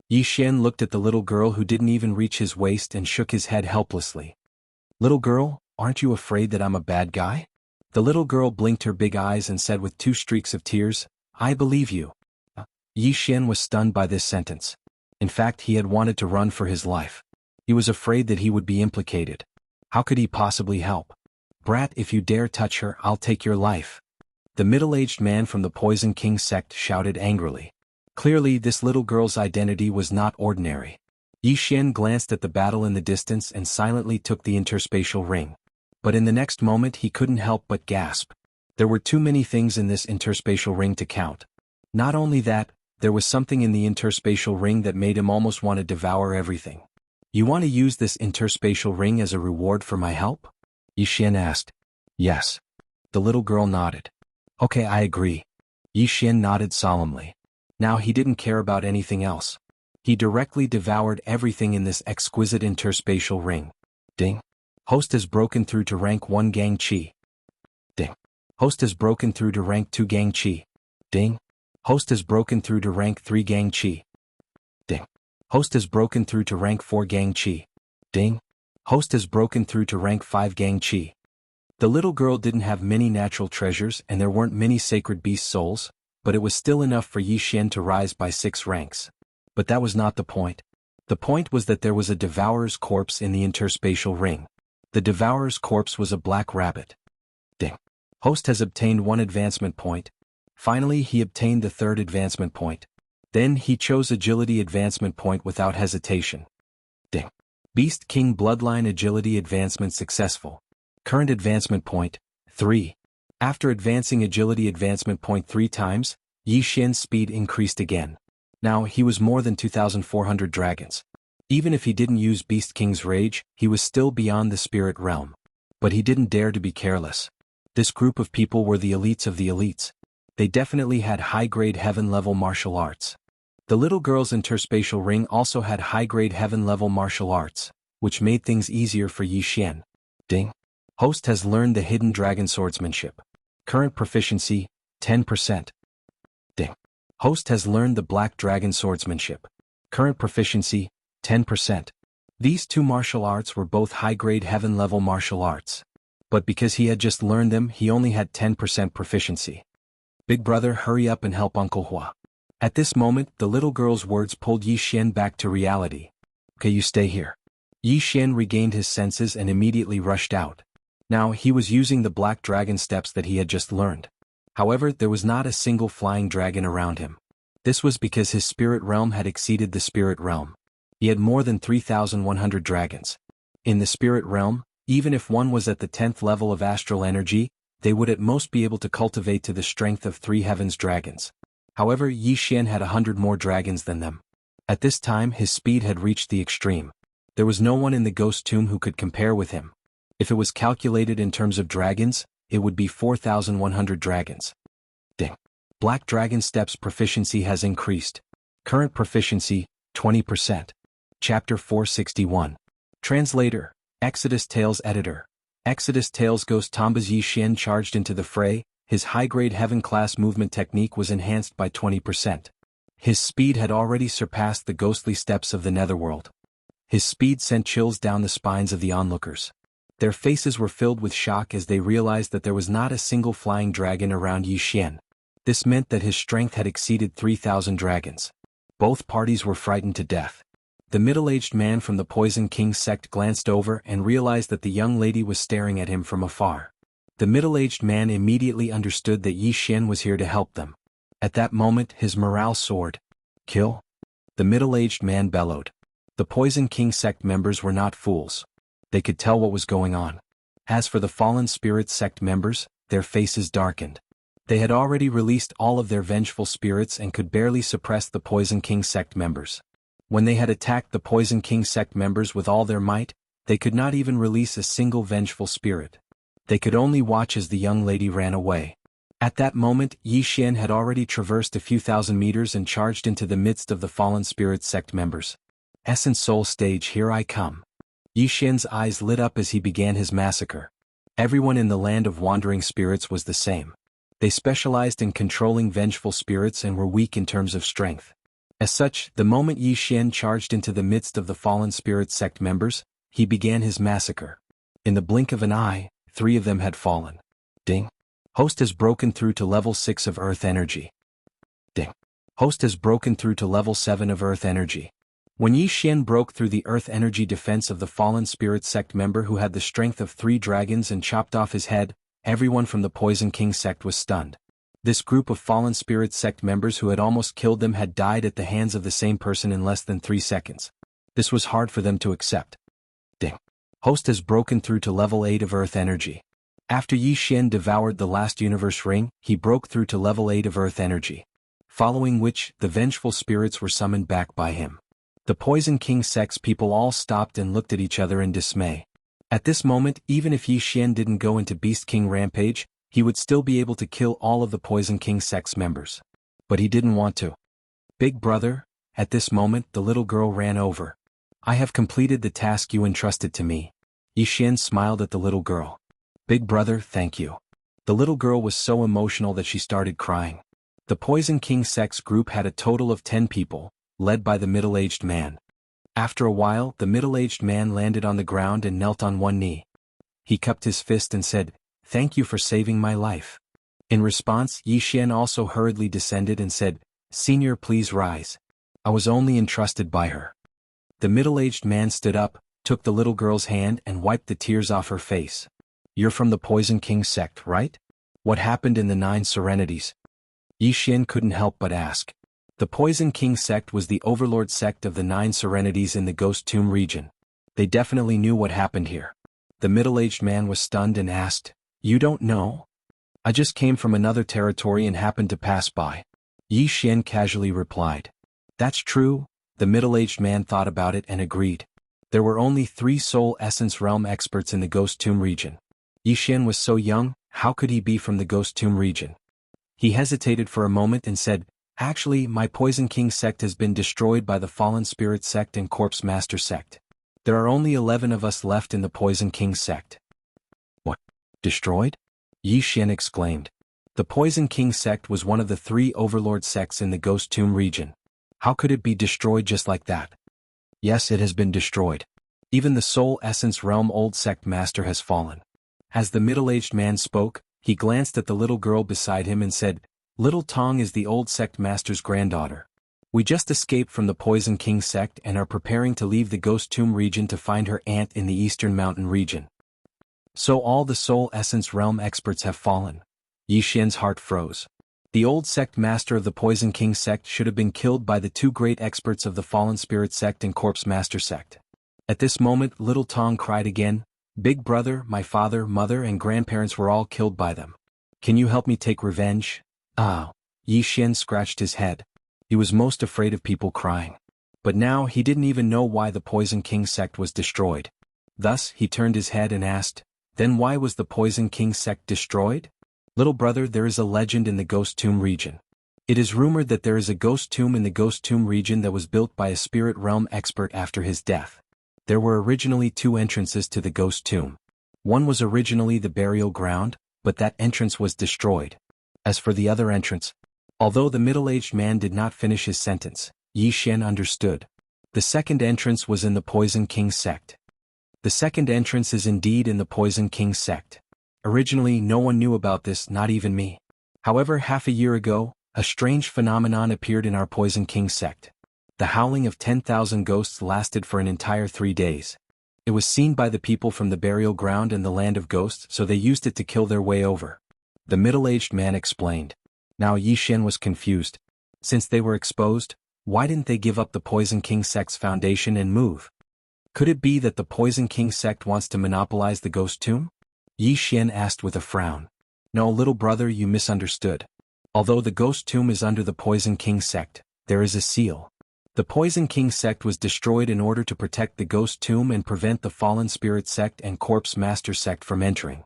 Yi Xian looked at the little girl, who didn't even reach his waist, and shook his head helplessly. "Little girl, aren't you afraid that I'm a bad guy?" The little girl blinked her big eyes and said with 2 streaks of tears, "I believe you." Yi Xian was stunned by this sentence. In fact, he had wanted to run for his life. He was afraid that he would be implicated. How could he possibly help? "Brat, if you dare touch her, I'll take your life." The middle-aged man from the Poison King sect shouted angrily. Clearly, this little girl's identity was not ordinary. Yi Xian glanced at the battle in the distance and silently took the interspatial ring. But in the next moment he couldn't help but gasp. There were too many things in this interspatial ring to count. Not only that, there was something in the interspatial ring that made him almost want to devour everything. "You want to use this interspatial ring as a reward for my help?" Yi Xian asked. "Yes." The little girl nodded. "Okay, I agree." Yi Xian nodded solemnly. Now he didn't care about anything else. He directly devoured everything in this exquisite interspatial ring. Ding. Host has broken through to rank 1 gang chi. Ding. Host has broken through to rank 2 gang chi. Ding. Host has broken through to rank 3 gang chi. Ding. Host has broken through to rank 4 gang chi. Ding. Host has broken through to rank 5 gang chi. The little girl didn't have many natural treasures and there weren't many sacred beast souls, but it was still enough for Yi Xian to rise by 6 ranks. But that was not the point. The point was that there was a devourer's corpse in the interspatial ring. The devourer's corpse was a black rabbit. Ding. Host has obtained 1 advancement point. Finally, he obtained the 3rd advancement point. Then he chose agility advancement point without hesitation. Ding. Beast King Bloodline agility advancement successful. Current advancement point, 3. After advancing agility advancement point 3 times, Yi Xian's speed increased again. Now he was more than 2,400 dragons. Even if he didn't use Beast King's rage, he was still beyond the spirit realm. But he didn't dare to be careless. This group of people were the elites of the elites. They definitely had high-grade heaven-level martial arts. The little girl's interspatial ring also had high-grade heaven-level martial arts, which made things easier for Yi Xian. Ding. Host has learned the hidden dragon swordsmanship. Current proficiency, 10%. Ding. Host has learned the black dragon swordsmanship. Current proficiency, 10%. These 2 martial arts were both high-grade heaven-level martial arts. But because he had just learned them, he only had 10% proficiency. "Big brother, hurry up and help Uncle Hua." At this moment, the little girl's words pulled Yi Xian back to reality. "Okay, you stay here." Yi Xian regained his senses and immediately rushed out. Now he was using the black dragon steps that he had just learned. However, there was not a single flying dragon around him. This was because his spirit realm had exceeded the spirit realm. He had more than 3,100 dragons. In the spirit realm, even if one was at the 10th level of astral energy, they would at most be able to cultivate to the strength of 3 heavens dragons. However, Yi Xian had 100 more dragons than them. At this time his speed had reached the extreme. There was no one in the ghost tomb who could compare with him. If it was calculated in terms of dragons, it would be 4,100 dragons. Ding. Black Dragon Steps proficiency has increased. Current proficiency, 20%. Chapter 461. Translator, Exodus Tales Editor. Exodus Tales Ghost Tomba's Yi Xian charged into the fray. His high-grade heaven-class movement technique was enhanced by 20%. His speed had already surpassed the ghostly steps of the netherworld. His speed sent chills down the spines of the onlookers. Their faces were filled with shock as they realized that there was not a single flying dragon around Yi Xian. This meant that his strength had exceeded 3,000 dragons. Both parties were frightened to death. The middle-aged man from the Poison King sect glanced over and realized that the young lady was staring at him from afar. The middle-aged man immediately understood that Yi Xian was here to help them. At that moment his morale soared. Kill? The middle-aged man bellowed. The Poison King sect members were not fools. They could tell what was going on. As for the Fallen Spirit sect members, their faces darkened. They had already released all of their vengeful spirits and could barely suppress the Poison King sect members. When they had attacked the Poison King sect members with all their might, they could not even release a single vengeful spirit. They could only watch as the young lady ran away. At that moment Yi Xian had already traversed a few thousand meters and charged into the midst of the Fallen Spirit sect members. Essence Soul Stage, here I come. Yi Xian's eyes lit up as he began his massacre. Everyone in the land of wandering spirits was the same. They specialized in controlling vengeful spirits and were weak in terms of strength. As such, the moment Yi Xian charged into the midst of the Fallen Spirit sect members, he began his massacre. In the blink of an eye, 3 of them had fallen. Ding. Host has broken through to level 6 of Earth Energy. Ding. Host has broken through to level 7 of Earth Energy. When Yi Xian broke through the Earth Energy defense of the Fallen Spirit sect member who had the strength of 3 dragons and chopped off his head, everyone from the Poison King sect was stunned. This group of Fallen Spirit sect members who had almost killed them had died at the hands of the same person in less than 3 seconds. This was hard for them to accept. Ding. Host has broken through to level 8 of Earth Energy. After Yi Xian devoured the last universe ring, he broke through to level 8 of Earth Energy. Following which, the vengeful spirits were summoned back by him. The Poison King sect's people all stopped and looked at each other in dismay. At this moment, even if Yi Xian didn't go into Beast King Rampage, he would still be able to kill all of the Poison King sect's members. But he didn't want to. Big brother, at this moment the little girl ran over. I have completed the task you entrusted to me. Yi Xian smiled at the little girl. Big brother, thank you. The little girl was so emotional that she started crying. The Poison King sect's group had a total of 10 people, led by the middle-aged man. After a while, the middle-aged man landed on the ground and knelt on one knee. He cupped his fist and said, "Thank you for saving my life." In response, Yi Xian also hurriedly descended and said, "Senior, please rise. I was only entrusted by her." The middle-aged man stood up, took the little girl's hand and wiped the tears off her face. "You're from the Poison King sect, right? What happened in the 9 Serenities?" Yi Xian couldn't help but ask. The Poison King sect was the overlord sect of the 9 Serenities in the Ghost Tomb region. They definitely knew what happened here. The middle-aged man was stunned and asked, "You don't know?" "I just came from another territory and happened to pass by." Yi Xian casually replied. "That's true." The middle-aged man thought about it and agreed. There were only 3 Soul Essence Realm experts in the Ghost Tomb region. Yi Xian was so young, how could he be from the Ghost Tomb region? He hesitated for a moment and said, "Actually, my Poison King sect has been destroyed by the Fallen Spirit sect and Corpse Master sect. There are only 11 of us left in the Poison King sect." "What? Destroyed?" Yi Xian exclaimed. The Poison King sect was one of the 3 overlord sects in the Ghost Tomb region. How could it be destroyed just like that? "Yes, it has been destroyed. Even the Soul Essence Realm Old Sect Master has fallen." As the middle-aged man spoke, he glanced at the little girl beside him and said, "Little Tong is the Old Sect Master's granddaughter. We just escaped from the Poison King sect and are preparing to leave the Ghost Tomb region to find her aunt in the Eastern Mountain region." "So all the Soul Essence Realm experts have fallen." Yi Xian's heart froze. The Old Sect Master of the Poison King sect should have been killed by the 2 great experts of the Fallen Spirit sect and Corpse Master sect. At this moment, little Tong cried again, "Big brother, my father, mother and grandparents were all killed by them. Can you help me take revenge?" "Ah." Yi Xian scratched his head. He was most afraid of people crying. But now he didn't even know why the Poison King sect was destroyed. Thus, he turned his head and asked, "Then why was the Poison King sect destroyed?" "Little brother, there is a legend in the Ghost Tomb region. It is rumored that there is a ghost tomb in the Ghost Tomb region that was built by a spirit realm expert after his death. There were originally two entrances to the Ghost Tomb. One was originally the burial ground, but that entrance was destroyed. As for the other entrance..." Although the middle-aged man did not finish his sentence, Yi Xian understood. The second entrance was in the Poison King sect. The second entrance is indeed in the Poison King sect. Originally no one knew about this, not even me. However, half a year ago, a strange phenomenon appeared in our Poison King sect. The howling of 10,000 ghosts lasted for an entire 3 days. It was seen by the people from the burial ground and the land of ghosts, so they used it to kill their way over. The middle-aged man explained. Now Yi Xian was confused. Since they were exposed, why didn't they give up the Poison King sect's foundation and move? Could it be that the Poison King sect wants to monopolize the Ghost Tomb? Yi Xian asked with a frown. No, little brother, you misunderstood. Although the Ghost Tomb is under the Poison King sect, there is a seal. The Poison King sect was destroyed in order to protect the Ghost Tomb and prevent the Fallen Spirit sect and Corpse Master sect from entering.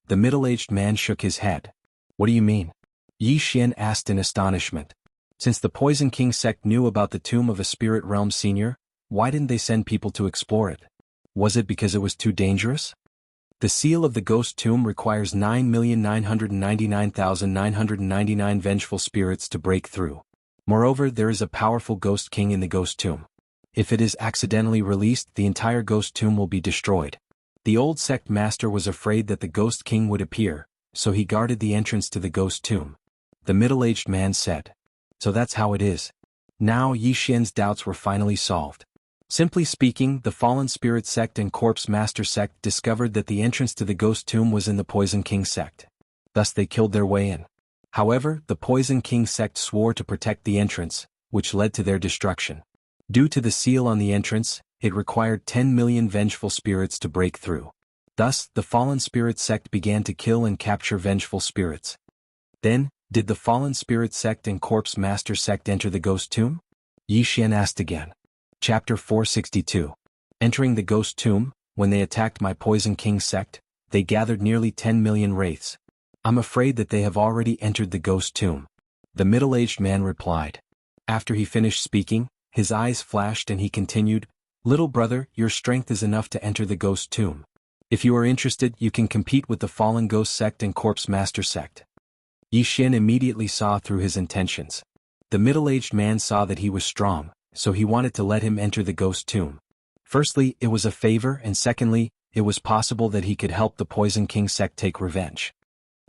The middle-aged man shook his head. What do you mean? Yi Xian asked in astonishment. Since the Poison King sect knew about the tomb of a spirit realm senior, why didn't they send people to explore it? Was it because it was too dangerous? The seal of the Ghost Tomb requires 9,999,999 vengeful spirits to break through. Moreover, there is a powerful Ghost King in the Ghost Tomb. If it is accidentally released, the entire Ghost Tomb will be destroyed. The old sect master was afraid that the Ghost King would appear, so he guarded the entrance to the Ghost Tomb. The middle-aged man said. So that's how it is. Now Yi Xian's doubts were finally solved. Simply speaking, the Fallen Spirit sect and Corpse Master sect discovered that the entrance to the Ghost Tomb was in the Poison King sect. Thus they killed their way in. However, the Poison King sect swore to protect the entrance, which led to their destruction. Due to the seal on the entrance, it required 10 million vengeful spirits to break through. Thus, the Fallen Spirit sect began to kill and capture vengeful spirits. Then, did the Fallen Spirit sect and Corpse Master sect enter the Ghost Tomb? Yi Xian asked again. Chapter 462. Entering the Ghost Tomb, when they attacked my Poison King sect, they gathered nearly 10 million wraiths. I'm afraid that they have already entered the Ghost Tomb. The middle-aged man replied. After he finished speaking, his eyes flashed and he continued, Little brother, your strength is enough to enter the Ghost Tomb. If you are interested, you can compete with the Fallen Ghost sect and Corpse Master sect. Yi Xian immediately saw through his intentions. The middle-aged man saw that he was strong, so he wanted to let him enter the Ghost Tomb. Firstly, it was a favor, and secondly, it was possible that he could help the Poison King sect take revenge.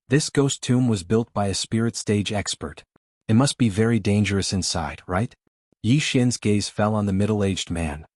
This Ghost Tomb was built by a spirit stage expert. It must be very dangerous inside, right? Yi Xian's gaze fell on the middle-aged man.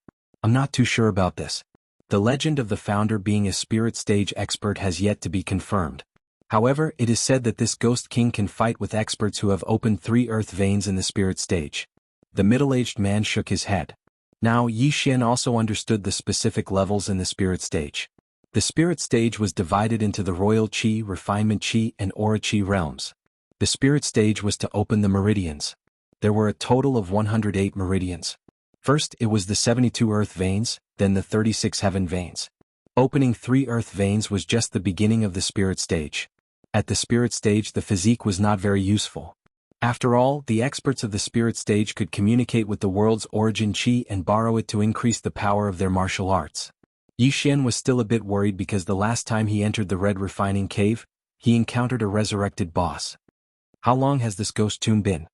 I'm not too sure about this. The legend of the founder being a spirit stage expert has yet to be confirmed. However, it is said that this Ghost King can fight with experts who have opened 3 earth veins in the spirit stage. The middle-aged man shook his head. Now Yi Xian also understood the specific levels in the spirit stage. The spirit stage was divided into the Royal Qi, Refinement Qi, and Aura Qi realms. The spirit stage was to open the meridians. There were a total of 108 meridians. First, it was the 72 earth veins, then the 36 heaven veins. Opening 3 earth veins was just the beginning of the spirit stage. At the spirit stage, the physique was not very useful. After all, the experts of the spirit stage could communicate with the world's origin Qi and borrow it to increase the power of their martial arts. Yi Xian was still a bit worried because the last time he entered the Red Refining Cave, he encountered a resurrected boss. How long has this Ghost Tomb been?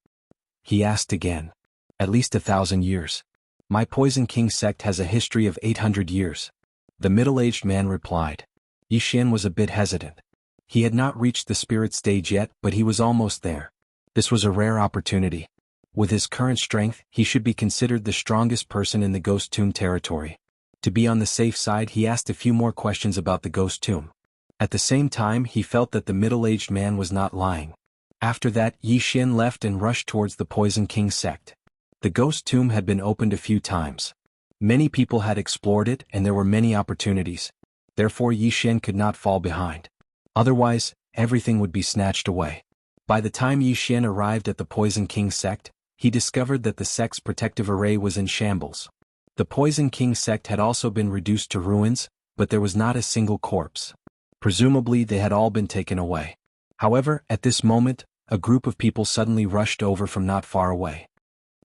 He asked again. At least 1,000 years. My Poison King sect has a history of 800 years. The middle-aged man replied. Yi Xian was a bit hesitant. He had not reached the spirit stage yet, but he was almost there. This was a rare opportunity. With his current strength, he should be considered the strongest person in the Ghost Tomb territory. To be on the safe side, he asked a few more questions about the Ghost Tomb. At the same time, he felt that the middle-aged man was not lying. After that, Yi Xian left and rushed towards the Poison King sect. The Ghost Tomb had been opened a few times. Many people had explored it and there were many opportunities. Therefore Yi Xian could not fall behind. Otherwise, everything would be snatched away. By the time Yi Xian arrived at the Poison King sect, he discovered that the sect's protective array was in shambles. The Poison King sect had also been reduced to ruins, but there was not a single corpse. Presumably they had all been taken away. However, at this moment, a group of people suddenly rushed over from not far away.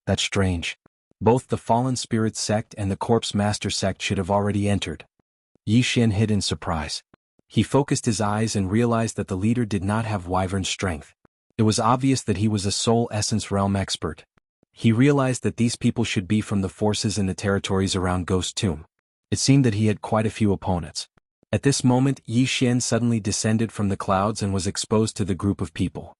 That's strange. Both the Fallen Spirit sect and the Corpse Master sect should have already entered. Yi Xian hid in surprise. He focused his eyes and realized that the leader did not have wyvern strength. It was obvious that he was a soul essence realm expert. He realized that these people should be from the forces in the territories around Ghost Tomb. It seemed that he had quite a few opponents. At this moment, Yi Xian suddenly descended from the clouds and was exposed to the group of people.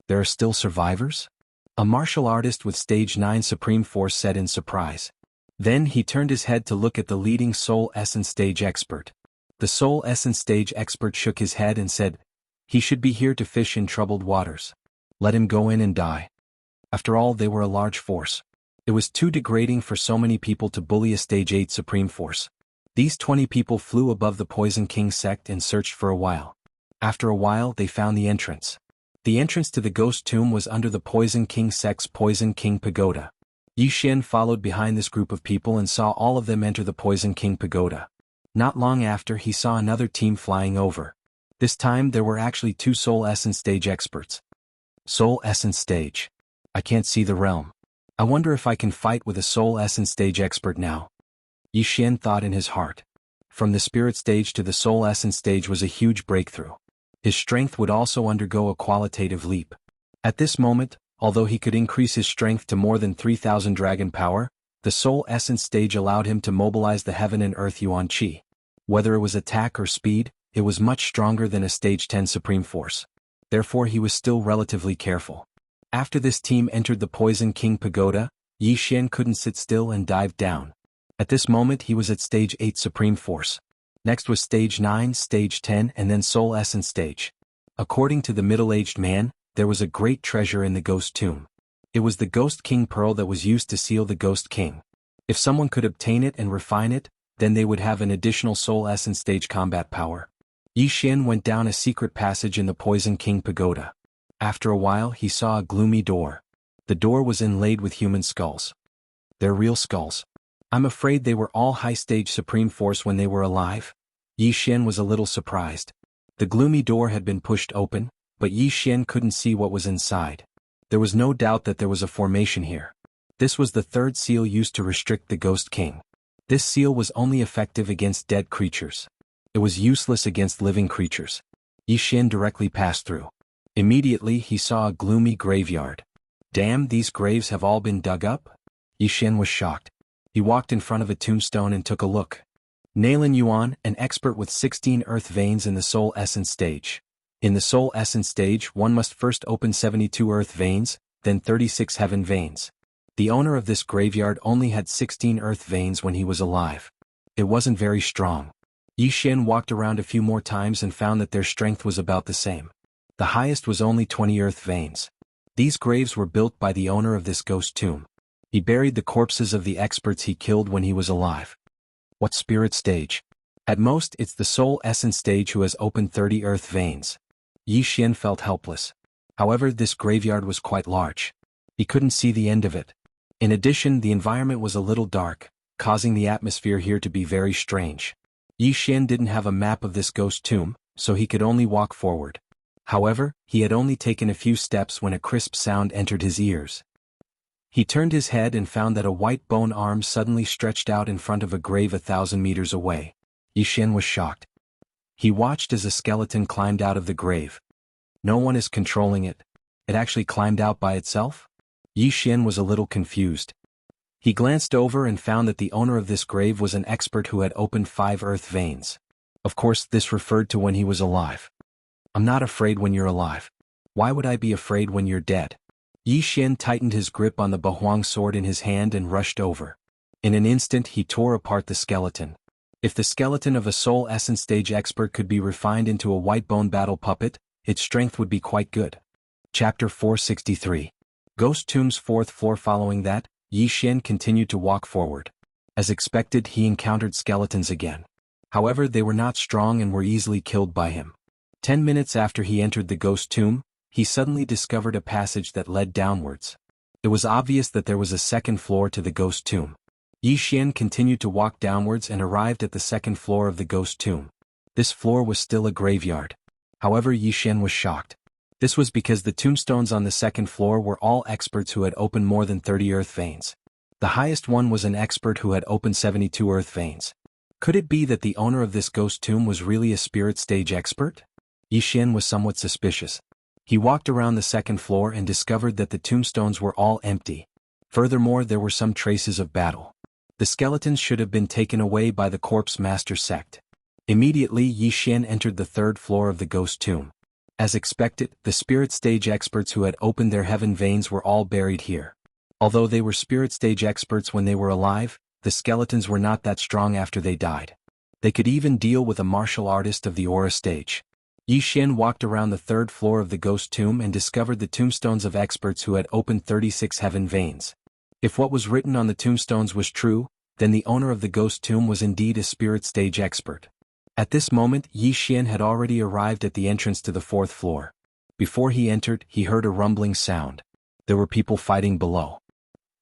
There are still survivors? A martial artist with Stage 9 Supreme Force said in surprise. Then he turned his head to look at the leading Soul Essence Stage expert. The Soul Essence Stage expert shook his head and said, "He should be here to fish in troubled waters. Let him go in and die." After all, they were a large force. It was too degrading for so many people to bully a Stage 8 Supreme Force. These 20 people flew above the Poison King sect and searched for a while. After a while, they found the entrance. The entrance to the Ghost Tomb was under the Poison King sect's Poison King Pagoda. Yi Xian followed behind this group of people and saw all of them enter the Poison King Pagoda. Not long after, he saw another team flying over. This time there were actually 2 Soul Essence Stage experts. Soul Essence Stage. I can't see the realm. I wonder if I can fight with a Soul Essence Stage expert now. Yi Xian thought in his heart. From the Spirit Stage to the Soul Essence Stage was a huge breakthrough. His strength would also undergo a qualitative leap. At this moment, although he could increase his strength to more than 3,000 dragon power, the Soul Essence Stage allowed him to mobilize the Heaven and Earth Yuan Qi. Whether it was attack or speed, it was much stronger than a Stage 10 Supreme Force. Therefore he was still relatively careful. After this team entered the Poison King Pagoda, Yi Xian couldn't sit still and dived down. At this moment he was at Stage 8 Supreme Force. Next was Stage 9, Stage 10 and then Soul Essence Stage. According to the middle-aged man, there was a great treasure in the Ghost Tomb. It was the Ghost King Pearl that was used to seal the Ghost King. If someone could obtain it and refine it, then they would have an additional Soul Essence Stage combat power. Yi Xian went down a secret passage in the Poison King Pagoda. After a while he saw a gloomy door. The door was inlaid with human skulls. They're real skulls. I'm afraid they were all high-stage Supreme Force when they were alive. Yi Xian was a little surprised. The gloomy door had been pushed open, but Yi Xian couldn't see what was inside. There was no doubt that there was a formation here. This was the 3rd seal used to restrict the Ghost King. This seal was only effective against dead creatures. It was useless against living creatures. Yi Xian directly passed through. Immediately he saw a gloomy graveyard. Damn, these graves have all been dug up? Yi Xian was shocked. He walked in front of a tombstone and took a look. Nailin Yuan, an expert with 16 earth veins in the Soul Essence Stage. In the Soul Essence Stage, one must first open 72 earth veins, then 36 heaven veins. The owner of this graveyard only had 16 earth veins when he was alive. It wasn't very strong. Yi Xian walked around a few more times and found that their strength was about the same. The highest was only 20 earth veins. These graves were built by the owner of this Ghost Tomb. He buried the corpses of the experts he killed when he was alive. What Spirit Stage? At most, it's the Soul Essence Stage who has opened 30 earth veins. Yi Xian felt helpless. However, this graveyard was quite large. He couldn't see the end of it. In addition, the environment was a little dark, causing the atmosphere here to be very strange. Yi Xian didn't have a map of this Ghost Tomb, so he could only walk forward. However, he had only taken a few steps when a crisp sound entered his ears. He turned his head and found that a white bone arm suddenly stretched out in front of a grave 1,000 meters away. Yi Xian was shocked. He watched as a skeleton climbed out of the grave. No one is controlling it. It actually climbed out by itself? Yi Xian was a little confused. He glanced over and found that the owner of this grave was an expert who had opened 5 earth veins. Of course, this referred to when he was alive. I'm not afraid when you're alive. Why would I be afraid when you're dead? Yi Xian tightened his grip on the Bahuang sword in his hand and rushed over. In an instant he tore apart the skeleton. If the skeleton of a Soul Essence Stage expert could be refined into a white bone battle puppet, its strength would be quite good. Chapter 463. Ghost Tomb's 4th floor. Following that, Yi Xian continued to walk forward. As expected, he encountered skeletons again. However, they were not strong and were easily killed by him. 10 minutes after he entered the Ghost Tomb, he suddenly discovered a passage that led downwards. It was obvious that there was a second floor to the ghost tomb. Yi Xian continued to walk downwards and arrived at the second floor of the ghost tomb. This floor was still a graveyard. However, Yi Xian was shocked. This was because the tombstones on the second floor were all experts who had opened more than 30 earth veins. The highest one was an expert who had opened 72 earth veins. Could it be that the owner of this ghost tomb was really a spirit stage expert? Yi Xian was somewhat suspicious. He walked around the second floor and discovered that the tombstones were all empty. Furthermore, there were some traces of battle. The skeletons should have been taken away by the Corpse Master sect. Immediately, Yi Xian entered the third floor of the ghost tomb. As expected, the spirit stage experts who had opened their heaven veins were all buried here. Although they were spirit stage experts when they were alive, the skeletons were not that strong after they died. They could even deal with a martial artist of the aura stage. Yi Xian walked around the third floor of the ghost tomb and discovered the tombstones of experts who had opened 36 heaven veins. If what was written on the tombstones was true, then the owner of the ghost tomb was indeed a spirit stage expert. At this moment, Yi Xian had already arrived at the entrance to the fourth floor. Before he entered, he heard a rumbling sound. There were people fighting below.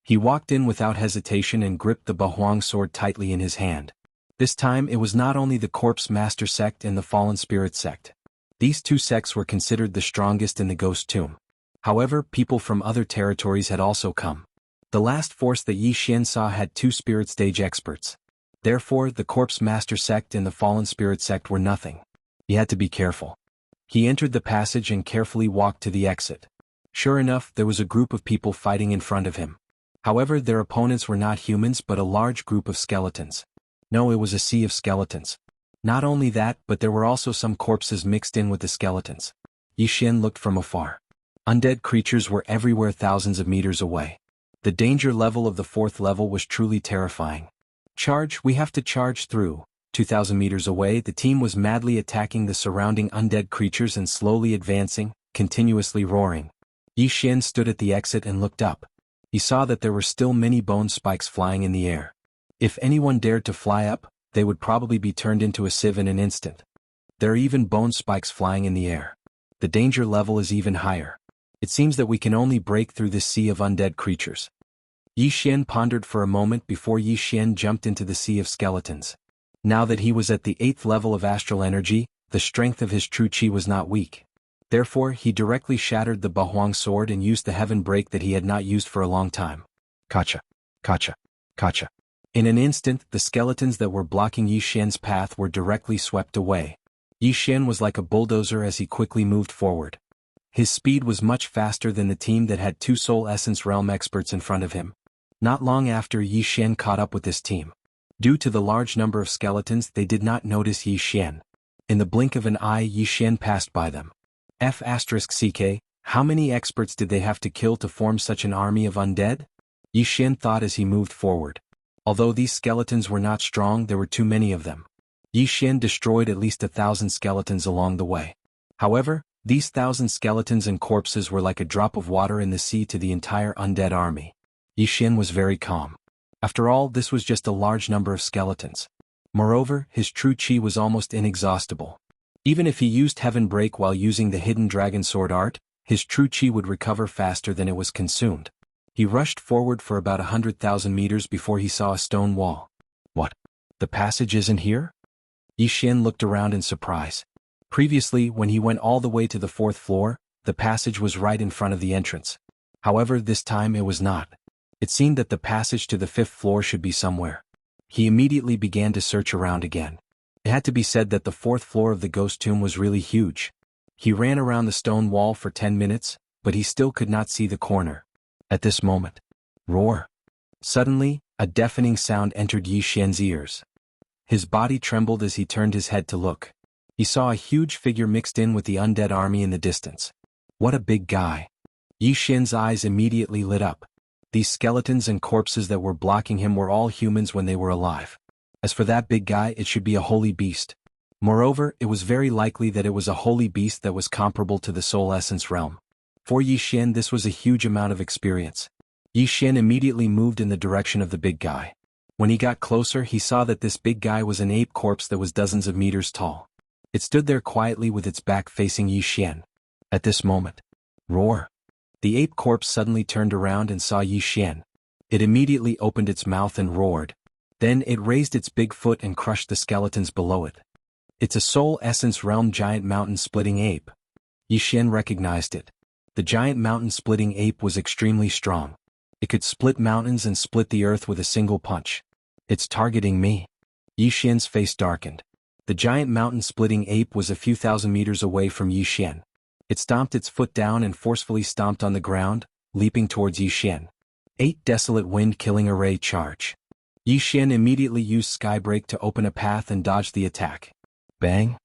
He walked in without hesitation and gripped the Bahuang sword tightly in his hand. This time it was not only the Corpse Master sect and the Fallen Spirit sect. These two sects were considered the strongest in the ghost tomb. However, people from other territories had also come. The last force that Yi Xian saw had 2 spirit stage experts. Therefore, the Corpse Master sect and the Fallen Spirit sect were nothing. He had to be careful. He entered the passage and carefully walked to the exit. Sure enough, there was a group of people fighting in front of him. However, their opponents were not humans but a large group of skeletons. No, it was a sea of skeletons. Not only that, but there were also some corpses mixed in with the skeletons. Yi Xian looked from afar. Undead creatures were everywhere thousands of meters away. The danger level of the fourth level was truly terrifying. Charge, we have to charge through. 2,000 meters away, the team was madly attacking the surrounding undead creatures and slowly advancing, continuously roaring. Yi Xian stood at the exit and looked up. He saw that there were still many bone spikes flying in the air. If anyone dared to fly up, they would probably be turned into a sieve in an instant. There are even bone spikes flying in the air. The danger level is even higher. It seems that we can only break through this sea of undead creatures. Yi Xian pondered for a moment before Yi Xian jumped into the sea of skeletons. Now that he was at the 8th level of astral energy, the strength of his true chi was not weak. Therefore, he directly shattered the Bahuang sword and used the heaven break that he had not used for a long time. Kacha, kacha, kacha. In an instant, the skeletons that were blocking Yi Xian's path were directly swept away. Yi Xian was like a bulldozer as he quickly moved forward. His speed was much faster than the team that had 2 Soul Essence Realm experts in front of him. Not long after, Yi Xian caught up with this team. Due to the large number of skeletons, they did not notice Yi Xian. In the blink of an eye, Yi Xian passed by them. F***ck, how many experts did they have to kill to form such an army of undead? Yi Xian thought as he moved forward. Although these skeletons were not strong, there were too many of them. Yi Xian destroyed at least 1,000 skeletons along the way. However, these 1,000 skeletons and corpses were like a drop of water in the sea to the entire undead army. Yi Xian was very calm. After all, this was just a large number of skeletons. Moreover, his true chi was almost inexhaustible. Even if he used Heaven Break while using the Hidden Dragon Sword art, his true chi would recover faster than it was consumed. He rushed forward for about 100,000 meters before he saw a stone wall. What? The passage isn't here? Yi Xian looked around in surprise. Previously, when he went all the way to the 4th floor, the passage was right in front of the entrance. However, this time it was not. It seemed that the passage to the 5th floor should be somewhere. He immediately began to search around again. It had to be said that the 4th floor of the ghost tomb was really huge. He ran around the stone wall for 10 minutes, but he still could not see the corner. At this moment, roar! Suddenly, a deafening sound entered Yi Xian's ears. His body trembled as he turned his head to look. He saw a huge figure mixed in with the undead army in the distance. What a big guy! Yi Xian's eyes immediately lit up. These skeletons and corpses that were blocking him were all humans when they were alive. As for that big guy, it should be a holy beast. Moreover, it was very likely that it was a holy beast that was comparable to the Soul Essence realm. For Yi Xian, this was a huge amount of experience. Yi Xian immediately moved in the direction of the big guy. When he got closer, he saw that this big guy was an ape corpse that was dozens of meters tall. It stood there quietly with its back facing Yi Xian. At this moment, roar! The ape corpse suddenly turned around and saw Yi Xian. It immediately opened its mouth and roared. Then it raised its big foot and crushed the skeletons below it. It's a soul essence realm giant mountain-splitting ape. Yi Xian recognized it. The giant mountain-splitting ape was extremely strong. It could split mountains and split the earth with a single punch. It's targeting me. Yi Xian's face darkened. The giant mountain-splitting ape was a few thousand meters away from Yi Xian. It stomped its foot down and forcefully stomped on the ground, leaping towards Yi Xian. 8 Desolate Wind Killing Array Charge. Yi Xian immediately used Skybreak to open a path and dodge the attack. Bang!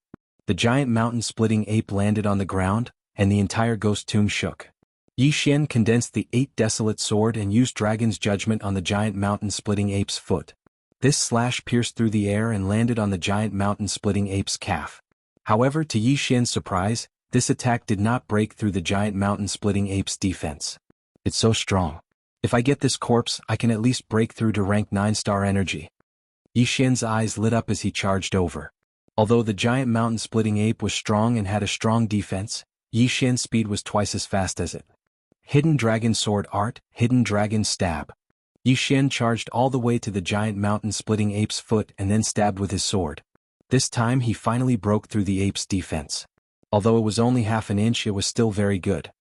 The giant mountain-splitting ape landed on the ground, and the entire ghost tomb shook. Yi Xian condensed the 8 Desolate Sword and used Dragon's Judgment on the giant mountain-splitting ape's foot. This slash pierced through the air and landed on the giant mountain-splitting ape's calf. However, to Yi Xian's surprise, this attack did not break through the giant mountain-splitting ape's defense. It's so strong. If I get this corpse, I can at least break through to rank 9-star energy. Yi Xian's eyes lit up as he charged over. Although the giant mountain-splitting ape was strong and had a strong defense, Yi Xian's speed was twice as fast as it. Hidden Dragon Sword Art, Hidden Dragon Stab. Yi Xian charged all the way to the giant mountain-splitting ape's foot and then stabbed with his sword. This time he finally broke through the ape's defense. Although it was only half an inch, it was still very good.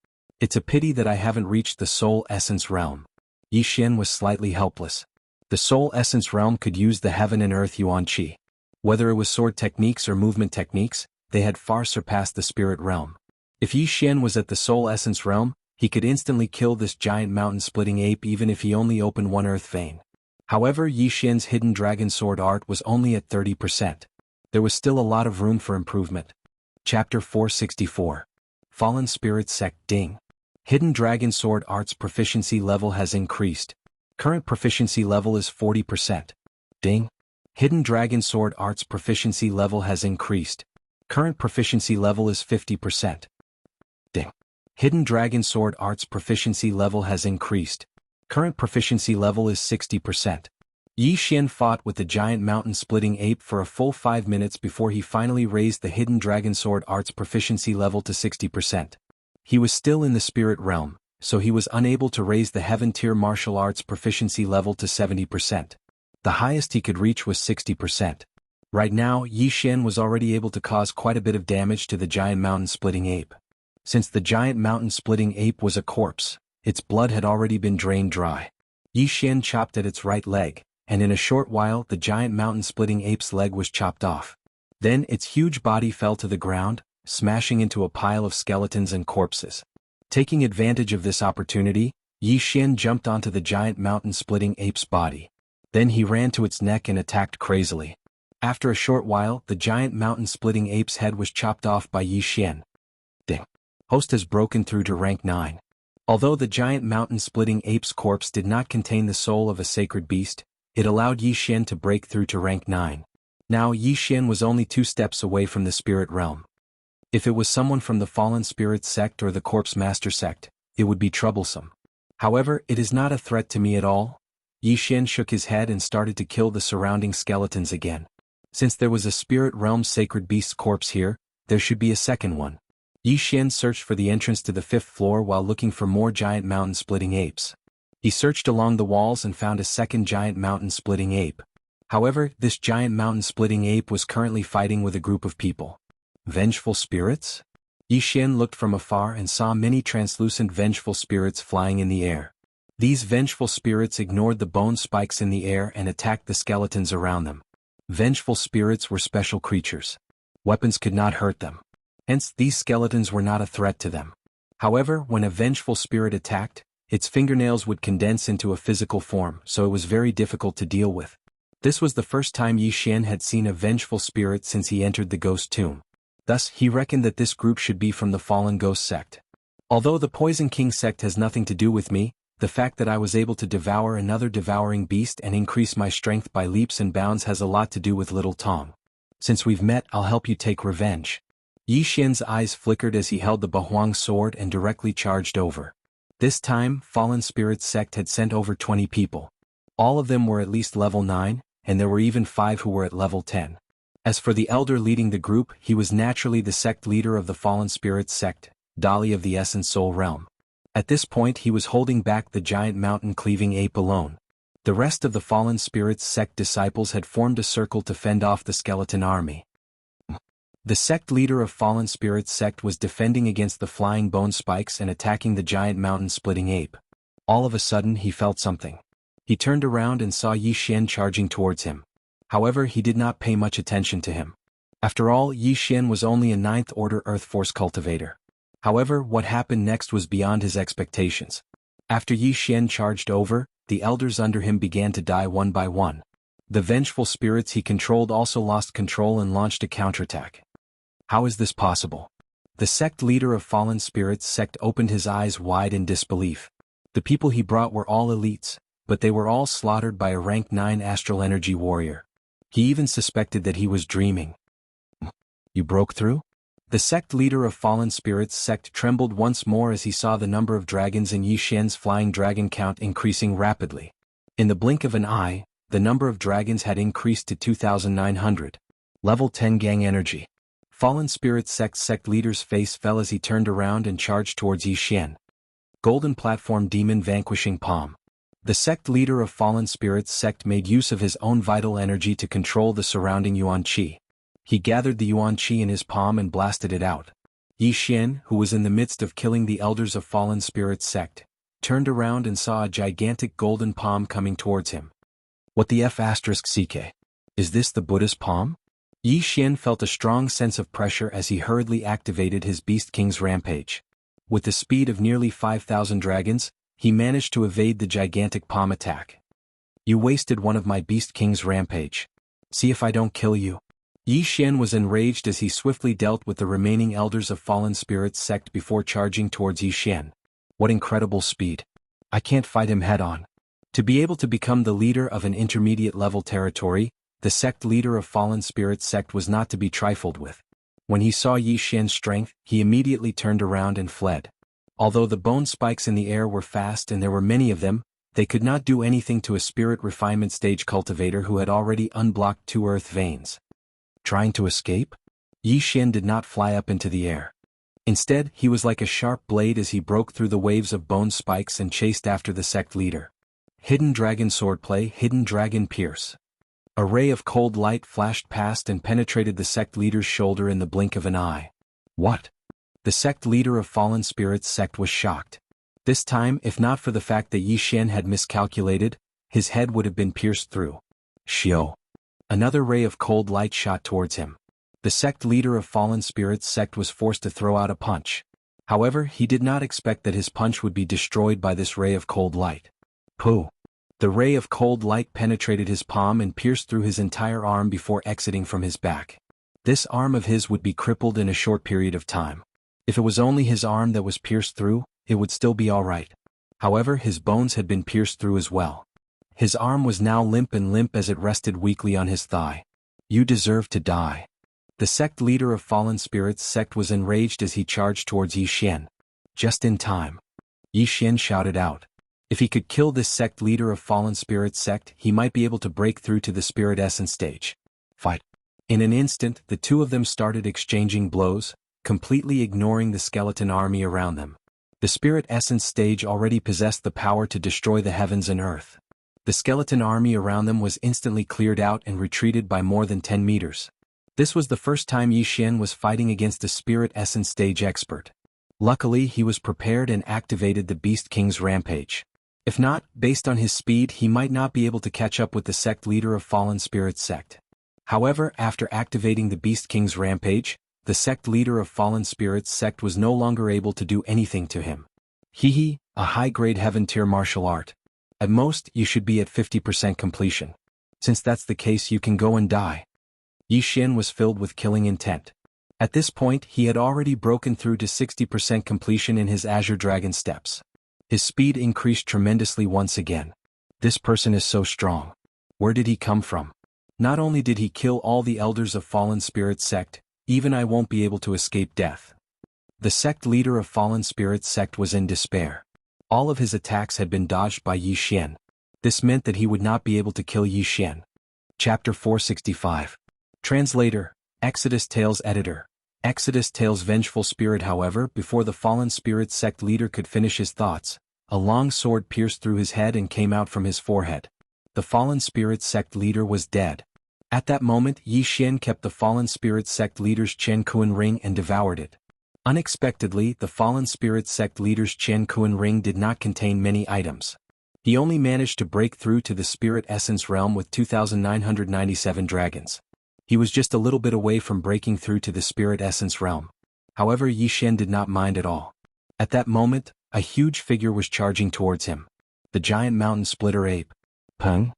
It's a pity that I haven't reached the Soul Essence Realm. Yi Xian was slightly helpless. The Soul Essence Realm could use the Heaven and Earth Yuan Qi. Whether it was sword techniques or movement techniques, they had far surpassed the Spirit Realm. If Yi Xian was at the Soul Essence Realm, he could instantly kill this giant mountain-splitting ape even if he only opened one earth vein. However, Yi Xian's Hidden Dragon Sword Art was only at 30%. There was still a lot of room for improvement. Chapter 464. Fallen Spirit Sect Ding. Hidden Dragon Sword Art's proficiency level has increased. Current proficiency level is 40%. Ding. Hidden Dragon Sword Art's proficiency level has increased. Current proficiency level is 50%. Ding. Hidden Dragon Sword Art's proficiency level has increased. Current proficiency level is 60%. Yi Xian fought with the giant mountain-splitting ape for a full 5 minutes before he finally raised the Hidden Dragon Sword Art's proficiency level to 60%. He was still in the Spirit Realm, so he was unable to raise the Heaven Tier Martial Arts proficiency level to 70%. The highest he could reach was 60%. Right now, Yi Xian was already able to cause quite a bit of damage to the giant mountain-splitting ape. Since the giant mountain-splitting ape was a corpse, its blood had already been drained dry. Yi Xian chopped at its right leg, and in a short while the giant mountain-splitting ape's leg was chopped off. Then its huge body fell to the ground, smashing into a pile of skeletons and corpses. Taking advantage of this opportunity, Yi Xian jumped onto the giant mountain-splitting ape's body. Then he ran to its neck and attacked crazily. After a short while, the giant mountain-splitting ape's head was chopped off by Yi Xian. Ding. Host has broken through to rank 9. Although the giant mountain-splitting ape's corpse did not contain the soul of a sacred beast, it allowed Yi Xian to break through to rank 9. Now Yi Xian was only 2 steps away from the Spirit Realm. If it was someone from the Fallen Spirit Sect or the Corpse Master Sect, it would be troublesome. However, it is not a threat to me at all. Yi Xian shook his head and started to kill the surrounding skeletons again. Since there was a Spirit Realm Sacred Beast's corpse here, there should be a second one. Yi Xian searched for the entrance to the 5th floor while looking for more giant mountain-splitting apes. He searched along the walls and found a second giant mountain-splitting ape. However, this giant mountain-splitting ape was currently fighting with a group of people. Vengeful spirits? Yi Xian looked from afar and saw many translucent vengeful spirits flying in the air. These vengeful spirits ignored the bone spikes in the air and attacked the skeletons around them. Vengeful spirits were special creatures. Weapons could not hurt them. Hence, these skeletons were not a threat to them. However, when a vengeful spirit attacked, its fingernails would condense into a physical form, so it was very difficult to deal with. This was the first time Yi Xian had seen a vengeful spirit since he entered the ghost tomb. Thus, he reckoned that this group should be from the Fallen Ghost Sect. Although the Poison King Sect has nothing to do with me, the fact that I was able to devour another devouring beast and increase my strength by leaps and bounds has a lot to do with Little Tong. Since we've met, I'll help you take revenge. Yi Xian's eyes flickered as he held the Bahuang sword and directly charged over. This time, Fallen Spirit Sect had sent over 20 people. All of them were at least level 9, and there were even 5 who were at level 10. As for the elder leading the group, he was naturally the sect leader of the Fallen Spirit Sect, Dali of the Essence Soul Realm. At this point he was holding back the giant mountain-cleaving ape alone. The rest of the Fallen Spirits sect disciples had formed a circle to fend off the skeleton army. The sect leader of Fallen Spirits sect was defending against the flying bone spikes and attacking the giant mountain-splitting ape. All of a sudden he felt something. He turned around and saw Yi Xian charging towards him. However, he did not pay much attention to him. After all, Yi Xian was only a 9th order Earth Force cultivator. However, what happened next was beyond his expectations. After Yi Xian charged over, the elders under him began to die one by one. The vengeful spirits he controlled also lost control and launched a counterattack. How is this possible? The sect leader of Fallen Spirits sect opened his eyes wide in disbelief. The people he brought were all elites, but they were all slaughtered by a rank 9 astral energy warrior. He even suspected that he was dreaming. You broke through? The sect leader of Fallen Spirits sect trembled once more as he saw the number of dragons in Yi Xian's flying dragon count increasing rapidly. In the blink of an eye, the number of dragons had increased to 2,900. Level 10 gang energy. Fallen Spirits sect leader's face fell as he turned around and charged towards Yi Xian. Golden Platform Demon Vanquishing Palm. The sect leader of Fallen Spirits sect made use of his own vital energy to control the surrounding Yuan Qi. He gathered the Yuan Qi in his palm and blasted it out. Yi Xian, who was in the midst of killing the elders of Fallen Spirits sect, turned around and saw a gigantic golden palm coming towards him. What the F***CK? Is this the Buddha's palm? Yi Xian felt a strong sense of pressure as he hurriedly activated his Beast King's rampage. With the speed of nearly 5,000 dragons, he managed to evade the gigantic palm attack. You wasted one of my Beast King's rampage. See if I don't kill you. Yi Xian was enraged as he swiftly dealt with the remaining elders of Fallen Spirits sect before charging towards Yi Xian. What incredible speed. I can't fight him head-on. To be able to become the leader of an intermediate-level territory, the sect leader of Fallen Spirits sect was not to be trifled with. When he saw Yi Xian's strength, he immediately turned around and fled. Although the bone spikes in the air were fast and there were many of them, they could not do anything to a spirit refinement stage cultivator who had already unblocked 2 earth veins. Trying to escape? Yi Xian did not fly up into the air. Instead, he was like a sharp blade as he broke through the waves of bone spikes and chased after the sect leader. Hidden Dragon Swordplay, Hidden Dragon Pierce. A ray of cold light flashed past and penetrated the sect leader's shoulder in the blink of an eye. What? The sect leader of Fallen Spirits sect was shocked. This time, if not for the fact that Yi Xian had miscalculated, his head would have been pierced through. Xiao. Another ray of cold light shot towards him. The sect leader of Fallen Spirits sect was forced to throw out a punch. However, he did not expect that his punch would be destroyed by this ray of cold light. Pooh. The ray of cold light penetrated his palm and pierced through his entire arm before exiting from his back. This arm of his would be crippled in a short period of time. If it was only his arm that was pierced through, it would still be alright. However, his bones had been pierced through as well. His arm was now limp as it rested weakly on his thigh. You deserve to die. The sect leader of Fallen Spirits sect was enraged as he charged towards Yi Xian. Just in time. Yi Xian shouted out. If he could kill this sect leader of Fallen Spirits sect, he might be able to break through to the Spirit Essence stage. Fight. In an instant, the two of them started exchanging blows, completely ignoring the skeleton army around them. The Spirit Essence stage already possessed the power to destroy the heavens and earth. The skeleton army around them was instantly cleared out and retreated by more than 10 meters. This was the first time Yi Xian was fighting against a Spirit Essence stage expert. Luckily, he was prepared and activated the Beast King's rampage. If not, based on his speed, he might not be able to catch up with the sect leader of Fallen Spirits sect. However, after activating the Beast King's rampage, the sect leader of Fallen Spirits sect was no longer able to do anything to him. Hehe, a high-grade heaven tier martial art. At most, you should be at 50% completion. Since that's the case, you can go and die. Yi Xian was filled with killing intent. At this point, he had already broken through to 60% completion in his Azure Dragon steps. His speed increased tremendously once again. This person is so strong. Where did he come from? Not only did he kill all the elders of Fallen Spirits sect, even I won't be able to escape death. The sect leader of Fallen Spirits sect was in despair. All of his attacks had been dodged by Yi Xian. This meant that he would not be able to kill Yi Xian. Chapter 465. Translator, Exodus Tales Editor. Exodus Tail's vengeful spirit. However, before the fallen spirit sect leader could finish his thoughts, a long sword pierced through his head and came out from his forehead. The fallen spirit sect leader was dead. At that moment, Yi Xian kept the fallen spirit sect leader's Chen Kuan ring and devoured it. Unexpectedly, the fallen spirit sect leader's Chen Kuan ring did not contain many items. He only managed to break through to the spirit essence realm with 2,997 dragons. He was just a little bit away from breaking through to the spirit essence realm. However, Yi Xian did not mind at all. At that moment, a huge figure was charging towards him. The giant mountain splitter ape. Peng?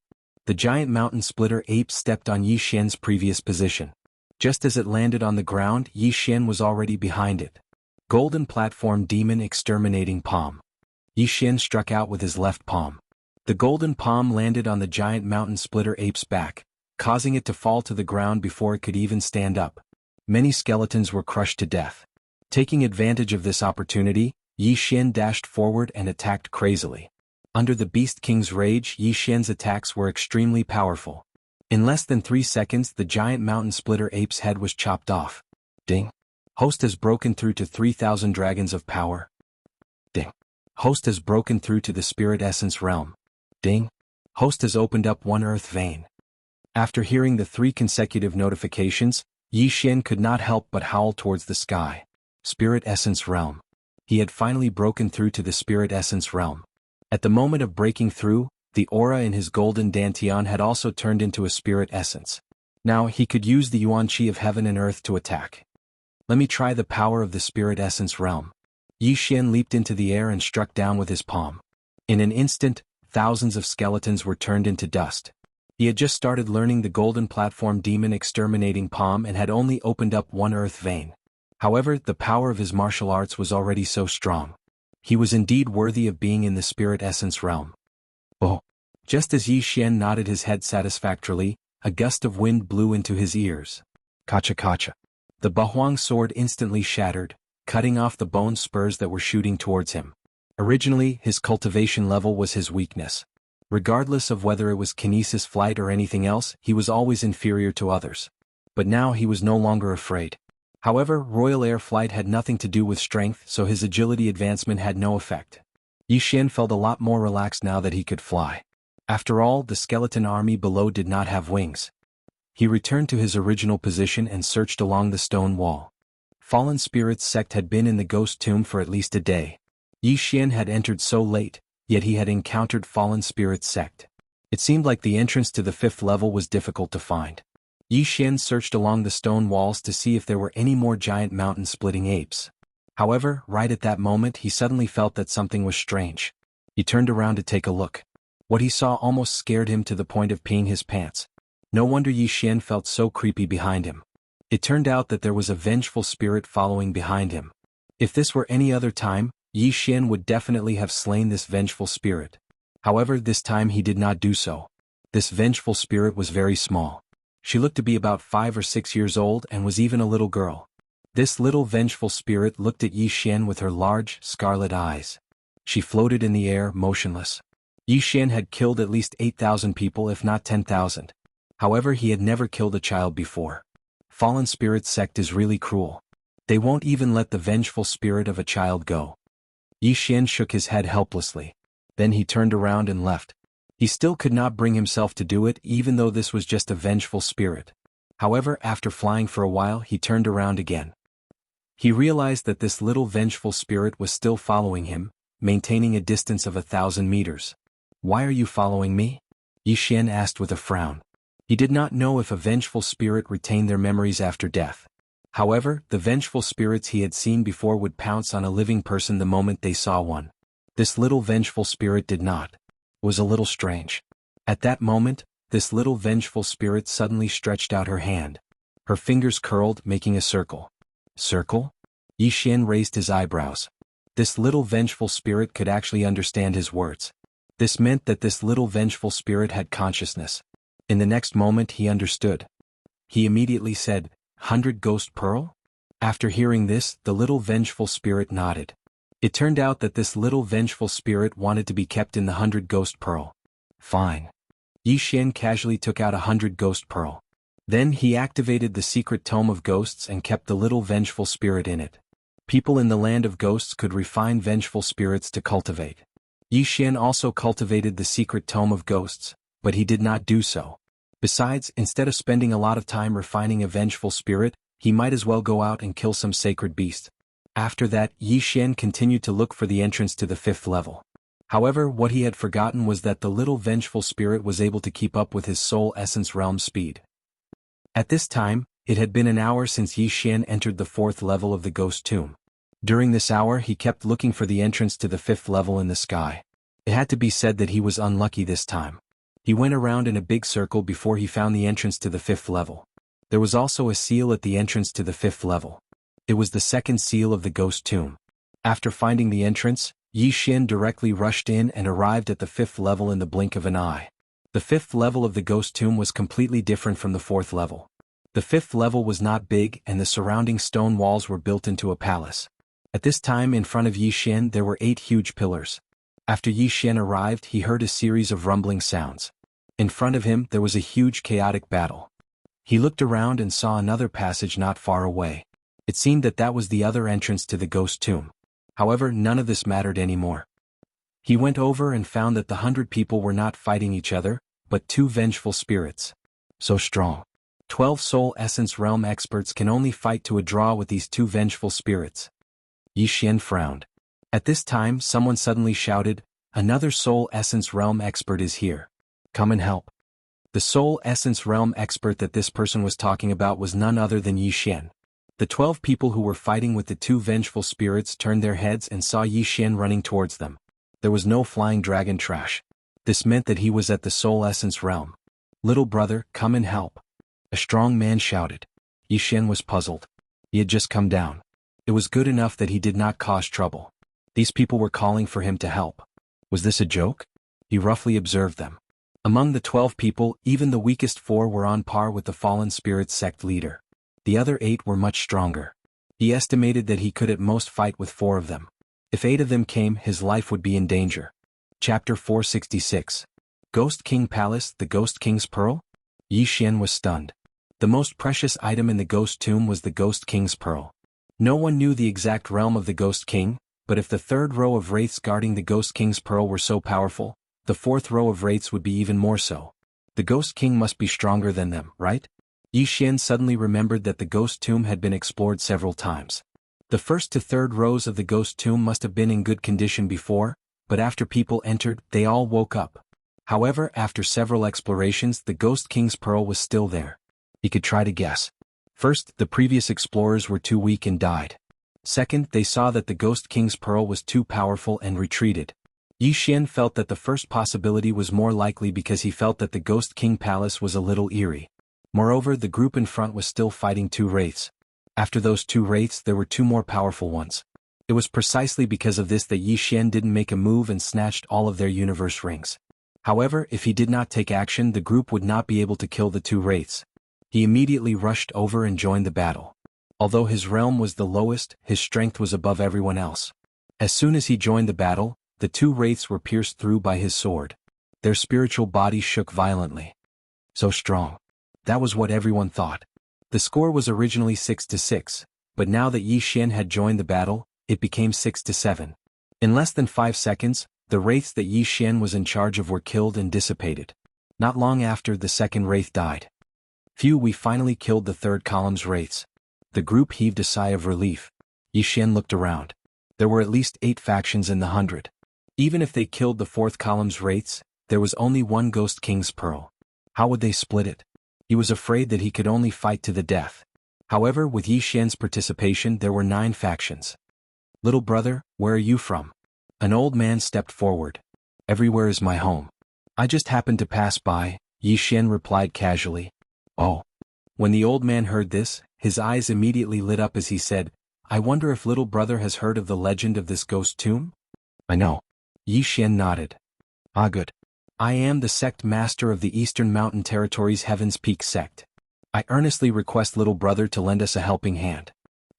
The giant mountain splitter ape stepped on Yi Xian's previous position. Just as it landed on the ground, Yi Xian was already behind it. Golden platform demon exterminating palm. Yi Xian struck out with his left palm. The golden palm landed on the giant mountain splitter ape's back, causing it to fall to the ground before it could even stand up. Many skeletons were crushed to death. Taking advantage of this opportunity, Yi Xian dashed forward and attacked crazily. Under the Beast King's rage, Yi Xian's attacks were extremely powerful. In less than 3 seconds, the giant mountain splitter ape's head was chopped off. Ding. Host has broken through to 3,000 dragons of power. Ding. Host has broken through to the spirit essence realm. Ding. Host has opened up one earth vein. After hearing the 3 consecutive notifications, Yi Xian could not help but howl towards the sky. Spirit essence realm. He had finally broken through to the spirit essence realm. At the moment of breaking through, the aura in his golden dantian had also turned into a spirit essence. Now he could use the yuan qi of heaven and earth to attack. Let me try the power of the spirit essence realm. Yi Xian leaped into the air and struck down with his palm. In an instant, thousands of skeletons were turned into dust. He had just started learning the golden platform demon exterminating palm and had only opened up one earth vein. However, the power of his martial arts was already so strong. He was indeed worthy of being in the spirit essence realm. Oh! Just as Yi Xian nodded his head satisfactorily, a gust of wind blew into his ears. Kacha kacha. The Bahuang sword instantly shattered, cutting off the bone spurs that were shooting towards him. Originally, his cultivation level was his weakness. Regardless of whether it was kinesis flight or anything else, he was always inferior to others. But now he was no longer afraid. However, royal air flight had nothing to do with strength, so his agility advancement had no effect. Yi Xian felt a lot more relaxed now that he could fly. After all, the skeleton army below did not have wings. He returned to his original position and searched along the stone wall. Fallen Spirits sect had been in the ghost tomb for at least a day. Yi Xian had entered so late, yet he had encountered Fallen Spirits sect. It seemed like the entrance to the 5th level was difficult to find. Yi Xian searched along the stone walls to see if there were any more giant mountain-splitting apes. However, right at that moment he suddenly felt that something was strange. He turned around to take a look. What he saw almost scared him to the point of peeing his pants. No wonder Yi Xian felt so creepy behind him. It turned out that there was a vengeful spirit following behind him. If this were any other time, Yi Xian would definitely have slain this vengeful spirit. However, this time he did not do so. This vengeful spirit was very small. She looked to be about 5 or 6 years old and was even a little girl. This little vengeful spirit looked at Yi Xian with her large, scarlet eyes. She floated in the air, motionless. Yi Xian had killed at least 8,000 people if not 10,000. However, he had never killed a child before. Fallen Spirits sect is really cruel. They won't even let the vengeful spirit of a child go. Yi Xian shook his head helplessly. Then he turned around and left. He still could not bring himself to do it even though this was just a vengeful spirit. However, after flying for a while he turned around again. He realized that this little vengeful spirit was still following him, maintaining a distance of 1,000 meters. "Why are you following me?" Yi Xian asked with a frown. He did not know if a vengeful spirit retained their memories after death. However, the vengeful spirits he had seen before would pounce on a living person the moment they saw one. This little vengeful spirit did not. It was a little strange. At that moment, this little vengeful spirit suddenly stretched out her hand. Her fingers curled, making a circle. Circle? Yi Xian raised his eyebrows. This little vengeful spirit could actually understand his words. This meant that this little vengeful spirit had consciousness. In the next moment he understood. He immediately said, "100 Ghost Pearl?" After hearing this, the little vengeful spirit nodded. It turned out that this little vengeful spirit wanted to be kept in the 100 Ghost Pearl. Fine. Yi Xian casually took out 100 Ghost Pearl. Then he activated the secret tome of ghosts and kept the little vengeful spirit in it. People in the land of ghosts could refine vengeful spirits to cultivate. Yi Xian also cultivated the secret tome of ghosts, but he did not do so. Besides, instead of spending a lot of time refining a vengeful spirit, he might as well go out and kill some sacred beast. After that, Yi Xian continued to look for the entrance to the 5th level. However, what he had forgotten was that the little vengeful spirit was able to keep up with his soul essence realm speed. At this time, it had been an hour since Yi Xian entered the 4th level of the ghost tomb. During this hour he kept looking for the entrance to the 5th level in the sky. It had to be said that he was unlucky this time. He went around in a big circle before he found the entrance to the 5th level. There was also a seal at the entrance to the 5th level. It was the 2nd seal of the ghost tomb. After finding the entrance, Yi Xian directly rushed in and arrived at the 5th level in the blink of an eye. The 5th level of the ghost tomb was completely different from the 4th level. The 5th level was not big and the surrounding stone walls were built into a palace. At this time in front of Yi Xian there were 8 huge pillars. After Yi Xian arrived he heard a series of rumbling sounds. In front of him there was a huge chaotic battle. He looked around and saw another passage not far away. It seemed that that was the other entrance to the ghost tomb. However, none of this mattered anymore. He went over and found that the 100 people were not fighting each other, but 2 vengeful spirits. So strong. 12 soul essence realm experts can only fight to a draw with these 2 vengeful spirits. Yi Xian frowned. At this time someone suddenly shouted, "Another soul essence realm expert is here. Come and help." The soul essence realm expert that this person was talking about was none other than Yi Xian. The 12 people who were fighting with the 2 vengeful spirits turned their heads and saw Yi Xian running towards them. There was no flying dragon trash. This meant that he was at the soul essence realm. "Little brother, come and help," a strong man shouted. Yi Xian was puzzled. He had just come down. It was good enough that he did not cause trouble. These people were calling for him to help. Was this a joke? He roughly observed them. Among the 12 people, even the weakest 4 were on par with the fallen spirit sect leader. The other 8 were much stronger. He estimated that he could at most fight with 4 of them. If 8 of them came, his life would be in danger. Chapter 466. Ghost King Palace, the Ghost King's Pearl? Yi Xian was stunned. The most precious item in the ghost tomb was the Ghost King's Pearl. No one knew the exact realm of the Ghost King, but if the 3rd row of wraiths guarding the Ghost King's Pearl were so powerful, the 4th row of wraiths would be even more so. The Ghost King must be stronger than them, right? Yi Xian suddenly remembered that the ghost tomb had been explored several times. The 1st to 3rd rows of the ghost tomb must have been in good condition before, but after people entered, they all woke up. However, after several explorations, the Ghost King's Pearl was still there. He could try to guess. First, the previous explorers were too weak and died. Second, they saw that the Ghost King's Pearl was too powerful and retreated. Yi Xian felt that the first possibility was more likely because he felt that the Ghost King Palace was a little eerie. Moreover, the group in front was still fighting 2 wraiths. After those 2 wraiths there were 2 more powerful ones. It was precisely because of this that Yi Xian didn't make a move and snatched all of their universe rings. However, if he did not take action the group would not be able to kill the 2 wraiths. He immediately rushed over and joined the battle. Although his realm was the lowest, his strength was above everyone else. As soon as he joined the battle, the 2 wraiths were pierced through by his sword. Their spiritual bodies shook violently. So strong. That was what everyone thought. The score was originally 6-6, but now that Yi Xian had joined the battle, it became 6-7. In less than 5 seconds, the wraiths that Yi Xian was in charge of were killed and dissipated. Not long after, the 2nd wraith died. Phew, we finally killed the 3rd column's wraiths. The group heaved a sigh of relief. Yi Xian looked around. There were at least 8 factions in the 100. Even if they killed the 4th column's wraiths, there was only 1 Ghost King's Pearl. How would they split it? He was afraid that he could only fight to the death. However, with Yi Xian's participation there were 9 factions. "Little brother, where are you from?" An old man stepped forward. "Everywhere is my home. I just happened to pass by," Yi Xian replied casually. "Oh." When the old man heard this, his eyes immediately lit up as he said, "I wonder if little brother has heard of the legend of this ghost tomb?" "I know." Yi Xian nodded. "Ah, good. I am the sect master of the Eastern Mountain Territory's Heaven's Peak sect. I earnestly request little brother to lend us a helping hand.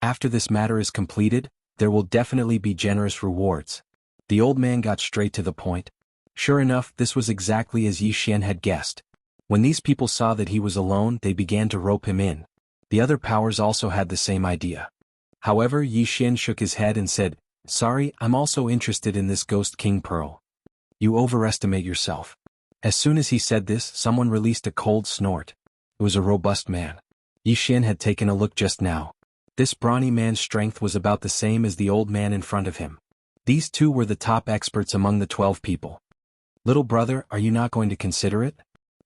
After this matter is completed, there will definitely be generous rewards." The old man got straight to the point. Sure enough, this was exactly as Yi Xian had guessed. When these people saw that he was alone, they began to rope him in. The other powers also had the same idea. However, Yi Xian shook his head and said, "Sorry, I'm also interested in this Ghost King Pearl." "You overestimate yourself." As soon as he said this, someone released a cold snort. It was a robust man. Yi Xian had taken a look just now. This brawny man's strength was about the same as the old man in front of him. These two were the top experts among the 12 people. "Little brother, are you not going to consider it?"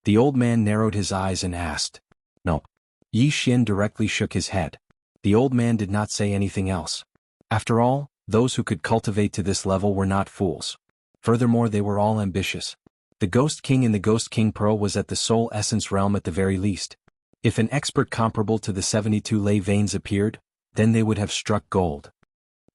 The old man narrowed his eyes and asked. "No." Yi Xian directly shook his head. The old man did not say anything else. After all, those who could cultivate to this level were not fools. Furthermore, they were all ambitious. The Ghost King in the Ghost King Pearl was at the Soul Essence realm at the very least. If an expert comparable to the 72 ley veins appeared, then they would have struck gold.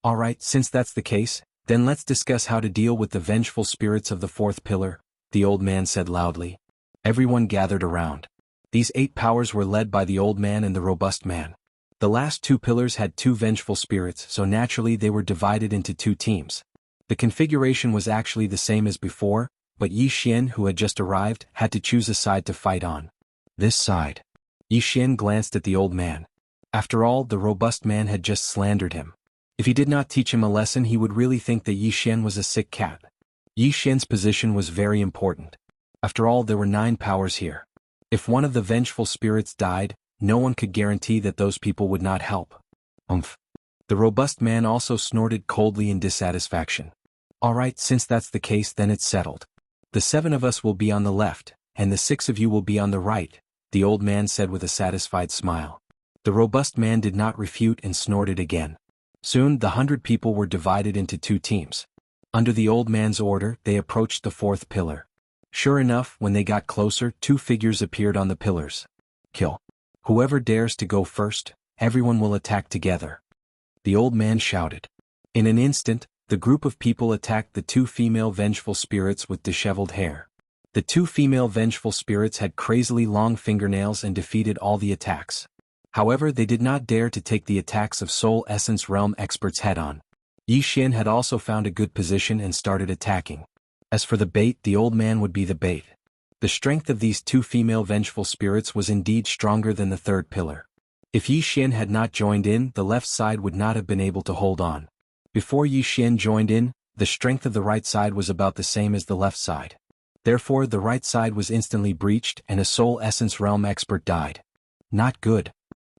"Alright, since that's the case, then let's discuss how to deal with the vengeful spirits of the fourth pillar," the old man said loudly. Everyone gathered around. These 8 powers were led by the old man and the robust man. The last 2 pillars had 2 vengeful spirits, so naturally they were divided into 2 teams. The configuration was actually the same as before, but Yi Xian, who had just arrived, had to choose a side to fight on. This side. Yi Xian glanced at the old man. After all, the robust man had just slandered him. If he did not teach him a lesson, he would really think that Yi Xian was a sick cat. Yi Xian's position was very important. After all, there were 9 powers here. If one of the vengeful spirits died, no one could guarantee that those people would not help. Umph. The robust man also snorted coldly in dissatisfaction. "Alright, since that's the case, then it's settled. The 7 of us will be on the left, and the 6 of you will be on the right," the old man said with a satisfied smile. The robust man did not refute and snorted again. Soon, the 100 people were divided into 2 teams. Under the old man's order, they approached the 4th pillar. Sure enough, when they got closer, 2 figures appeared on the pillars. "Kill. Whoever dares to go first, everyone will attack together," the old man shouted. In an instant, the group of people attacked the 2 female vengeful spirits with disheveled hair. The 2 female vengeful spirits had crazily long fingernails and defeated all the attacks. However, they did not dare to take the attacks of Soul Essence Realm experts head-on. Yi Xian had also found a good position and started attacking. As for the bait, the old man would be the bait. The strength of these 2 female vengeful spirits was indeed stronger than the 3rd pillar. If Yi Xian had not joined in, the left side would not have been able to hold on. Before Yi Xian joined in, the strength of the right side was about the same as the left side. Therefore, the right side was instantly breached and a Soul Essence Realm expert died. Not good.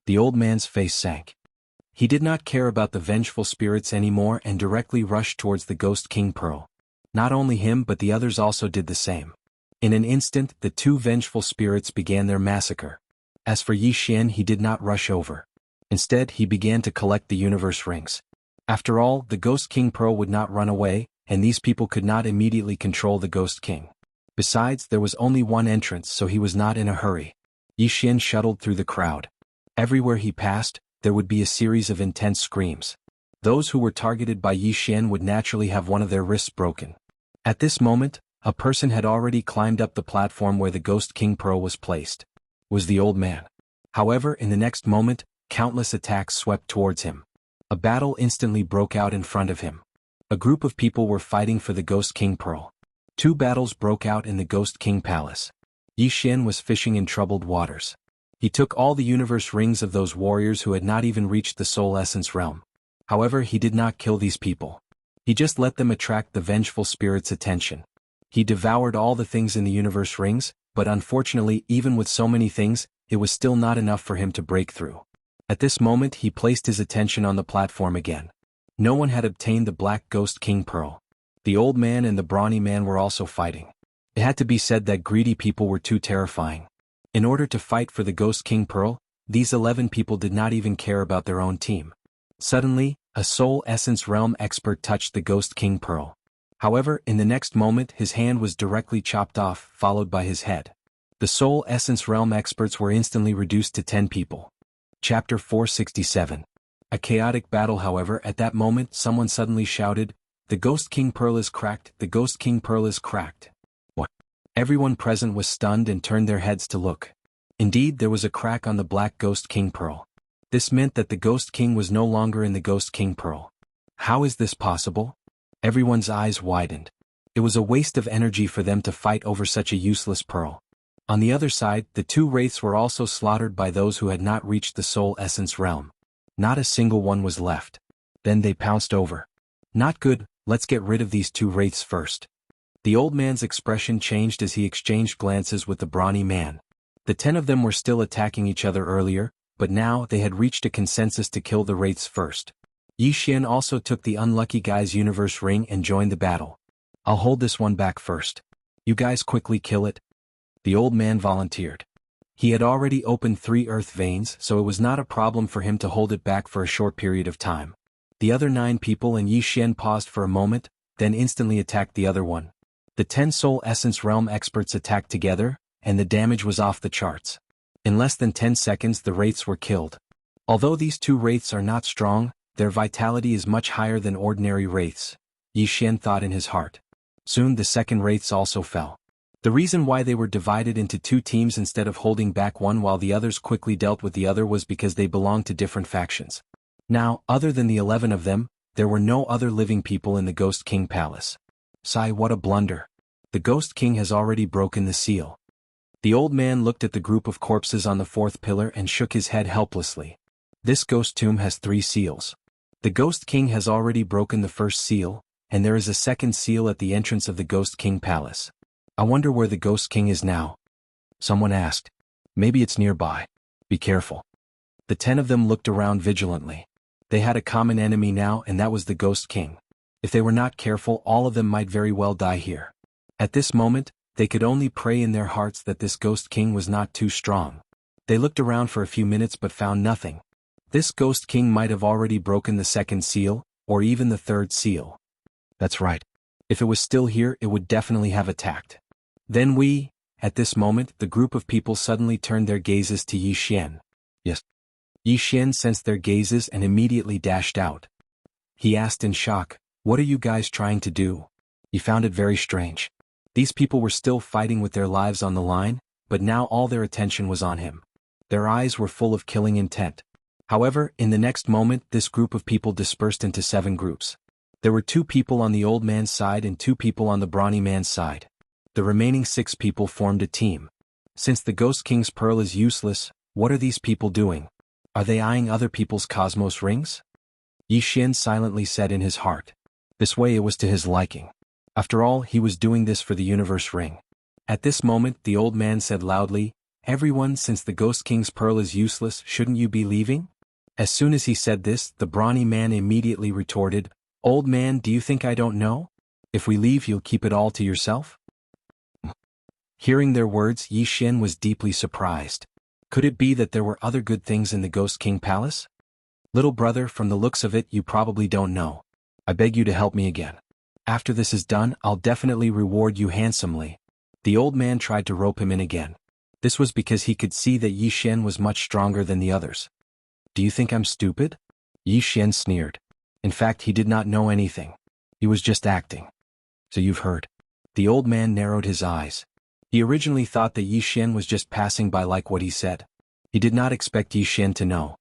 The old man's face sank. He did not care about the vengeful spirits anymore and directly rushed towards the Ghost King Pearl. Not only him but the others also did the same. In an instant, the 2 vengeful spirits began their massacre. As for Yi Xian, he did not rush over. Instead, he began to collect the universe rings. After all, the Ghost King Pearl would not run away, and these people could not immediately control the Ghost King. Besides, there was only one entrance, so he was not in a hurry. Yi Xian shuttled through the crowd. Everywhere he passed, there would be a series of intense screams. Those who were targeted by Yi Xian would naturally have one of their wrists broken. At this moment, a person had already climbed up the platform where the Ghost King Pearl was placed. It was the old man. However, in the next moment, countless attacks swept towards him. A battle instantly broke out in front of him. A group of people were fighting for the Ghost King Pearl. 2 battles broke out in the Ghost King Palace. Yi Xian was fishing in troubled waters. He took all the universe rings of those warriors who had not even reached the Soul Essence realm. However, he did not kill these people. He just let them attract the vengeful spirit's attention. He devoured all the things in the universe rings, but unfortunately, even with so many things, it was still not enough for him to break through. At this moment, he placed his attention on the platform again. No one had obtained the Black Ghost King Pearl. The old man and the brawny man were also fighting. It had to be said that greedy people were too terrifying. In order to fight for the Ghost King Pearl, these 11 people did not even care about their own team. Suddenly, a Soul Essence Realm expert touched the Ghost King Pearl. However, in the next moment, his hand was directly chopped off, followed by his head. The Soul Essence Realm experts were instantly reduced to 10 people. Chapter 467. A chaotic battle. However, at that moment, someone suddenly shouted, "The Ghost King Pearl is cracked, the Ghost King Pearl is cracked." What? Everyone present was stunned and turned their heads to look. Indeed, there was a crack on the Black Ghost King Pearl. This meant that the Ghost King was no longer in the Ghost King Pearl. How is this possible? Everyone's eyes widened. It was a waste of energy for them to fight over such a useless pearl. On the other side, the two wraiths were also slaughtered by those who had not reached the soul essence realm. Not a single one was left. Then they pounced over. Not good, let's get rid of these two wraiths first. The old man's expression changed as he exchanged glances with the brawny man. The 10 of them were still attacking each other earlier, but now they had reached a consensus to kill the wraiths first. Yi Xian also took the unlucky guy's universe ring and joined the battle. I'll hold this one back first. You guys quickly kill it. The old man volunteered. He had already opened 3 earth veins, so it was not a problem for him to hold it back for a short period of time. The other 9 people and Yi Xian paused for a moment, then instantly attacked the other one. The 10 soul essence realm experts attacked together, and the damage was off the charts. In less than 10 seconds the wraiths were killed. Although these two wraiths are not strong, their vitality is much higher than ordinary wraiths, Yi Xian thought in his heart. Soon the second wraiths also fell. The reason why they were divided into 2 teams instead of holding back one while the others quickly dealt with the other was because they belonged to different factions. Now, other than the 11 of them, there were no other living people in the Ghost King Palace. Sigh, what a blunder. The Ghost King has already broken the seal. The old man looked at the group of corpses on the 4th pillar and shook his head helplessly. This ghost tomb has 3 seals. The Ghost King has already broken the first seal, and there is a second seal at the entrance of the Ghost King Palace. I wonder where the Ghost King is now. Someone asked. Maybe it's nearby. Be careful. The 10 of them looked around vigilantly. They had a common enemy now, and that was the Ghost King. If they were not careful, all of them might very well die here. At this moment, they could only pray in their hearts that this Ghost King was not too strong. They looked around for a few minutes but found nothing. This Ghost King might have already broken the second seal, or even the third seal. That's right. If it was still here, it would definitely have attacked. Then at this moment, the group of people suddenly turned their gazes to Yi Xian. Yes. Yi Xian sensed their gazes and immediately dashed out. He asked in shock, "What are you guys trying to do?" He found it very strange. These people were still fighting with their lives on the line, but now all their attention was on him. Their eyes were full of killing intent. However, in the next moment, this group of people dispersed into 7 groups. There were 2 people on the old man's side and 2 people on the brawny man's side. The remaining 6 people formed a team. Since the Ghost King's pearl is useless, what are these people doing? Are they eyeing other people's cosmos rings? Yi Xian silently said in his heart. This way it was to his liking. After all, he was doing this for the universe ring. At this moment, the old man said loudly, "Everyone, since the Ghost King's pearl is useless, shouldn't you be leaving?" As soon as he said this, the brawny man immediately retorted, "Old man, do you think I don't know? If we leave, you'll keep it all to yourself?" Hearing their words, Yi Xian was deeply surprised. Could it be that there were other good things in the Ghost King Palace? "Little brother, from the looks of it, you probably don't know. I beg you to help me again. After this is done, I'll definitely reward you handsomely." The old man tried to rope him in again. This was because he could see that Yi Xian was much stronger than the others. "Do you think I'm stupid?" Yi Xian sneered. In fact, he did not know anything. He was just acting. "So you've heard." The old man narrowed his eyes. He originally thought that Yi Xian was just passing by like what he said. He did not expect Yi Xian to know.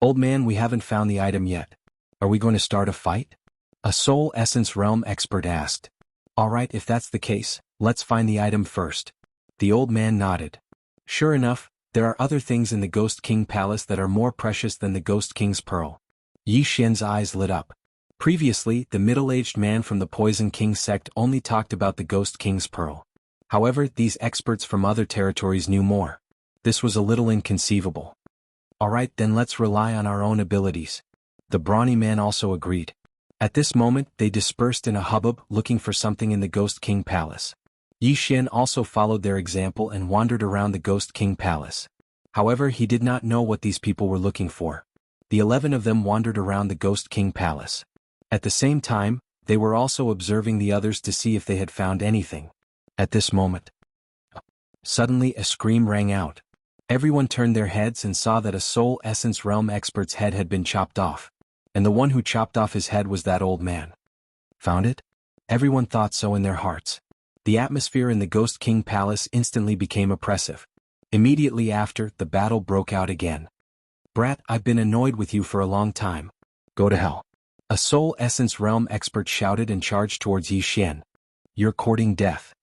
"Old man, we haven't found the item yet. Are we going to start a fight?" A Soul Essence Realm expert asked. "Alright, if that's the case, let's find the item first." The old man nodded. Sure enough, there are other things in the Ghost King Palace that are more precious than the Ghost King's pearl. Yi Xian's eyes lit up. Previously, the middle-aged man from the Poison King sect only talked about the Ghost King's pearl. However, these experts from other territories knew more. This was a little inconceivable. "Alright, then let's rely on our own abilities." The brawny man also agreed. At this moment, they dispersed in a hubbub looking for something in the Ghost King Palace. Yi Xian also followed their example and wandered around the Ghost King Palace. However, he did not know what these people were looking for. The 11 of them wandered around the Ghost King Palace. At the same time, they were also observing the others to see if they had found anything. At this moment, suddenly a scream rang out. Everyone turned their heads and saw that a Soul Essence Realm expert's head had been chopped off. And the one who chopped off his head was that old man. Found it? Everyone thought so in their hearts. The atmosphere in the Ghost King Palace instantly became oppressive. Immediately after, the battle broke out again. "Brat, I've been annoyed with you for a long time. Go to hell." A Soul Essence Realm expert shouted and charged towards Yi Xian. "You're courting death.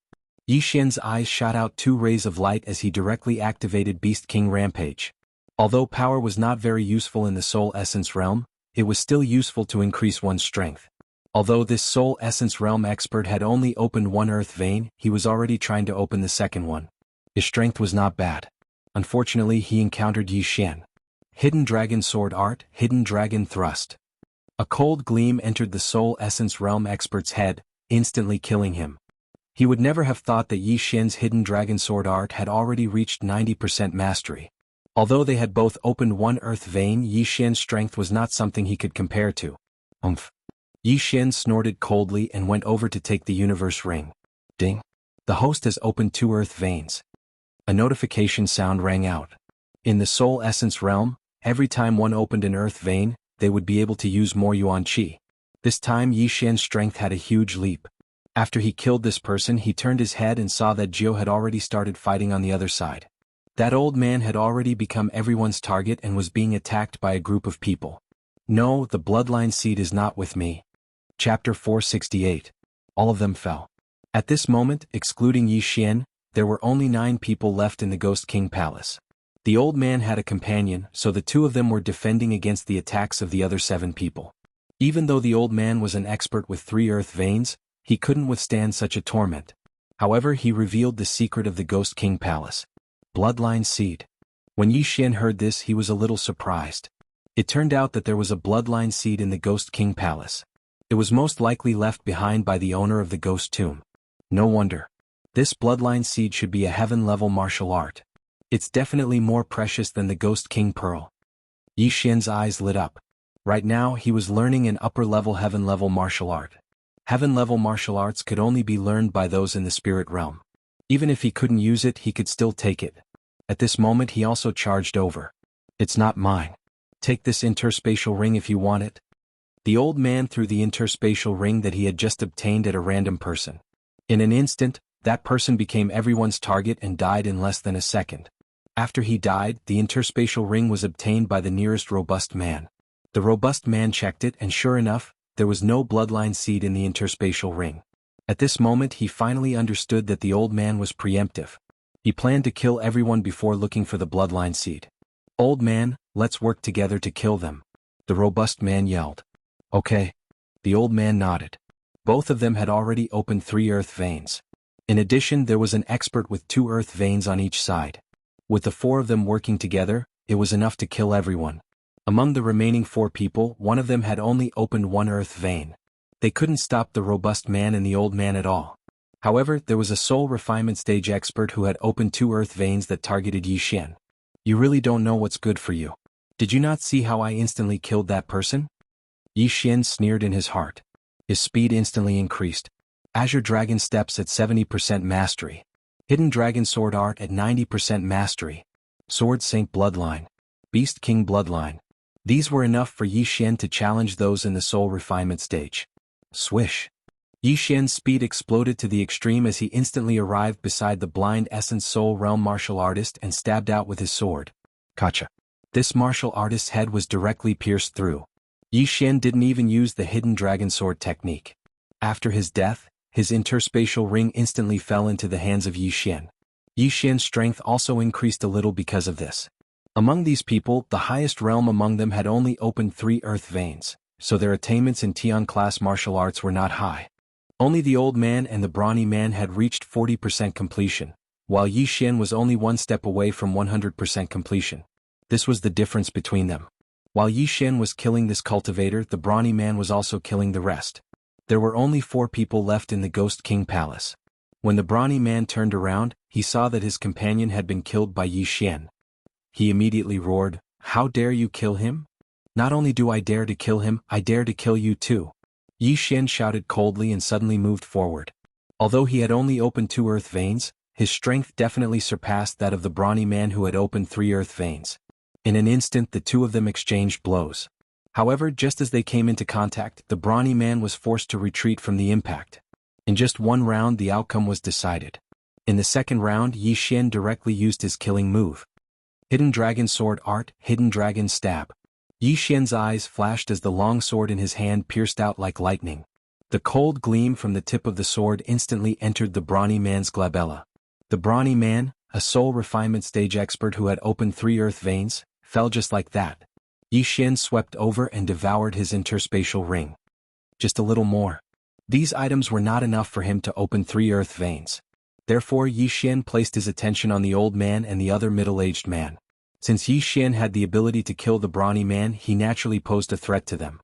Yi Xian's eyes shot out two rays of light as he directly activated Beast King Rampage. Although power was not very useful in the Soul Essence realm, it was still useful to increase one's strength. Although this Soul Essence realm expert had only opened one earth vein, he was already trying to open the second one. His strength was not bad. Unfortunately, he encountered Yi Xian. Hidden Dragon Sword Art, Hidden Dragon Thrust. A cold gleam entered the Soul Essence realm expert's head, instantly killing him. He would never have thought that Yi Xian's Hidden Dragon Sword Art had already reached 90% mastery. Although they had both opened one earth vein, Yi Xian's strength was not something he could compare to. Yi Xian snorted coldly and went over to take the universe ring. Ding. The host has opened two earth veins. A notification sound rang out. In the Soul Essence realm, every time one opened an earth vein, they would be able to use more Yuan Qi. This time Yi Xian's strength had a huge leap. After he killed this person, he turned his head and saw that Jiu had already started fighting on the other side. That old man had already become everyone's target and was being attacked by a group of people. No, the bloodline seed is not with me. Chapter 468. All of them fell. At this moment, excluding Yi Xian, there were only 9 people left in the Ghost King Palace. The old man had a companion, so the 2 of them were defending against the attacks of the other 7 people. Even though the old man was an expert with 3 earth veins, he couldn't withstand such a torment. However, he revealed the secret of the Ghost King Palace. Bloodline seed. When Yi Xian heard this, he was a little surprised. It turned out that there was a bloodline seed in the Ghost King Palace. It was most likely left behind by the owner of the Ghost Tomb. No wonder. This bloodline seed should be a heaven-level martial art. It's definitely more precious than the Ghost King Pearl. Yi Xian's eyes lit up. Right now, he was learning an upper-level heaven-level martial art. Heaven-level martial arts could only be learned by those in the spirit realm. Even if he couldn't use it, he could still take it. At this moment he also charged over. It's not mine. Take this interspatial ring if you want it. The old man threw the interspatial ring that he had just obtained at a random person. In an instant, that person became everyone's target and died in less than a second. After he died, the interspatial ring was obtained by the nearest robust man. The robust man checked it and sure enough, there was no bloodline seed in the interspatial ring. At this moment he finally understood that the old man was preemptive. He planned to kill everyone before looking for the bloodline seed. Old man, let's work together to kill them. The robust man yelled. Okay. The old man nodded. Both of them had already opened 3 earth veins. In addition, there was an expert with 2 earth veins on each side. With the 4 of them working together, it was enough to kill everyone. Among the remaining 4 people, one of them had only opened 1 earth vein. They couldn't stop the robust man and the old man at all. However, there was a soul refinement stage expert who had opened 2 earth veins that targeted Yi Xian. You really don't know what's good for you. Did you not see how I instantly killed that person? Yi Xian sneered in his heart. His speed instantly increased. Azure Dragon Steps at 70% mastery. Hidden Dragon Sword Art at 90% mastery. Sword Saint Bloodline. Beast King Bloodline. These were enough for Yi Xian to challenge those in the soul refinement stage. Swish. Yi Xian's speed exploded to the extreme as he instantly arrived beside the blind essence soul realm martial artist and stabbed out with his sword. Gotcha. This martial artist's head was directly pierced through. Yi Xian didn't even use the hidden dragon sword technique. After his death, his interspatial ring instantly fell into the hands of Yi Xian. Yi Xian's strength also increased a little because of this. Among these people, the highest realm among them had only opened 3 earth veins, so their attainments in Tian class martial arts were not high. Only the old man and the brawny man had reached 40% completion, while Yi Xian was only 1 step away from 100% completion. This was the difference between them. While Yi Xian was killing this cultivator, the brawny man was also killing the rest. There were only 4 people left in the Ghost King Palace. When the brawny man turned around, he saw that his companion had been killed by Yi Xian. He immediately roared, "How dare you kill him? Not only do I dare to kill him, I dare to kill you too." Yi Xian shouted coldly and suddenly moved forward. Although he had only opened 2 earth veins, his strength definitely surpassed that of the brawny man who had opened 3 earth veins. In an instant the 2 of them exchanged blows. However, just as they came into contact, the brawny man was forced to retreat from the impact. In just 1 round the outcome was decided. In the second round, Yi Xian directly used his killing move. Hidden Dragon Sword Art, Hidden Dragon Stab. Yi Xian's eyes flashed as the long sword in his hand pierced out like lightning. The cold gleam from the tip of the sword instantly entered the brawny man's glabella. The brawny man, a soul refinement stage expert who had opened 3 earth veins, fell just like that. Yi Xian swept over and devoured his interspatial ring. Just a little more. These items were not enough for him to open 3 earth veins. Therefore Yi Xian placed his attention on the old man and the other middle-aged man. Since Yi Xian had the ability to kill the brawny man, he naturally posed a threat to them.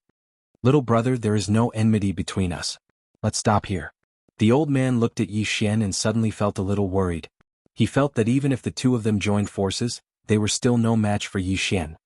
Little brother, there is no enmity between us. Let's stop here. The old man looked at Yi Xian and suddenly felt a little worried. He felt that even if the two of them joined forces, they were still no match for Yi Xian.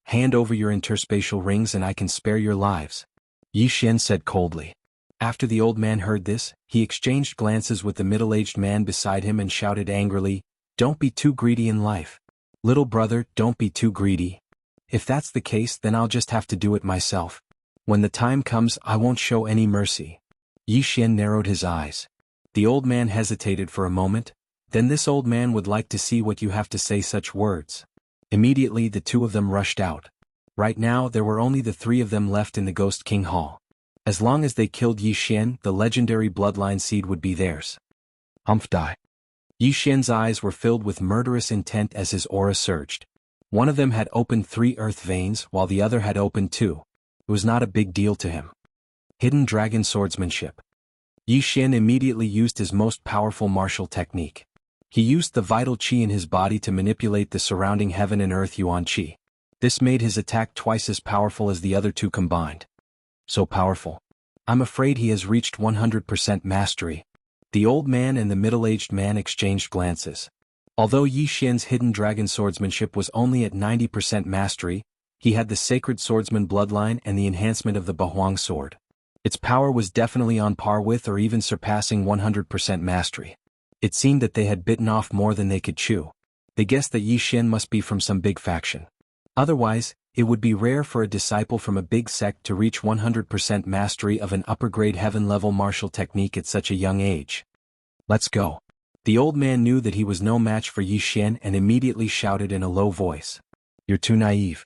Hand over your interspatial rings and I can spare your lives, Yi Xian said coldly. After the old man heard this, he exchanged glances with the middle-aged man beside him and shouted angrily, "Don't be too greedy in life. Little brother, don't be too greedy. If that's the case, then I'll just have to do it myself. When the time comes, I won't show any mercy." Yi Xian narrowed his eyes. The old man hesitated for a moment. Then this old man would like to see what you have to say such words. Immediately the two of them rushed out. Right now there were only the 3 of them left in the Ghost King Hall. As long as they killed Yi Xian, the legendary bloodline seed would be theirs. Die. Yi Xian's eyes were filled with murderous intent as his aura surged. One of them had opened 3 earth veins while the other had opened 2. It was not a big deal to him. Hidden Dragon Swordsmanship. Yi Xian immediately used his most powerful martial technique. He used the vital qi in his body to manipulate the surrounding heaven and earth yuan qi. This made his attack twice as powerful as the other two combined. So powerful. I'm afraid he has reached 100% mastery. The old man and the middle-aged man exchanged glances. Although Yi Xian's hidden dragon swordsmanship was only at 90% mastery, he had the sacred swordsman bloodline and the enhancement of the Bahuang sword. Its power was definitely on par with or even surpassing 100% mastery. It seemed that they had bitten off more than they could chew. They guessed that Yi Xian must be from some big faction. Otherwise, it would be rare for a disciple from a big sect to reach 100% mastery of an upper-grade heaven-level martial technique at such a young age. Let's go. The old man knew that he was no match for Yi Xian and immediately shouted in a low voice. You're too naive.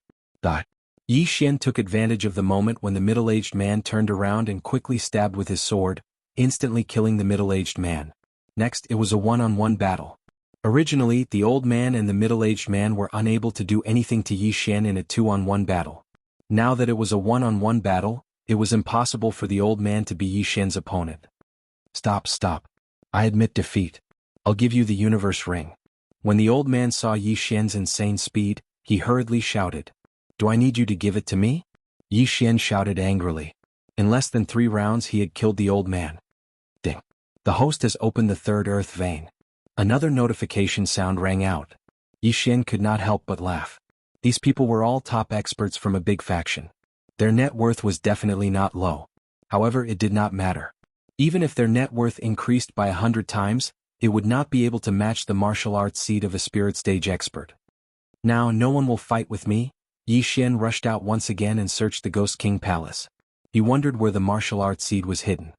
Yi Xian took advantage of the moment when the middle-aged man turned around and quickly stabbed with his sword, instantly killing the middle-aged man. Next, it was a one-on-one battle. Originally, the old man and the middle-aged man were unable to do anything to Yi Xian in a 2-on-1 battle. Now that it was a 1-on-1 battle, it was impossible for the old man to be Yi Xian's opponent. Stop. I admit defeat. I'll give you the universe ring. When the old man saw Yi Xian's insane speed, he hurriedly shouted. Do I need you to give it to me? Yi Xian shouted angrily. In less than 3 rounds he had killed the old man. Ding. The host has opened the 3rd earth vein. Another notification sound rang out. Yi Xian could not help but laugh. These people were all top experts from a big faction. Their net worth was definitely not low. However, it did not matter. Even if their net worth increased by 100 times, it would not be able to match the martial arts seed of a spirit stage expert. Now no one will fight with me. Yi Xian rushed out once again and searched the Ghost King Palace. He wondered where the martial arts seed was hidden.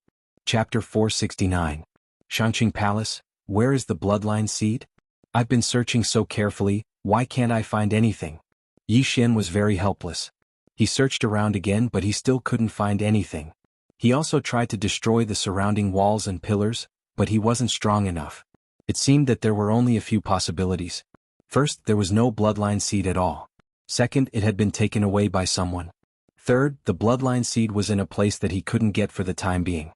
Chapter 469. Shangqing Palace, where is the bloodline seed? I've been searching so carefully, why can't I find anything? Yi Xian was very helpless. He searched around again but he still couldn't find anything. He also tried to destroy the surrounding walls and pillars, but he wasn't strong enough. It seemed that there were only a few possibilities. First, there was no bloodline seed at all. Second, it had been taken away by someone. Third, the bloodline seed was in a place that he couldn't get for the time being.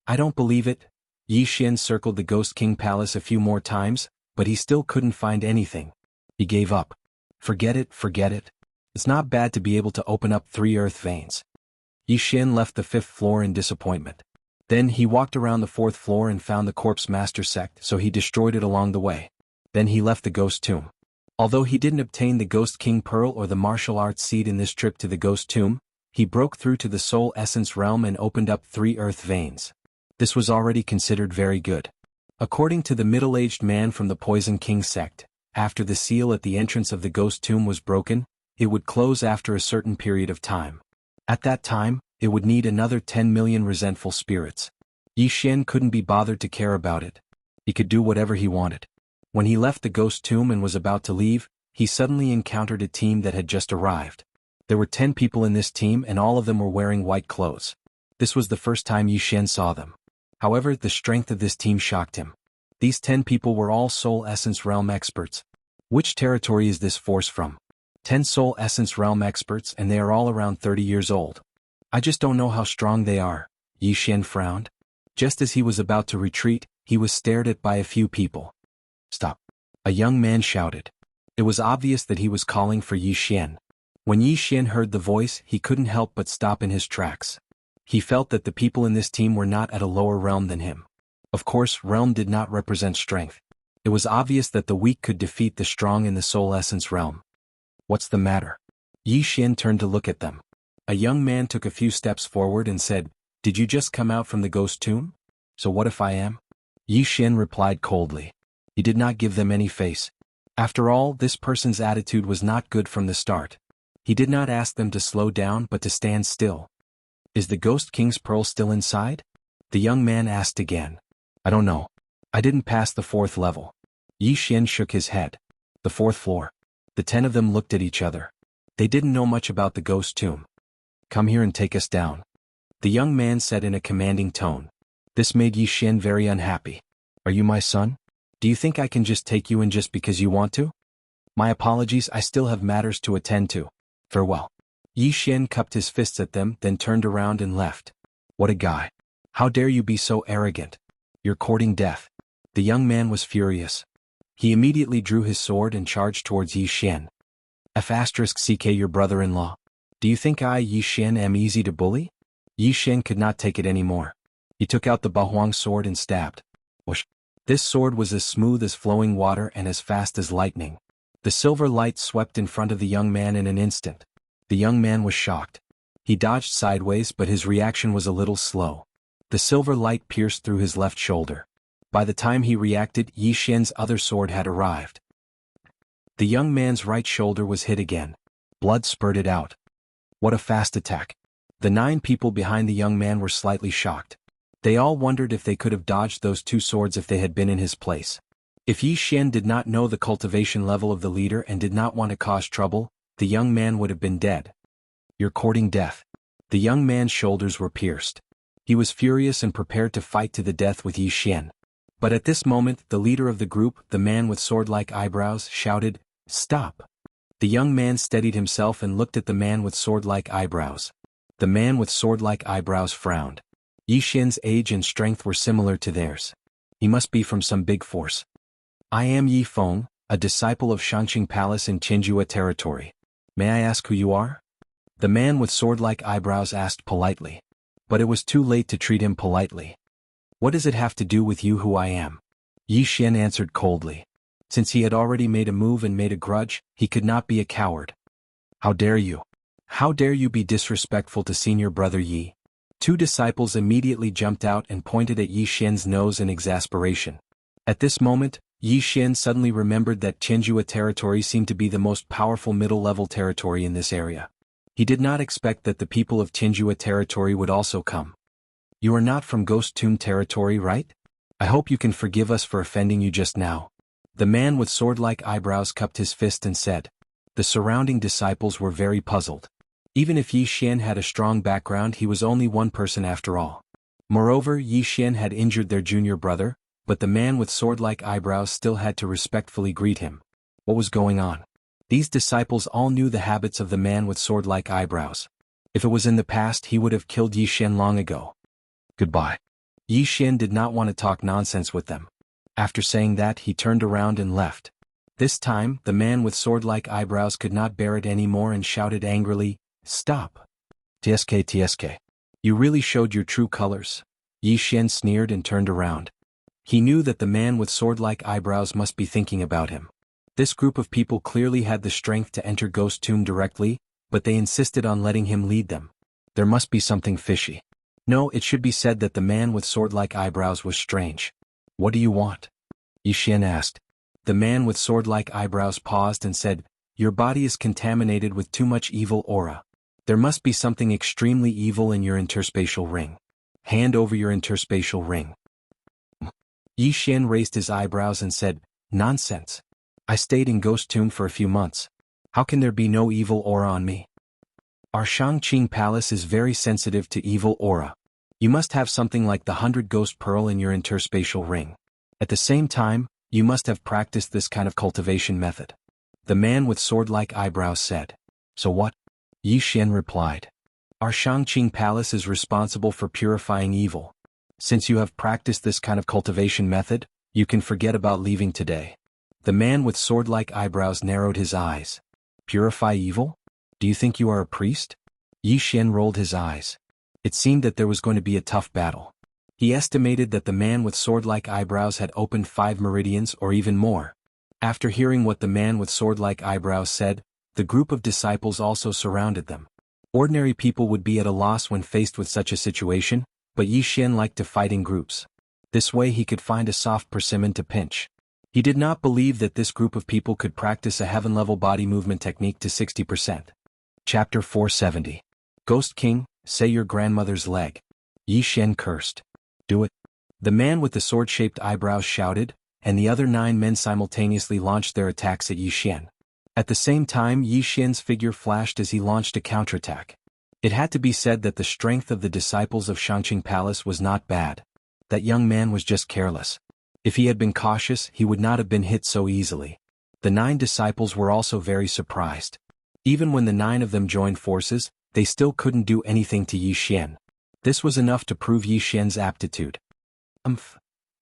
I don't believe it. Yi Xian circled the Ghost King Palace a few more times, but he still couldn't find anything. He gave up. Forget it. It's not bad to be able to open up 3 earth veins. Yi Xian left the 5th floor in disappointment. Then he walked around the 4th floor and found the Corpse Master sect, so he destroyed it along the way. Then he left the Ghost Tomb. Although he didn't obtain the Ghost King Pearl or the martial arts seed in this trip to the Ghost Tomb, he broke through to the Soul Essence realm and opened up 3 earth veins. This was already considered very good. According to the middle-aged man from the Poison King sect, after the seal at the entrance of the Ghost Tomb was broken, it would close after a certain period of time. At that time, it would need another 10 million resentful spirits. Yi Xian couldn't be bothered to care about it. He could do whatever he wanted. When he left the Ghost Tomb and was about to leave, he suddenly encountered a team that had just arrived. There were 10 people in this team and all of them were wearing white clothes. This was the first time Yi Xian saw them. However, the strength of this team shocked him. These 10 people were all Soul Essence Realm experts. Which territory is this force from? 10 Soul Essence Realm experts, and they are all around 30 years old. I just don't know how strong they are. Yi Xian frowned. Just as he was about to retreat, he was stared at by a few people. Stop! A young man shouted. It was obvious that he was calling for Yi Xian. When Yi Xian heard the voice, he couldn't help but stop in his tracks. He felt that the people in this team were not at a lower realm than him. Of course, realm did not represent strength. It was obvious that the weak could defeat the strong in the Soul Essence realm. What's the matter? Yi Xian turned to look at them. A young man took a few steps forward and said, "Did you just come out from the ghost tomb? So what if I am?" Yi Xian replied coldly. He did not give them any face. After all, this person's attitude was not good from the start. He did not ask them to slow down but to stand still. Is the Ghost King's Pearl still inside? The young man asked again. I don't know. I didn't pass the 4th level. Yi Xian shook his head. The 4th floor. The 10 of them looked at each other. They didn't know much about the ghost tomb. Come here and take us down. The young man said in a commanding tone. This made Yi Xian very unhappy. Are you my son? Do you think I can just take you in just because you want to? My apologies, I still have matters to attend to. Farewell. Yi Xian cupped his fists at them, then turned around and left. What a guy. How dare you be so arrogant? You're courting death. The young man was furious. He immediately drew his sword and charged towards Yi Xian. *CK your brother-in-law. Do you think I, Yi Xian, am easy to bully? Yi Xian could not take it anymore. He took out the Bahuang sword and stabbed. Whoosh. This sword was as smooth as flowing water and as fast as lightning. The silver light swept in front of the young man in an instant. The young man was shocked. He dodged sideways, but his reaction was a little slow. The silver light pierced through his left shoulder. By the time he reacted, Yi Xian's other sword had arrived. The young man's right shoulder was hit again. Blood spurted out. What a fast attack. The 9 people behind the young man were slightly shocked. They all wondered if they could have dodged those 2 swords if they had been in his place. If Yi Xian did not know the cultivation level of the leader and did not want to cause trouble, the young man would have been dead. You're courting death. The young man's shoulders were pierced. He was furious and prepared to fight to the death with Yi Xian. But at this moment, the leader of the group, the man with sword-like eyebrows, shouted, "Stop!" The young man steadied himself and looked at the man with sword-like eyebrows. The man with sword-like eyebrows frowned. Yi Xian's age and strength were similar to theirs. He must be from some big force. I am Yi Feng, a disciple of Shangqing Palace in Qinjua territory. May I ask who you are? The man with sword-like eyebrows asked politely. But it was too late to treat him politely. What does it have to do with you who I am? Yi Xian answered coldly. Since he had already made a move and made a grudge, he could not be a coward. How dare you? How dare you be disrespectful to senior brother Yi? 2 disciples immediately jumped out and pointed at Yi Xian's nose in exasperation. At this moment, Yi Xian suddenly remembered that Qinjua territory seemed to be the most powerful middle-level territory in this area. He did not expect that the people of Qinjua territory would also come. You are not from Ghost Tomb territory, right? I hope you can forgive us for offending you just now. The man with sword-like eyebrows cupped his fist and said. The surrounding disciples were very puzzled. Even if Yi Xian had a strong background, he was only one person after all. Moreover, Yi Xian had injured their junior brother, but the man with sword-like eyebrows still had to respectfully greet him. What was going on? These disciples all knew the habits of the man with sword-like eyebrows. If it was in the past, he would have killed Yi Xian long ago. Goodbye. Yi Xian did not want to talk nonsense with them. After saying that, he turned around and left. This time, the man with sword-like eyebrows could not bear it anymore and shouted angrily, "Stop! TSK. You really showed your true colors." Yi Xian sneered and turned around. He knew that the man with sword-like eyebrows must be thinking about him. This group of people clearly had the strength to enter Ghost Tomb directly, but they insisted on letting him lead them. There must be something fishy. No, it should be said that the man with sword-like eyebrows was strange. What do you want? Yi Xian asked. The man with sword-like eyebrows paused and said, Your body is contaminated with too much evil aura. There must be something extremely evil in your interspatial ring. Hand over your interspatial ring. Yi Xian raised his eyebrows and said, Nonsense. I stayed in Ghost Tomb for a few months. How can there be no evil aura on me? Our Shangqing Palace is very sensitive to evil aura. You must have something like the 100 Ghost Pearl in your interspatial ring. At the same time, you must have practiced this kind of cultivation method. The man with sword-like eyebrows said. So what? Yi Xian replied. Our Shangqing Palace is responsible for purifying evil. Since you have practiced this kind of cultivation method, you can forget about leaving today. The man with sword-like eyebrows narrowed his eyes. Purify evil? Do you think you are a priest? Yi Xian rolled his eyes. It seemed that there was going to be a tough battle. He estimated that the man with sword-like eyebrows had opened 5 meridians or even more. After hearing what the man with sword-like eyebrows said, the group of disciples also surrounded them. Ordinary people would be at a loss when faced with such a situation, but Yi Xian liked to fight in groups. This way he could find a soft persimmon to pinch. He did not believe that this group of people could practice a heaven-level body movement technique to 60%. Chapter 470. Ghost King, say your grandmother's leg. Yi Xian cursed. Do it. The man with the sword-shaped eyebrows shouted, and the other 9 men simultaneously launched their attacks at Yi Xian. At the same time, Yi Xian's figure flashed as he launched a counterattack. It had to be said that the strength of the disciples of Shangqing Palace was not bad. That young man was just careless. If he had been cautious, he would not have been hit so easily. The 9 disciples were also very surprised. Even when the 9 of them joined forces, they still couldn't do anything to Yi Xian. This was enough to prove Yi Xian's aptitude.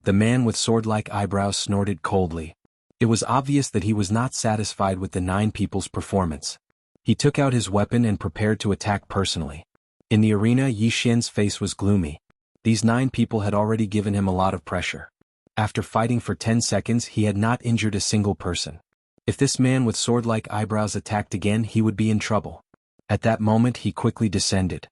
The man with sword-like eyebrows snorted coldly. It was obvious that he was not satisfied with the 9 people's performance. He took out his weapon and prepared to attack personally. In the arena, Yi Xian's face was gloomy. These 9 people had already given him a lot of pressure. After fighting for 10 seconds, he had not injured a single person. If this man with sword-like eyebrows attacked again, he would be in trouble. At that moment, he quickly descended.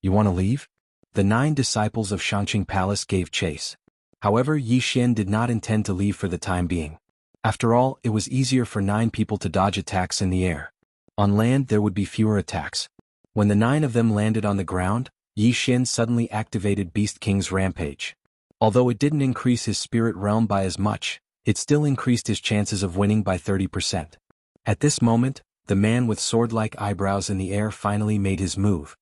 You want to leave? The 9 disciples of Shangqing Palace gave chase. However, Yi Xian did not intend to leave for the time being. After all, it was easier for 9 people to dodge attacks in the air. On land, there would be fewer attacks. When the 9 of them landed on the ground, Yi Xian suddenly activated Beast King's Rampage. Although it didn't increase his spirit realm by as much, it still increased his chances of winning by 30%. At this moment, the man with sword-like eyebrows in the air finally made his move.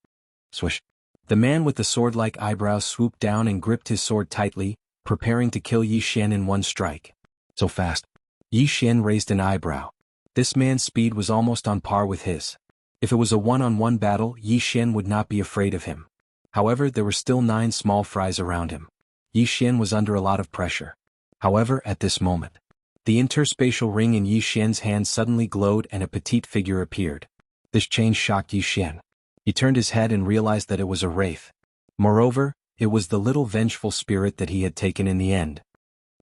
Swish! The man with the sword-like eyebrows swooped down and gripped his sword tightly, preparing to kill Yi Xian in one strike. So fast. Yi Xian raised an eyebrow. This man's speed was almost on par with his. If it was a one-on-one battle, Yi Xian would not be afraid of him. However, there were still 9 small fries around him. Yi Xian was under a lot of pressure. However, at this moment, the interspatial ring in Yi Xian's hand suddenly glowed and a petite figure appeared. This change shocked Yi Xian. He turned his head and realized that it was a wraith. Moreover, it was the little vengeful spirit that he had taken in the end.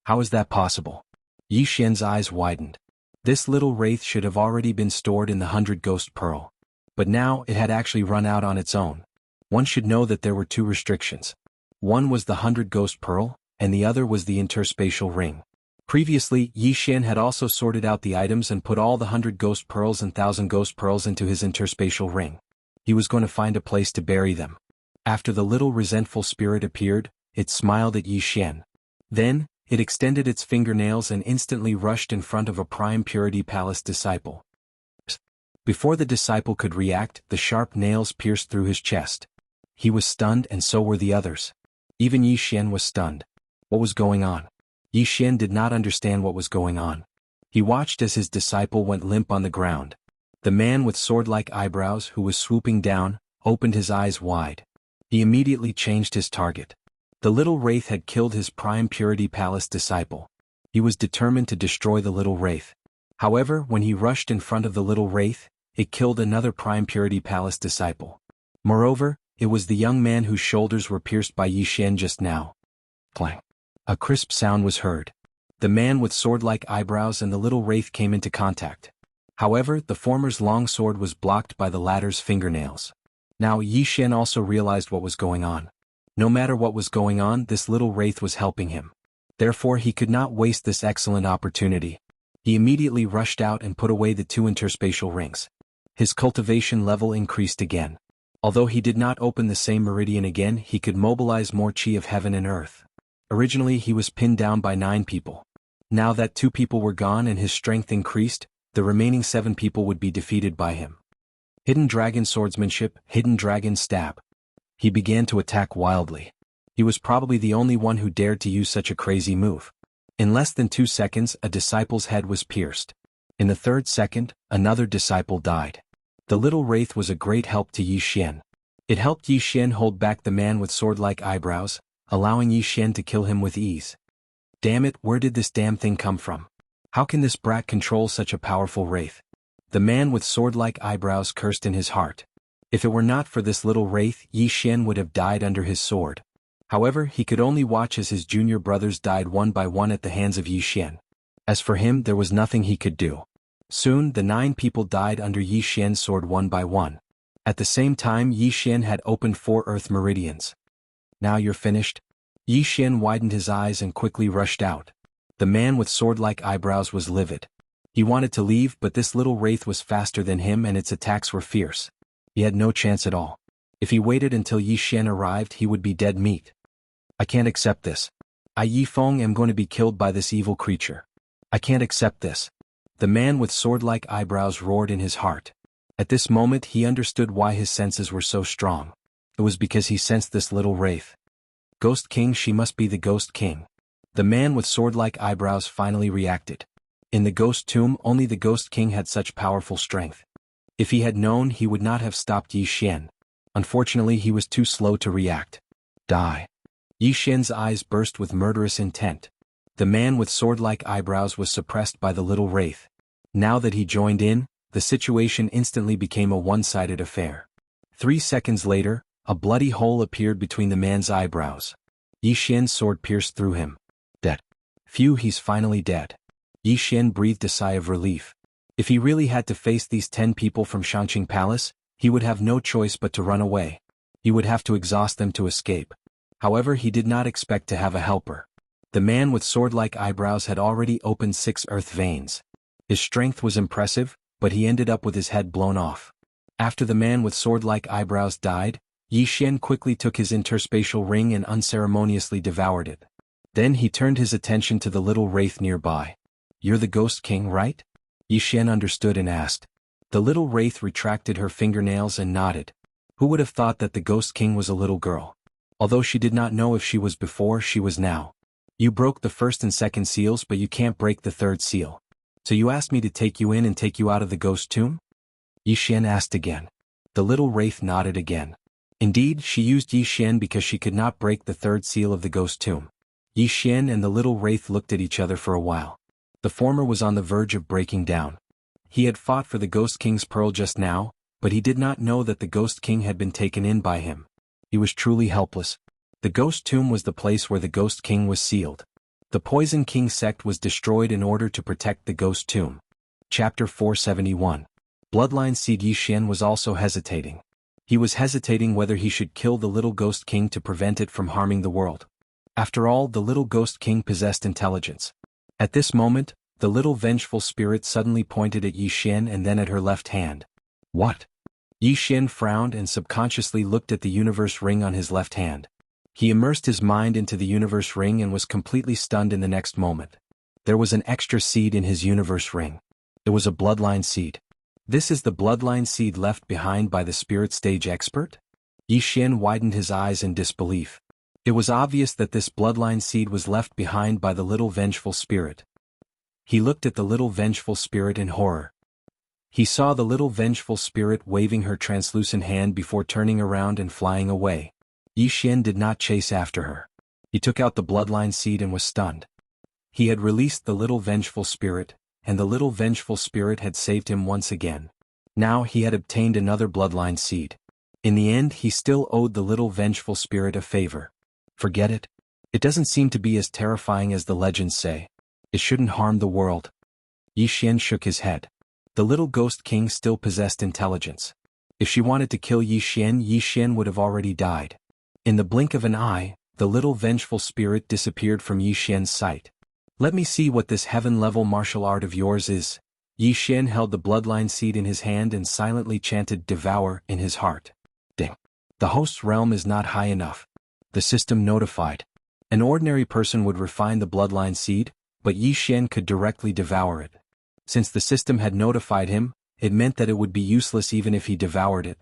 How is that possible? Yi Xian's eyes widened. This little wraith should have already been stored in the 100 Ghost Pearl. But now it had actually run out on its own. One should know that there were 2 restrictions. One was the 100 Ghost Pearl, and the other was the interspatial ring. Previously, Yi Xian had also sorted out the items and put all the 100 Ghost Pearls and 1,000 Ghost Pearls into his interspatial ring. He was going to find a place to bury them. After the little resentful spirit appeared, it smiled at Yi Xian. Then, it extended its fingernails and instantly rushed in front of a Prime Purity Palace disciple. Before the disciple could react, the sharp nails pierced through his chest. He was stunned and so were the others. Even Yi Xian was stunned. What was going on? Yi Xian did not understand what was going on. He watched as his disciple went limp on the ground. The man with sword-like eyebrows who was swooping down, opened his eyes wide. He immediately changed his target. The little wraith had killed his Prime Purity Palace disciple. He was determined to destroy the little wraith. However, when he rushed in front of the little wraith, it killed another Prime Purity Palace disciple. Moreover, it was the young man whose shoulders were pierced by Yi Xian just now. Clang. A crisp sound was heard. The man with sword-like eyebrows and the little wraith came into contact. However, the former's long sword was blocked by the latter's fingernails. Now Yi Xian also realized what was going on. No matter what was going on, this little wraith was helping him. Therefore he could not waste this excellent opportunity. He immediately rushed out and put away the 2 interspatial rings. His cultivation level increased again. Although he did not open the same meridian again, he could mobilize more chi of heaven and earth. Originally he was pinned down by 9 people. Now that 2 people were gone and his strength increased, the remaining 7 people would be defeated by him. Hidden Dragon Swordsmanship, Hidden Dragon Stab. He began to attack wildly. He was probably the only one who dared to use such a crazy move. In less than 2 seconds, a disciple's head was pierced. In the 3rd second, another disciple died. The little wraith was a great help to Yi Xian. It helped Yi Xian hold back the man with sword-like eyebrows, allowing Yi Xian to kill him with ease. Damn it, where did this damn thing come from? How can this brat control such a powerful wraith? The man with sword-like eyebrows cursed in his heart. If it were not for this little wraith, Yi Xian would have died under his sword. However, he could only watch as his junior brothers died one by one at the hands of Yi Xian. As for him, there was nothing he could do. Soon, the 9 people died under Yi Xian's sword one by one. At the same time, Yi Xian had opened 4 earth meridians. Now you're finished? Yi Xian widened his eyes and quickly rushed out. The man with sword-like eyebrows was livid. He wanted to leave, but this little wraith was faster than him and its attacks were fierce. He had no chance at all. If he waited until Yi Xian arrived, he would be dead meat. I can't accept this. I Yi Feng am going to be killed by this evil creature. I can't accept this. The man with sword-like eyebrows roared in his heart. At this moment he understood why his senses were so strong. It was because he sensed this little wraith. Ghost King, she must be the Ghost King. The man with sword-like eyebrows finally reacted. In the ghost tomb, only the Ghost King had such powerful strength. If he had known, he would not have stopped Yi Xian. Unfortunately, he was too slow to react. Die. Yi Xian's eyes burst with murderous intent. The man with sword-like eyebrows was suppressed by the little wraith. Now that he joined in, the situation instantly became a one-sided affair. 3 seconds later, a bloody hole appeared between the man's eyebrows. Yi Xian's sword pierced through him. Dead. Phew, he's finally dead. Yi Xian breathed a sigh of relief. If he really had to face these 10 people from Shangqing Palace, he would have no choice but to run away. He would have to exhaust them to escape. However, he did not expect to have a helper. The man with sword-like eyebrows had already opened 6 earth veins. His strength was impressive, but he ended up with his head blown off. After the man with sword-like eyebrows died, Yi Xian quickly took his interspatial ring and unceremoniously devoured it. Then he turned his attention to the little wraith nearby. You're the Ghost King, right? Yi Xian understood and asked. The little wraith retracted her fingernails and nodded. Who would have thought that the Ghost King was a little girl? Although she did not know if she was before, she was now. You broke the 1st and 2nd seals, but you can't break the 3rd seal. So you asked me to take you in and take you out of the ghost tomb? Yi Xian asked again. The little wraith nodded again. Indeed, she used Yi Xian because she could not break the 3rd seal of the ghost tomb. Yi Xian and the little wraith looked at each other for a while. The former was on the verge of breaking down. He had fought for the Ghost King's pearl just now, but he did not know that the Ghost King had been taken in by him. He was truly helpless. The ghost tomb was the place where the Ghost King was sealed. The Poison King sect was destroyed in order to protect the ghost tomb. Chapter 471. Bloodline Seed. Yi Xian was also hesitating. He was hesitating whether he should kill the little Ghost King to prevent it from harming the world. After all, the little Ghost King possessed intelligence. At this moment, the little vengeful spirit suddenly pointed at Yi Xian and then at her left hand. What? Yi Xian frowned and subconsciously looked at the universe ring on his left hand. He immersed his mind into the universe ring and was completely stunned in the next moment. There was an extra seed in his universe ring. It was a bloodline seed. This is the bloodline seed left behind by the spirit stage expert? Yi Xian widened his eyes in disbelief. It was obvious that this bloodline seed was left behind by the little vengeful spirit. He looked at the little vengeful spirit in horror. He saw the little vengeful spirit waving her translucent hand before turning around and flying away. Yi Xian did not chase after her. He took out the bloodline seed and was stunned. He had released the little vengeful spirit, and the little vengeful spirit had saved him once again. Now he had obtained another bloodline seed. In the end, he still owed the little vengeful spirit a favor. Forget it. It doesn't seem to be as terrifying as the legends say. It shouldn't harm the world. Yi Xian shook his head. The little Ghost King still possessed intelligence. If she wanted to kill Yi Xian would have already died. In the blink of an eye, the little vengeful spirit disappeared from Yi Xian's sight. Let me see what this heaven-level martial art of yours is. Yi Xian held the bloodline seed in his hand and silently chanted "Devour" in his heart. Ding. The host's realm is not high enough. The system notified. An ordinary person would refine the bloodline seed, but Yi Xian could directly devour it. Since the system had notified him, it meant that it would be useless even if he devoured it.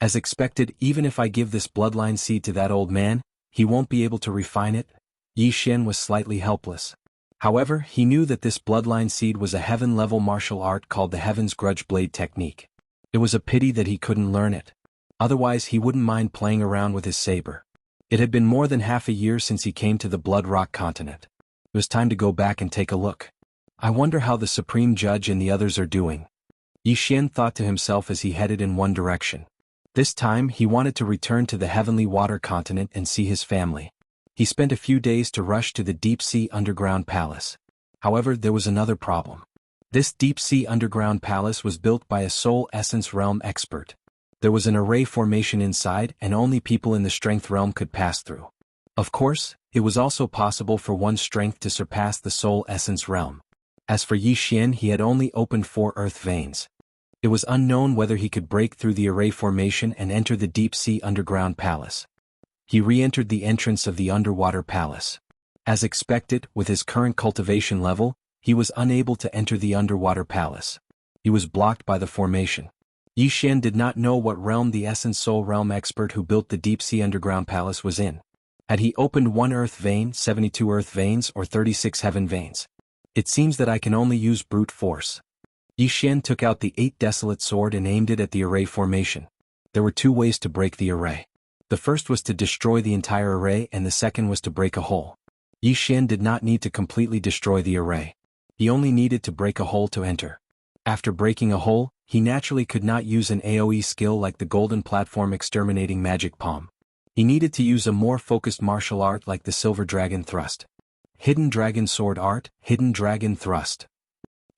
As expected, even if I give this bloodline seed to that old man, he won't be able to refine it? Yi Xian was slightly helpless. However, he knew that this bloodline seed was a heaven-level martial art called the Heaven's Grudge Blade technique. It was a pity that he couldn't learn it. Otherwise he wouldn't mind playing around with his saber. It had been more than half a year since he came to the Blood Rock continent. It was time to go back and take a look. I wonder how the Supreme Judge and the others are doing. Yi Xian thought to himself as he headed in one direction. This time he wanted to return to the Heavenly Water continent and see his family. He spent a few days to rush to the deep-sea underground palace. However, there was another problem. This deep-sea underground palace was built by a soul essence realm expert. There was an array formation inside and only people in the strength realm could pass through. Of course, it was also possible for one's strength to surpass the soul essence realm. As for Yi Xian, he had only opened 4 earth veins. It was unknown whether he could break through the array formation and enter the deep-sea underground palace. He re-entered the entrance of the underwater palace. As expected, with his current cultivation level, he was unable to enter the underwater palace. He was blocked by the formation. Yi Xian did not know what realm the Essence Soul Realm expert who built the deep-sea underground palace was in. Had he opened 1 earth vein, 72 earth veins, or 36 heaven veins? It seems that I can only use brute force. Yi Xian took out the 8 desolate sword and aimed it at the array formation. There were 2 ways to break the array. The first was to destroy the entire array and the second was to break a hole. Yi Xian did not need to completely destroy the array. He only needed to break a hole to enter. After breaking a hole, he naturally could not use an AoE skill like the Golden Platform Exterminating Magic Palm. He needed to use a more focused martial art like the Silver Dragon Thrust. Hidden Dragon Sword Art, Hidden Dragon Thrust.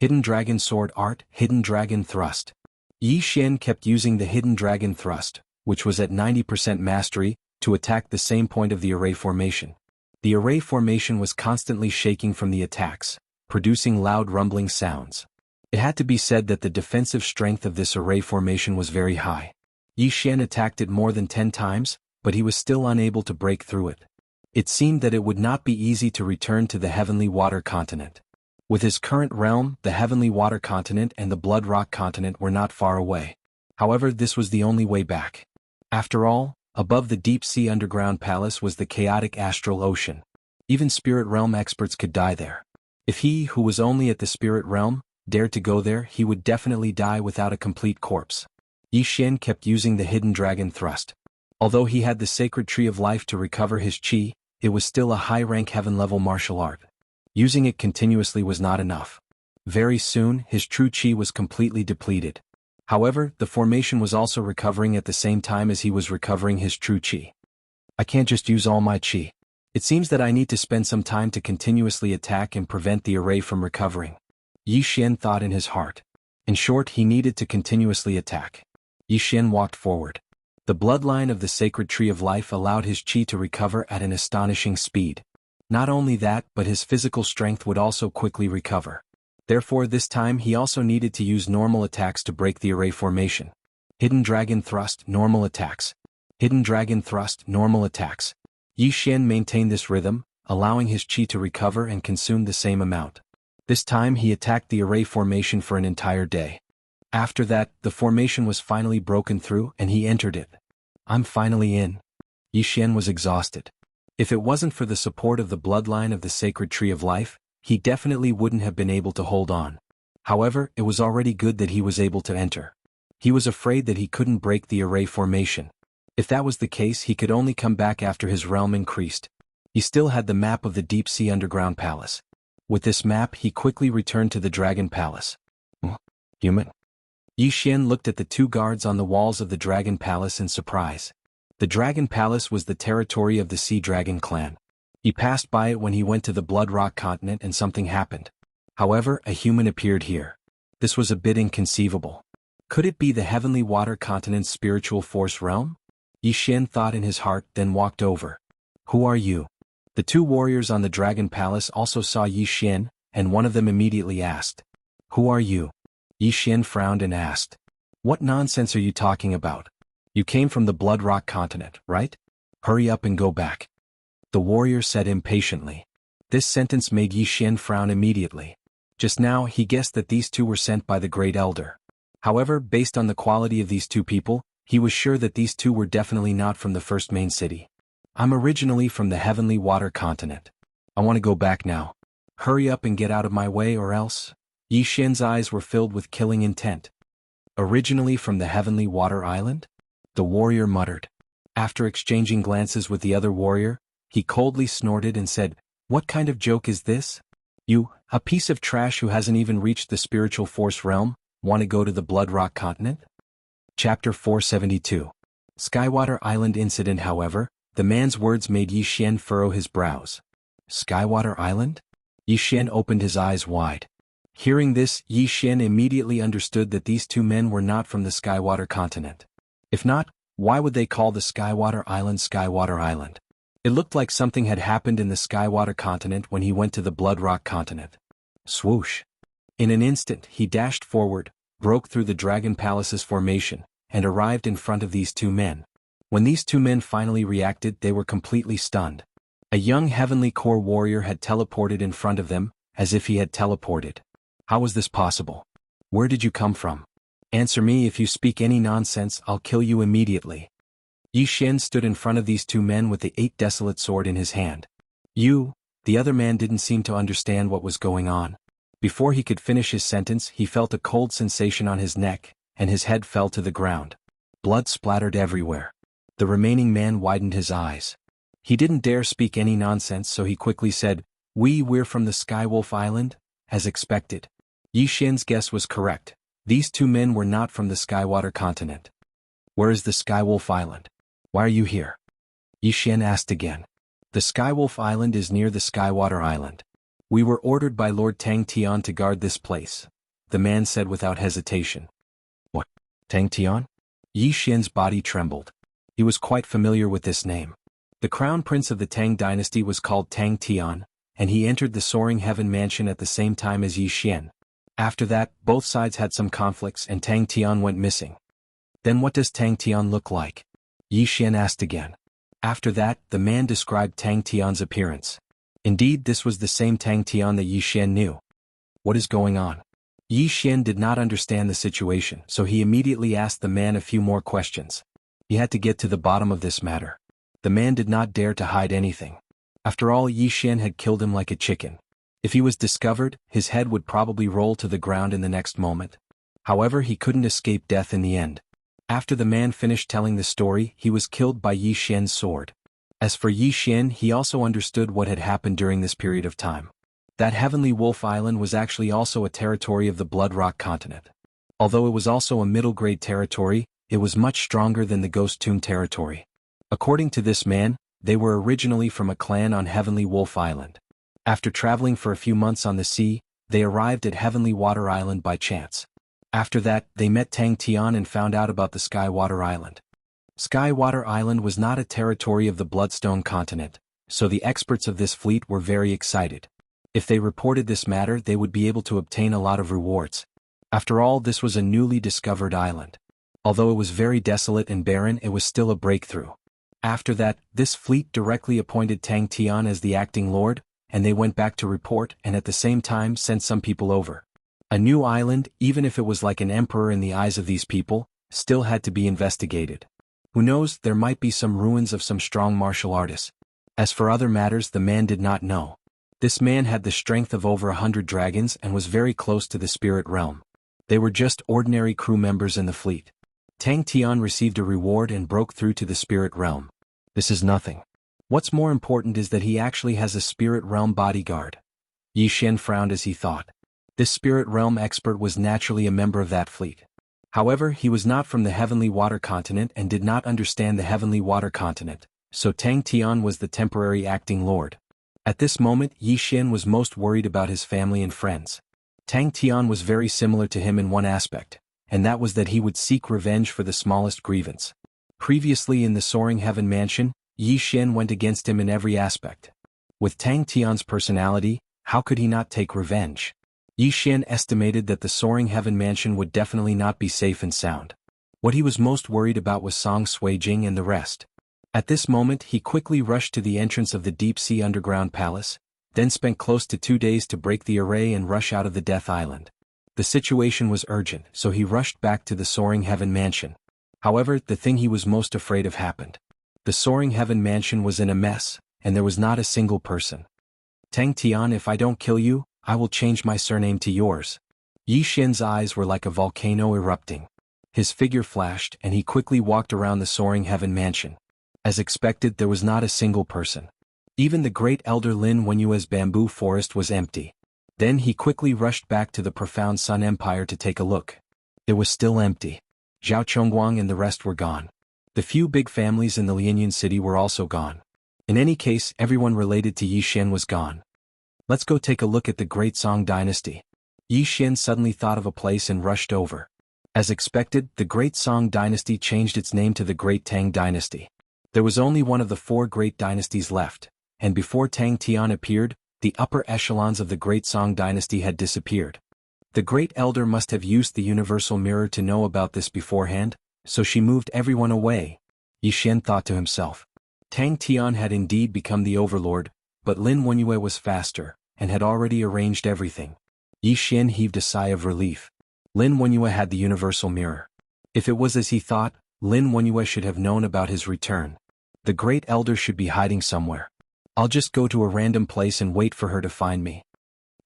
Hidden Dragon Sword Art, Hidden Dragon Thrust. Yi Xian kept using the Hidden Dragon Thrust, which was at 90% mastery, to attack the same point of the array formation. The array formation was constantly shaking from the attacks, producing loud rumbling sounds. It had to be said that the defensive strength of this array formation was very high. Yi Xian attacked it more than 10 times, but he was still unable to break through it. It seemed that it would not be easy to return to the Heavenly Water continent. With his current realm, the Heavenly Water continent and the Blood Rock continent were not far away. However, this was the only way back. After all, above the deep-sea underground palace was the chaotic astral ocean. Even spirit realm experts could die there. If he, who was only at the spirit realm, dared to go there, he would definitely die without a complete corpse. Yi Xian kept using the Hidden Dragon Thrust. Although he had the Sacred Tree of Life to recover his chi, it was still a high-rank heaven-level martial art. Using it continuously was not enough. Very soon, his true chi was completely depleted. However, the formation was also recovering at the same time as he was recovering his true chi. I can't just use all my chi. It seems that I need to spend some time to continuously attack and prevent the array from recovering. Yi Xian thought in his heart. In short, he needed to continuously attack. Yi Xian walked forward. The bloodline of the Sacred Tree of Life allowed his chi to recover at an astonishing speed. Not only that, but his physical strength would also quickly recover. Therefore, this time he also needed to use normal attacks to break the array formation. Hidden Dragon Thrust, normal attacks. Hidden Dragon Thrust, normal attacks. Yi Xian maintained this rhythm, allowing his chi to recover and consume the same amount. This time he attacked the array formation for an entire day. After that, the formation was finally broken through and he entered it. I'm finally in. Yi Xian was exhausted. If it wasn't for the support of the bloodline of the Sacred Tree of Life, he definitely wouldn't have been able to hold on. However, it was already good that he was able to enter. He was afraid that he couldn't break the array formation. If that was the case, he could only come back after his realm increased. He still had the map of the deep-sea underground palace. With this map, he quickly returned to the Dragon Palace. Human? Yi Xian looked at the 2 guards on the walls of the Dragon Palace in surprise. The Dragon Palace was the territory of the Sea Dragon clan. He passed by it when he went to the Blood Rock continent and something happened. However, a human appeared here. This was a bit inconceivable. Could it be the Heavenly Water continent's spiritual force realm? Yi Xian thought in his heart, then walked over. Who are you? The 2 warriors on the Dragon Palace also saw Yi Xian, and one of them immediately asked. Who are you? Yi Xian frowned and asked. What nonsense are you talking about? You came from the Blood Rock continent, right? Hurry up and go back. The warrior said impatiently. This sentence made Yi Xian frown immediately. Just now he guessed that these 2 were sent by the Great Elder. However, based on the quality of these 2 people, he was sure that these 2 were definitely not from the first main city. I'm originally from the Heavenly Water Continent. I want to go back now. Hurry up and get out of my way or else. Yi Xian's eyes were filled with killing intent. Originally from the Heavenly Water Island? The warrior muttered. After exchanging glances with the other warrior, he coldly snorted and said, "What kind of joke is this? You, a piece of trash who hasn't even reached the spiritual force realm, want to go to the Blood Rock Continent?" Chapter 472. Skywater Island Incident. However, the man's words made Yi Xian furrow his brows. Skywater Island? Yi Xian opened his eyes wide. Hearing this, Yi Xian immediately understood that these two men were not from the Skywater Continent. If not, why would they call the Skywater Island Skywater Island? It looked like something had happened in the Skywater Continent when he went to the Blood Rock Continent. Swoosh! In an instant, he dashed forward, broke through the Dragon Palace's formation, and arrived in front of these two men. When these two men finally reacted, they were completely stunned. A young Heavenly Core warrior had teleported in front of them, as if he had teleported. How was this possible? Where did you come from? Answer me. If you speak any nonsense, I'll kill you immediately. Yi Xian stood in front of these two men with the 8 desolate sword in his hand. You, the other man didn't seem to understand what was going on. Before he could finish his sentence, he felt a cold sensation on his neck, and his head fell to the ground. Blood splattered everywhere. The remaining man widened his eyes. He didn't dare speak any nonsense, so he quickly said, We're from the Skywolf Island, as expected. Yi Xian's guess was correct. These two men were not from the Skywater Continent. Where is the Skywolf Island? Why are you here? Yi Xian asked again. The Skywolf Island is near the Skywater Island. We were ordered by Lord Tang Tian to guard this place, the man said without hesitation. What? Tang Tian? Yi Xian's body trembled. He was quite familiar with this name. The crown prince of the Tang dynasty was called Tang Tian, and he entered the Soaring Heaven Mansion at the same time as Yi Xian. After that, both sides had some conflicts and Tang Tian went missing. Then what does Tang Tian look like? Yi Xian asked again. After that, the man described Tang Tian's appearance. Indeed, this was the same Tang Tian that Yi Xian knew. What is going on? Yi Xian did not understand the situation, so he immediately asked the man a few more questions. He had to get to the bottom of this matter. The man did not dare to hide anything. After all, Yi Xian had killed him like a chicken. If he was discovered, his head would probably roll to the ground in the next moment. However, he couldn't escape death in the end. After the man finished telling the story, he was killed by Yi Xian's sword. As for Yi Xian, he also understood what had happened during this period of time. That Heavenly Wolf Island was actually also a territory of the Blood Rock Continent. Although it was also a middle-grade territory, it was much stronger than the Ghost Tomb territory. According to this man, they were originally from a clan on Heavenly Wolf Island. After traveling for a few months on the sea, they arrived at Heavenly Water Island by chance. After that, they met Tang Tian and found out about the Skywater Island. Skywater Island was not a territory of the Bloodstone Continent, so the experts of this fleet were very excited. If they reported this matter, they would be able to obtain a lot of rewards. After all, this was a newly discovered island. Although it was very desolate and barren, it was still a breakthrough. After that, this fleet directly appointed Tang Tian as the acting lord, and they went back to report and at the same time sent some people over. A new island, even if it was like an emperor in the eyes of these people, still had to be investigated. Who knows, there might be some ruins of some strong martial artists. As for other matters, the man did not know. This man had the strength of over 100 dragons and was very close to the spirit realm. They were just ordinary crew members in the fleet. Tang Tian received a reward and broke through to the spirit realm. This is nothing. What's more important is that he actually has a spirit realm bodyguard. Yi Xian frowned as he thought. This spirit realm expert was naturally a member of that fleet. However, he was not from the Heavenly Water Continent and did not understand the Heavenly Water Continent, so Tang Tian was the temporary acting lord. At this moment, Yi Xian was most worried about his family and friends. Tang Tian was very similar to him in one aspect, and that was that he would seek revenge for the smallest grievance. Previously in the Soaring Heaven Mansion, Yi Xian went against him in every aspect. With Tang Tian's personality, how could he not take revenge? Yi Xian estimated that the Soaring Heaven Mansion would definitely not be safe and sound. What he was most worried about was Song Suijing and the rest. At this moment, he quickly rushed to the entrance of the deep-sea underground palace, then spent close to 2 days to break the array and rush out of the Death Island. The situation was urgent, so he rushed back to the Soaring Heaven Mansion. However, the thing he was most afraid of happened. The soaring heaven mansion was in a mess, and there was not a single person. Tang Tian, if I don't kill you, I will change my surname to yours. Yi Xian's eyes were like a volcano erupting. His figure flashed and he quickly walked around the soaring heaven mansion. As expected, there was not a single person. Even the great elder Lin Wenyue's bamboo forest was empty. Then he quickly rushed back to the profound Sun Empire to take a look. It was still empty. Zhao Chongguang and the rest were gone. The few big families in the Lianyun city were also gone. In any case, everyone related to Yi Xian was gone. Let's go take a look at the Great Song Dynasty. Yi Xian suddenly thought of a place and rushed over. As expected, the Great Song Dynasty changed its name to the Great Tang Dynasty. There was only one of the 4 great dynasties left, and before Tang Tian appeared, the upper echelons of the Great Song Dynasty had disappeared. The Great Elder must have used the Universal Mirror to know about this beforehand, so she moved everyone away. Yi Xian thought to himself. Tang Tian had indeed become the overlord, but Lin Wenyue was faster, and had already arranged everything. Yi Xian heaved a sigh of relief. Lin Wenyue had the Universal Mirror. If it was as he thought, Lin Wenyue should have known about his return. The Great Elder should be hiding somewhere. I'll just go to a random place and wait for her to find me.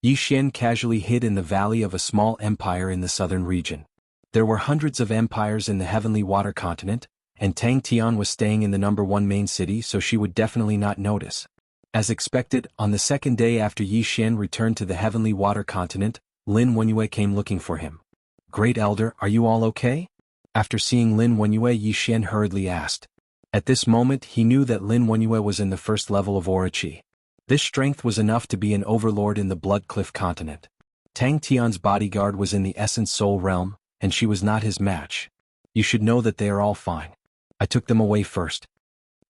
Yi Xian casually hid in the valley of a small empire in the southern region. There were hundreds of empires in the Heavenly Water Continent, and Tang Tian was staying in the #1 main city, so she would definitely not notice. As expected, on the second day after Yi Xian returned to the Heavenly Water Continent, Lin Wenyue came looking for him. Great Elder, are you all okay? After seeing Lin Wenyue, Yi Xian hurriedly asked. At this moment he knew that Lin Wenyue was in the first level of Aura Qi. This strength was enough to be an overlord in the Blood Cliff continent. Tang Tian's bodyguard was in the Essence Soul realm, and she was not his match. You should know that they are all fine. I took them away first.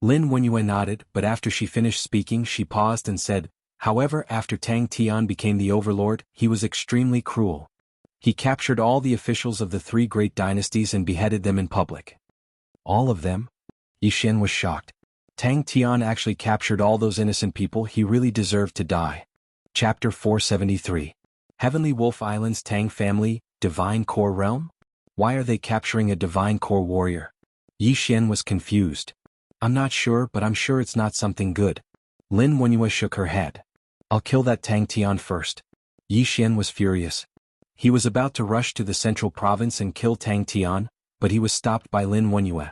Lin Wenyue nodded, but after she finished speaking she paused and said, however, after Tang Tian became the overlord, he was extremely cruel. He captured all the officials of the 3 great dynasties and beheaded them in public. All of them? Yi Xian was shocked. Tang Tian actually captured all those innocent people. He really deserved to die. Chapter 473. Heavenly Wolf Island's Tang family, Divine Core Realm? Why are they capturing a Divine Core warrior? Yi Xian was confused. I'm not sure, but I'm sure it's not something good. Lin Wenyue shook her head. I'll kill that Tang Tian first. Yi Xian was furious. He was about to rush to the central province and kill Tang Tian, but he was stopped by Lin Wenyue.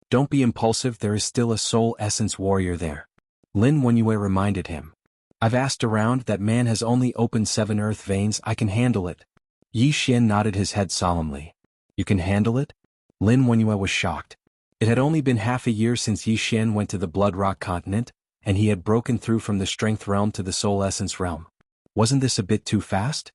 Don't be impulsive, there is still a soul essence warrior there. Lin Wenyue reminded him. I've asked around, that man has only opened 7 earth veins, I can handle it. Yi Xian nodded his head solemnly. You can handle it? Lin Wenyue was shocked. It had only been half a year since Yi Xian went to the Blood Rock continent, and he had broken through from the Strength realm to the Soul Essence realm. Wasn't this a bit too fast?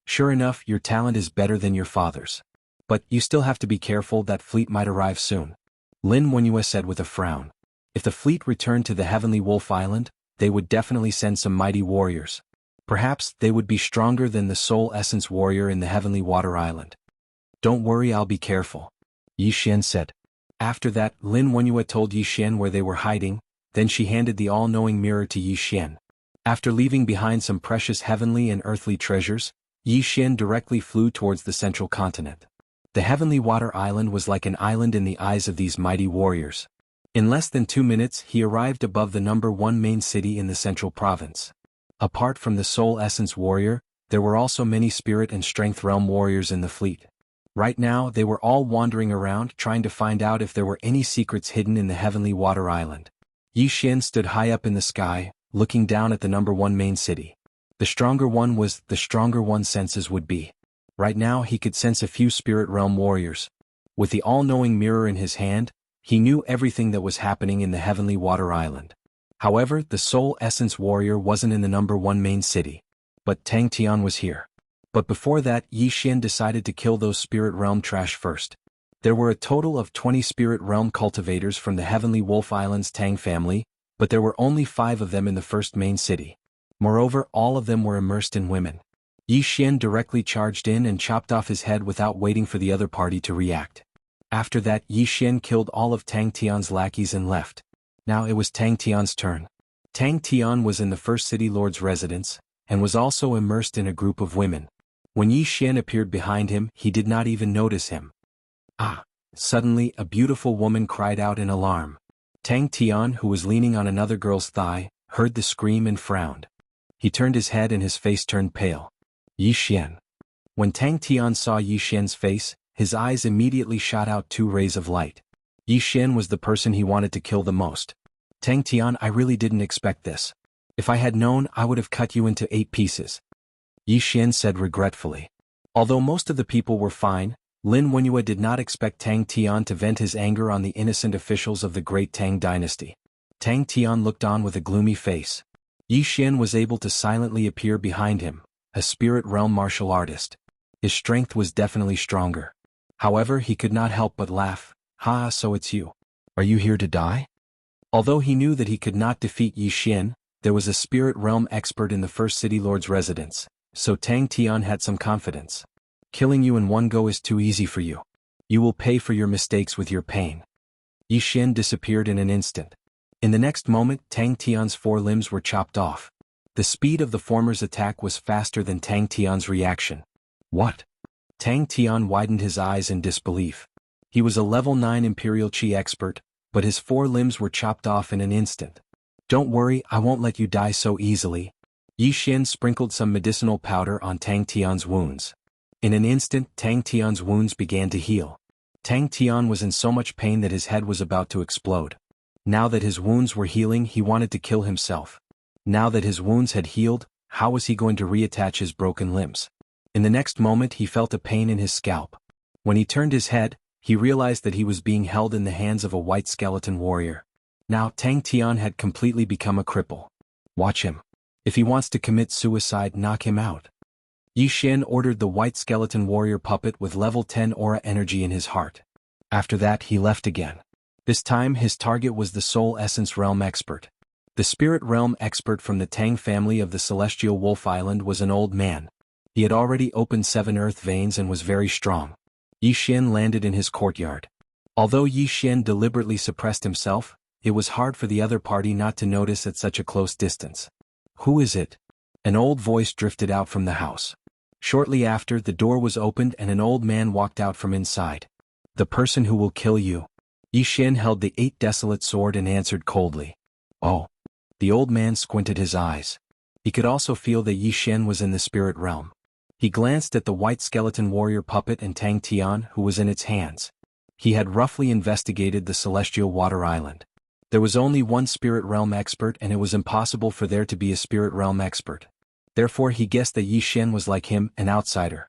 Sure enough, your talent is better than your father's. But you still have to be careful, that fleet might arrive soon. Lin Wenyue said with a frown. If the fleet returned to the Heavenly Wolf Island, they would definitely send some mighty warriors. Perhaps they would be stronger than the Soul Essence warrior in the Heavenly Water Island. Don't worry, I'll be careful. Yi Xian said. After that, Lin Wenyue told Yi Xian where they were hiding, then she handed the all-knowing mirror to Yi Xian. After leaving behind some precious heavenly and earthly treasures, Yi Xian directly flew towards the central continent. The Heavenly Water Island was like an island in the eyes of these mighty warriors. In less than 2 minutes he arrived above the #1 main city in the central province. Apart from the Soul Essence warrior, there were also many Spirit and Strength realm warriors in the fleet. Right now they were all wandering around trying to find out if there were any secrets hidden in the Heavenly Water Island. Yi Xian stood high up in the sky, looking down at the #1 main city. The stronger one's senses would be. Right now he could sense a few Spirit realm warriors. With the all-knowing mirror in his hand, he knew everything that was happening in the Heavenly Water Island. However, the Soul Essence warrior wasn't in the #1 main city. But Tang Tian was here. But before that, Yi Xian decided to kill those Spirit Realm trash first. There were a total of 20 Spirit Realm cultivators from the Heavenly Wolf Island's Tang family, but there were only 5 of them in the first main city. Moreover, all of them were immersed in women. Yi Xian directly charged in and chopped off his head without waiting for the other party to react. After that, Yi Xian killed all of Tang Tian's lackeys and left. Now it was Tang Tian's turn. Tang Tian was in the first city lord's residence, and was also immersed in a group of women. When Yi Xian appeared behind him, he did not even notice him. Ah! Suddenly, a beautiful woman cried out in alarm. Tang Tian, who was leaning on another girl's thigh, heard the scream and frowned. He turned his head and his face turned pale. Yi Xian. When Tang Tian saw Yi Xian's face, his eyes immediately shot out two rays of light. Yi Xian was the person he wanted to kill the most. Tang Tian, I really didn't expect this. If I had known, I would have cut you into 8 pieces. Yi Xian said regretfully. Although most of the people were fine, Lin Wenyue did not expect Tang Tian to vent his anger on the innocent officials of the great Tang dynasty. Tang Tian looked on with a gloomy face. Yi Xian was able to silently appear behind him, a spirit realm martial artist. His strength was definitely stronger. However, he could not help but laugh. Ha, so it's you. Are you here to die? Although he knew that he could not defeat Yi Xian, there was a spirit realm expert in the first city lord's residence, so Tang Tian had some confidence. Killing you in one go is too easy for you. You will pay for your mistakes with your pain. Yi Xian disappeared in an instant. In the next moment, Tang Tian's 4 limbs were chopped off. The speed of the former's attack was faster than Tang Tian's reaction. What? Tang Tian widened his eyes in disbelief. He was a level 9 Imperial Qi expert, but his 4 limbs were chopped off in an instant. Don't worry, I won't let you die so easily. Yi Xian sprinkled some medicinal powder on Tang Tian's wounds. In an instant, Tang Tian's wounds began to heal. Tang Tian was in so much pain that his head was about to explode. Now that his wounds were healing, he wanted to kill himself. Now that his wounds had healed, how was he going to reattach his broken limbs? In the next moment, he felt a pain in his scalp. When he turned his head, he realized that he was being held in the hands of a white skeleton warrior. Now, Tang Tian had completely become a cripple. Watch him. If he wants to commit suicide, knock him out. Yi Xian ordered the white skeleton warrior puppet with level 10 aura energy in his heart. After that, he left again. This time, his target was the Soul Essence Realm expert. The Spirit Realm expert from the Tang family of the Celestial Wolf Island was an old man. He had already opened 7 earth veins and was very strong. Yi Xian landed in his courtyard. Although Yi Xian deliberately suppressed himself, it was hard for the other party not to notice at such a close distance. Who is it? An old voice drifted out from the house. Shortly after, the door was opened and an old man walked out from inside. The person who will kill you. Yi Xian held the 8 desolate sword and answered coldly. Oh. The old man squinted his eyes. He could also feel that Yi Xian was in the spirit realm. He glanced at the white skeleton warrior puppet and Tang Tian, who was in its hands. He had roughly investigated the celestial water island. There was only one spirit realm expert and it was impossible for there to be a spirit realm expert. Therefore he guessed that Yi Xian was like him, an outsider.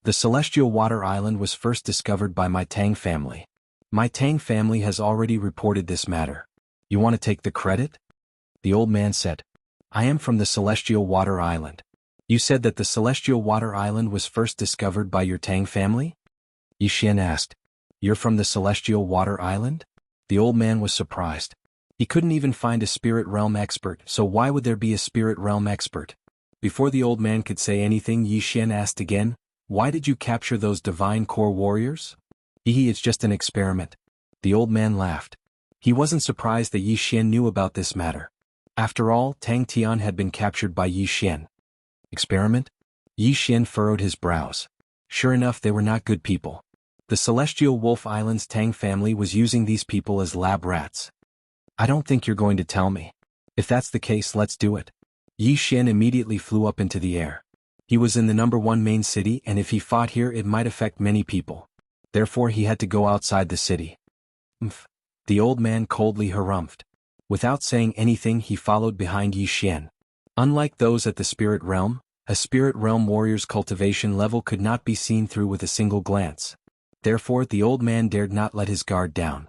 The celestial water island was first discovered by my Tang family. My Tang family has already reported this matter. You want to take the credit? The old man said. I am from the celestial water island. You said that the celestial water island was first discovered by your Tang family? Yi Xian asked. You're from the celestial water island? The old man was surprised. He couldn't even find a spirit realm expert, so why would there be a spirit realm expert? Before the old man could say anything, Yi Xian asked again, why did you capture those divine core warriors? It's just an experiment. The old man laughed. He wasn't surprised that Yi Xian knew about this matter. After all, Tang Tian had been captured by Yi Xian. Experiment? Yi Xian furrowed his brows. Sure enough, they were not good people. The Celestial Wolf Island's Tang family was using these people as lab rats. I don't think you're going to tell me. If that's the case, let's do it. Yi Xian immediately flew up into the air. He was in the #1 main city and if he fought here it might affect many people. Therefore he had to go outside the city. The old man coldly harumphed. Without saying anything he followed behind Yi Xian. Unlike those at the spirit realm, a spirit realm warrior's cultivation level could not be seen through with a single glance. Therefore the old man dared not let his guard down.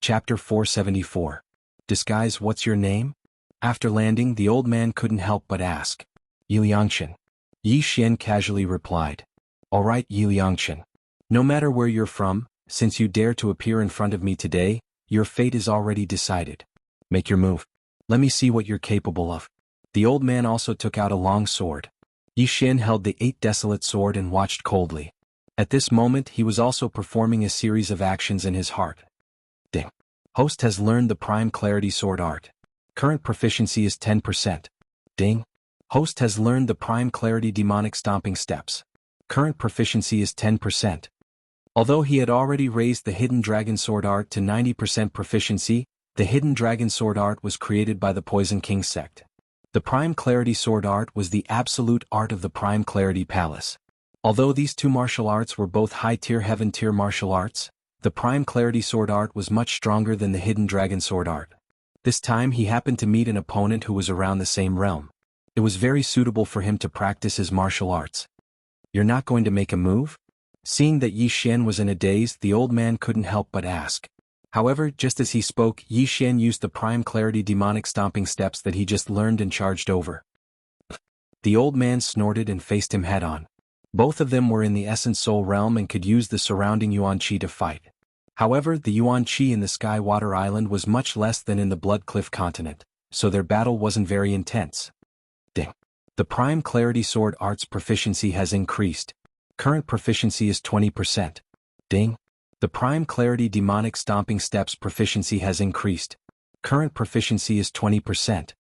Chapter 474. Disguise. What's your name? After landing, the old man couldn't help but ask. Yi Liangchen. Yi Xian casually replied. All right, Yi Liangchen. No matter where you're from, since you dare to appear in front of me today, your fate is already decided. Make your move. Let me see what you're capable of. The old man also took out a long sword. Yi Xian held the 8 desolate sword and watched coldly. At this moment he was also performing a series of actions in his heart. Ding. Host has learned the Prime Clarity Sword Art. Current proficiency is 10%. Ding. Host has learned the Prime Clarity Demonic Stomping Steps. Current proficiency is 10%. Although he had already raised the Hidden Dragon Sword Art to 90% proficiency, The hidden dragon sword art was created by the Poison King sect. The Prime Clarity sword art was the absolute art of the Prime Clarity Palace. Although these two martial arts were both high-tier heaven-tier martial arts, the Prime Clarity sword art was much stronger than the hidden dragon sword art. This time he happened to meet an opponent who was around the same realm. It was very suitable for him to practice his martial arts. "You're not going to make a move?" Seeing that Yi Xian was in a daze, the old man couldn't help but ask. However, just as he spoke, Yi Xian used the Prime Clarity demonic stomping steps that he just learned and charged over. The old man snorted and faced him head-on. Both of them were in the Essence Soul realm and could use the surrounding Yuan Qi to fight. However, the Yuan Qi in the Sky Water Island was much less than in the Blood Cliff continent, so their battle wasn't very intense. Ding. The Prime Clarity Sword Art's proficiency has increased. Current proficiency is 20%. Ding. The Prime Clarity Demonic Stomping Steps proficiency has increased. Current proficiency is 20%.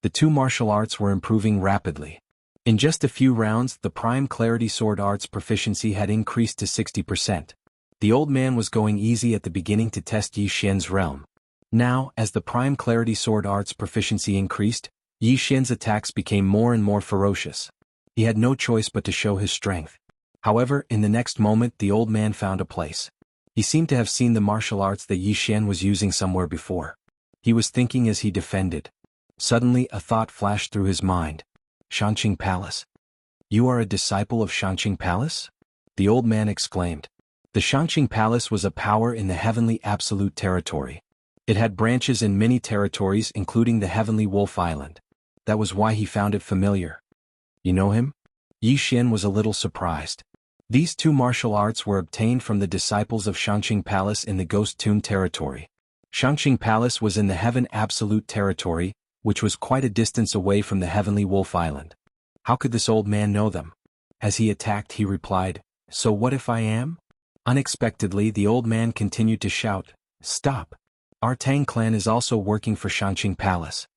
The two martial arts were improving rapidly. In just a few rounds, the Prime Clarity Sword Art's proficiency had increased to 60%. The old man was going easy at the beginning to test Yi Xian's realm. Now, as the Prime Clarity Sword Art's proficiency increased, Yi Xian's attacks became more and more ferocious. He had no choice but to show his strength. However, in the next moment the old man found a place. He seemed to have seen the martial arts that Yi Xian was using somewhere before. He was thinking as he defended. Suddenly a thought flashed through his mind. "Shanqing Palace. You are a disciple of Shanqing Palace?" the old man exclaimed. The Shanqing Palace was a power in the Heavenly Absolute Territory. It had branches in many territories including the Heavenly Wolf Island. That was why he found it familiar. "You know him?" Yi Xian was a little surprised. These two martial arts were obtained from the disciples of Shanqing Palace in the Ghost Tomb territory. Shanqing Palace was in the Heaven Absolute Territory, which was quite a distance away from the Heavenly Wolf Island. How could this old man know them? As he attacked, he replied, "So what if I am?" Unexpectedly, the old man continued to shout, "Stop! Our Tang clan is also working for Shanqing Palace."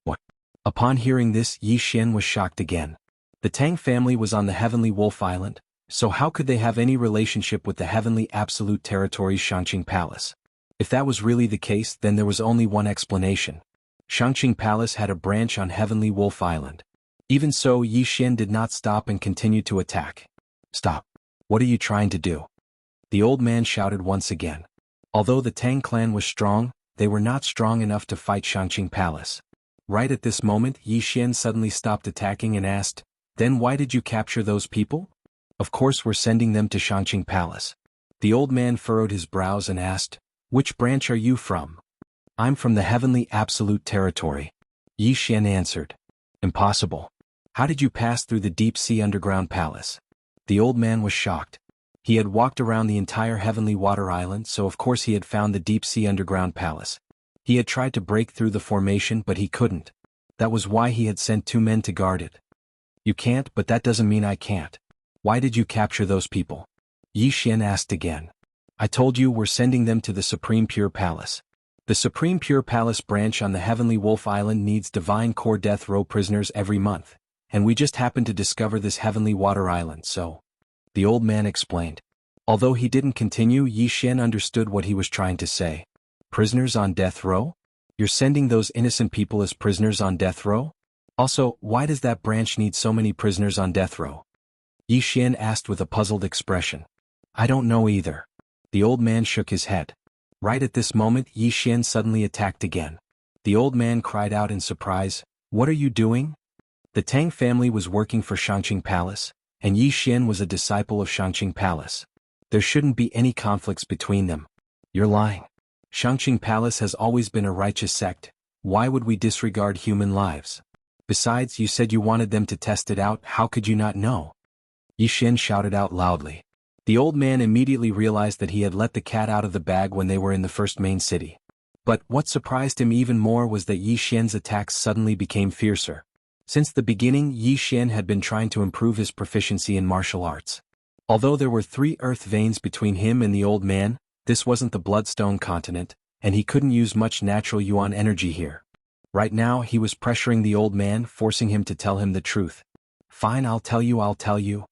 What? Upon hearing this, Yi Xian was shocked again. The Tang family was on the Heavenly Wolf Island, so how could they have any relationship with the Heavenly Absolute Territory's Shanqing Palace? If that was really the case, then there was only one explanation. Shanqing Palace had a branch on Heavenly Wolf Island. Even so, Yi Xian did not stop and continued to attack. "Stop! What are you trying to do?" the old man shouted once again. Although the Tang clan was strong, they were not strong enough to fight Shanqing Palace. Right at this moment, Yi Xian suddenly stopped attacking and asked, "Then why did you capture those people?" "Of course we're sending them to Shanqing Palace." The old man furrowed his brows and asked, "Which branch are you from?" "I'm from the Heavenly Absolute Territory," Yi Xian answered. "Impossible. How did you pass through the deep sea underground palace?" The old man was shocked. He had walked around the entire Heavenly Water Island, so of course he had found the deep sea underground palace. He had tried to break through the formation, but he couldn't. That was why he had sent 2 men to guard it. "You can't, but that doesn't mean I can't. Why did you capture those people?" Yi Xian asked again. "I told you we're sending them to the Supreme Pure Palace. The Supreme Pure Palace branch on the Heavenly Wolf Island needs Divine Core Death Row prisoners every month, and we just happened to discover this Heavenly Water Island, so..." the old man explained. Although he didn't continue, Yi Xian understood what he was trying to say. "Prisoners on death row? You're sending those innocent people as prisoners on death row? Also, why does that branch need so many prisoners on death row?" Yi Xian asked with a puzzled expression. "I don't know either." The old man shook his head. Right at this moment, Yi Xian suddenly attacked again. The old man cried out in surprise, "What are you doing?" The Tang family was working for Shanqing Palace, and Yi Xian was a disciple of Shanqing Palace. There shouldn't be any conflicts between them. "You're lying. Shanqing Palace has always been a righteous sect. Why would we disregard human lives? Besides, you said you wanted them to test it out, how could you not know?" Yi Xian shouted out loudly. The old man immediately realized that he had let the cat out of the bag when they were in the first main city. But what surprised him even more was that Yi Xian's attacks suddenly became fiercer. Since the beginning, Yi Xian had been trying to improve his proficiency in martial arts. Although there were 3 earth veins between him and the old man, this wasn't the Bloodstone continent, and he couldn't use much natural yuan energy here. Right now he was pressuring the old man, forcing him to tell him the truth. "Fine, I'll tell you.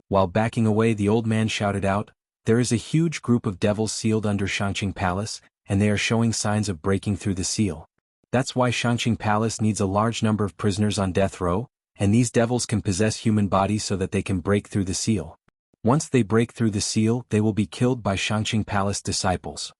While backing away, the old man shouted out, "There is a huge group of devils sealed under Shanqing Palace, and they are showing signs of breaking through the seal. That's why Shangqing Palace needs a large number of prisoners on death row, and these devils can possess human bodies so that they can break through the seal. Once they break through the seal, they will be killed by Shangqing Palace disciples.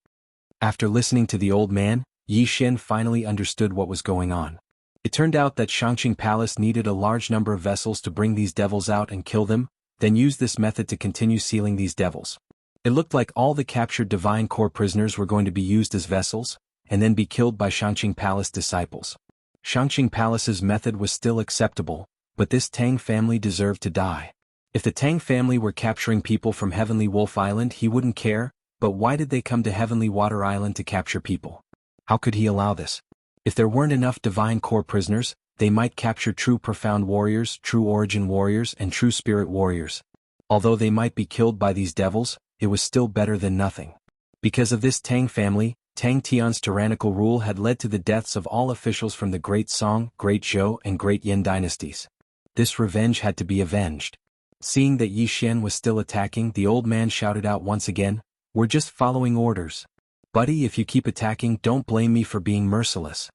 After listening to the old man, Yi Xian finally understood what was going on. It turned out that Shangqing Palace needed a large number of vessels to bring these devils out and kill them, then use this method to continue sealing these devils. It looked like all the captured Divine Core prisoners were going to be used as vessels, and then be killed by Shangqing Palace disciples. Shangqing Palace's method was still acceptable, but this Tang family deserved to die. If the Tang family were capturing people from Heavenly Wolf Island, he wouldn't care, but why did they come to Heavenly Water Island to capture people? How could he allow this? If there weren't enough Divine Core prisoners, they might capture true Profound Warriors, true Origin Warriors, and true Spirit Warriors. Although they might be killed by these devils, it was still better than nothing. Because of this Tang family, Tang Tian's tyrannical rule had led to the deaths of all officials from the Great Song, Great Zhou, and Great Yin dynasties. This revenge had to be avenged. Seeing that Yi Xian was still attacking, the old man shouted out once again, "We're just following orders. Buddy, if you keep attacking, don't blame me for being merciless."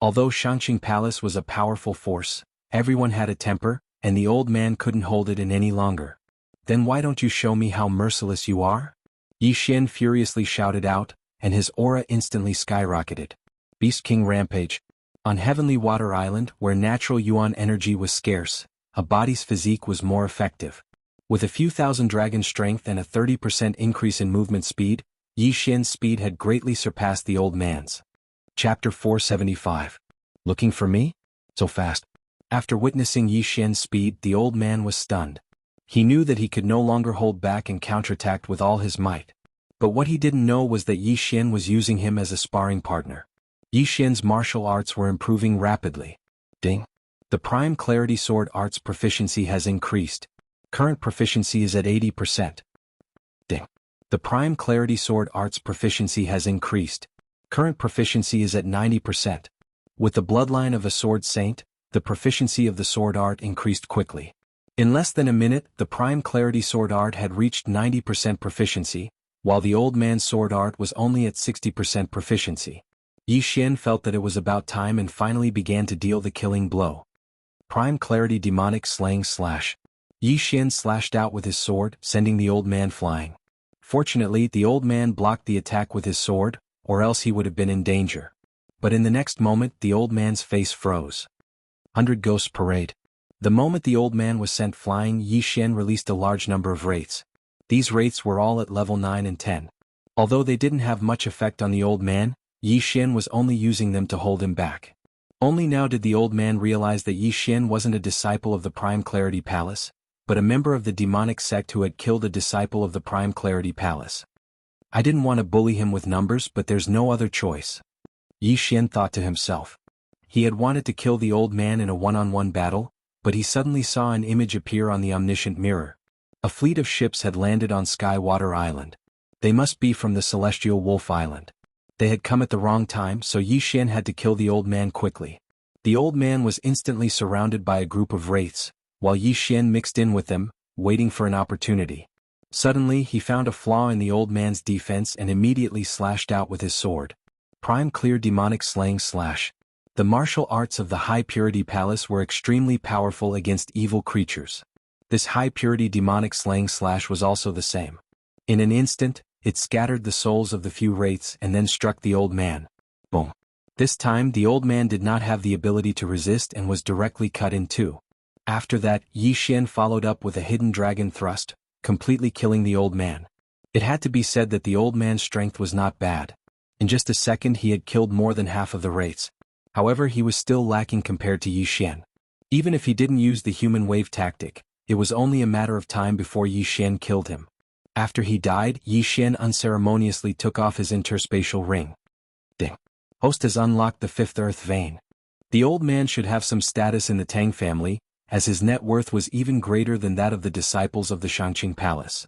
Although Shangqing Palace was a powerful force, everyone had a temper, and the old man couldn't hold it in any longer. "Then why don't you show me how merciless you are?" Yi Xian furiously shouted out, and his aura instantly skyrocketed. Beast King Rampage. On Heavenly Water Island, where natural yuan energy was scarce, a body's physique was more effective. With a few thousand dragon strength and a 30% increase in movement speed, Yi Xian's speed had greatly surpassed the old man's. Chapter 475. Looking for me? So fast. After witnessing Yi Xian's speed, the old man was stunned. He knew that he could no longer hold back and counterattack with all his might. But what he didn't know was that Yi Xian was using him as a sparring partner. Yi Xian's martial arts were improving rapidly. Ding. The Prime Clarity Sword Arts proficiency has increased. Current proficiency is at 80%. Ding. The Prime Clarity Sword Arts proficiency has increased. Current proficiency is at 90%. With the bloodline of a sword saint, the proficiency of the sword art increased quickly. In less than a minute, the Prime Clarity Sword Art had reached 90% proficiency, while the old man's sword art was only at 60% proficiency. Yi Xian felt that it was about time and finally began to deal the killing blow. Prime Clarity Demonic Slaying Slash. Yi Xian slashed out with his sword, sending the old man flying. Fortunately, the old man blocked the attack with his sword, or else he would have been in danger. But in the next moment, the old man's face froze. 100 Ghosts Parade. The moment the old man was sent flying, Yi Xian released a large number of wraiths. These wraiths were all at level 9 and 10. Although they didn't have much effect on the old man, Yi Xian was only using them to hold him back. Only now did the old man realize that Yi Xian wasn't a disciple of the Prime Clarity Palace, but a member of the demonic sect who had killed a disciple of the Prime Clarity Palace. I didn't want to bully him with numbers, but there's no other choice. Yi Xian thought to himself. He had wanted to kill the old man in a one-on-one battle, but he suddenly saw an image appear on the omniscient mirror. A fleet of ships had landed on Skywater Island. They must be from the Celestial Wolf Island. They had come at the wrong time, so Yi Xian had to kill the old man quickly. The old man was instantly surrounded by a group of wraiths, while Yi Xian mixed in with them, waiting for an opportunity. Suddenly, he found a flaw in the old man's defense and immediately slashed out with his sword. Prime Clear Demonic Slaying Slash. The martial arts of the High Purity Palace were extremely powerful against evil creatures. This High Purity Demonic Slaying Slash was also the same. In an instant, it scattered the souls of the few wraiths and then struck the old man. Boom. This time the old man did not have the ability to resist and was directly cut in two. After that, Yi Xian followed up with a hidden dragon thrust, completely killing the old man. It had to be said that the old man's strength was not bad. In just a second he had killed more than half of the wraiths. However, he was still lacking compared to Yi Xian. Even if he didn't use the human wave tactic, it was only a matter of time before Yi Xian killed him. After he died, Yi Xian unceremoniously took off his interspatial ring. Ding. Host has unlocked the 5th Earth Vein. The old man should have some status in the Tang family, as his net worth was even greater than that of the disciples of the Shangqing Palace.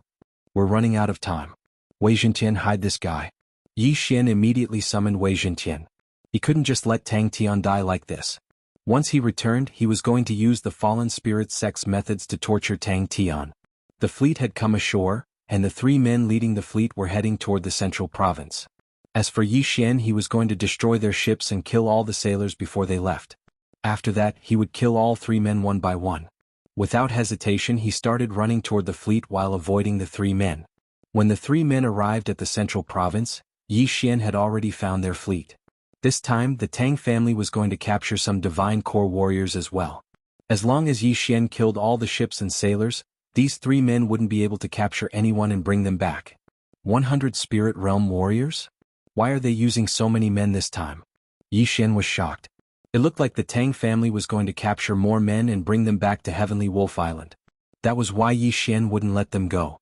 We're running out of time. Wei Zhentian, hide this guy. Yi Xian immediately summoned Wei Zhentian. He couldn't just let Tang Tian die like this. Once he returned, he was going to use the fallen spirit sect's methods to torture Tang Tian. The fleet had come ashore, and the 3 men leading the fleet were heading toward the central province. As for Yi Xian, he was going to destroy their ships and kill all the sailors before they left. After that, he would kill all 3 men one by one. Without hesitation, he started running toward the fleet while avoiding the 3 men. When the 3 men arrived at the central province, Yi Xian had already found their fleet. This time, the Tang family was going to capture some divine core warriors as well. As long as Yi Xian killed all the ships and sailors, these 3 men wouldn't be able to capture anyone and bring them back. 100 Spirit Realm warriors? Why are they using so many men this time? Yi Xian was shocked. It looked like the Tang family was going to capture more men and bring them back to Heavenly Wolf Island. That was why Yi Xian wouldn't let them go.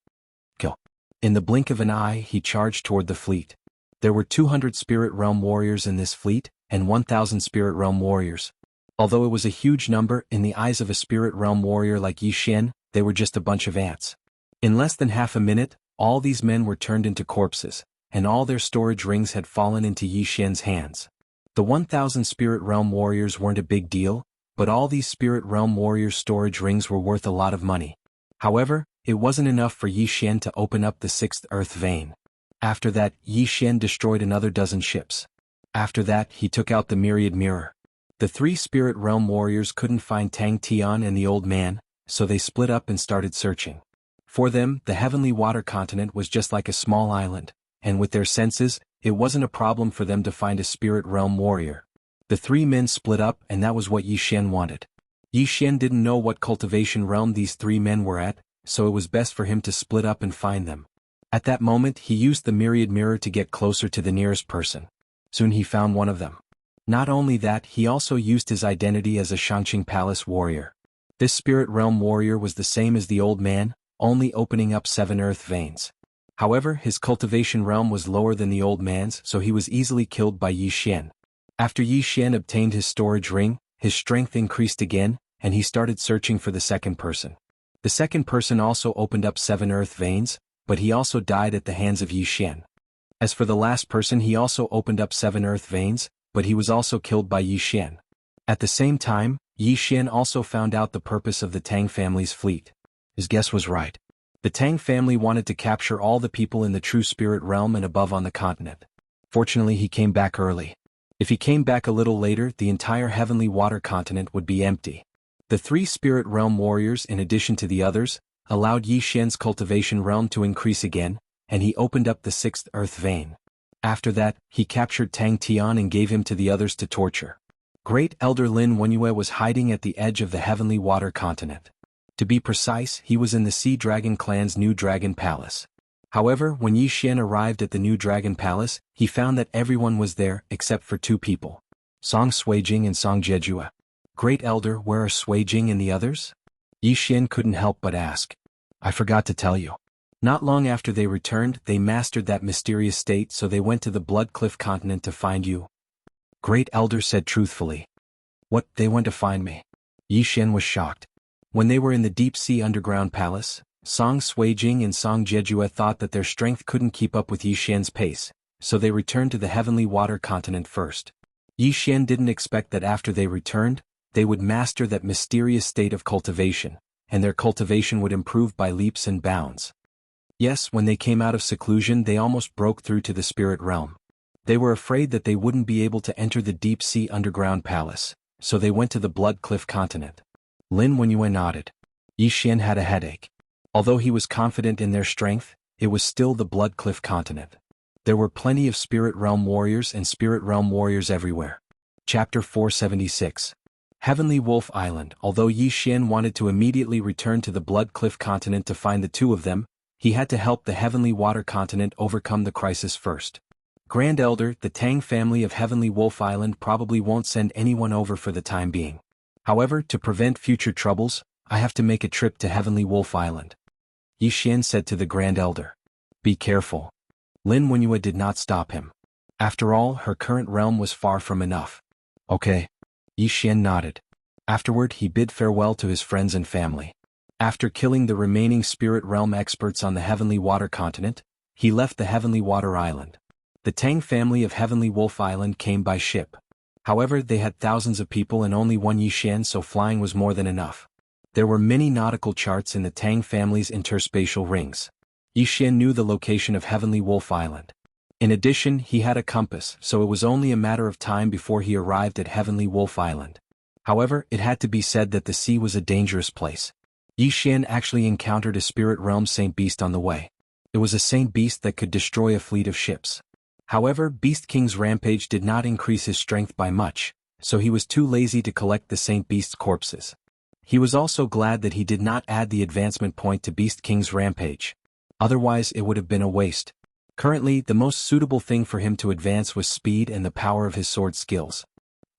Kill. In the blink of an eye, he charged toward the fleet. There were 200 Spirit Realm warriors in this fleet, and 1,000 Spirit Realm warriors. Although it was a huge number, in the eyes of a Spirit Realm warrior like Yi Xian, they were just a bunch of ants. In less than half a minute, all these men were turned into corpses, and all their storage rings had fallen into Yi Xian's hands. The 1,000 Spirit Realm warriors weren't a big deal, but all these Spirit Realm warriors' storage rings were worth a lot of money. However, it wasn't enough for Yi Xian to open up the 6th Earth Vein. After that, Yi Xian destroyed another dozen ships. After that, he took out the Myriad Mirror. The 3 Spirit Realm warriors couldn't find Tang Tian and the old man, so they split up and started searching. For them, the Heavenly Water Continent was just like a small island, and with their senses, it wasn't a problem for them to find a Spirit Realm warrior. The 3 men split up, and that was what Yi Xian wanted. Yi Xian didn't know what cultivation realm these 3 men were at, so it was best for him to split up and find them. At that moment, he used the Myriad Mirror to get closer to the nearest person. Soon he found one of them. Not only that, he also used his identity as a Shangqing Palace warrior. This Spirit Realm warrior was the same as the old man, only opening up 7 earth veins. However, his cultivation realm was lower than the old man's, so he was easily killed by Yi Xian. After Yi Xian obtained his storage ring, his strength increased again, and he started searching for the second person. The second person also opened up 7 earth veins, but he also died at the hands of Yi Xian. As for the last person, he also opened up 7 earth veins, but he was also killed by Yi Xian. At the same time, Yi Xian also found out the purpose of the Tang family's fleet. His guess was right. The Tang family wanted to capture all the people in the true spirit realm and above on the continent. Fortunately, he came back early. If he came back a little later, the entire Heavenly Water Continent would be empty. The 3 spirit realm warriors, in addition to the others, allowed Yi Xian's cultivation realm to increase again, and he opened up the 6th earth vein. After that, he captured Tang Tian and gave him to the others to torture. Great Elder Lin Wenyue was hiding at the edge of the Heavenly Water Continent. To be precise, he was in the Sea Dragon clan's New Dragon Palace. However, when Yi Xian arrived at the New Dragon Palace, he found that everyone was there except for 2 people. Song Suijing and Song Jejua. Great Elder, where are Suijing and the others? Yi Xian couldn't help but ask. I forgot to tell you. Not long after they returned, they mastered that mysterious state, so they went to the Blood Cliff continent to find you. Great Elder said truthfully. What, they went to find me? Yi Xian was shocked. When they were in the Deep Sea Underground Palace, Song Suijing and Song Jejua thought that their strength couldn't keep up with Yi Xian's pace, so they returned to the Heavenly Water Continent first. Yi Xian didn't expect that after they returned, they would master that mysterious state of cultivation, and their cultivation would improve by leaps and bounds. Yes, when they came out of seclusion, they almost broke through to the spirit realm. They were afraid that they wouldn't be able to enter the Deep Sea Underground Palace, so they went to the Blood Cliff continent. Lin Wenyue nodded. Yi Xian had a headache. Although he was confident in their strength, it was still the Blood Cliff continent. There were plenty of Spirit Realm warriors and Spirit Realm warriors everywhere. Chapter 476. Heavenly Wolf Island. Although Yi Xian wanted to immediately return to the Blood Cliff continent to find the 2 of them, he had to help the Heavenly Water continent overcome the crisis first. Grand Elder, the Tang family of Heavenly Wolf Island probably won't send anyone over for the time being. However, to prevent future troubles, I have to make a trip to Heavenly Wolf Island. Yi Xian said to the Grand Elder. Be careful. Lin Wenyue did not stop him. After all, her current realm was far from enough. Okay. Yi Xian nodded. Afterward, he bid farewell to his friends and family. After killing the remaining spirit realm experts on the Heavenly Water continent, he left the Heavenly Water Island. The Tang family of Heavenly Wolf Island came by ship. However, they had thousands of people and only one Yi Xian, so flying was more than enough. There were many nautical charts in the Tang family's interspatial rings. Yi Xian knew the location of Heavenly Wolf Island. In addition, he had a compass, so it was only a matter of time before he arrived at Heavenly Wolf Island. However, it had to be said that the sea was a dangerous place. Yi Xian actually encountered a spirit realm saint beast on the way. It was a saint beast that could destroy a fleet of ships. However, Beast King's rampage did not increase his strength by much, so he was too lazy to collect the saint beast's corpses. He was also glad that he did not add the advancement point to Beast King's rampage. Otherwise, it would have been a waste. Currently, the most suitable thing for him to advance was speed and the power of his sword skills.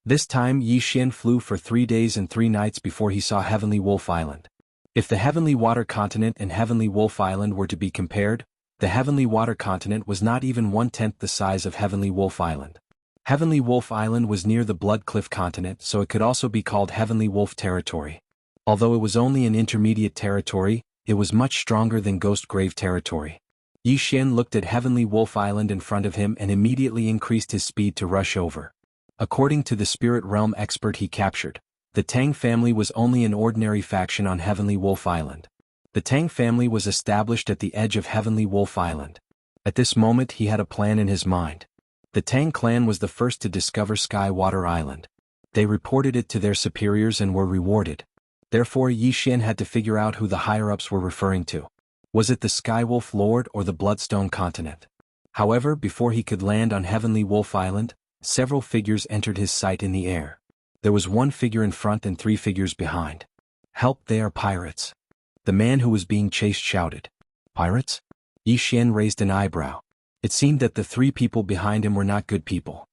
This time Yi Xian flew for 3 days and 3 nights before he saw Heavenly Wolf Island. If the Heavenly Water Continent and Heavenly Wolf Island were to be compared, the Heavenly Water Continent was not even 1/10 the size of Heavenly Wolf Island. Heavenly Wolf Island was near the Blood Cliff Continent, so it could also be called Heavenly Wolf Territory. Although it was only an intermediate territory, it was much stronger than Ghost Grave Territory. Yi Xian looked at Heavenly Wolf Island in front of him and immediately increased his speed to rush over. According to the Spirit Realm expert he captured, the Tang family was only an ordinary faction on Heavenly Wolf Island. The Tang family was established at the edge of Heavenly Wolf Island. At this moment he had a plan in his mind. The Tang clan was the first to discover Sky Water Island. They reported it to their superiors and were rewarded. Therefore Yi Xian had to figure out who the higher-ups were referring to. Was it the Skywolf Lord or the Bloodstone Continent? However, before he could land on Heavenly Wolf Island, several figures entered his sight in the air. There was 1 figure in front and 3 figures behind. "Help, they are pirates." The man who was being chased shouted. "Pirates?" Yi Xian raised an eyebrow. It seemed that the 3 people behind him were not good people.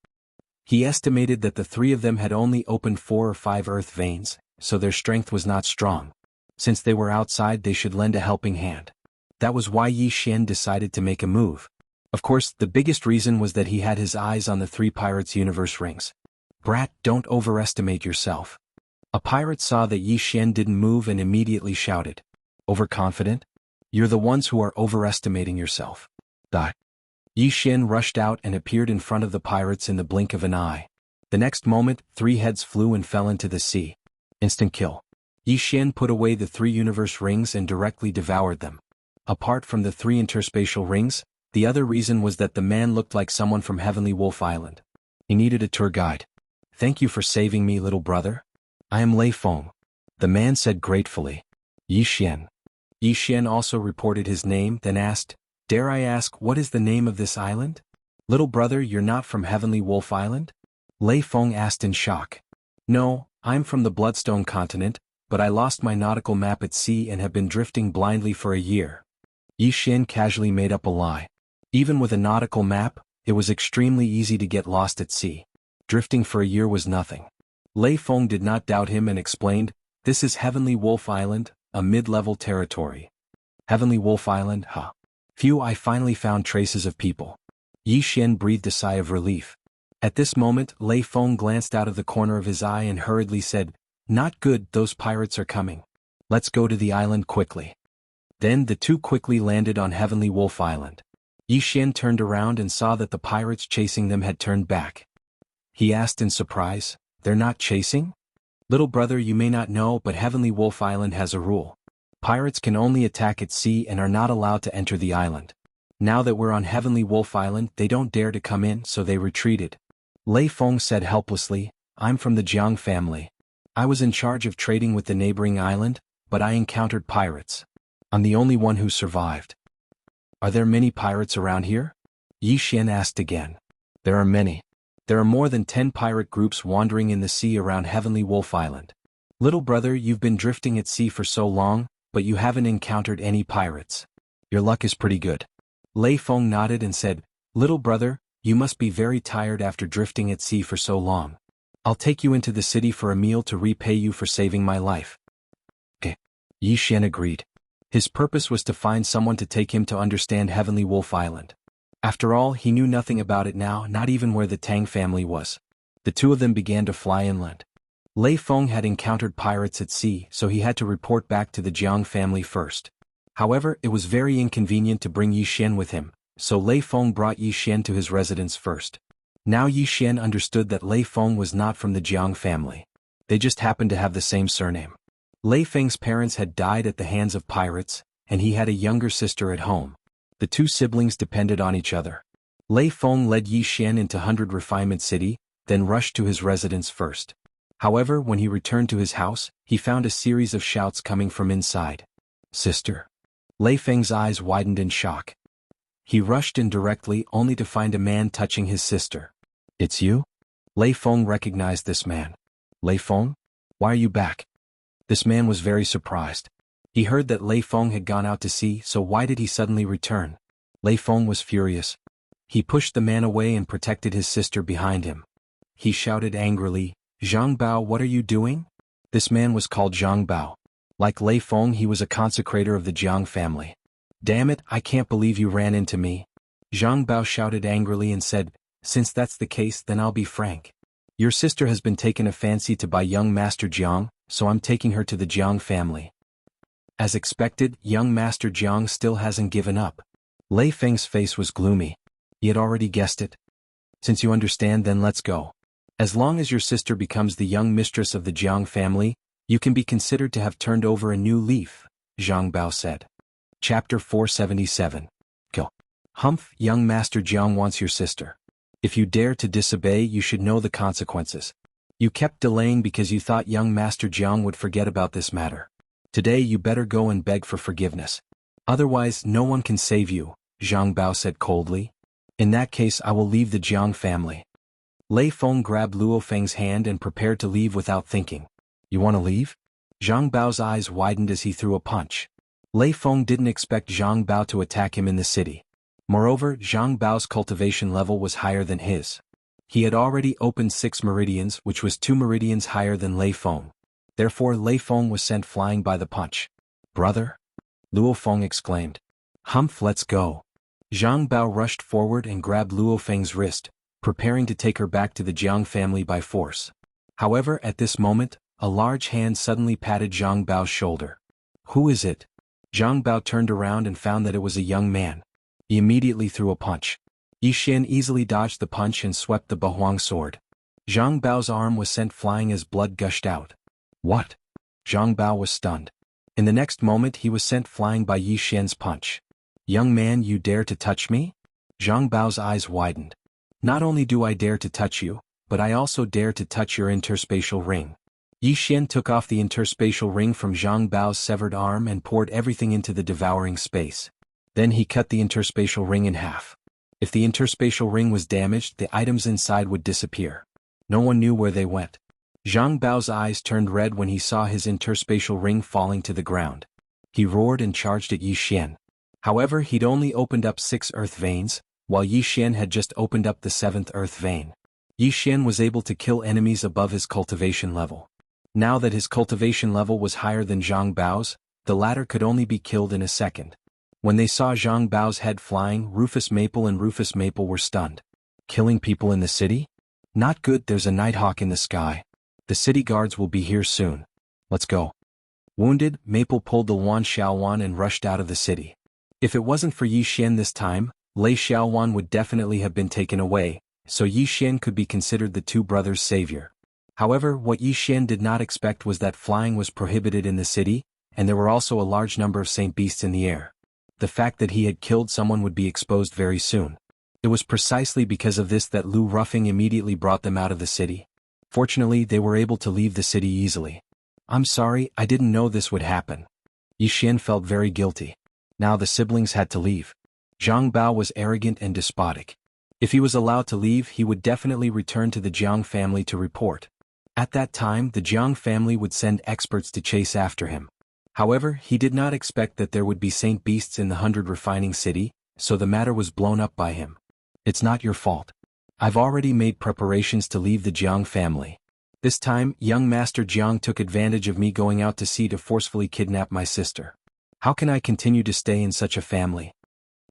He estimated that the 3 of them had only opened 4 or 5 earth veins, so their strength was not strong. Since they were outside, they should lend a helping hand. That was why Yi Xian decided to make a move. Of course, the biggest reason was that he had his eyes on the 3 pirates' universe rings. "Brat, don't overestimate yourself." A pirate saw that Yi Xian didn't move and immediately shouted. "Overconfident? You're the ones who are overestimating yourself." Die. Yi Xian rushed out and appeared in front of the pirates in the blink of an eye. The next moment, 3 heads flew and fell into the sea. Instant kill. Yi Xian put away the 3 universe rings and directly devoured them. Apart from the 3 interspatial rings, the other reason was that the man looked like someone from Heavenly Wolf Island. He needed a tour guide. "Thank you for saving me, little brother. I am Lei Feng," the man said gratefully. Yi Xian. Yi Xian also reported his name, then asked, "Dare I ask, what is the name of this island?" "Little brother, you're not from Heavenly Wolf Island?" Lei Feng asked in shock. "No, I'm from the Bloodstone Continent, but I lost my nautical map at sea and have been drifting blindly for a year." Yi Xian casually made up a lie. Even with a nautical map, it was extremely easy to get lost at sea. Drifting for a year was nothing. Lei Feng did not doubt him and explained, "This is Heavenly Wolf Island, a mid-level territory." Heavenly Wolf Island, huh? Phew, I finally found traces of people. Yi Xian breathed a sigh of relief. At this moment, Lei Feng glanced out of the corner of his eye and hurriedly said, "Not good, those pirates are coming. Let's go to the island quickly." Then the 2 quickly landed on Heavenly Wolf Island. Yi Xian turned around and saw that the pirates chasing them had turned back. He asked in surprise, "They're not chasing?" "Little brother, you may not know, but Heavenly Wolf Island has a rule. Pirates can only attack at sea and are not allowed to enter the island. Now that we're on Heavenly Wolf Island, they don't dare to come in, so they retreated." Lei Feng said helplessly, "I'm from the Jianghu family. I was in charge of trading with the neighboring island, but I encountered pirates. I'm the only one who survived." "Are there many pirates around here?" Yi Xian asked again. "There are many. There are more than 10 pirate groups wandering in the sea around Heavenly Wolf Island. Little brother, you've been drifting at sea for so long, but you haven't encountered any pirates. Your luck is pretty good." Lei Feng nodded and said, "Little brother, you must be very tired after drifting at sea for so long. I'll take you into the city for a meal to repay you for saving my life." Okay. Yi Xian agreed. His purpose was to find someone to take him to understand Heavenly Wolf Island. After all, he knew nothing about it now, not even where the Tang family was. The 2 of them began to fly inland. Lei Feng had encountered pirates at sea, so he had to report back to the Jiang family first. However, it was very inconvenient to bring Yi Xian with him, so Lei Feng brought Yi Xian to his residence first. Now Yi Xian understood that Lei Feng was not from the Jiang family. They just happened to have the same surname. Lei Feng's parents had died at the hands of pirates, and he had a younger sister at home. The 2 siblings depended on each other. Lei Feng led Yi Xian into 100 Refinement City, then rushed to his residence first. However, when he returned to his house, he found a series of shouts coming from inside. Sister. Lei Feng's eyes widened in shock. He rushed in directly only to find a man touching his sister. It's you? Lei Feng recognized this man. Lei Feng? Why are you back? This man was very surprised. He heard that Lei Feng had gone out to sea, so why did he suddenly return? Lei Feng was furious. He pushed the man away and protected his sister behind him. He shouted angrily, Zhang Bao, what are you doing? This man was called Zhang Bao. Like Lei Feng, he was a consecrator of the Jiang family. Damn it, I can't believe you ran into me. Zhang Bao shouted angrily and said, since that's the case, then I'll be frank. Your sister has been taken a fancy to by young Master Jiang, so I'm taking her to the Jiang family. As expected, young Master Jiang still hasn't given up. Lei Feng's face was gloomy. He had already guessed it. Since you understand, then let's go. As long as your sister becomes the young mistress of the Jiang family, you can be considered to have turned over a new leaf, Zhang Bao said. Chapter 477. Go. Humph, young Master Jiang wants your sister. If you dare to disobey, you should know the consequences. You kept delaying because you thought young Master Jiang would forget about this matter. Today you better go and beg for forgiveness. Otherwise, no one can save you, Zhang Bao said coldly. In that case, I will leave the Jiang family. Lei Feng grabbed Luo Feng's hand and prepared to leave without thinking. You want to leave? Zhang Bao's eyes widened as he threw a punch. Lei Feng didn't expect Zhang Bao to attack him in the city. Moreover, Zhang Bao's cultivation level was higher than his. He had already opened 6 meridians, which was 2 meridians higher than Lei Feng. Therefore, Lei Feng was sent flying by the punch. Brother? Luo Feng exclaimed. Humph, let's go. Zhang Bao rushed forward and grabbed Luo Feng's wrist, preparing to take her back to the Jiang family by force. However, at this moment, a large hand suddenly patted Zhang Bao's shoulder. Who is it? Zhang Bao turned around and found that it was a young man. He immediately threw a punch. Yi Xian easily dodged the punch and swept the Bahuang sword. Zhang Bao's arm was sent flying as blood gushed out. What? Zhang Bao was stunned. In the next moment he was sent flying by Yi Xian's punch. Young man, you dare to touch me? Zhang Bao's eyes widened. Not only do I dare to touch you, but I also dare to touch your interspatial ring. Yi Xian took off the interspatial ring from Zhang Bao's severed arm and poured everything into the devouring space. Then he cut the interspatial ring in half. If the interspatial ring was damaged, the items inside would disappear. No one knew where they went. Zhang Bao's eyes turned red when he saw his interspatial ring falling to the ground. He roared and charged at Yi Xian. However, he'd only opened up 6 earth veins, while Yi Xian had just opened up the 7th earth vein. Yi Xian was able to kill enemies above his cultivation level. Now that his cultivation level was higher than Zhang Bao's, the latter could only be killed in a second. When they saw Zhang Bao's head flying, Rufus Maple and Rufus Maple were stunned. Killing people in the city? Not good, there's a nighthawk in the sky. The city guards will be here soon. Let's go. Wounded, Maple pulled the Wan Xiaowan and rushed out of the city. If it wasn't for Yi Xian this time, Lei Xiaowan would definitely have been taken away, so Yi Xian could be considered the 2 brothers' savior. However, what Yi Xian did not expect was that flying was prohibited in the city, and there were also a large number of saint beasts in the air. The fact that he had killed someone would be exposed very soon. It was precisely because of this that Lu Ruffing immediately brought them out of the city. Fortunately, they were able to leave the city easily. I'm sorry, I didn't know this would happen. Yi Xian felt very guilty. Now the siblings had to leave. Zhang Bao was arrogant and despotic. If he was allowed to leave, he would definitely return to the Jiang family to report. At that time, the Jiang family would send experts to chase after him. However, he did not expect that there would be saint beasts in the 100 refining city, so the matter was blown up by him. It's not your fault. I've already made preparations to leave the Jiang family. This time, young Master Jiang took advantage of me going out to sea to forcefully kidnap my sister. How can I continue to stay in such a family?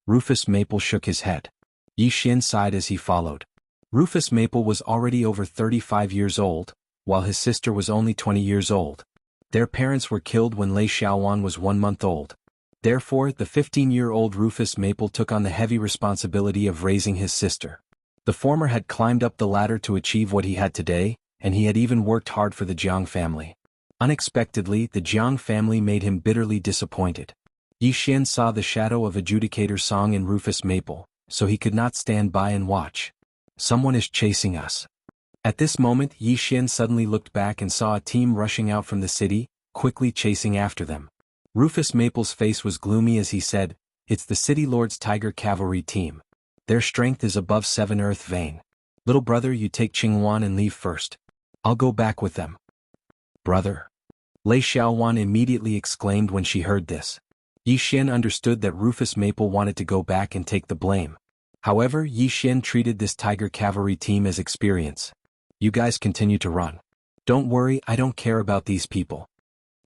Rufus Maple shook his head. Yi Xian sighed as he followed. Rufus Maple was already over 35 years old, while his sister was only 20 years old. Their parents were killed when Lei Xiaowan was 1 month old. Therefore, the 15-year-old Rufus Maple took on the heavy responsibility of raising his sister. The former had climbed up the ladder to achieve what he had today, and he had even worked hard for the Jiang family. Unexpectedly, the Jiang family made him bitterly disappointed. Yi Xian saw the shadow of Adjudicator Song in Rufus Maple, so he could not stand by and watch. Someone is chasing us. At this moment Yi Xian suddenly looked back and saw a team rushing out from the city, quickly chasing after them. Rufus Maple's face was gloomy as he said, "It's the City Lord's Tiger Cavalry team. Their strength is above 7 Earth Vein. Little brother, you take Qingwan and leave first. I'll go back with them." "Brother?" Lei Xiaowan immediately exclaimed when she heard this. Yi Xian understood that Rufus Maple wanted to go back and take the blame. However, Yi Xian treated this Tiger Cavalry team as experience. "You guys continue to run. Don't worry, I don't care about these people,"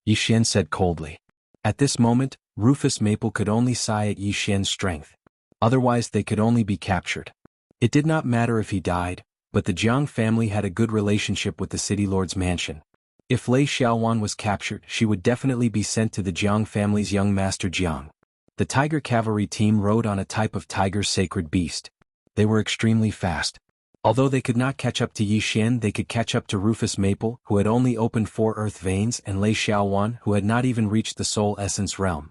Yi Xian said coldly. At this moment, Rufus Maple could only sigh at Yi Xian's strength. Otherwise they could only be captured. It did not matter if he died, but the Jiang family had a good relationship with the City Lord's mansion. If Lei Xiaowan was captured, she would definitely be sent to the Jiang family's young master Jiang. The Tiger Cavalry team rode on a type of tiger's sacred beast. They were extremely fast. Although they could not catch up to Yi Xian, they could catch up to Rufus Maple, who had only opened 4 earth veins, and Lei Xiaowan, who had not even reached the soul essence realm.